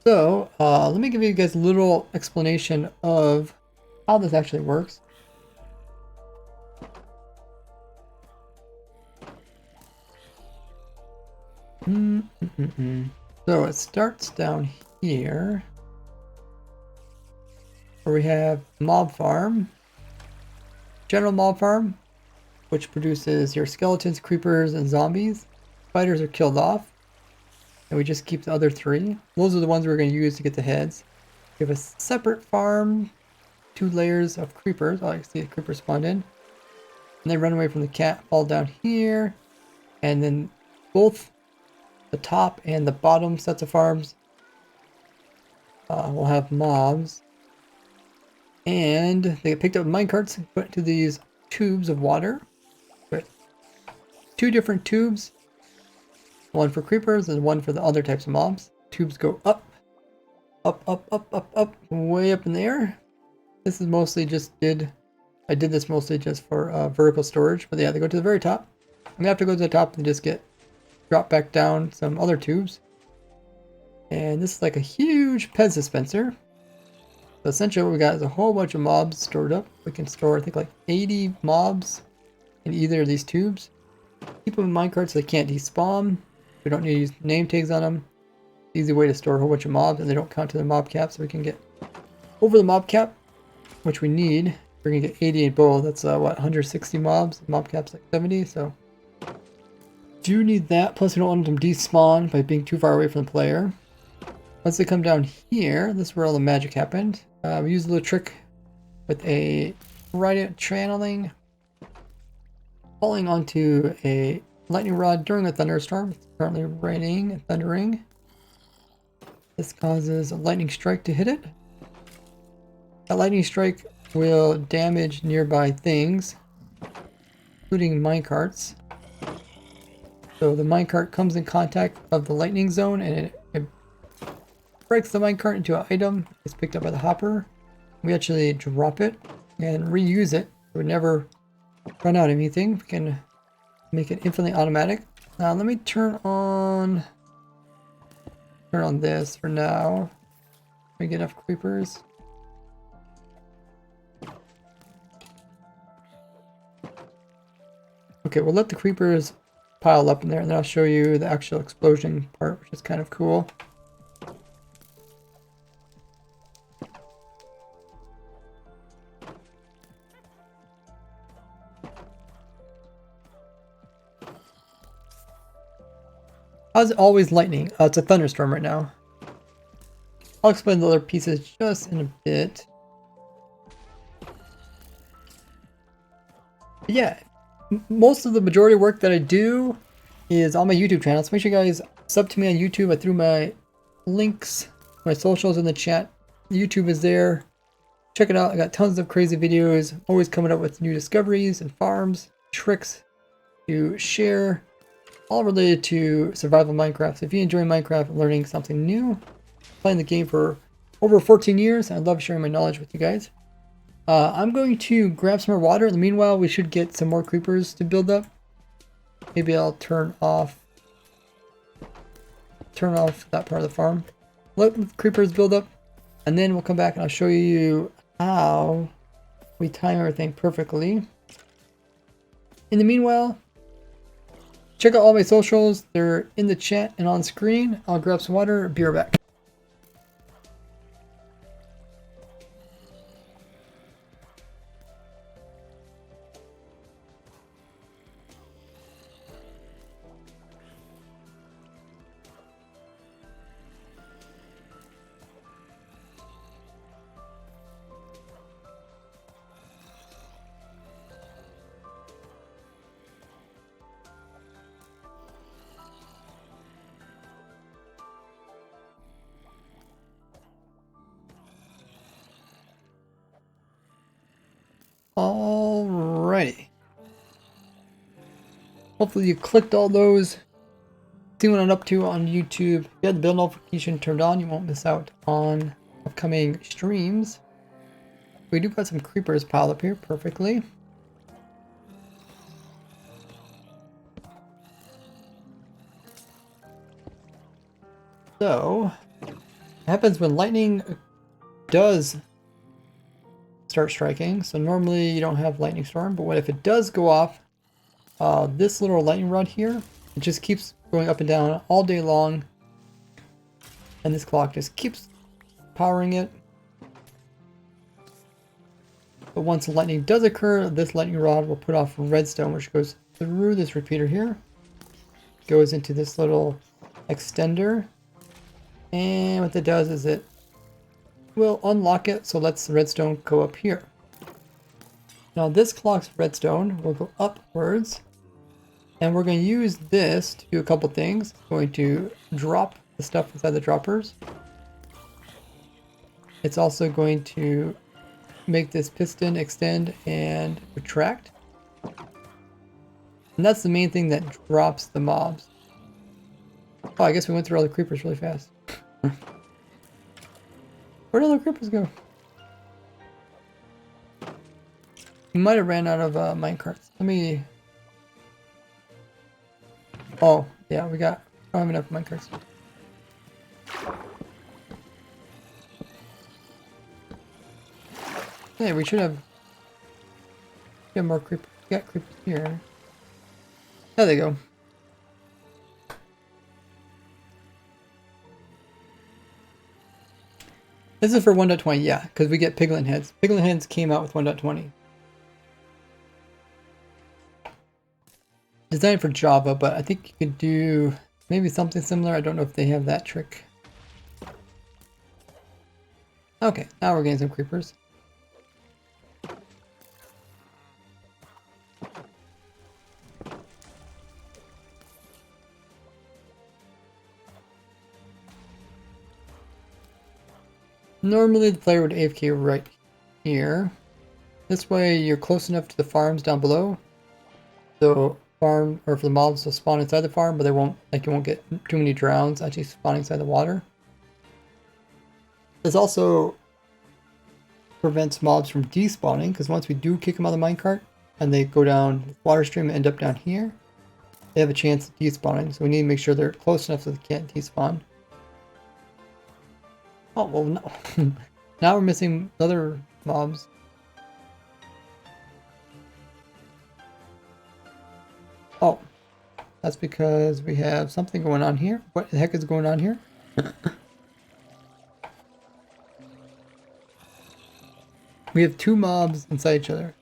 So, let me give you guys a little explanation of how this actually works. So it starts down here, where we have mob farm, general mob farm, which produces your skeletons, creepers, and zombies. Spiders are killed off, and we just keep the other three. Those are the ones we're going to use to get the heads. We have a separate farm, 2 layers of creepers. Oh, I see a creeper spawned in. And they run away from the cat, fall down here, and then both the top and the bottom sets of farms will have mobs. And they get picked up in minecarts and put into these tubes of water. With 2 different tubes. One for creepers and one for the other types of mobs. Tubes go up, up, up, up, up, up, way up in the air. This is mostly just I did this mostly just for vertical storage. But yeah, they go to the very top. I'm gonna have to go to the top and just drop back down some other tubes. And this is like a huge Pez dispenser. So essentially what we got is a whole bunch of mobs stored up. We can store, I think, like 80 mobs in either of these tubes. Keep them in minecarts so they can't despawn. We don't need to use name tags on them. Easy way to store a whole bunch of mobs and they don't count to the mob cap, so we can get over the mob cap, which we need. We're gonna get 80 in both. That's what, 160 mobs. Mob cap's like 70, so do need that. Plus we don't want them to despawn by being too far away from the player. Once they come down here, this is where all the magic happened. We used a little trick with a radiant channeling, falling onto a lightning rod during a thunderstorm. It's currently raining and thundering. This causes a lightning strike to hit it. That lightning strike will damage nearby things, including minecarts. So the minecart comes in contact of the lightning zone and it breaks the minecart into an item. It's picked up by the hopper. We actually drop it and reuse it. It would never run out of anything. We can make it infinitely automatic. Now let me turn on this for now. Let me get enough creepers. Okay, we'll let the creepers pile up in there and then I'll show you the actual explosion part, which is kind of cool. How's it always lightning? It's a thunderstorm right now. I'll explain the other pieces just in a bit. But yeah, most of the majority of work that I do is on my YouTube channel. So make sure you guys sub to me on YouTube. I threw my links, my socials in the chat. YouTube is there. Check it out. I got tons of crazy videos. Always coming up with new discoveries and farms, tricks to share, all related to survival Minecraft. So if you enjoy Minecraft, learning something new, playing the game for over 14 years, I love sharing my knowledge with you guys. I'm going to grab some more water. In the meanwhile, we should get some more creepers to build up. Maybe I'll turn off that part of the farm. Let the creepers build up, and then we'll come back and I'll show you how we time everything perfectly. In the meanwhile, check out all my socials. They're in the chat and on screen. I'll grab some water. Be right back. Alrighty. Hopefully you clicked all those. See what I'm up to on YouTube. If you have the bell notification turned on, you won't miss out on upcoming streams. We do got some creepers piled up here perfectly. So, what happens when lightning does start striking? So normally you don't have lightning storm, but what if it does go off? This little lightning rod here, it just keeps going up and down all day long, and this clock just keeps powering it. But once the lightning does occur, this lightning rod will put off redstone, which goes through this repeater here, goes into this little extender, and what that does is it will unlock it, so lets the redstone go up here. Now this clock's redstone will go upwards, and we're going to use this to do a couple things. It's going to drop the stuff inside the droppers. It's also going to make this piston extend and retract. And that's the main thing that drops the mobs. Oh, I guess we went through all the creepers really fast. Where'd all the creepers go? We might have ran out of minecarts. Let me... Oh, yeah, we don't have enough minecarts. Hey, we should have... Get more creepers. We got creepers here. There they go. This is for 1.20, yeah, because we get piglet heads. Piglet heads came out with 1.20. Designed for Java, but I think you could do maybe something similar. I don't know if they have that trick. Okay, now we're getting some creepers. Normally the player would AFK right here. This way you're close enough to the farms down below. So farm, or for the mobs to spawn inside the farm, but they won't, like, you won't get too many drowns actually spawning inside the water. This also prevents mobs from despawning, because once we do kick them out of the minecart and they go down the water stream and end up down here, they have a chance of despawning. So we need to make sure they're close enough so they can't despawn. Oh, well, no. Now we're missing other mobs. Oh, that's because we have something going on here. What the heck is going on here? We have two mobs inside each other.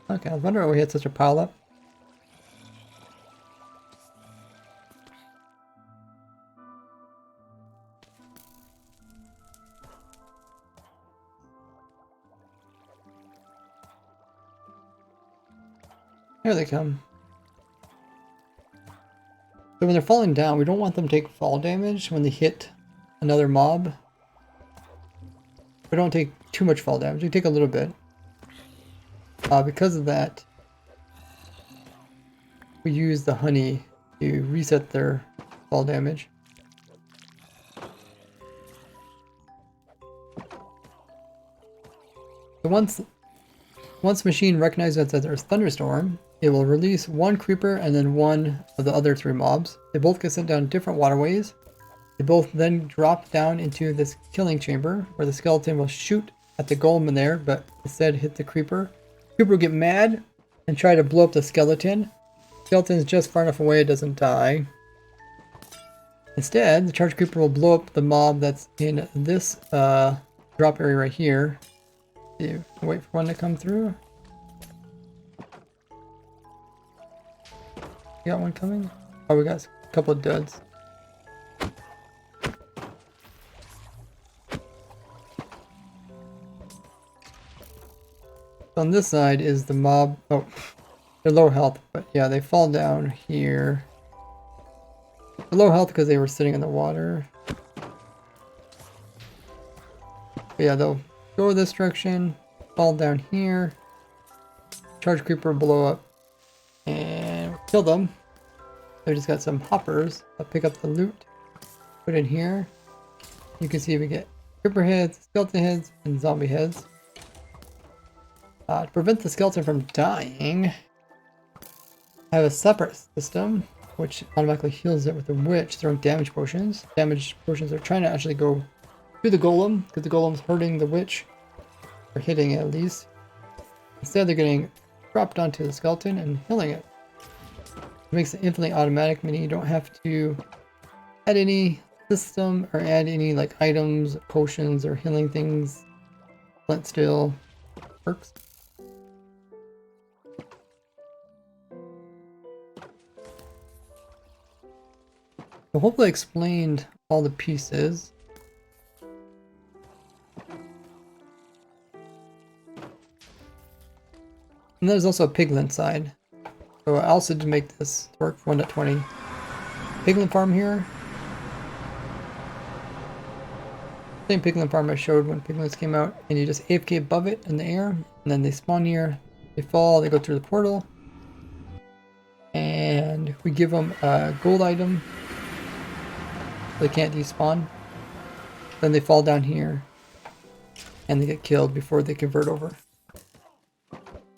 Okay, I was wondering why we had such a pile up. Here they come. So when they're falling down, we don't want them to take fall damage when they hit another mob. We don't take too much fall damage, we take a little bit. Because of that, we use the honey to reset their fall damage. So once the machine recognizes that there's a thunderstorm, it will release one creeper and then one of the other 3 mobs. They both get sent down different waterways. They both then drop down into this killing chamber where the skeleton will shoot at the golem in there, but instead hit the creeper. The creeper will get mad and try to blow up the skeleton. The skeleton is just far enough away it doesn't die. Instead, the charge creeper will blow up the mob that's in this drop area right here. Wait for one to come through. We got one coming? Oh, we got a couple of duds. On this side is the mob. Oh, they're low health, but yeah, they fall down here. They're low health because they were sitting in the water. But yeah, they'll go this direction, fall down here. Charge creeper blow up, and kill them. They just got some hoppers. I'll pick up the loot, put in here. You can see we get creeper heads, skeleton heads, and zombie heads. To prevent the skeleton from dying, I have a separate system which automatically heals it with the witch throwing damage potions. Damage potions are trying to actually go through the golem because the golem's hurting the witch, or hitting it at least. Instead, they're getting dropped onto the skeleton and healing it. It makes it infinitely automatic, meaning you don't have to add any system or add any like items, potions, or healing things. Flint still works. So hopefully I explained all the pieces. And there's also a piglin side. So I also did make this work for 1.20. Piglin farm here. Same piglin farm I showed when piglins came out, and you just AFK above it in the air, and then they spawn here, they fall, they go through the portal, and we give them a gold item so they can't despawn. Then they fall down here, and they get killed before they convert over.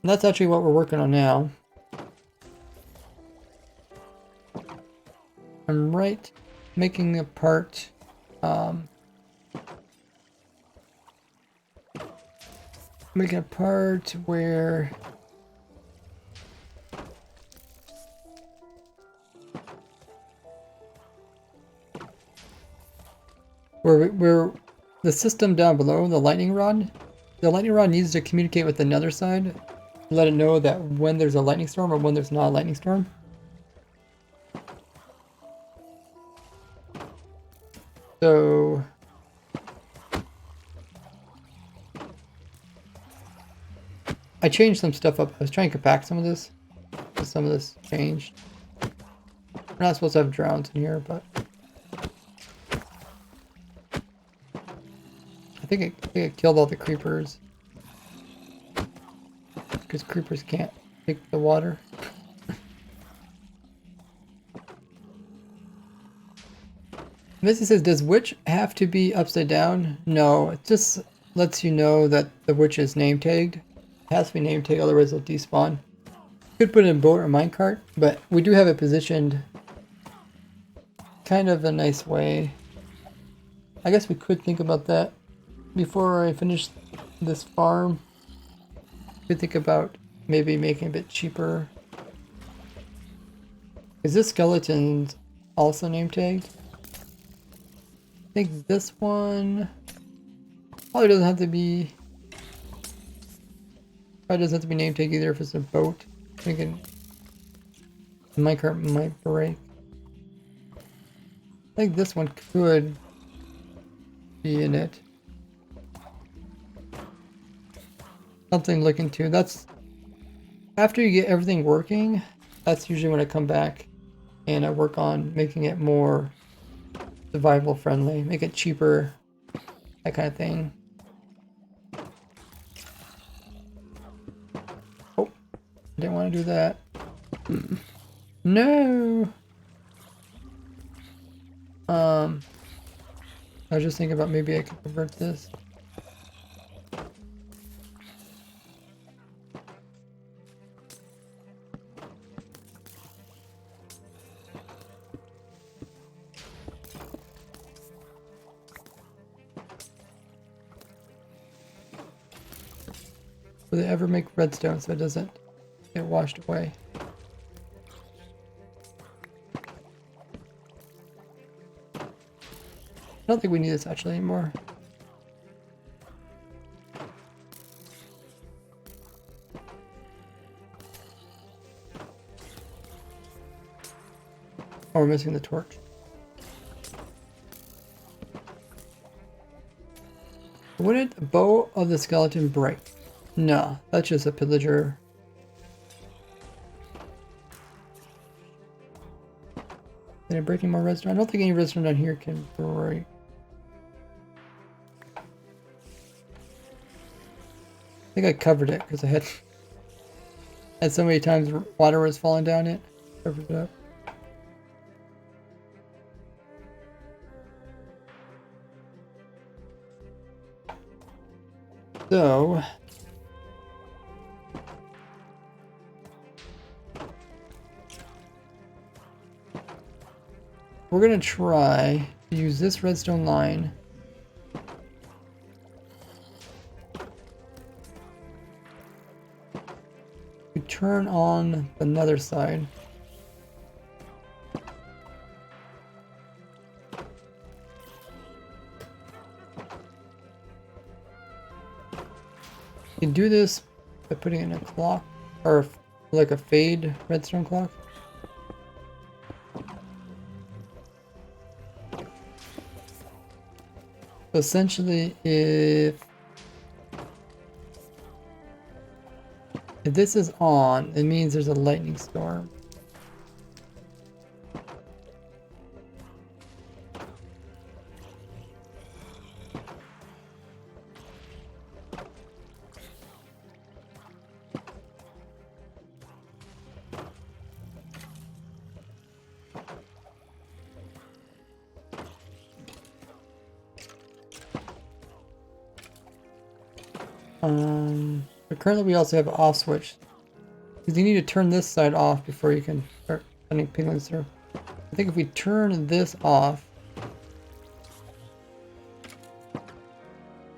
And that's actually what we're working on now. I'm making a part. Making a part where the system down below, the lightning rod needs to communicate with the nether side, let it know that when there's a lightning storm or when there's not a lightning storm. So I changed some stuff up. I was trying to compact some of this. Some of this changed. We're not supposed to have drowns in here, but I think it killed all the creepers. Because creepers can't take the water. Missy says, does witch have to be upside down? No, it just lets you know that the witch is name tagged. It has to be name tagged, otherwise it'll despawn. Could put it in a boat or minecart, but we do have it positioned kind of a nice way. I guess we could think about that before I finish this farm. Could think about maybe making it a bit cheaper. Is this skeleton also name tagged? I think this one probably doesn't have to be. Probably doesn't have to be name tagged either if it's a boat. I'm thinking the minecart might break. I think this one could be in it. Something to look into. That's After you get everything working, that's usually when I come back and I work on making it more survival friendly, make it cheaper, that kind of thing. Oh, I didn't want to do that. No. I was just thinking about maybe I could convert this. Will they ever make redstone so it doesn't get washed away? I don't think we need this actually anymore. Oh, we're missing the torch. Wouldn't the bow of the skeleton break? No, that's just a pillager. Did I break any more redstone? I don't think any redstone down here can break. I think I covered it because I had so many times water was falling down it. Covered it up. So we're gonna try to use this redstone line to turn on the nether side. You can do this by putting in a clock or like a fade redstone clock. So essentially, if this is on, it means there's a lightning storm. But currently we also have an off switch. Because you need to turn this side off before you can start sending piglins through. I think if we turn this off,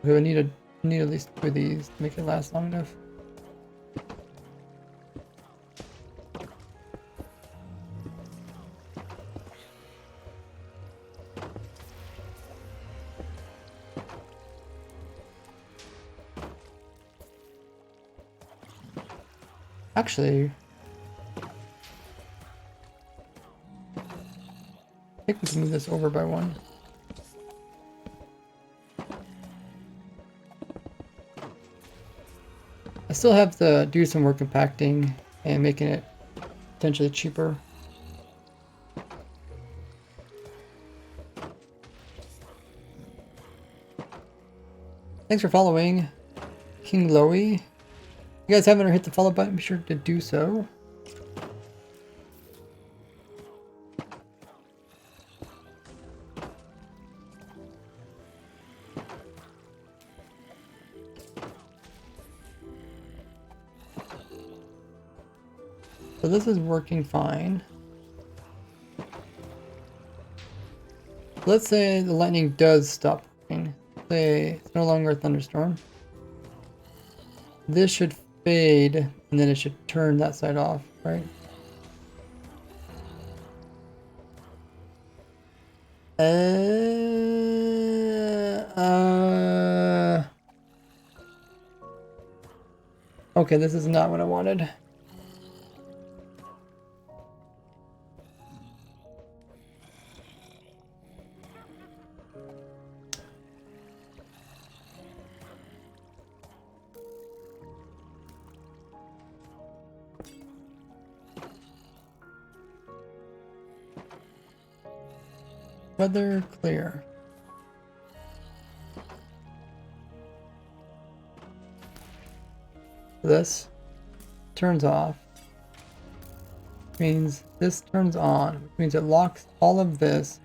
we would need at least 2 of these to make it last long enough. Actually, I think we can move this over by 1. I still have to do some more compacting and making it potentially cheaper. Thanks for following, King Loey. If you guys haven't hit the follow button, be sure to do so. So this is working fine. Let's say the lightning does stop working. Say it's no longer a thunderstorm. This should fade, and then it should turn that side off, right? Okay, this is not what I wanted. Weather clear. This turns off. Means this turns on, which means it locks all of this,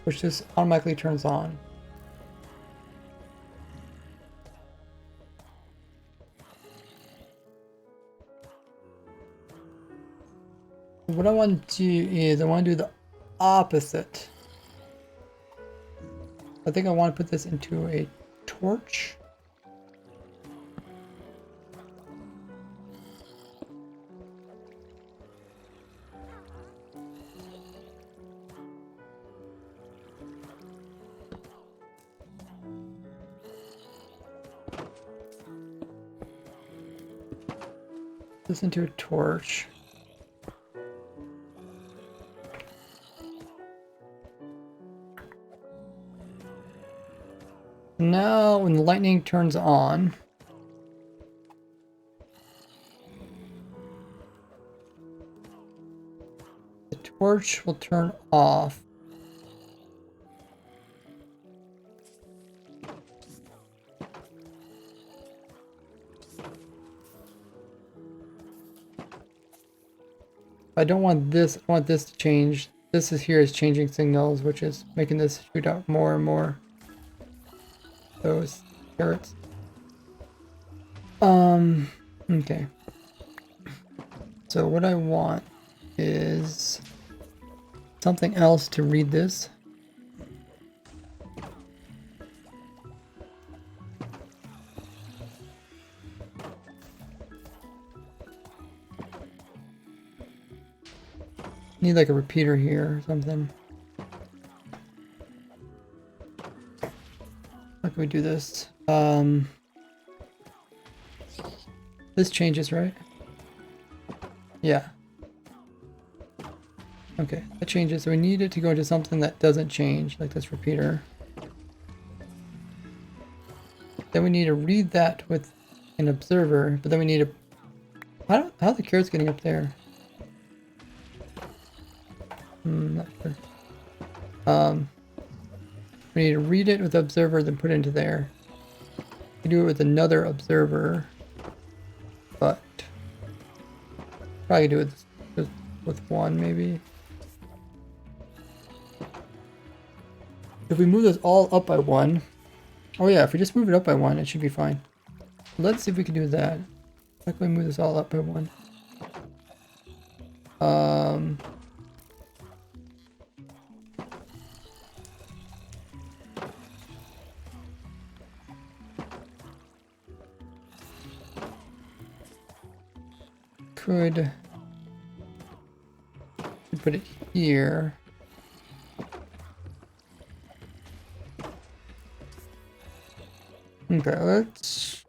which just automatically turns on. What I want to do is I want to do the opposite. I think I want to put this into a torch. This into a torch. Now when the lightning turns on, the torch will turn off. I don't want this, I want this to change. This is here is changing signals, which is making this shoot out more and more those carrots. Okay. So what I want is something else to read this. Need like a repeater here or something. How can we do this? This changes, right? Yeah. Okay, that changes. So we need it to go into something that doesn't change, like this repeater. Then we need to read that with an observer, but then we need to... How are the carrots getting up there? Not sure. We need to read it with the observer, then put it into there. We do it with another observer, but probably do it with one maybe. If we move this all up by one, oh yeah, if we just move it up by one, it should be fine. Let's see if we can do that. How can we move this all up by one? Could put it here. Okay, let's...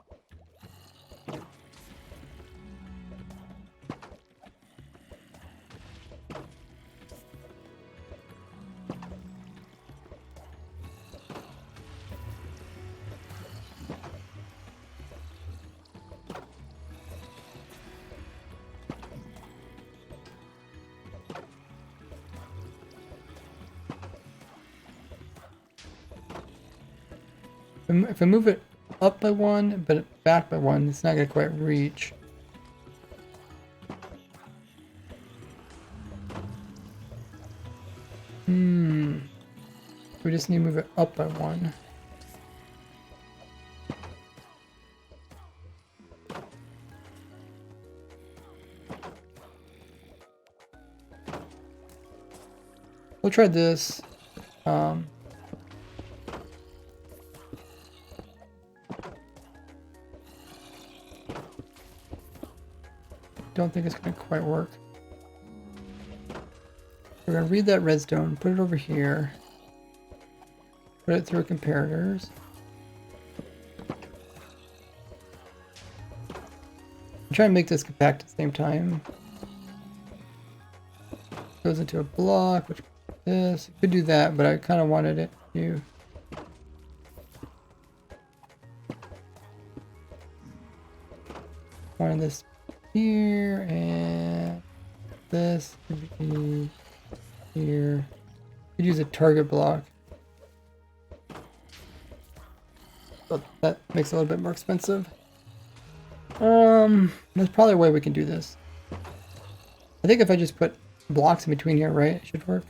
If I move it up by one, but back by one, it's not gonna quite reach. We just need to move it up by one. We'll try this. Don't think it's going to quite work. We're going to read that redstone, put it over here, put it through comparators. I'm trying to make this compact at the same time. Goes into a block, which this could do that, but I kind of wanted it to. Wanted this here and this. Could be here. Could use a target block. But that makes it a little bit more expensive. There's probably a way we can do this. I think if I just put blocks in between here, right, it should work.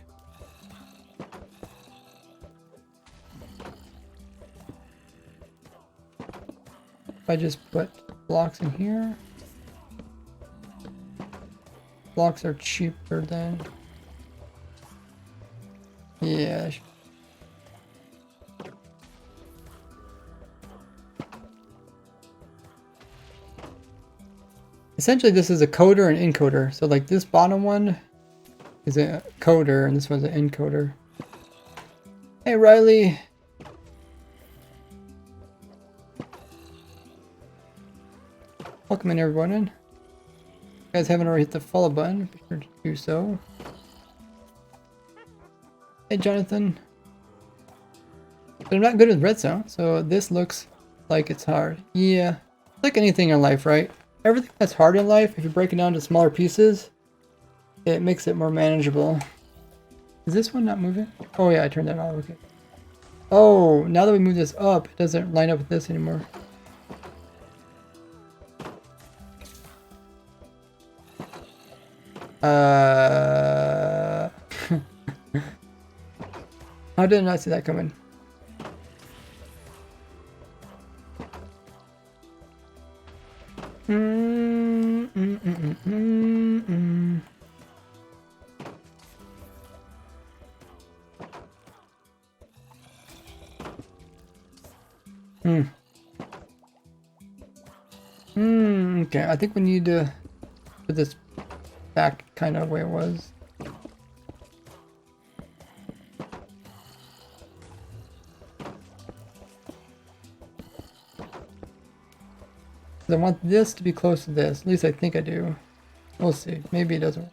If I just put blocks in here. Blocks are cheaper than... Yeah. Essentially, this is a coder and encoder. So like this bottom one is a coder and this one's an encoder. Hey, Riley. Welcome in, everyone in. If you guys haven't already hit the follow button, be sure to do so. Hey, Jonathan. But I'm not good with redstone, so this looks like it's hard. Yeah, like anything in life, right? Everything that's hard in life, if you break it down to smaller pieces, it makes it more manageable. Is this one not moving? Oh yeah, I turned that off, okay. Oh, now that we move this up, it doesn't line up with this anymore. How did I not see that coming? Okay, I think we need to put this back kind of where it was. I want this to be close to this. At least I think I do. We'll see. Maybe it doesn't.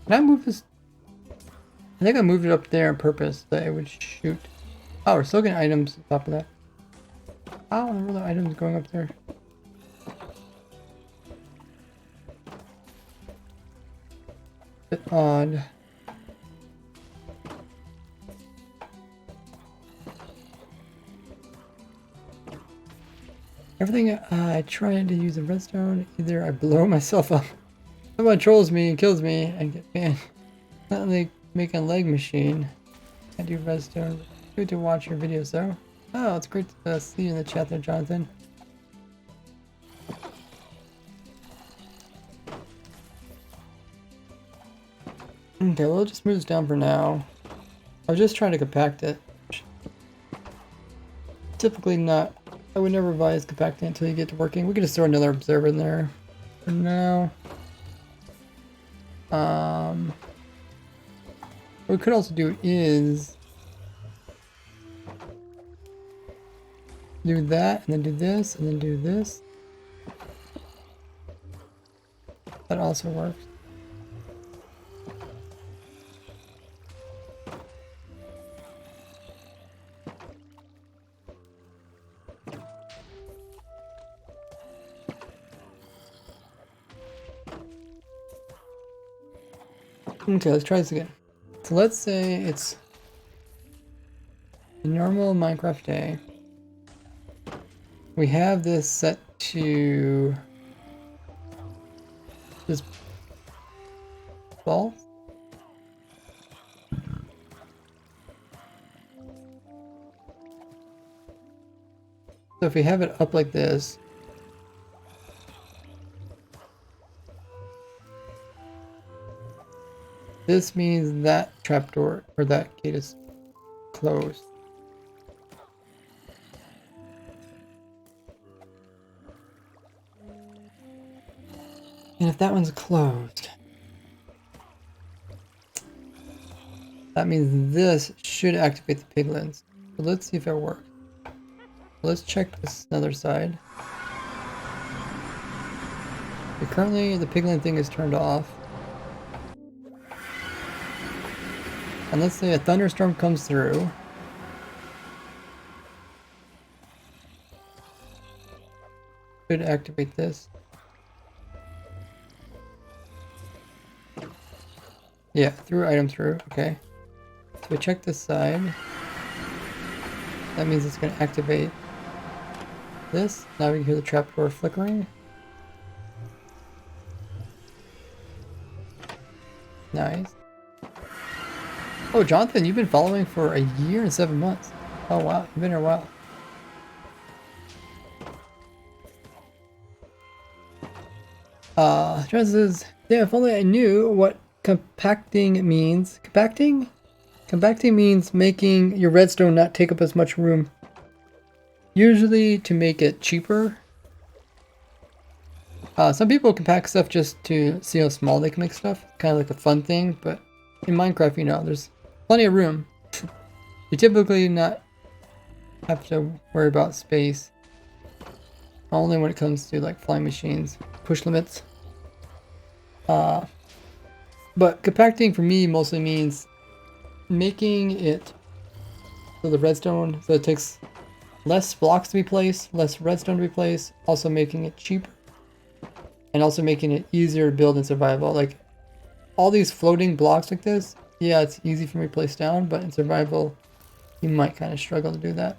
Can I move this? I think I moved it up there on purpose that it would shoot. Oh, we're still getting items on top of that. Oh, there were the items going up there. Bit odd. Everything I try to use a redstone, either I blow myself up, someone trolls me and kills me, and get banned. Not like making a leg machine. I do redstone. Good to watch your videos though. Oh, it's great to see you in the chat there, Jonathan. Okay, we'll just move this down for now. I was just trying to compact it. Typically not. I would never advise compacting until you get to working. We can just throw another observer in there for now. What we could also do is do that, and then do this, and then do this. That also works. Okay, let's try this again. So let's say it's a normal Minecraft day. We have this set to just false. So if we have it up like this, this means that trapdoor or that gate is closed. And if that one's closed, that means this should activate the piglins. So let's see if it works. Let's check this other side. Okay, currently the piglin thing is turned off. And let's say a thunderstorm comes through. Should activate this. Yeah, threw item through, okay. So we check this side. That means it's going to activate this. Now we can hear the trapdoor flickering. Nice. Oh, Jonathan, you've been following for a year and 7 months. Oh wow, you've been here a while. Jonathan says, yeah, if only I knew what compacting means. Compacting? Compacting means making your redstone not take up as much room. Usually to make it cheaper. Some people compact stuff just to see how small they can make stuff. Kind of like a fun thing, but in Minecraft, you know, there's plenty of room. You typically not have to worry about space. Only when it comes to like flying machines, push limits. But compacting for me mostly means making it so the redstone, so it takes less blocks to be placed, less redstone to be placed, also making it cheaper, and also making it easier to build in survival. Like all these floating blocks like this, yeah, it's easy for me to place down, but in survival, you might kind of struggle to do that.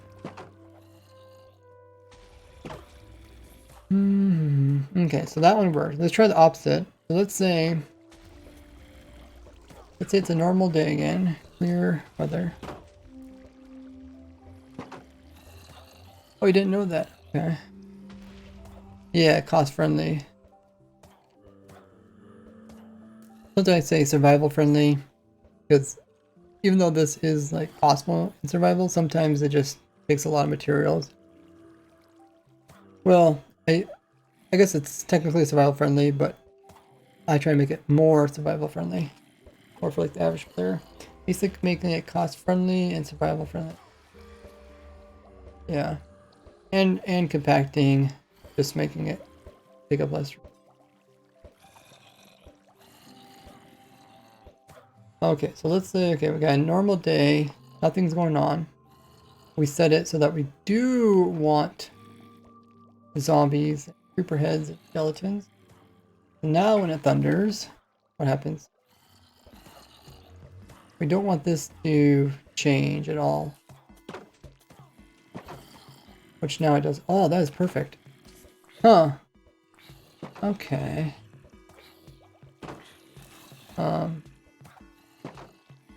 Okay, so that one worked. Let's try the opposite. So let's say it's a normal day again. Clear weather. Oh, you didn't know that. Okay. Yeah, cost friendly. Sometimes I say survival friendly because even though this is like possible in survival, sometimes it just takes a lot of materials. Well, I guess it's technically survival friendly, but I try to make it more survival friendly. Or for like the average player. Basic making it cost friendly and survival friendly. Yeah. And compacting, just making it take up less room. Okay, so let's say, okay, we got a normal day, nothing's going on. We set it so that we do want zombies, creeper heads, and skeletons. And now when it thunders, what happens? We don't want this to change at all. Which now it does. Oh, that is perfect. Huh. Okay.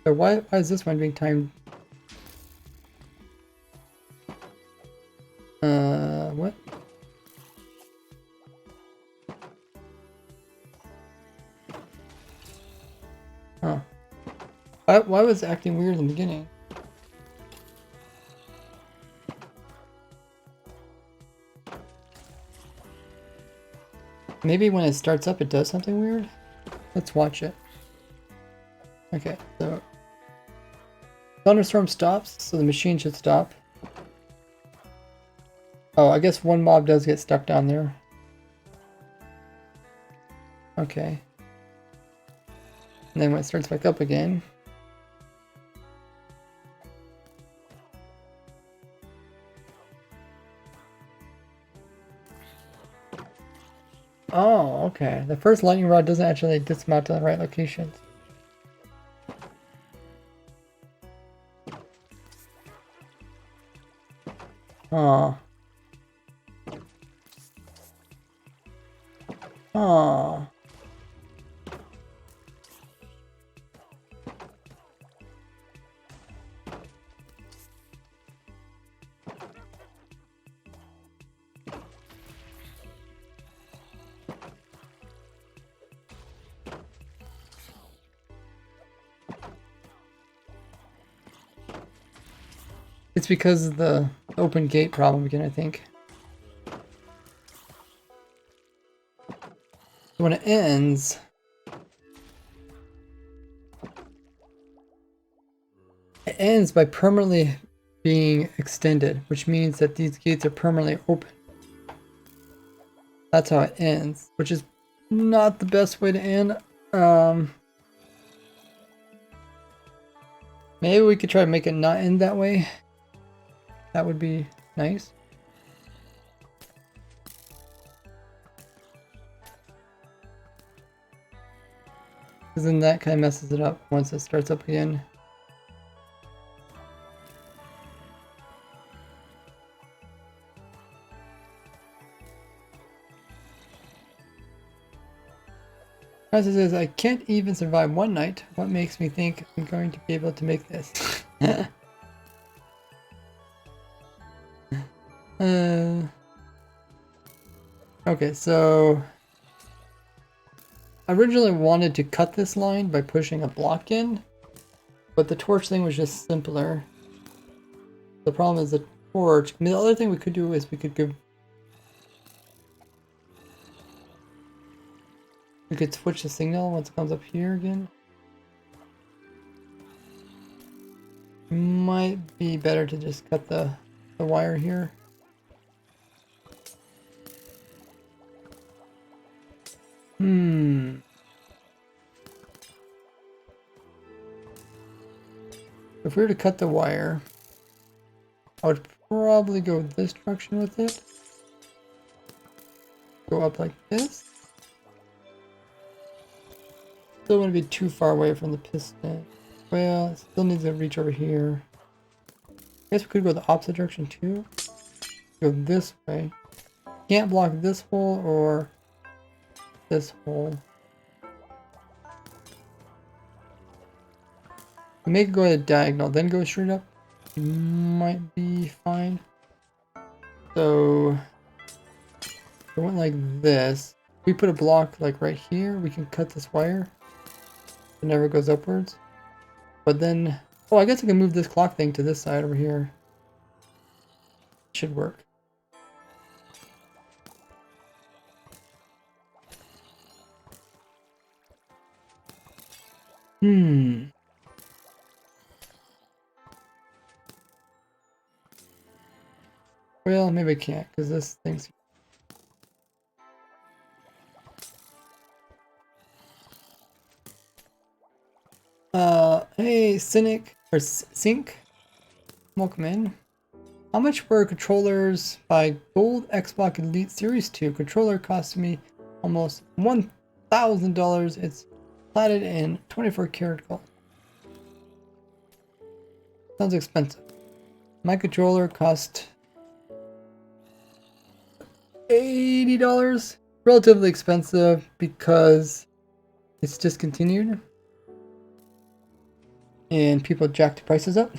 So why is this one being timed? What? Huh. Why was it acting weird in the beginning? Maybe when it starts up it does something weird? Let's watch it. Okay, so thunderstorm stops, so the machine should stop. Oh, I guess one mob does get stuck down there. Okay. And then when it starts back up again. Oh, okay. The first lightning rod doesn't actually dismount to the right locations. Oh. Oh. It's because of the open gate problem again, I think. when it ends, it ends by permanently being extended, which means that these gates are permanently open. That's how it ends, which is not the best way to end. Maybe we could try to make it not end that way. That would be nice. Because then that kind of messes it up once it starts up again. Francis says, I can't even survive one night. What makes me think I'm going to be able to make this? Okay, so I originally wanted to cut this line by pushing a block in, but the torch thing was just simpler. The problem is the torch. I mean, the other thing we could do is we could switch the signal once it comes up here again. Might be better to just cut the wire here. If we were to cut the wire, I would probably go this direction with it. Go up like this. Still wouldn't be too far away from the piston. Well, it still needs to reach over here. I guess we could go the opposite direction too. Go this way. Can't block this hole or this hole. Make it go at a diagonal, then go straight up. Might be fine. So it went like this. If we put a block like right here, we can cut this wire. It never goes upwards. But then, oh, I guess I can move this clock thing to this side over here. Should work. Well, maybe I can't, because this thing's... Hey, Cynic, or Sync, welcome in. How much were controllers by Gold Xbox Elite Series 2? Controller cost me almost $1,000. It's platted in 24 karat gold. Sounds expensive. My controller cost $80. Relatively expensive because it's discontinued and people jacked the prices up.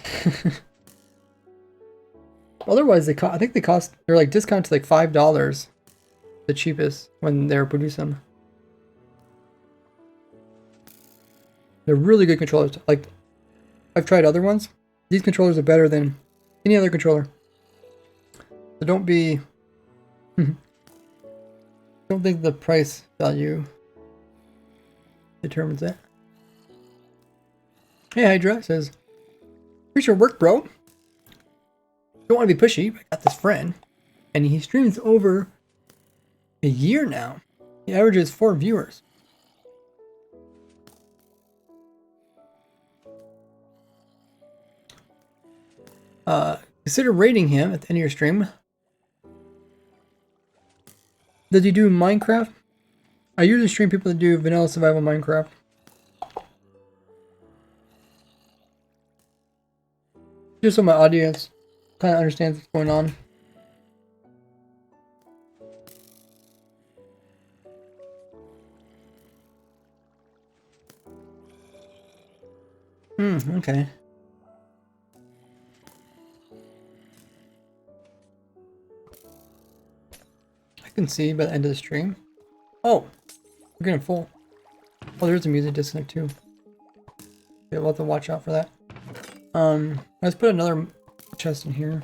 Otherwise, I think they're like discounted to like $5, the cheapest when they're producing them. They're really good controllers. Like, I've tried other ones. These controllers are better than any other controller. So don't be... don't think the price value determines it. Hey, Hydra says, "Appreciate your work, bro. Don't want to be pushy, but I got this friend, and he streams over a year now. He averages 4 viewers. Consider rating him at the end of your stream. Does he do Minecraft? I usually stream people that do vanilla survival Minecraft. Just so my audience kind of understands what's going on. Okay. I can see by the end of the stream. Oh, we're getting full. Oh, there's a music disconnect too. Yeah, we'll have to watch out for that. Let's put another chest in here.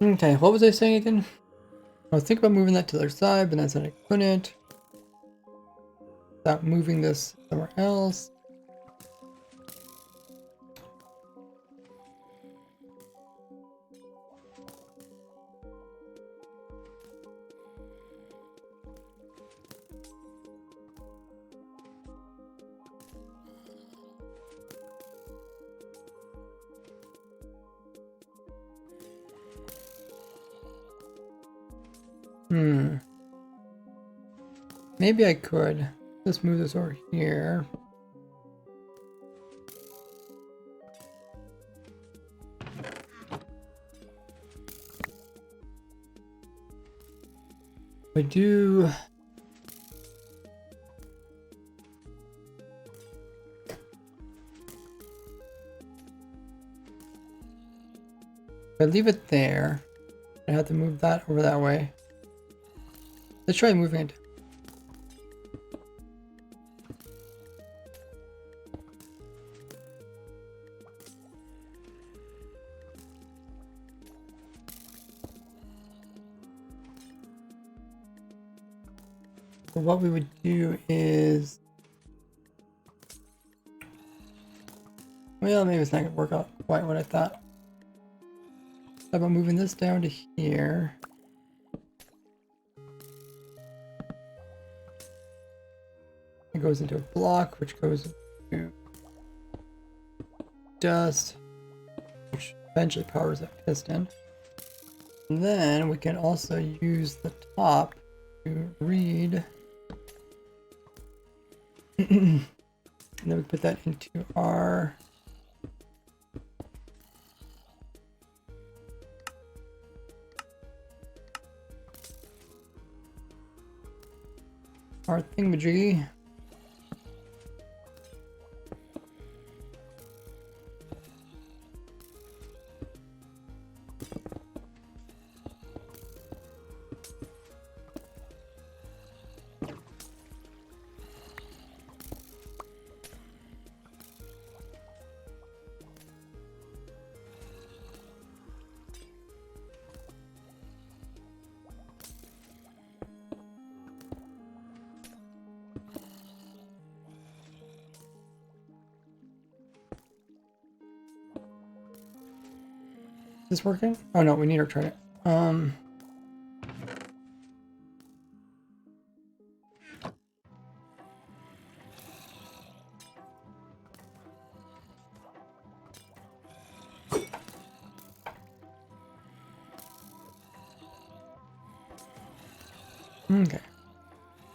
Okay, what was I saying again? I was thinking about moving that to the other side, but then I said I couldn't. Without moving this somewhere else. Maybe I could. Let's move this over here. We do. I leave it there. I have to move that over that way. Let's try moving it. So what we would do is, well, maybe it's not gonna work out quite what I thought. How about moving this down to here? It goes into a block, which goes into dust, which eventually powers that piston. And then we can also use the top to read. And then we put that into our thingamajiggy. Is this working? Oh no, we need to try it. Okay.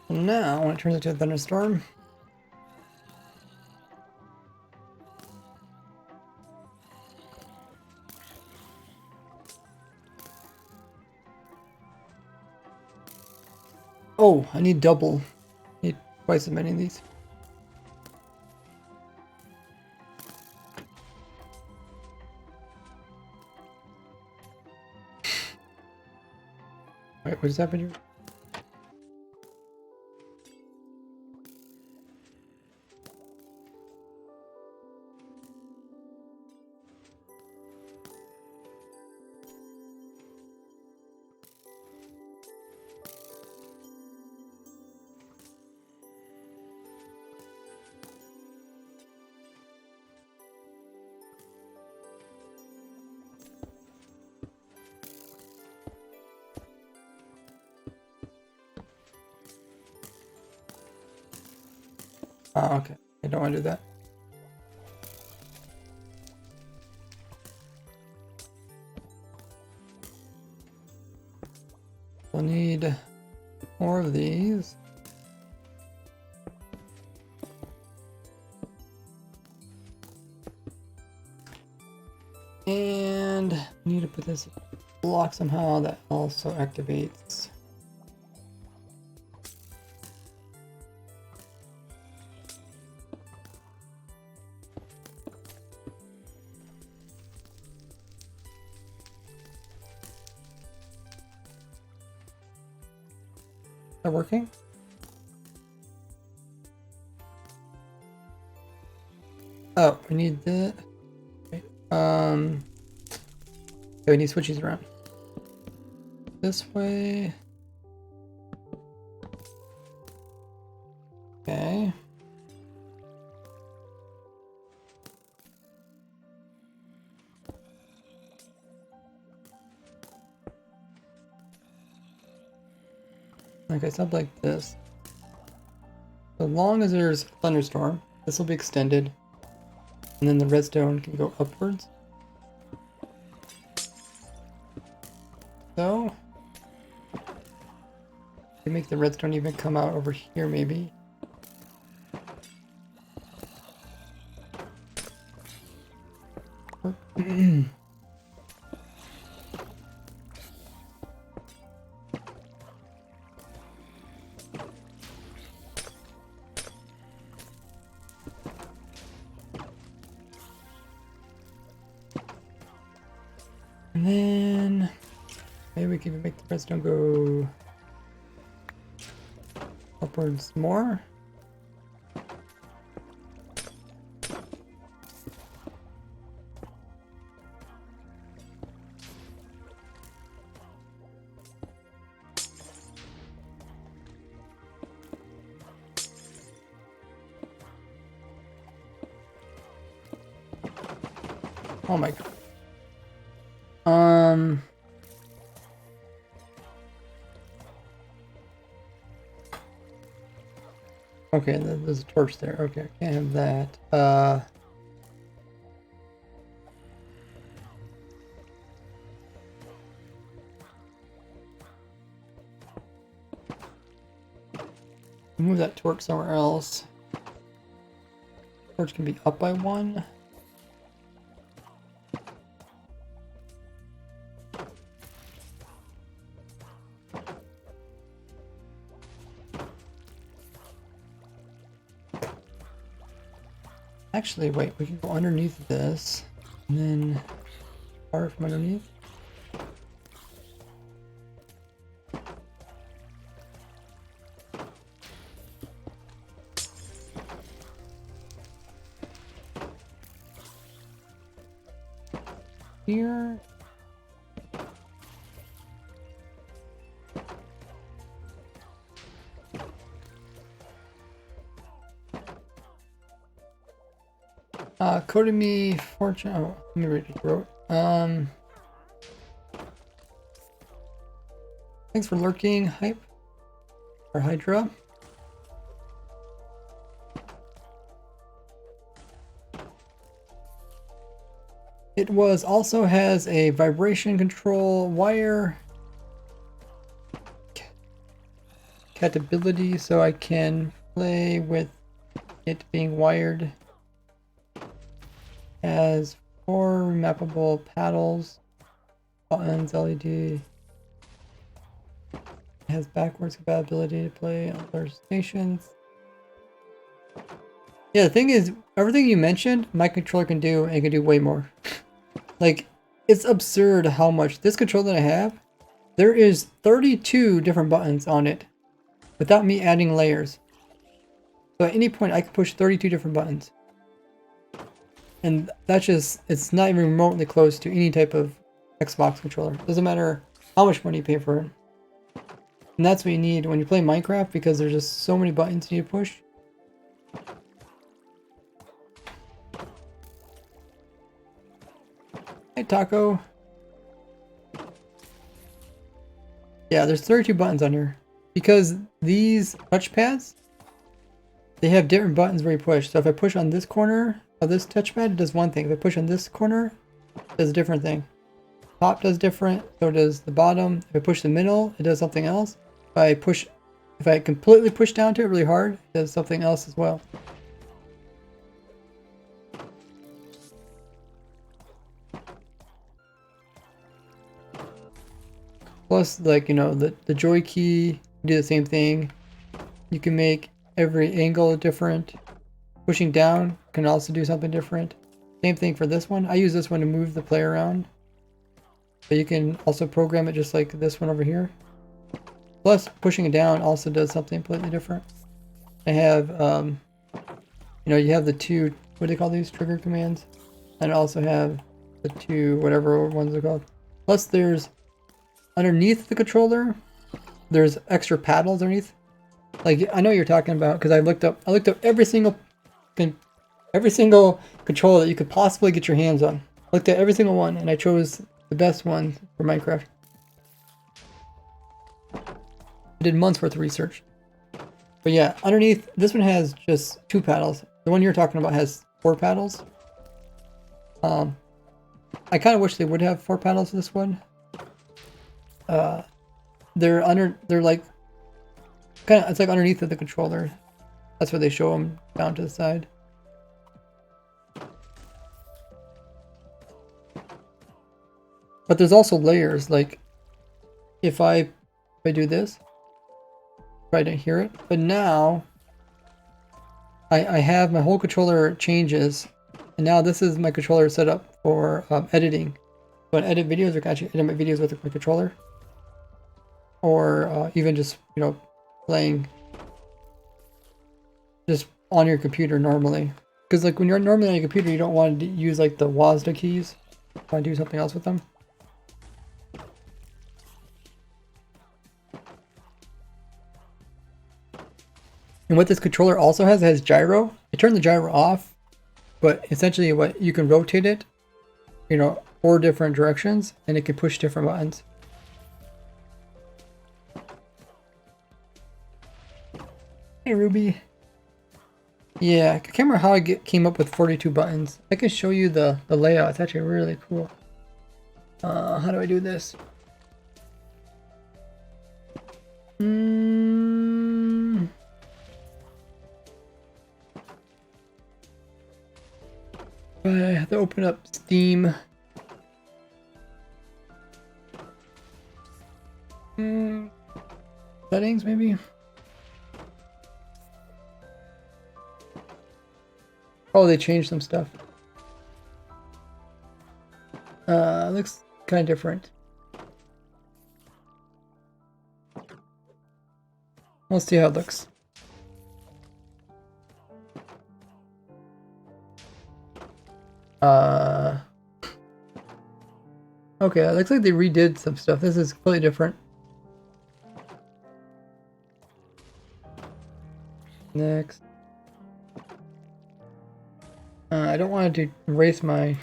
So now when it turns into a thunderstorm. Oh, I need double. I need twice as many of these. Wait, what just happened here? Oh, okay. I don't want to do that. We'll need more of these. And we need to put this block somehow that also activates. Is that working? Oh, we need that. Okay. Okay, we need to switch these around. This way. Okay. Okay, something like this. So long as there's a thunderstorm, this will be extended. And then the redstone can go upwards. So, we make the redstone even come out over here, maybe. And then maybe we can make the redstone go upwards more. Oh my god. Okay, there's a torch there. Okay, I can't have that. Move that torch somewhere else. Torch can be up by one. Actually, wait, we can go underneath this, and then fire from underneath. Here. Coding me fortune. Oh, let me read it. Wrote. Thanks for lurking, hype or Hydra. It was also has a vibration control wire compatibility, so I can play with it being wired. Has 4 mappable paddles, buttons, LED. Has backwards compatibility to play on other stations. Yeah, the thing is, everything you mentioned, my controller can do, and it can do way more. Like, it's absurd how much this controller that I have, there is 32 different buttons on it without me adding layers. So at any point, I can push 32 different buttons. And that's just, it's not even remotely close to any type of Xbox controller. Doesn't matter how much money you pay for it. And that's what you need when you play Minecraft, because there's just so many buttons you need to push. Hey, Taco. Yeah, there's 32 buttons on here. Because these touchpads, they have different buttons where you push. So if I push on this corner of this touchpad, it does one thing. If I push on this corner, it does a different thing. Top does different, so does the bottom. If I push the middle, it does something else. If I completely push down to it really hard, it does something else as well. Plus, like, you know, the joy key, do the same thing. You can make every angle different. Pushing down can also do something different. Same thing for this one. I use this one to move the player around. But you can also program it just like this one over here. Plus, pushing it down also does something completely different. I have, you know, you have the two, what do they call these, trigger commands? And I also have the two, whatever ones are called. Plus, there's, underneath the controller, there's extra paddles underneath. Like I know what you're talking about because I looked up every single controller that you could possibly get your hands on. Looked at every single one and I chose the best one for Minecraft. I did months worth of research. But yeah, underneath this one has just 2 paddles. The one you're talking about has 4 paddles. I kind of wish they would have 4 paddles for this one. They're like kind of, it's like underneath of the controller. That's where they show them down to the side. But there's also layers. Like if I do this, I didn't hear it, but now I have my whole controller changes, and now this is my controller set up for editing. So I edit videos, or can actually edit my videos with my controller, or even just playing just on your computer normally. Because like when you're normally on your computer, you don't want to use like the WASD keys. You want to do something else with them. And what this controller also has, it has gyro. I turned the gyro off, but essentially what you can rotate it, 4 different directions, and it can push different buttons. Hey Ruby. Yeah, I can't remember how I came up with 42 buttons. I can show you the layout. It's actually really cool. How do I do this? I have to open up Steam. Settings, maybe? Oh, they changed some stuff. Looks kind of different. We'll see how it looks. Okay, it looks like they redid some stuff. This is completely different. Next. I don't want to erase my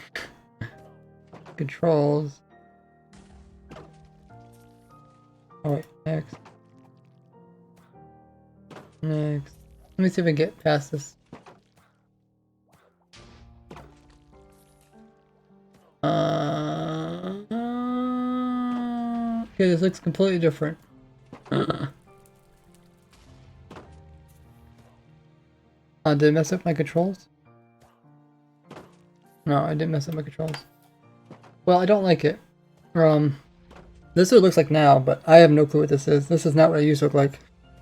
controls. Oh wait, next. Next. Let me see if I can get past this. Okay, this looks completely different. Did it mess up my controls? No, I didn't mess up my controls. Well, I don't like it. This is what it looks like now, but I have no clue what this is. This is not what it used to look like.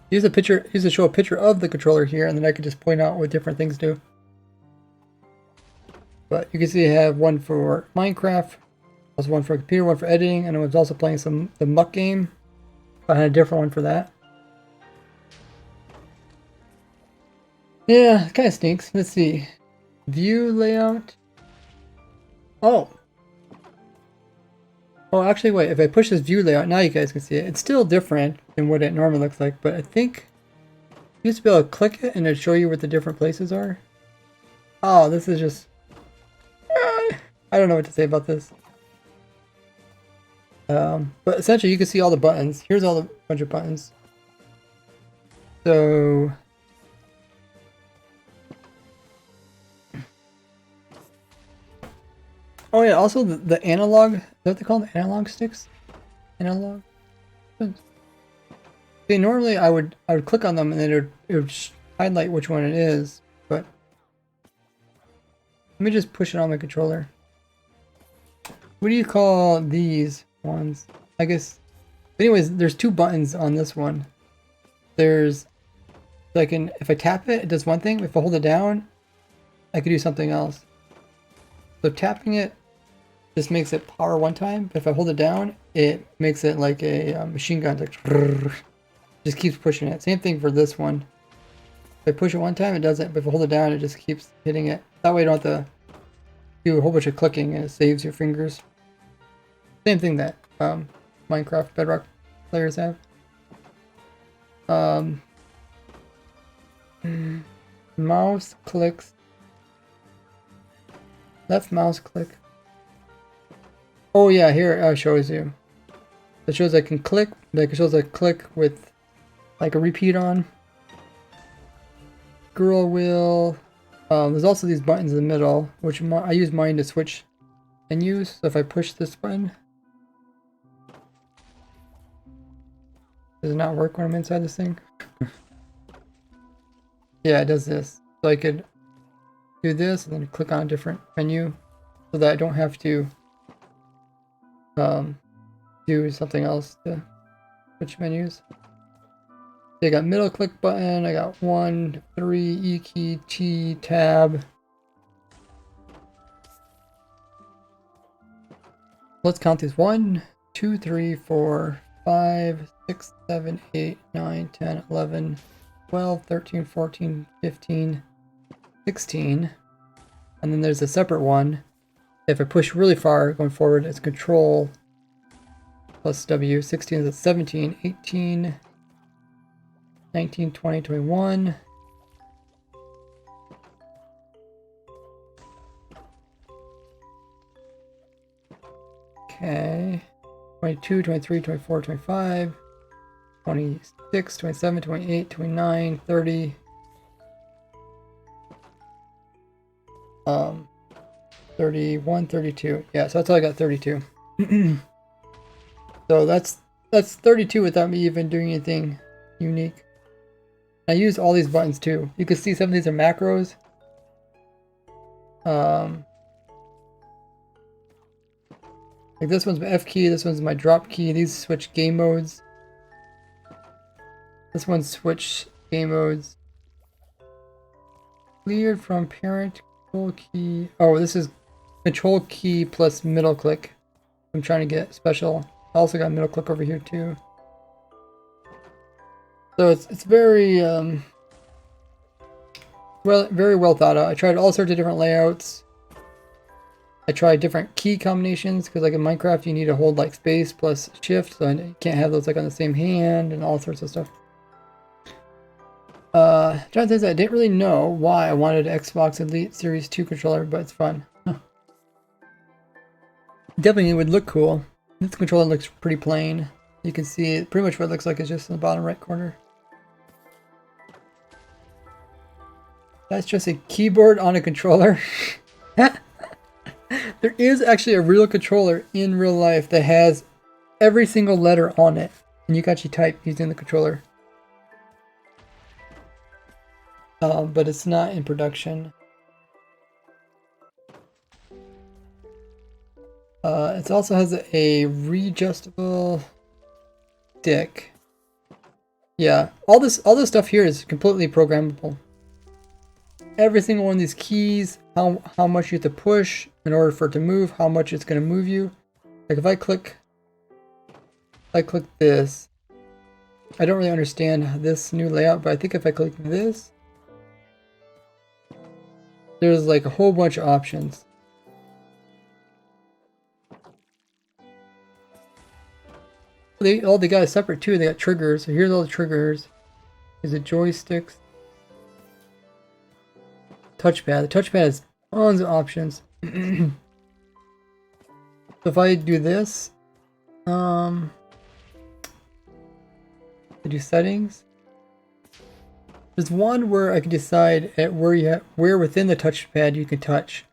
Use to show a picture of the controller here, and then I could just point out what different things do. But you can see I have one for Minecraft, also one for a computer, one for editing, and I was also playing the Muck game. I had a different one for that. Yeah, it kind of stinks. Let's see. View layout. Oh, actually, wait. If I push this view layout, now you guys can see it. It's still different than what it normally looks like, but I think you used to be able to click it and it'd show you what the different places are. Oh, this is just... I don't know what to say about this. But essentially, you can see all the buttons. Here's all the bunch of buttons. So... Oh yeah, also the analog, is that what they call them? Analog sticks? Analog? See, normally I would click on them and then it would highlight which one it is, but let me just push it on my controller. What do you call these ones? I guess, anyways, there's 2 buttons on this one. There's, if I tap it, it does one thing. If I hold it down, I could do something else. So tapping it just makes it power one time, but if I hold it down, it makes it like a machine gun, like just keeps pushing it. Same thing for this one. If I push it one time, it doesn't, but if I hold it down, it just keeps hitting it. That way you don't have to do a whole bunch of clicking and it saves your fingers. Same thing that Minecraft Bedrock players have. Mouse clicks. Left mouse click. Oh yeah, here it shows you. It shows I can click, like it shows I click with like a repeat on. Scroll wheel. There's also these buttons in the middle, which I use mine to switch menus. So if I push this button, does it not work when I'm inside this thing? Yeah, it does this. So I could do this and then click on a different menu so that I don't have to do something else to switch menus. So I got middle click button, I got 1, 3, E key, T, tab. Let's count these. 1, 2, 3, 4, 5, 6, 7, 8, 9, 10, 11, 12, 13, 14, 15, 16. And then there's a separate one. If I push really far going forward, it's control plus W. 16 is 17, 18, 19, 20, 21. Okay. 22, 23, 24, 25, 26, 27, 28, 29, 30. 31, 32. Yeah, so that's all I got, 32. So that's 32 without me even doing anything unique. I use all these buttons too. You can see some of these are macros. Like this one's my F key, this one's my drop key. These switch game modes. This one switch game modes. Cleared from parent control key. Oh, this is control key plus middle click. I'm trying to get special. I also got middle click over here too. So it's very very well thought out. I tried all sorts of different layouts. I tried different key combinations because like in Minecraft you need to hold like space plus shift, so you can't have those like on the same hand and all sorts of stuff. Jonathan says I didn't really know why I wanted an Xbox Elite Series 2 controller, but it's fun. Definitely it would look cool. This controller looks pretty plain. You can see it, pretty much what it looks like is just in the bottom right corner. That's just a keyboard on a controller. There is actually a real controller in real life that has every single letter on it, and you can actually type using the controller. But it's not in production. It also has a readjustable stick. Yeah, all this stuff here is completely programmable. Every single one of these keys, how much you have to push in order for it to move, how much it's going to move you. Like if I click this, I don't really understand this new layout, but I think if I click this, there's like a whole bunch of options. They got it separate too. They got triggers. So here's all the triggers. Is it joysticks? Touchpad. The touchpad has tons of options. So if I do this, I do settings. There's one where I can decide at where within the touchpad you can touch.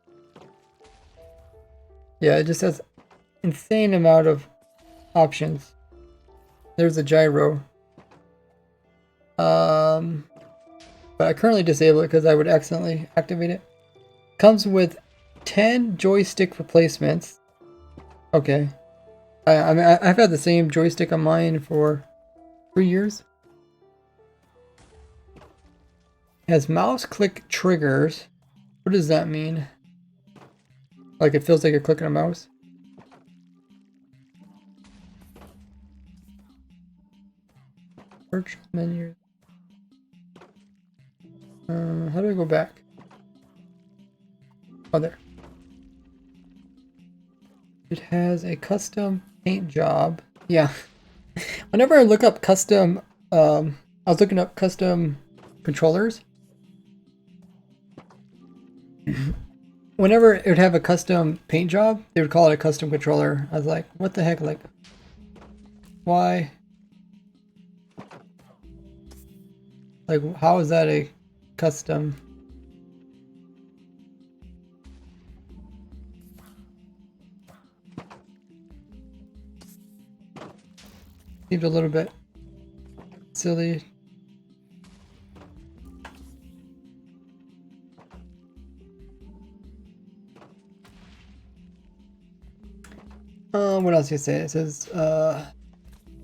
Yeah, it just has insane amount of options. There's a gyro. But I currently disable it because I would accidentally activate it. Comes with 10 joystick replacements. Okay. I mean, I've had the same joystick on mine for 3 years. Has mouse click triggers. What does that mean? Like it feels like you're clicking a mouse? Search menu. How do I go back? Oh, there. It has a custom paint job. Yeah. Whenever I look up custom, I was looking up custom controllers. whenever it would have a custom paint job, they would call it a custom controller. I was like, what the heck? Like, why? Like, how is that a custom? Seems a little bit silly. What else do you say? It says,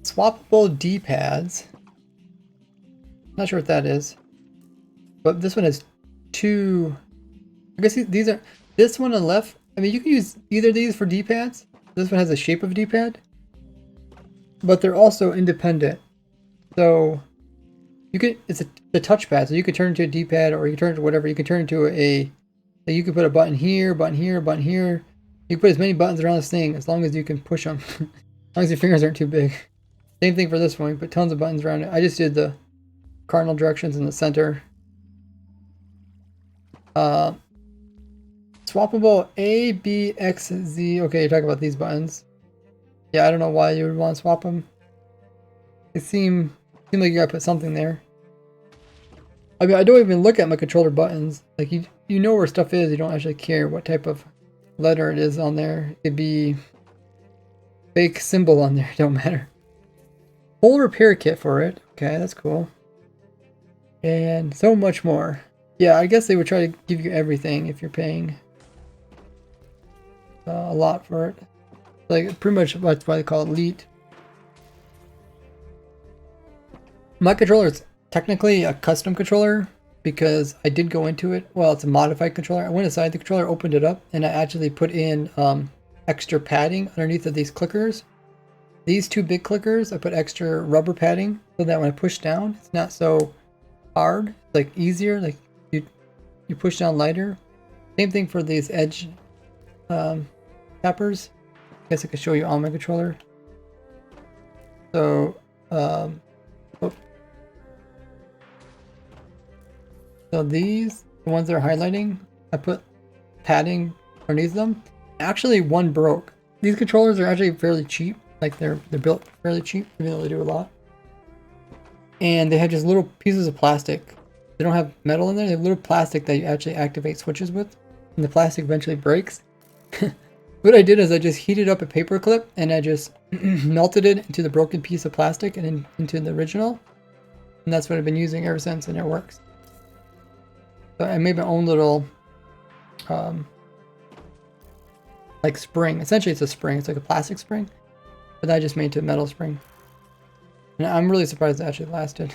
swappable D-pads. Not sure what that is. But this one has two. I guess these are. This one on the left. I mean, you can use either of these for D-pads. This one has a shape of a D-pad, but they're also independent. So you can. It's the touchpad, so you can turn it into a D-pad, or you can turn it to whatever. You can turn it into a. Like you can put a button here, button here, button here. You can put as many buttons around this thing as long as you can push them. As long as your fingers aren't too big. Same thing for this one. You put tons of buttons around it. I just did the cardinal directions in the center. Swappable A, B, X, Z. Okay, you're talking about these buttons. Yeah, I don't know why you would want to swap them. They seem like you gotta put something there. I mean, I don't even look at my controller buttons. Like you know where stuff is. You don't actually care what type of letter it is on there. It could be fake symbol on there. It don't matter. Full repair kit for it. Okay, that's cool. And so much more. Yeah, I guess they would try to give you everything if you're paying a lot for it. Like pretty much that's why they call it Elite. My controller is technically a custom controller because I did go into it. Well, it's a modified controller. I went inside the controller, opened it up, and I actually put in extra padding underneath of these clickers. These two big clickers, I put extra rubber padding so that when I push down, it's not so hard. It's like easier. Like you push down lighter. Same thing for these edge tappers. I guess I could show you on my controller. So so these, the ones that are highlighting, I put padding underneath them. Actually, one broke. These controllers are actually fairly cheap. Like they're built fairly cheap, even though they do a lot. And they have just little pieces of plastic. They don't have metal in there. They have little plastic that you actually activate switches with, and the plastic eventually breaks. What I did is I just heated up a paper clip and I just melted it into the broken piece of plastic and into the original. And that's what I've been using ever since, and it works. So I made my own little like spring. Essentially it's a spring. It's like a plastic spring. But I just made it to a metal spring. And I'm really surprised it actually lasted.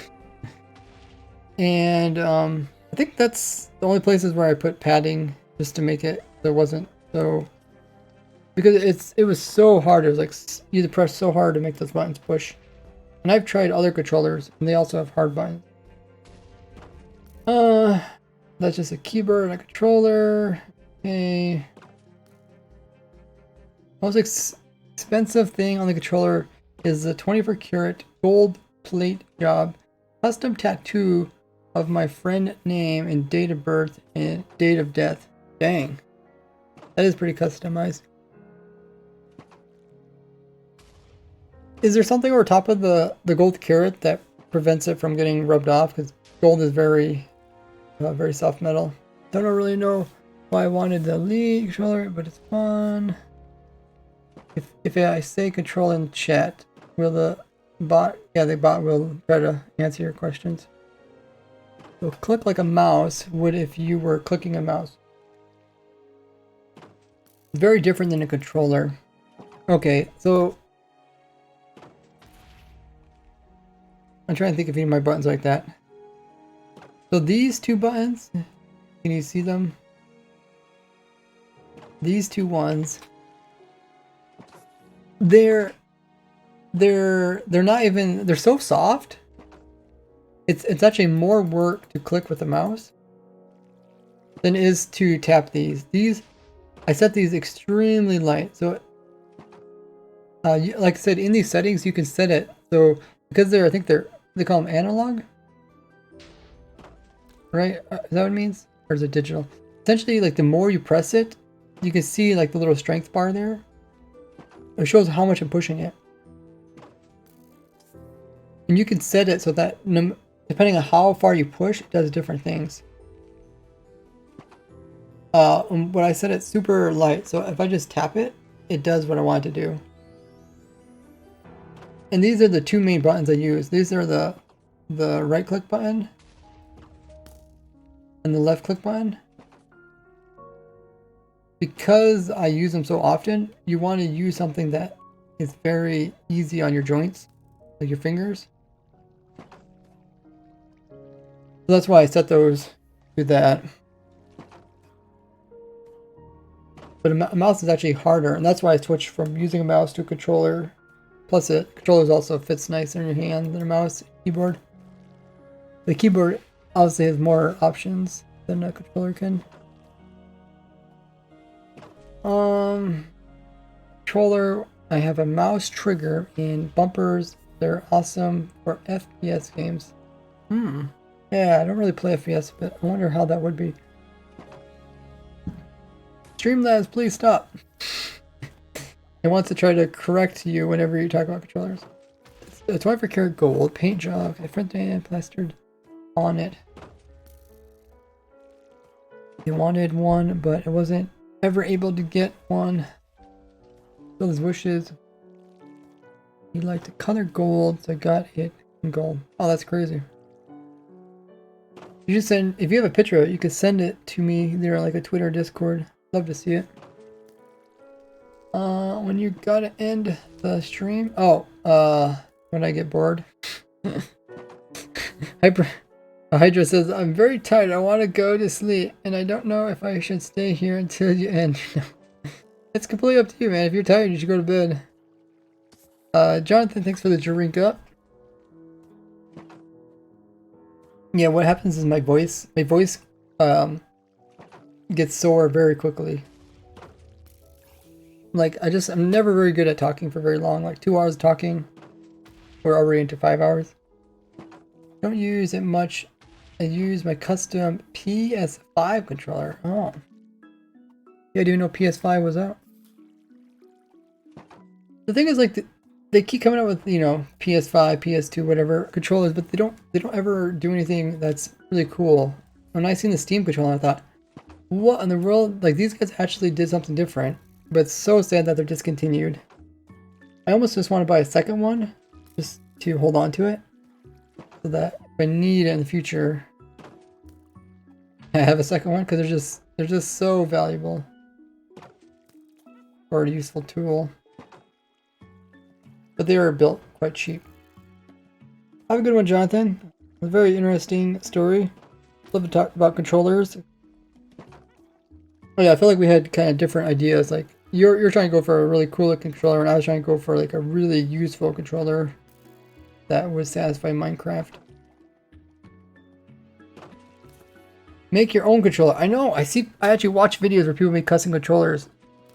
And I think that's the only places where I put padding just to make it there wasn't so, because it was so hard. It was like you had to press so hard to make those buttons push. And I've tried other controllers and they also have hard buttons. That's just a keyboard and a controller. Okay. Most expensive thing on the controller is the 24 karat gold plate job, custom tattoo of my friend name and date of birth and date of death. Dang, that is pretty customized. Is there something over top of the gold carat that prevents it from getting rubbed off? Because gold is very soft metal. Don't really know why I wanted the Elite controller, but it's fun. If I say control in chat, will the bot? Yeah, the bot will try to answer your questions. So click like a mouse would if you were clicking a mouse. Very different than a controller. Okay, so I'm trying to think of any of my buttons like that. So these two buttons, can you see them? These two ones, they're not even, they're so soft. It's actually more work to click with the mouse than it is to tap these. I set these extremely light. So like I said, in these settings you can set it so, because I think they call them analog, right? Is that what it means, or is it digital? essentially like the more you press it, you can see like the little strength bar there. It shows how much I'm pushing it. And you can set it so that depending on how far you push, it does different things. When I set it super light, so if I just tap it, it does what I want it to do. And these are the two main buttons I use. These are the right click button and the left click button. Because I use them so often, you want to use something that is very easy on your joints, like your fingers. So that's why I set those to that. But a mouse is actually harder, and that's why I switched from using a mouse to a controller. Plus, the controller also fits nicer in your hand than a mouse keyboard. The keyboard obviously has more options than a controller can. Controller, I have a mouse trigger and bumpers. They're awesome for FPS games. Yeah, I don't really play FPS, but I wonder how that would be. Streamlabs, please stop. It wants to try to correct you whenever you talk about controllers. It's 24 karat gold, paint job, different and plastered on it. They wanted one, but it wasn't ever able to get one. Still his wishes. He liked the color gold, so I got it in gold. Oh, that's crazy. You just send, if you have a picture of it, you could send it to me either like a Twitter or Discord. Love to see it. When you gotta end the stream? Oh, when I get bored. Hydra says, I'm very tired. I want to go to sleep, and I don't know if I should stay here until you end. It's completely up to you, man. If you're tired, you should go to bed. Jonathan, thanks for the drink up. Yeah, what happens is my voice gets sore very quickly. Like, I'm never very good at talking for very long. Like 2 hours talking, we're already into 5 hours. Don't use it much. I use my custom PS5 controller. Oh. Yeah, I didn't know PS5 was out. The thing is, like, they keep coming out with, you know, PS5, PS2, whatever controllers, but they don't ever do anything that's really cool. When I seen the Steam controller, I thought, what in the world? Like, these guys actually did something different, but it's so sad that they're discontinued. I almost just want to buy a second one, just to hold on to it, so that if I need it in the future, I have a second one, because they're just so valuable, or a useful tool. But they are built quite cheap. Have a good one, Jonathan. A very interesting story. Love to talk about controllers. Oh yeah, I feel like we had kind of different ideas. Like you're trying to go for a really cool looking controller, and I was trying to go for like a really useful controller that would satisfy Minecraft. Make your own controller. I know. I actually watch videos where people make custom controllers,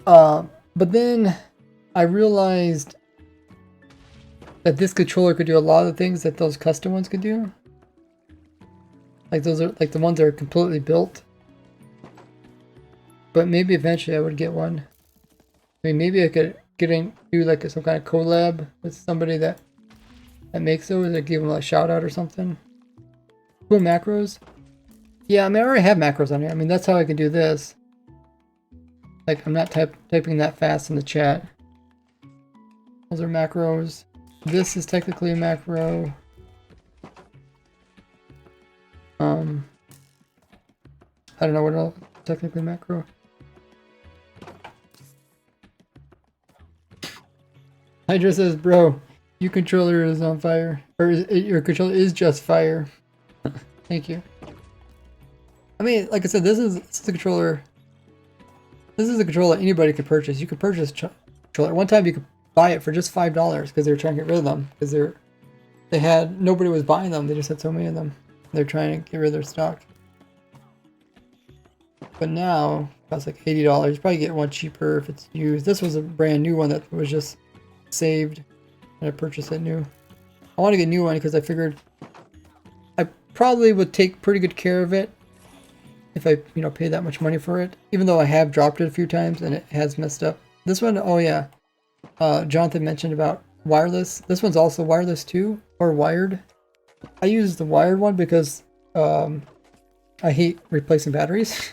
but then I realized that this controller could do a lot of things that those custom ones could do. Like those are like the ones that are completely built. But maybe eventually I would get one. I mean, maybe I could do like some kind of collab with somebody that makes those, and give them a shout out or something. Cool macros. Yeah, I mean, I already have macros on here. I mean, that's how I can do this. Like, I'm not typing that fast in the chat. Those are macros. This is technically a macro. I don't know what else technically macro. Hydra says, bro, your controller is on fire. Or your controller is just fire. Thank you. I mean, like I said, this is a controller. This is a controller anybody could purchase. You could purchase a controller. One time you could buy it for just $5 because they were trying to get rid of them. Because nobody was buying them. They just had so many of them. They're trying to get rid of their stock. But now, it costs like $80. You probably get one cheaper if it's used. This was a brand new one that was just saved. And I purchased it new. I want to get a new one because I figured I probably would take pretty good care of it. if I, you know, pay that much money for it. Even though I have dropped it a few times and it has messed up. This one, oh yeah, Jonathan mentioned about wireless. This one's also wireless too, or wired. I use the wired one because I hate replacing batteries.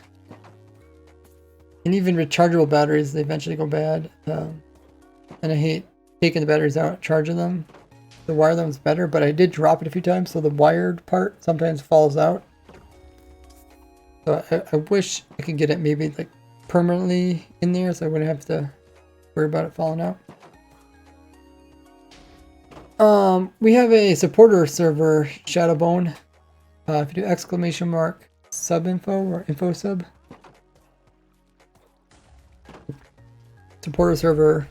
And even rechargeable batteries, they eventually go bad. And I hate taking the batteries out, charging them. The wired one's better, but I did drop it a few times, so the wired part sometimes falls out. So I wish I could get it maybe like permanently in there, so I wouldn't have to worry about it falling out. We have a supporter server, Shadowbone. If you do exclamation mark subinfo or info sub, supporter server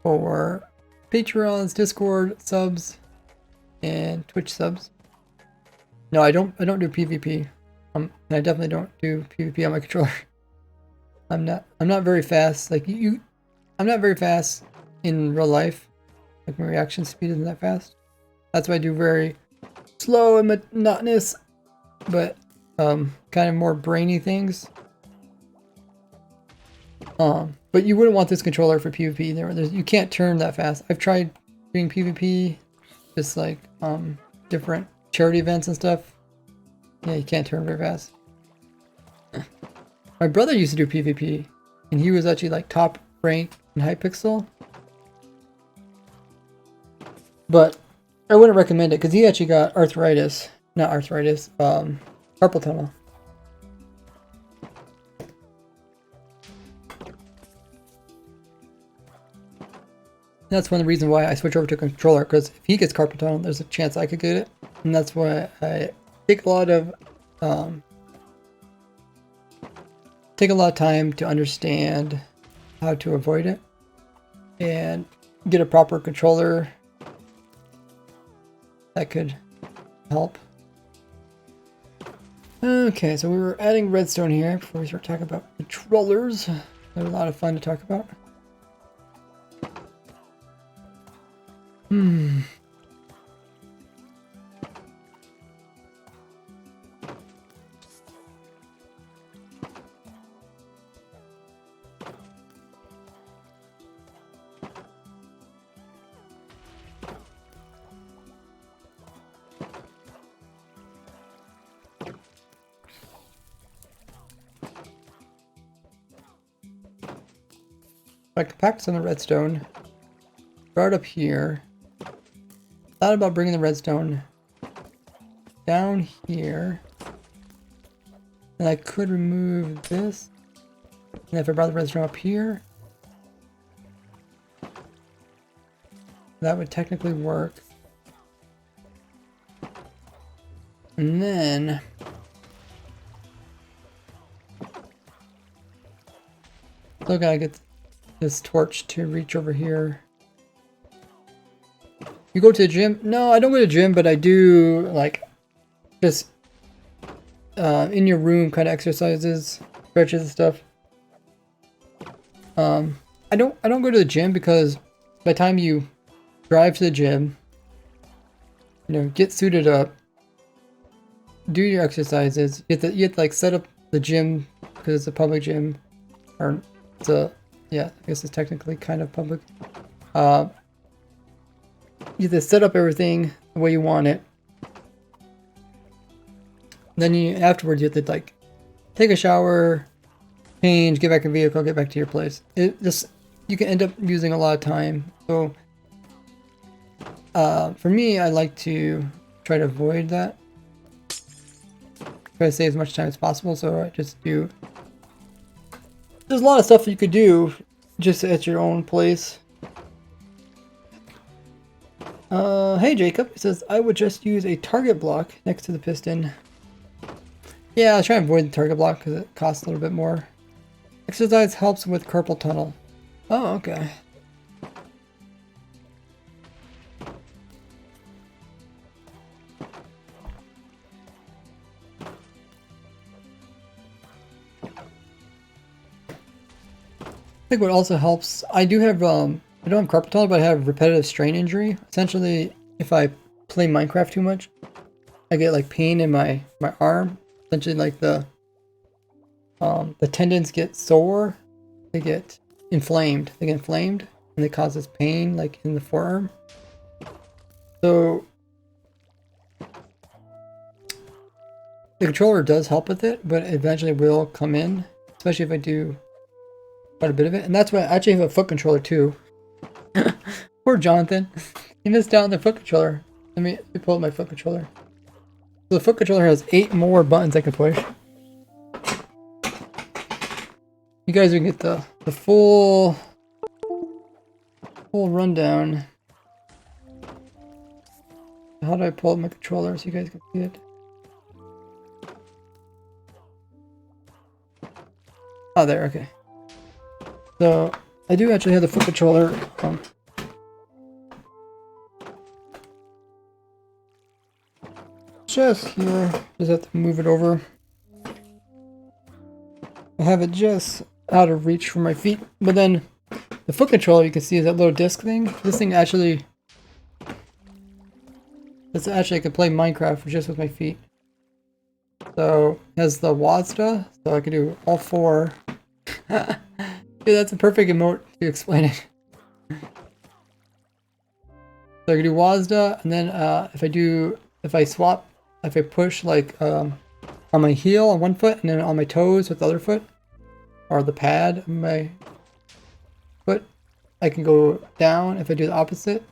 for Patreons, Discord subs, and Twitch subs. No, I don't do PvP. And I definitely don't do PvP on my controller. I'm not very fast. Like I'm not very fast in real life. Like my reaction speed isn't that fast. That's why I do very slow and monotonous, but kind of more brainy things. But you wouldn't want this controller for PvP either. You can't turn that fast. I've tried doing PvP, just like different charity events and stuff. Yeah, you can't turn very fast. My brother used to do PvP, and he was actually like top rank in Hypixel. But I wouldn't recommend it because he actually got arthritis. Not arthritis, carpal tunnel. That's one of the reasons why I switch over to controller, because if he gets carpal tunnel, there's a chance I could get it. And that's why I take a lot of time to understand how to avoid it and get a proper controller that could help. Okay, so we were adding redstone here before we start talking about controllers. They're a lot of fun to talk about. I compact some of the redstone. Start up here. Thought about bringing the redstone down here. And I could remove this. And if I brought the redstone up here, that would technically work. And then still gotta get this torch to reach over here. You go to the gym? No, I don't go to the gym, but I do like just in your room kind of exercises, stretches and stuff. I don't go to the gym because by the time you drive to the gym, you know, get suited up, do your exercises, you have to like set up the gym because it's a public gym, or it's a, yeah, I guess it's technically kind of public. You have to set up everything the way you want it. Then afterwards you have to like take a shower, change, get back in the vehicle, get back to your place. It just, you can end up using a lot of time. So for me, I like to try to avoid that. Try to save as much time as possible, so I just do. There's a lot of stuff that you could do just at your own place. Hey Jacob, it says, I would just use a target block next to the piston. Yeah, I try to avoid the target block because it costs a little bit more. Exercise helps with carpal tunnel. Oh, okay. I think what also helps, I do have, I don't have carpal tunnel, but I have repetitive strain injury. Essentially, if I play Minecraft too much, I get like pain in my arm. Essentially like the the tendons get sore, they get inflamed. They get inflamed and it causes pain like in the forearm. So the controller does help with it, but eventually will come in, especially if I do quite a bit of it. And that's why I actually have a foot controller too. Poor Jonathan. He missed out on the foot controller. Let me pull up my foot controller. So the foot controller has 8 more buttons I can push. You guys can get the full rundown. How do I pull up my controller so you guys can see it? Oh, there, okay. So, I do actually have the foot controller. Just here. Just have to move it over. I have it just out of reach for my feet. But then, the foot controller, you can see, is that little disc thing. This thing actually... I can play Minecraft just with my feet. So, it has the WASD, so I can do all 4. Dude, that's a perfect emote to explain it. So I can do WASD, and then if I push like on my heel on one foot, and then on my toes with the other foot, or the pad of my foot, I can go down if I do the opposite.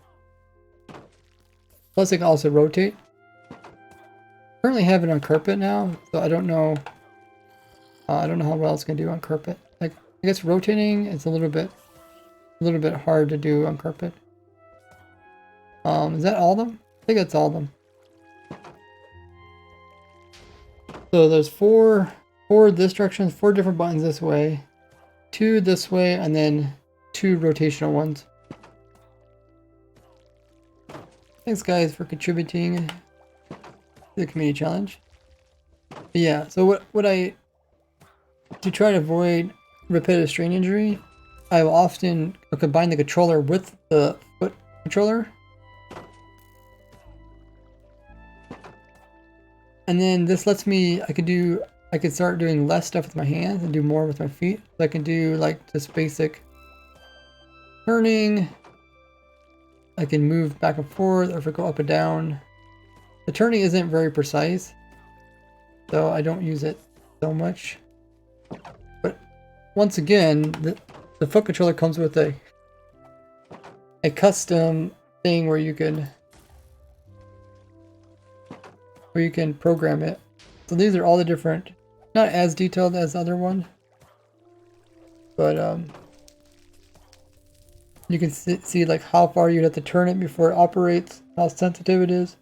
Plus I can also rotate. Currently have it on carpet now, so I don't know how well it's gonna do on carpet. Like, I guess rotating is a little bit hard to do on carpet. Is that all of them? I think that's all of them. So there's 4 this direction, 4 different buttons this way, 2 this way, and then 2 rotational ones. Thanks guys for contributing to the community challenge. But yeah, so to try to avoid repetitive strain injury, I will often combine the controller with the foot controller. And then this lets me, I could start doing less stuff with my hands and do more with my feet. So I can do like just basic turning. I can move back and forth, or if I go up and down. The turning isn't very precise, so I don't use it so much. But once again, the foot controller comes with a custom thing where you can program it. So these are all the different, not as detailed as the other one, but you can see like how far you'd have to turn it before it operates, how sensitive it is.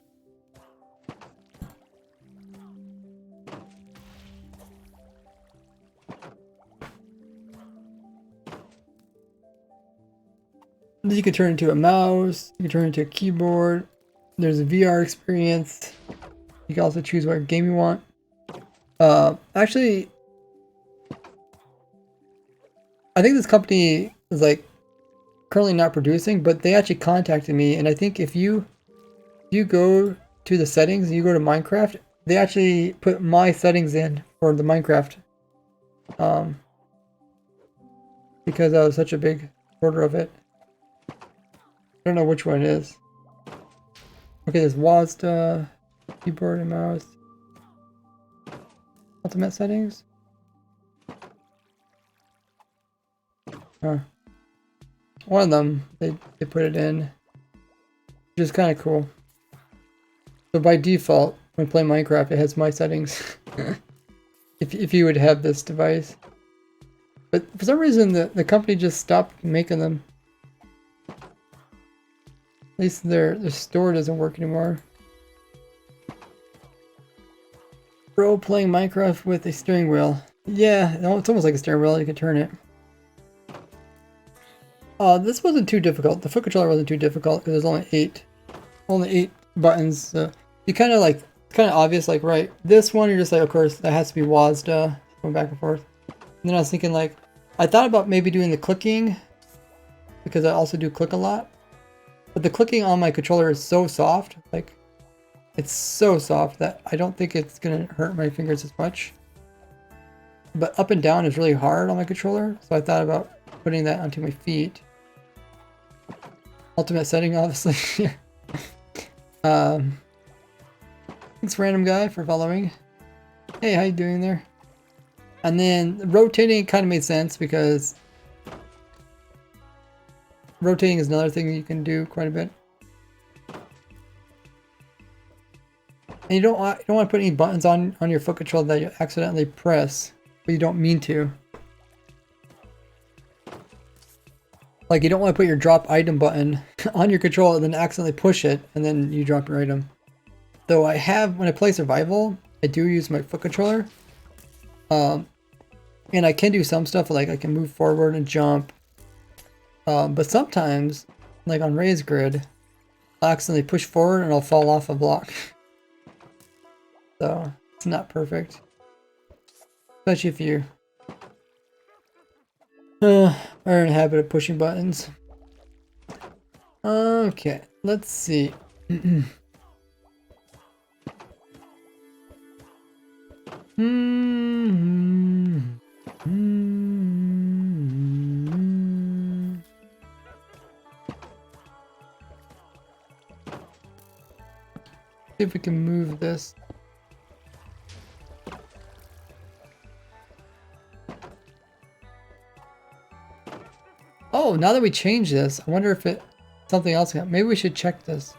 You can turn it into a mouse, you can turn it into a keyboard. There's a VR experience. You can also choose what game you want. Actually, I think this company is like currently not producing, but they actually contacted me, and I think if you go to the settings, you go to Minecraft, they actually put my settings in for the Minecraft, because I was such a big supporter of it. I don't know which one it is. Okay, there's WASD, keyboard and mouse, ultimate settings. Huh. One of them, they put it in, which is kind of cool. So by default, when playing Minecraft, it has my settings. if you would have this device. But for some reason, the company just stopped making them. At least their store doesn't work anymore. Bro playing Minecraft with a steering wheel. Yeah, it's almost like a steering wheel, you can turn it. This wasn't too difficult. The foot controller wasn't too difficult because there's only 8 buttons. So you kind of like, it's kind of obvious, like, right, this one you're just like, of course, that has to be WASD, going back and forth. And then I was thinking, like, I thought about maybe doing the clicking, because I also do click a lot. But the clicking on my controller is so soft, like, it's so soft that I don't think it's gonna hurt my fingers as much. but up and down is really hard on my controller, so I thought about putting that onto my feet. Ultimate setting, obviously. Thanks, random guy, for following. Hey, how you doing there? And then rotating kind of made sense because rotating is another thing you can do quite a bit. And you don't want to put any buttons on your foot control that you accidentally press, but you don't mean to. Like, you don't want to put your drop item button on your controller and then accidentally push it and then you drop your item. Though I have, when I play survival, I do use my foot controller. And I can do some stuff, like I can move forward and jump. But sometimes, like on Raise Grid, I'll accidentally push forward and I'll fall off a block. So, it's not perfect. Especially if you are in a habit of pushing buttons. Okay, let's see. See if we can move this. Oh, now that we changed this, I wonder if something else. Maybe we should check this.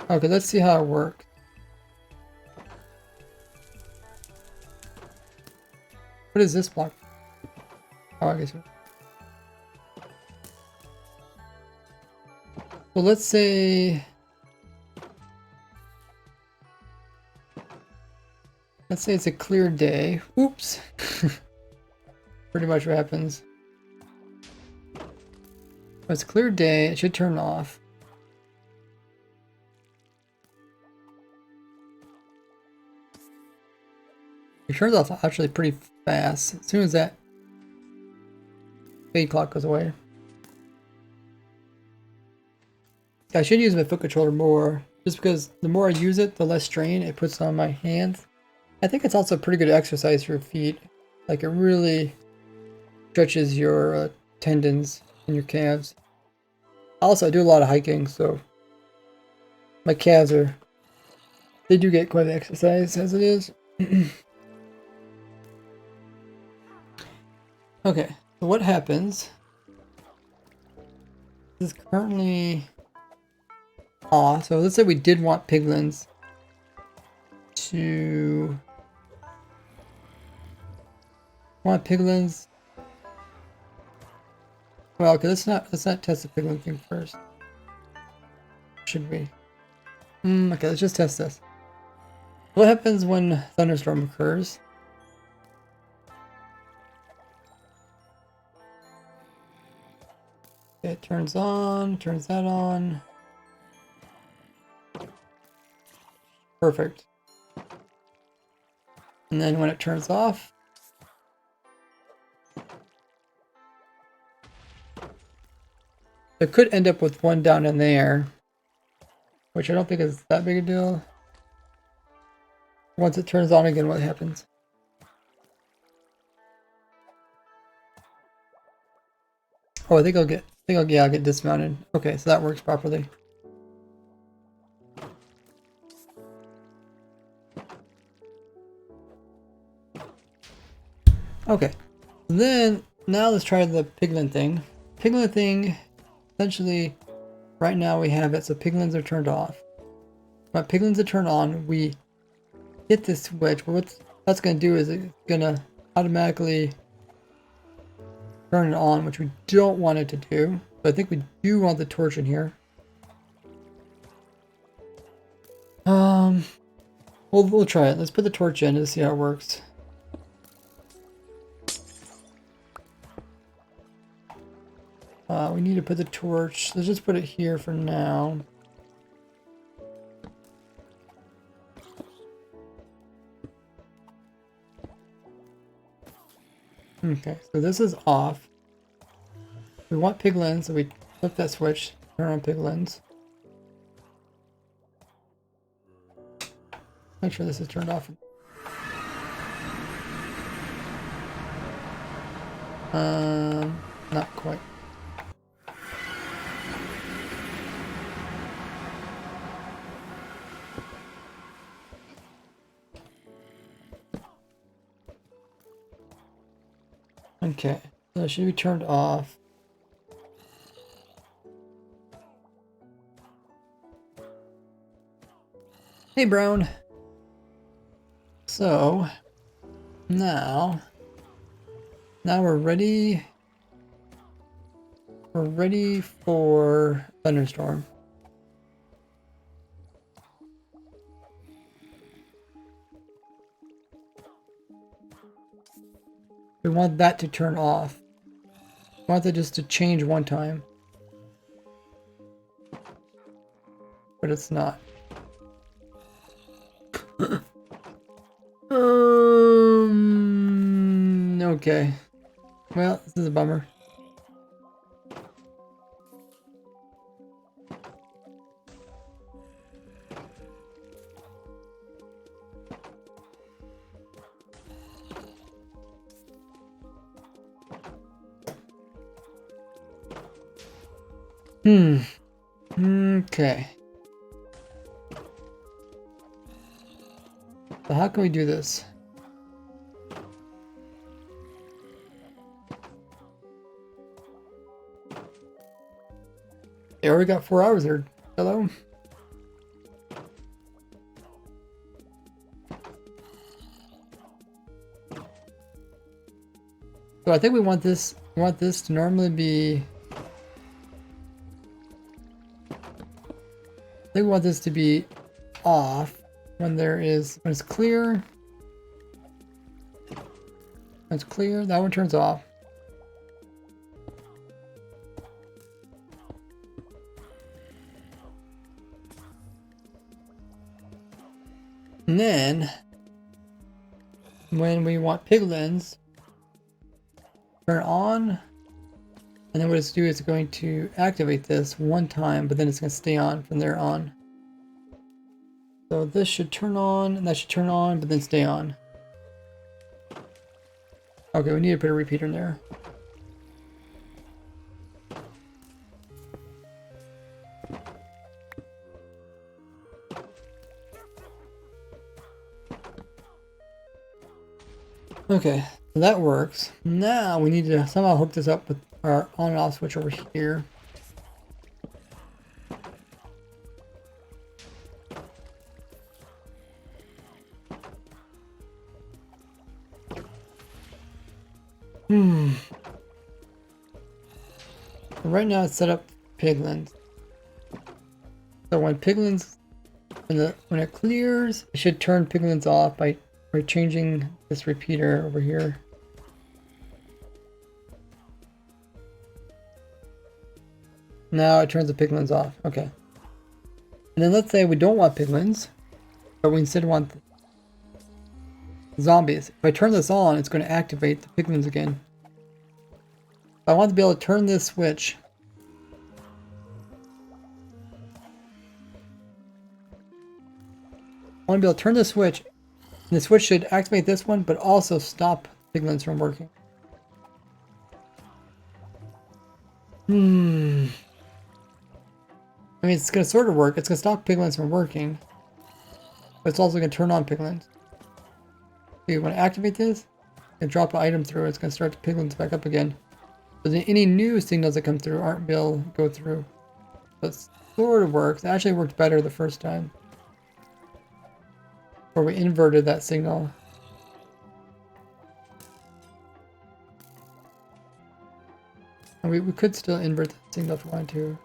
Okay, let's see how it works. What is this block? Oh, I guess. Well, let's say. Let's say it's a clear day. Oops. Pretty much what happens. If it's a clear day, it should turn off. It turns off actually pretty fast as soon as that fade clock goes away. I should use my foot controller more, just because the more I use it, the less strain it puts on my hands. I think it's also a pretty good exercise for your feet. Like, it really stretches your tendons and your calves. Also, I do a lot of hiking, so my calves they do get quite an exercise as it is. Okay, so what happens? This is currently off. So let's say we did want piglins to Well, okay, let's not test the piglin thing first. Should we? Okay, let's just test this. What happens when thunderstorm occurs? It turns on, turns that on. Perfect. And then when it turns off, it could end up with one down in there, which I don't think is that big a deal. Once it turns on again, what happens? Oh, I think I'll get dismounted. Okay, so that works properly. Okay, then now let's try the piglin thing. Piglin thing, essentially, right now we have it so piglins are turned off. When piglins are turned on, we hit this switch. But what that's going to do is it's going to automatically turn it on, which we don't want it to do. But I think we do want the torch in here. We'll try it. Let's put the torch in to see how it works. We need to put the torch. Let's just put it here for now. Okay, so this is off. We want piglins, so we flip that switch, turn on piglins. Make sure this is turned off. Not quite. Okay, so it should be turned off. Hey, Brown. So, now we're ready. We're ready for thunderstorm. We want that to turn off. We want that just to change one time. But it's not. Okay. Well, this is a bummer. Okay. So how can we do this? They already got 4 hours there. Hello? So I think we want this to normally be, I think we want this to be off when it's clear. When it's clear, that one turns off. And then when we want piglins, turn on, and then what it's doing is going to activate this one time, but then it's going to stay on from there on. So this should turn on, and that should turn on, but then stay on. Okay, we need to put a repeater in there. Okay, so that works. Now we need to somehow hook this up with our on and off switch over here. Right now it's set up piglins. So when piglins, when it clears, it should turn piglins off by changing this repeater over here. Now it turns the piglins off. Okay. And then let's say we don't want piglins, but we instead want zombies. If I turn this on, it's going to activate the piglins again. I want to be able to turn this switch. I want to be able to turn the switch, and the switch should activate this one, but also stop piglins from working. I mean, it's going to sort of work. It's going to stop piglins from working, but it's also going to turn on piglins. So you want to activate this, and drop an item through, it's going to start the piglins back up again. So then any new signals that come through aren't able to go through. So it sort of works. It actually worked better the first time, where we inverted that signal. And we could still invert the signal if we wanted to.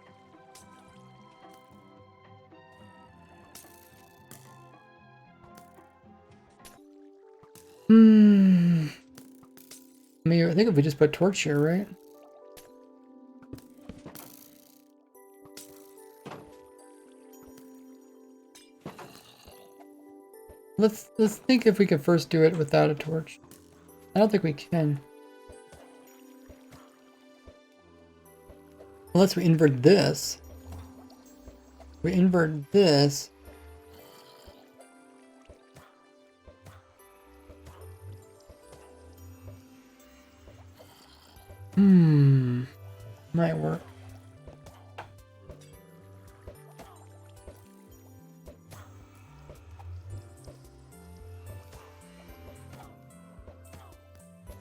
I mean, I think if we just put torch here, right? Let's think if we can first do it without a torch. I don't think we can. Unless we invert this. We invert this. Might work.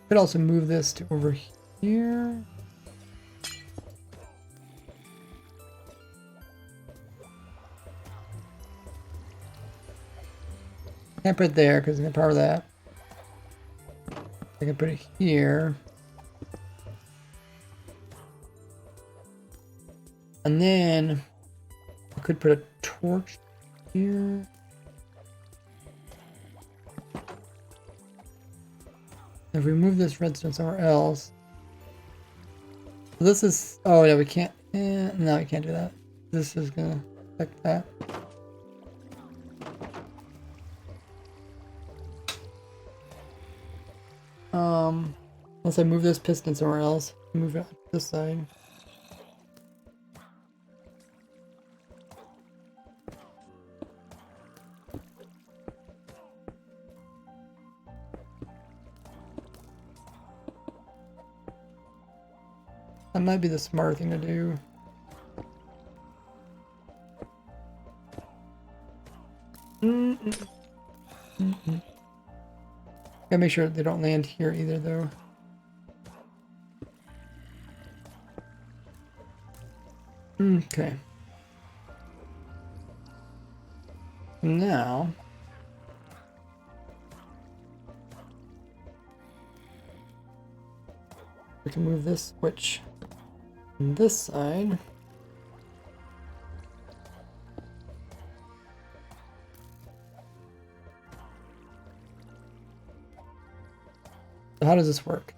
Could also move this to over here. Can't put it there because I can power that. I can put it here. And then I could put a torch here. If we move this redstone somewhere else. So this is, oh yeah, we can't, no, we can't do that. This is gonna affect that. Unless I move this piston somewhere else, move it on this side. That might be the smarter thing to do. Gotta make sure they don't land here either, though. Okay. Now, we can move this switch on this side. So how does this work?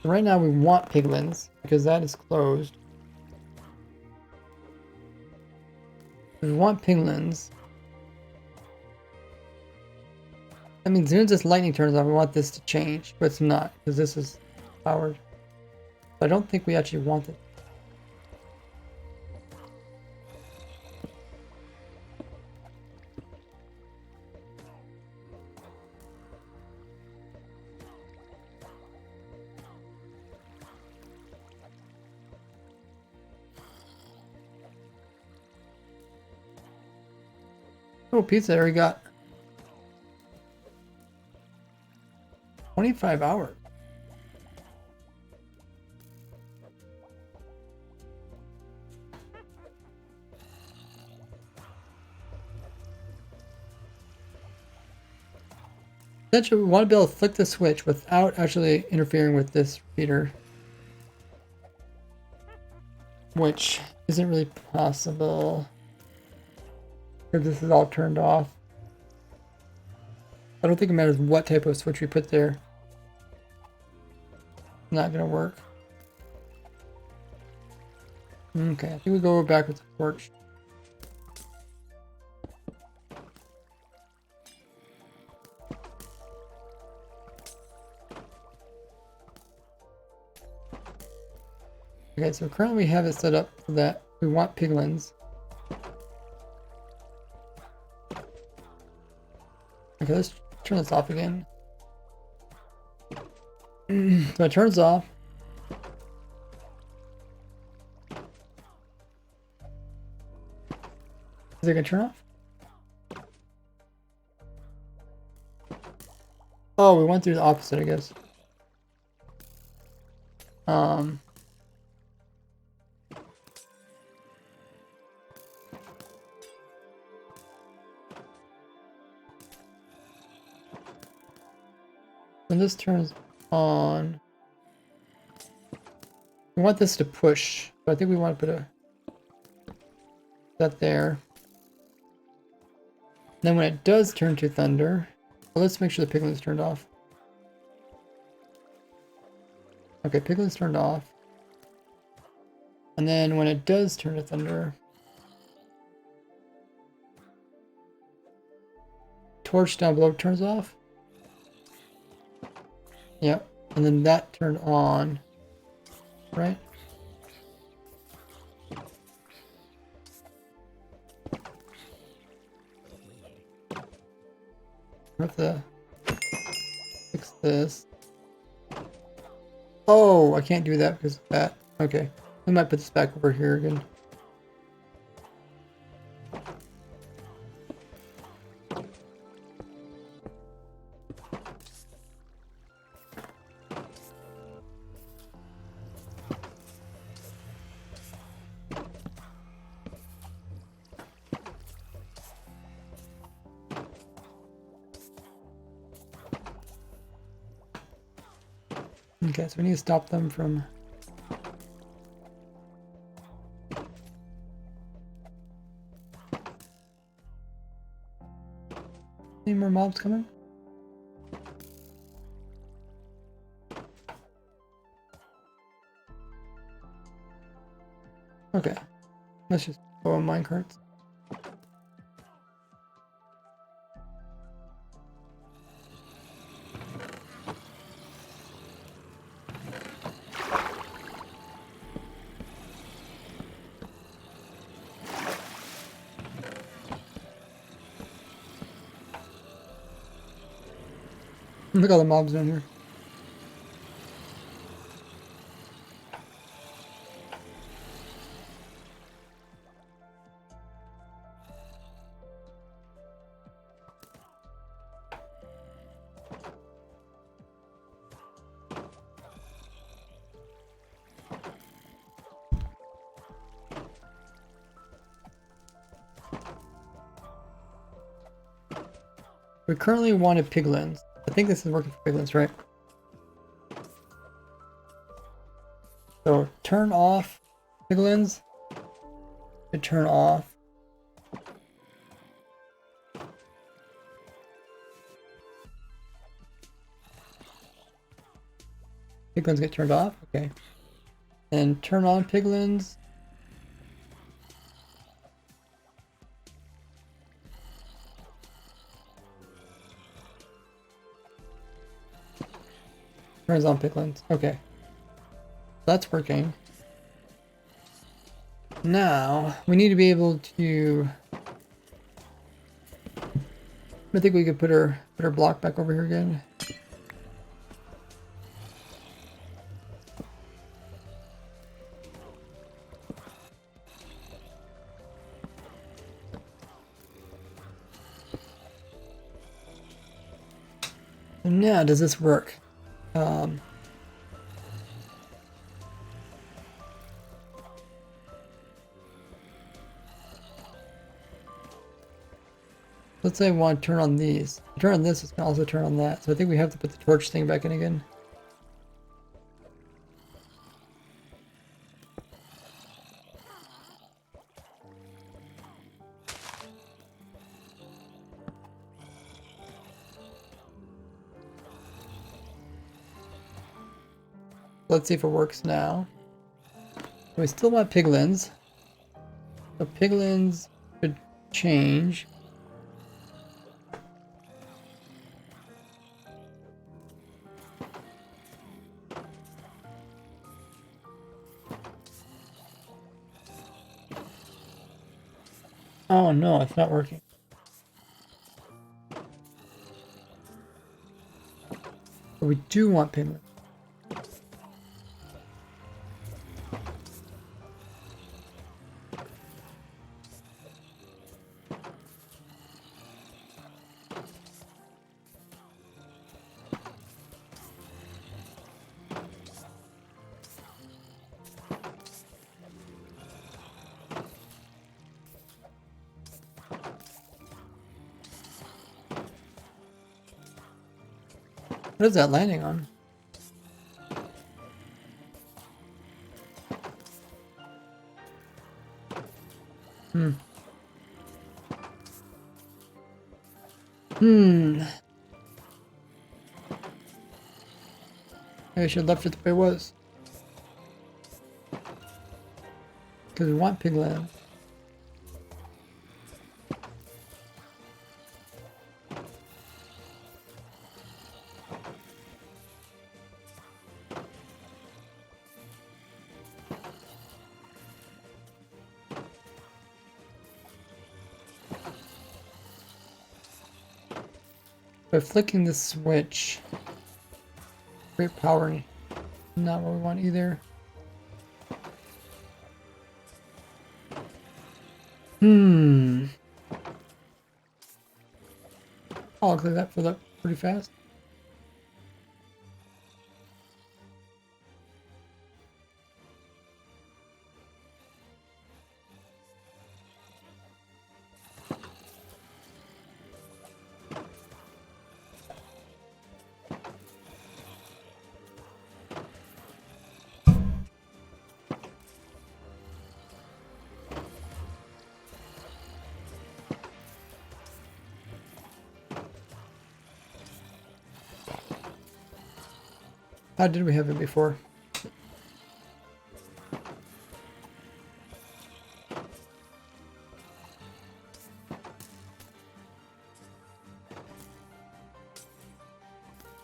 Right now we want piglins because that is closed. We want piglins. I mean, as soon as this lightning turns on, we want this to change, but it's not because this is powered. I don't think we actually want it. Oh, pizza, there we got 25 hours. Essentially, we want to be able to flick the switch without actually interfering with this repeater, which isn't really possible because this is all turned off. I don't think it matters what type of switch we put there. Not gonna work. Okay, I think we go back with the torch. Okay, so currently we have it set up so that we want piglins. Okay, let's turn this off again. So it turns off. Is it gonna turn off? Oh, we went through the opposite, I guess. When this turns on, we want this to push, but I think we want to put a that there. Then when it does turn to thunder, well, let's make sure the piglin's turned off. Okay, piglin's turned off. And then when it does turn to thunder, torch down below turns off. Yep, and then that turned on, right? We have to fix this. Oh, I can't do that because of that. Okay. We might put this back over here again. Okay, so we need to stop them from... Any more mobs coming? Okay, let's just go on minecarts. Look at all the mobs down here. We currently wanted piglins. I think this is working for piglins, right? So turn off piglins to turn off. Piglins get turned off, okay. And turn on piglins. Turns on piglins, okay. That's working. Now, we need to be able to... I think we could put our block back over here again. And now, does this work? Let's say I want to turn on these. Turn on this, it's going to also turn on that. So I think we have to put the torch thing back in again. Let's see if it works now. We still want piglins. So piglins should change. Oh no, it's not working. But we do want piglins. What is that landing on? Maybe I should have left it the way it was. Because we want piglins. By flicking the switch, great power, not what we want either. I'll clear that fill up pretty fast. How did we have it before?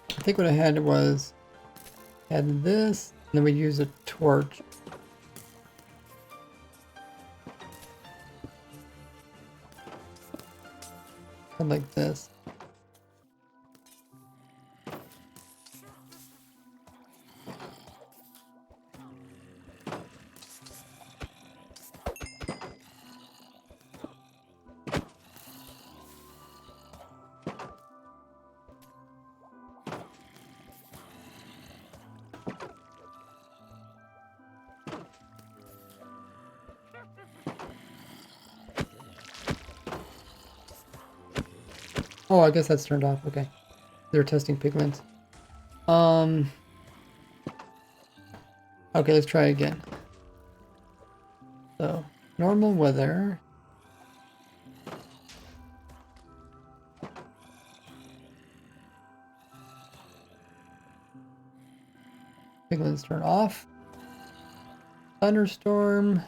I think what I had was had this, and then we use a torch. Like this. Oh, I guess that's turned off. Okay. They're testing pigments. Okay, let's try again. So, normal weather. Pigments turn off. Thunderstorm.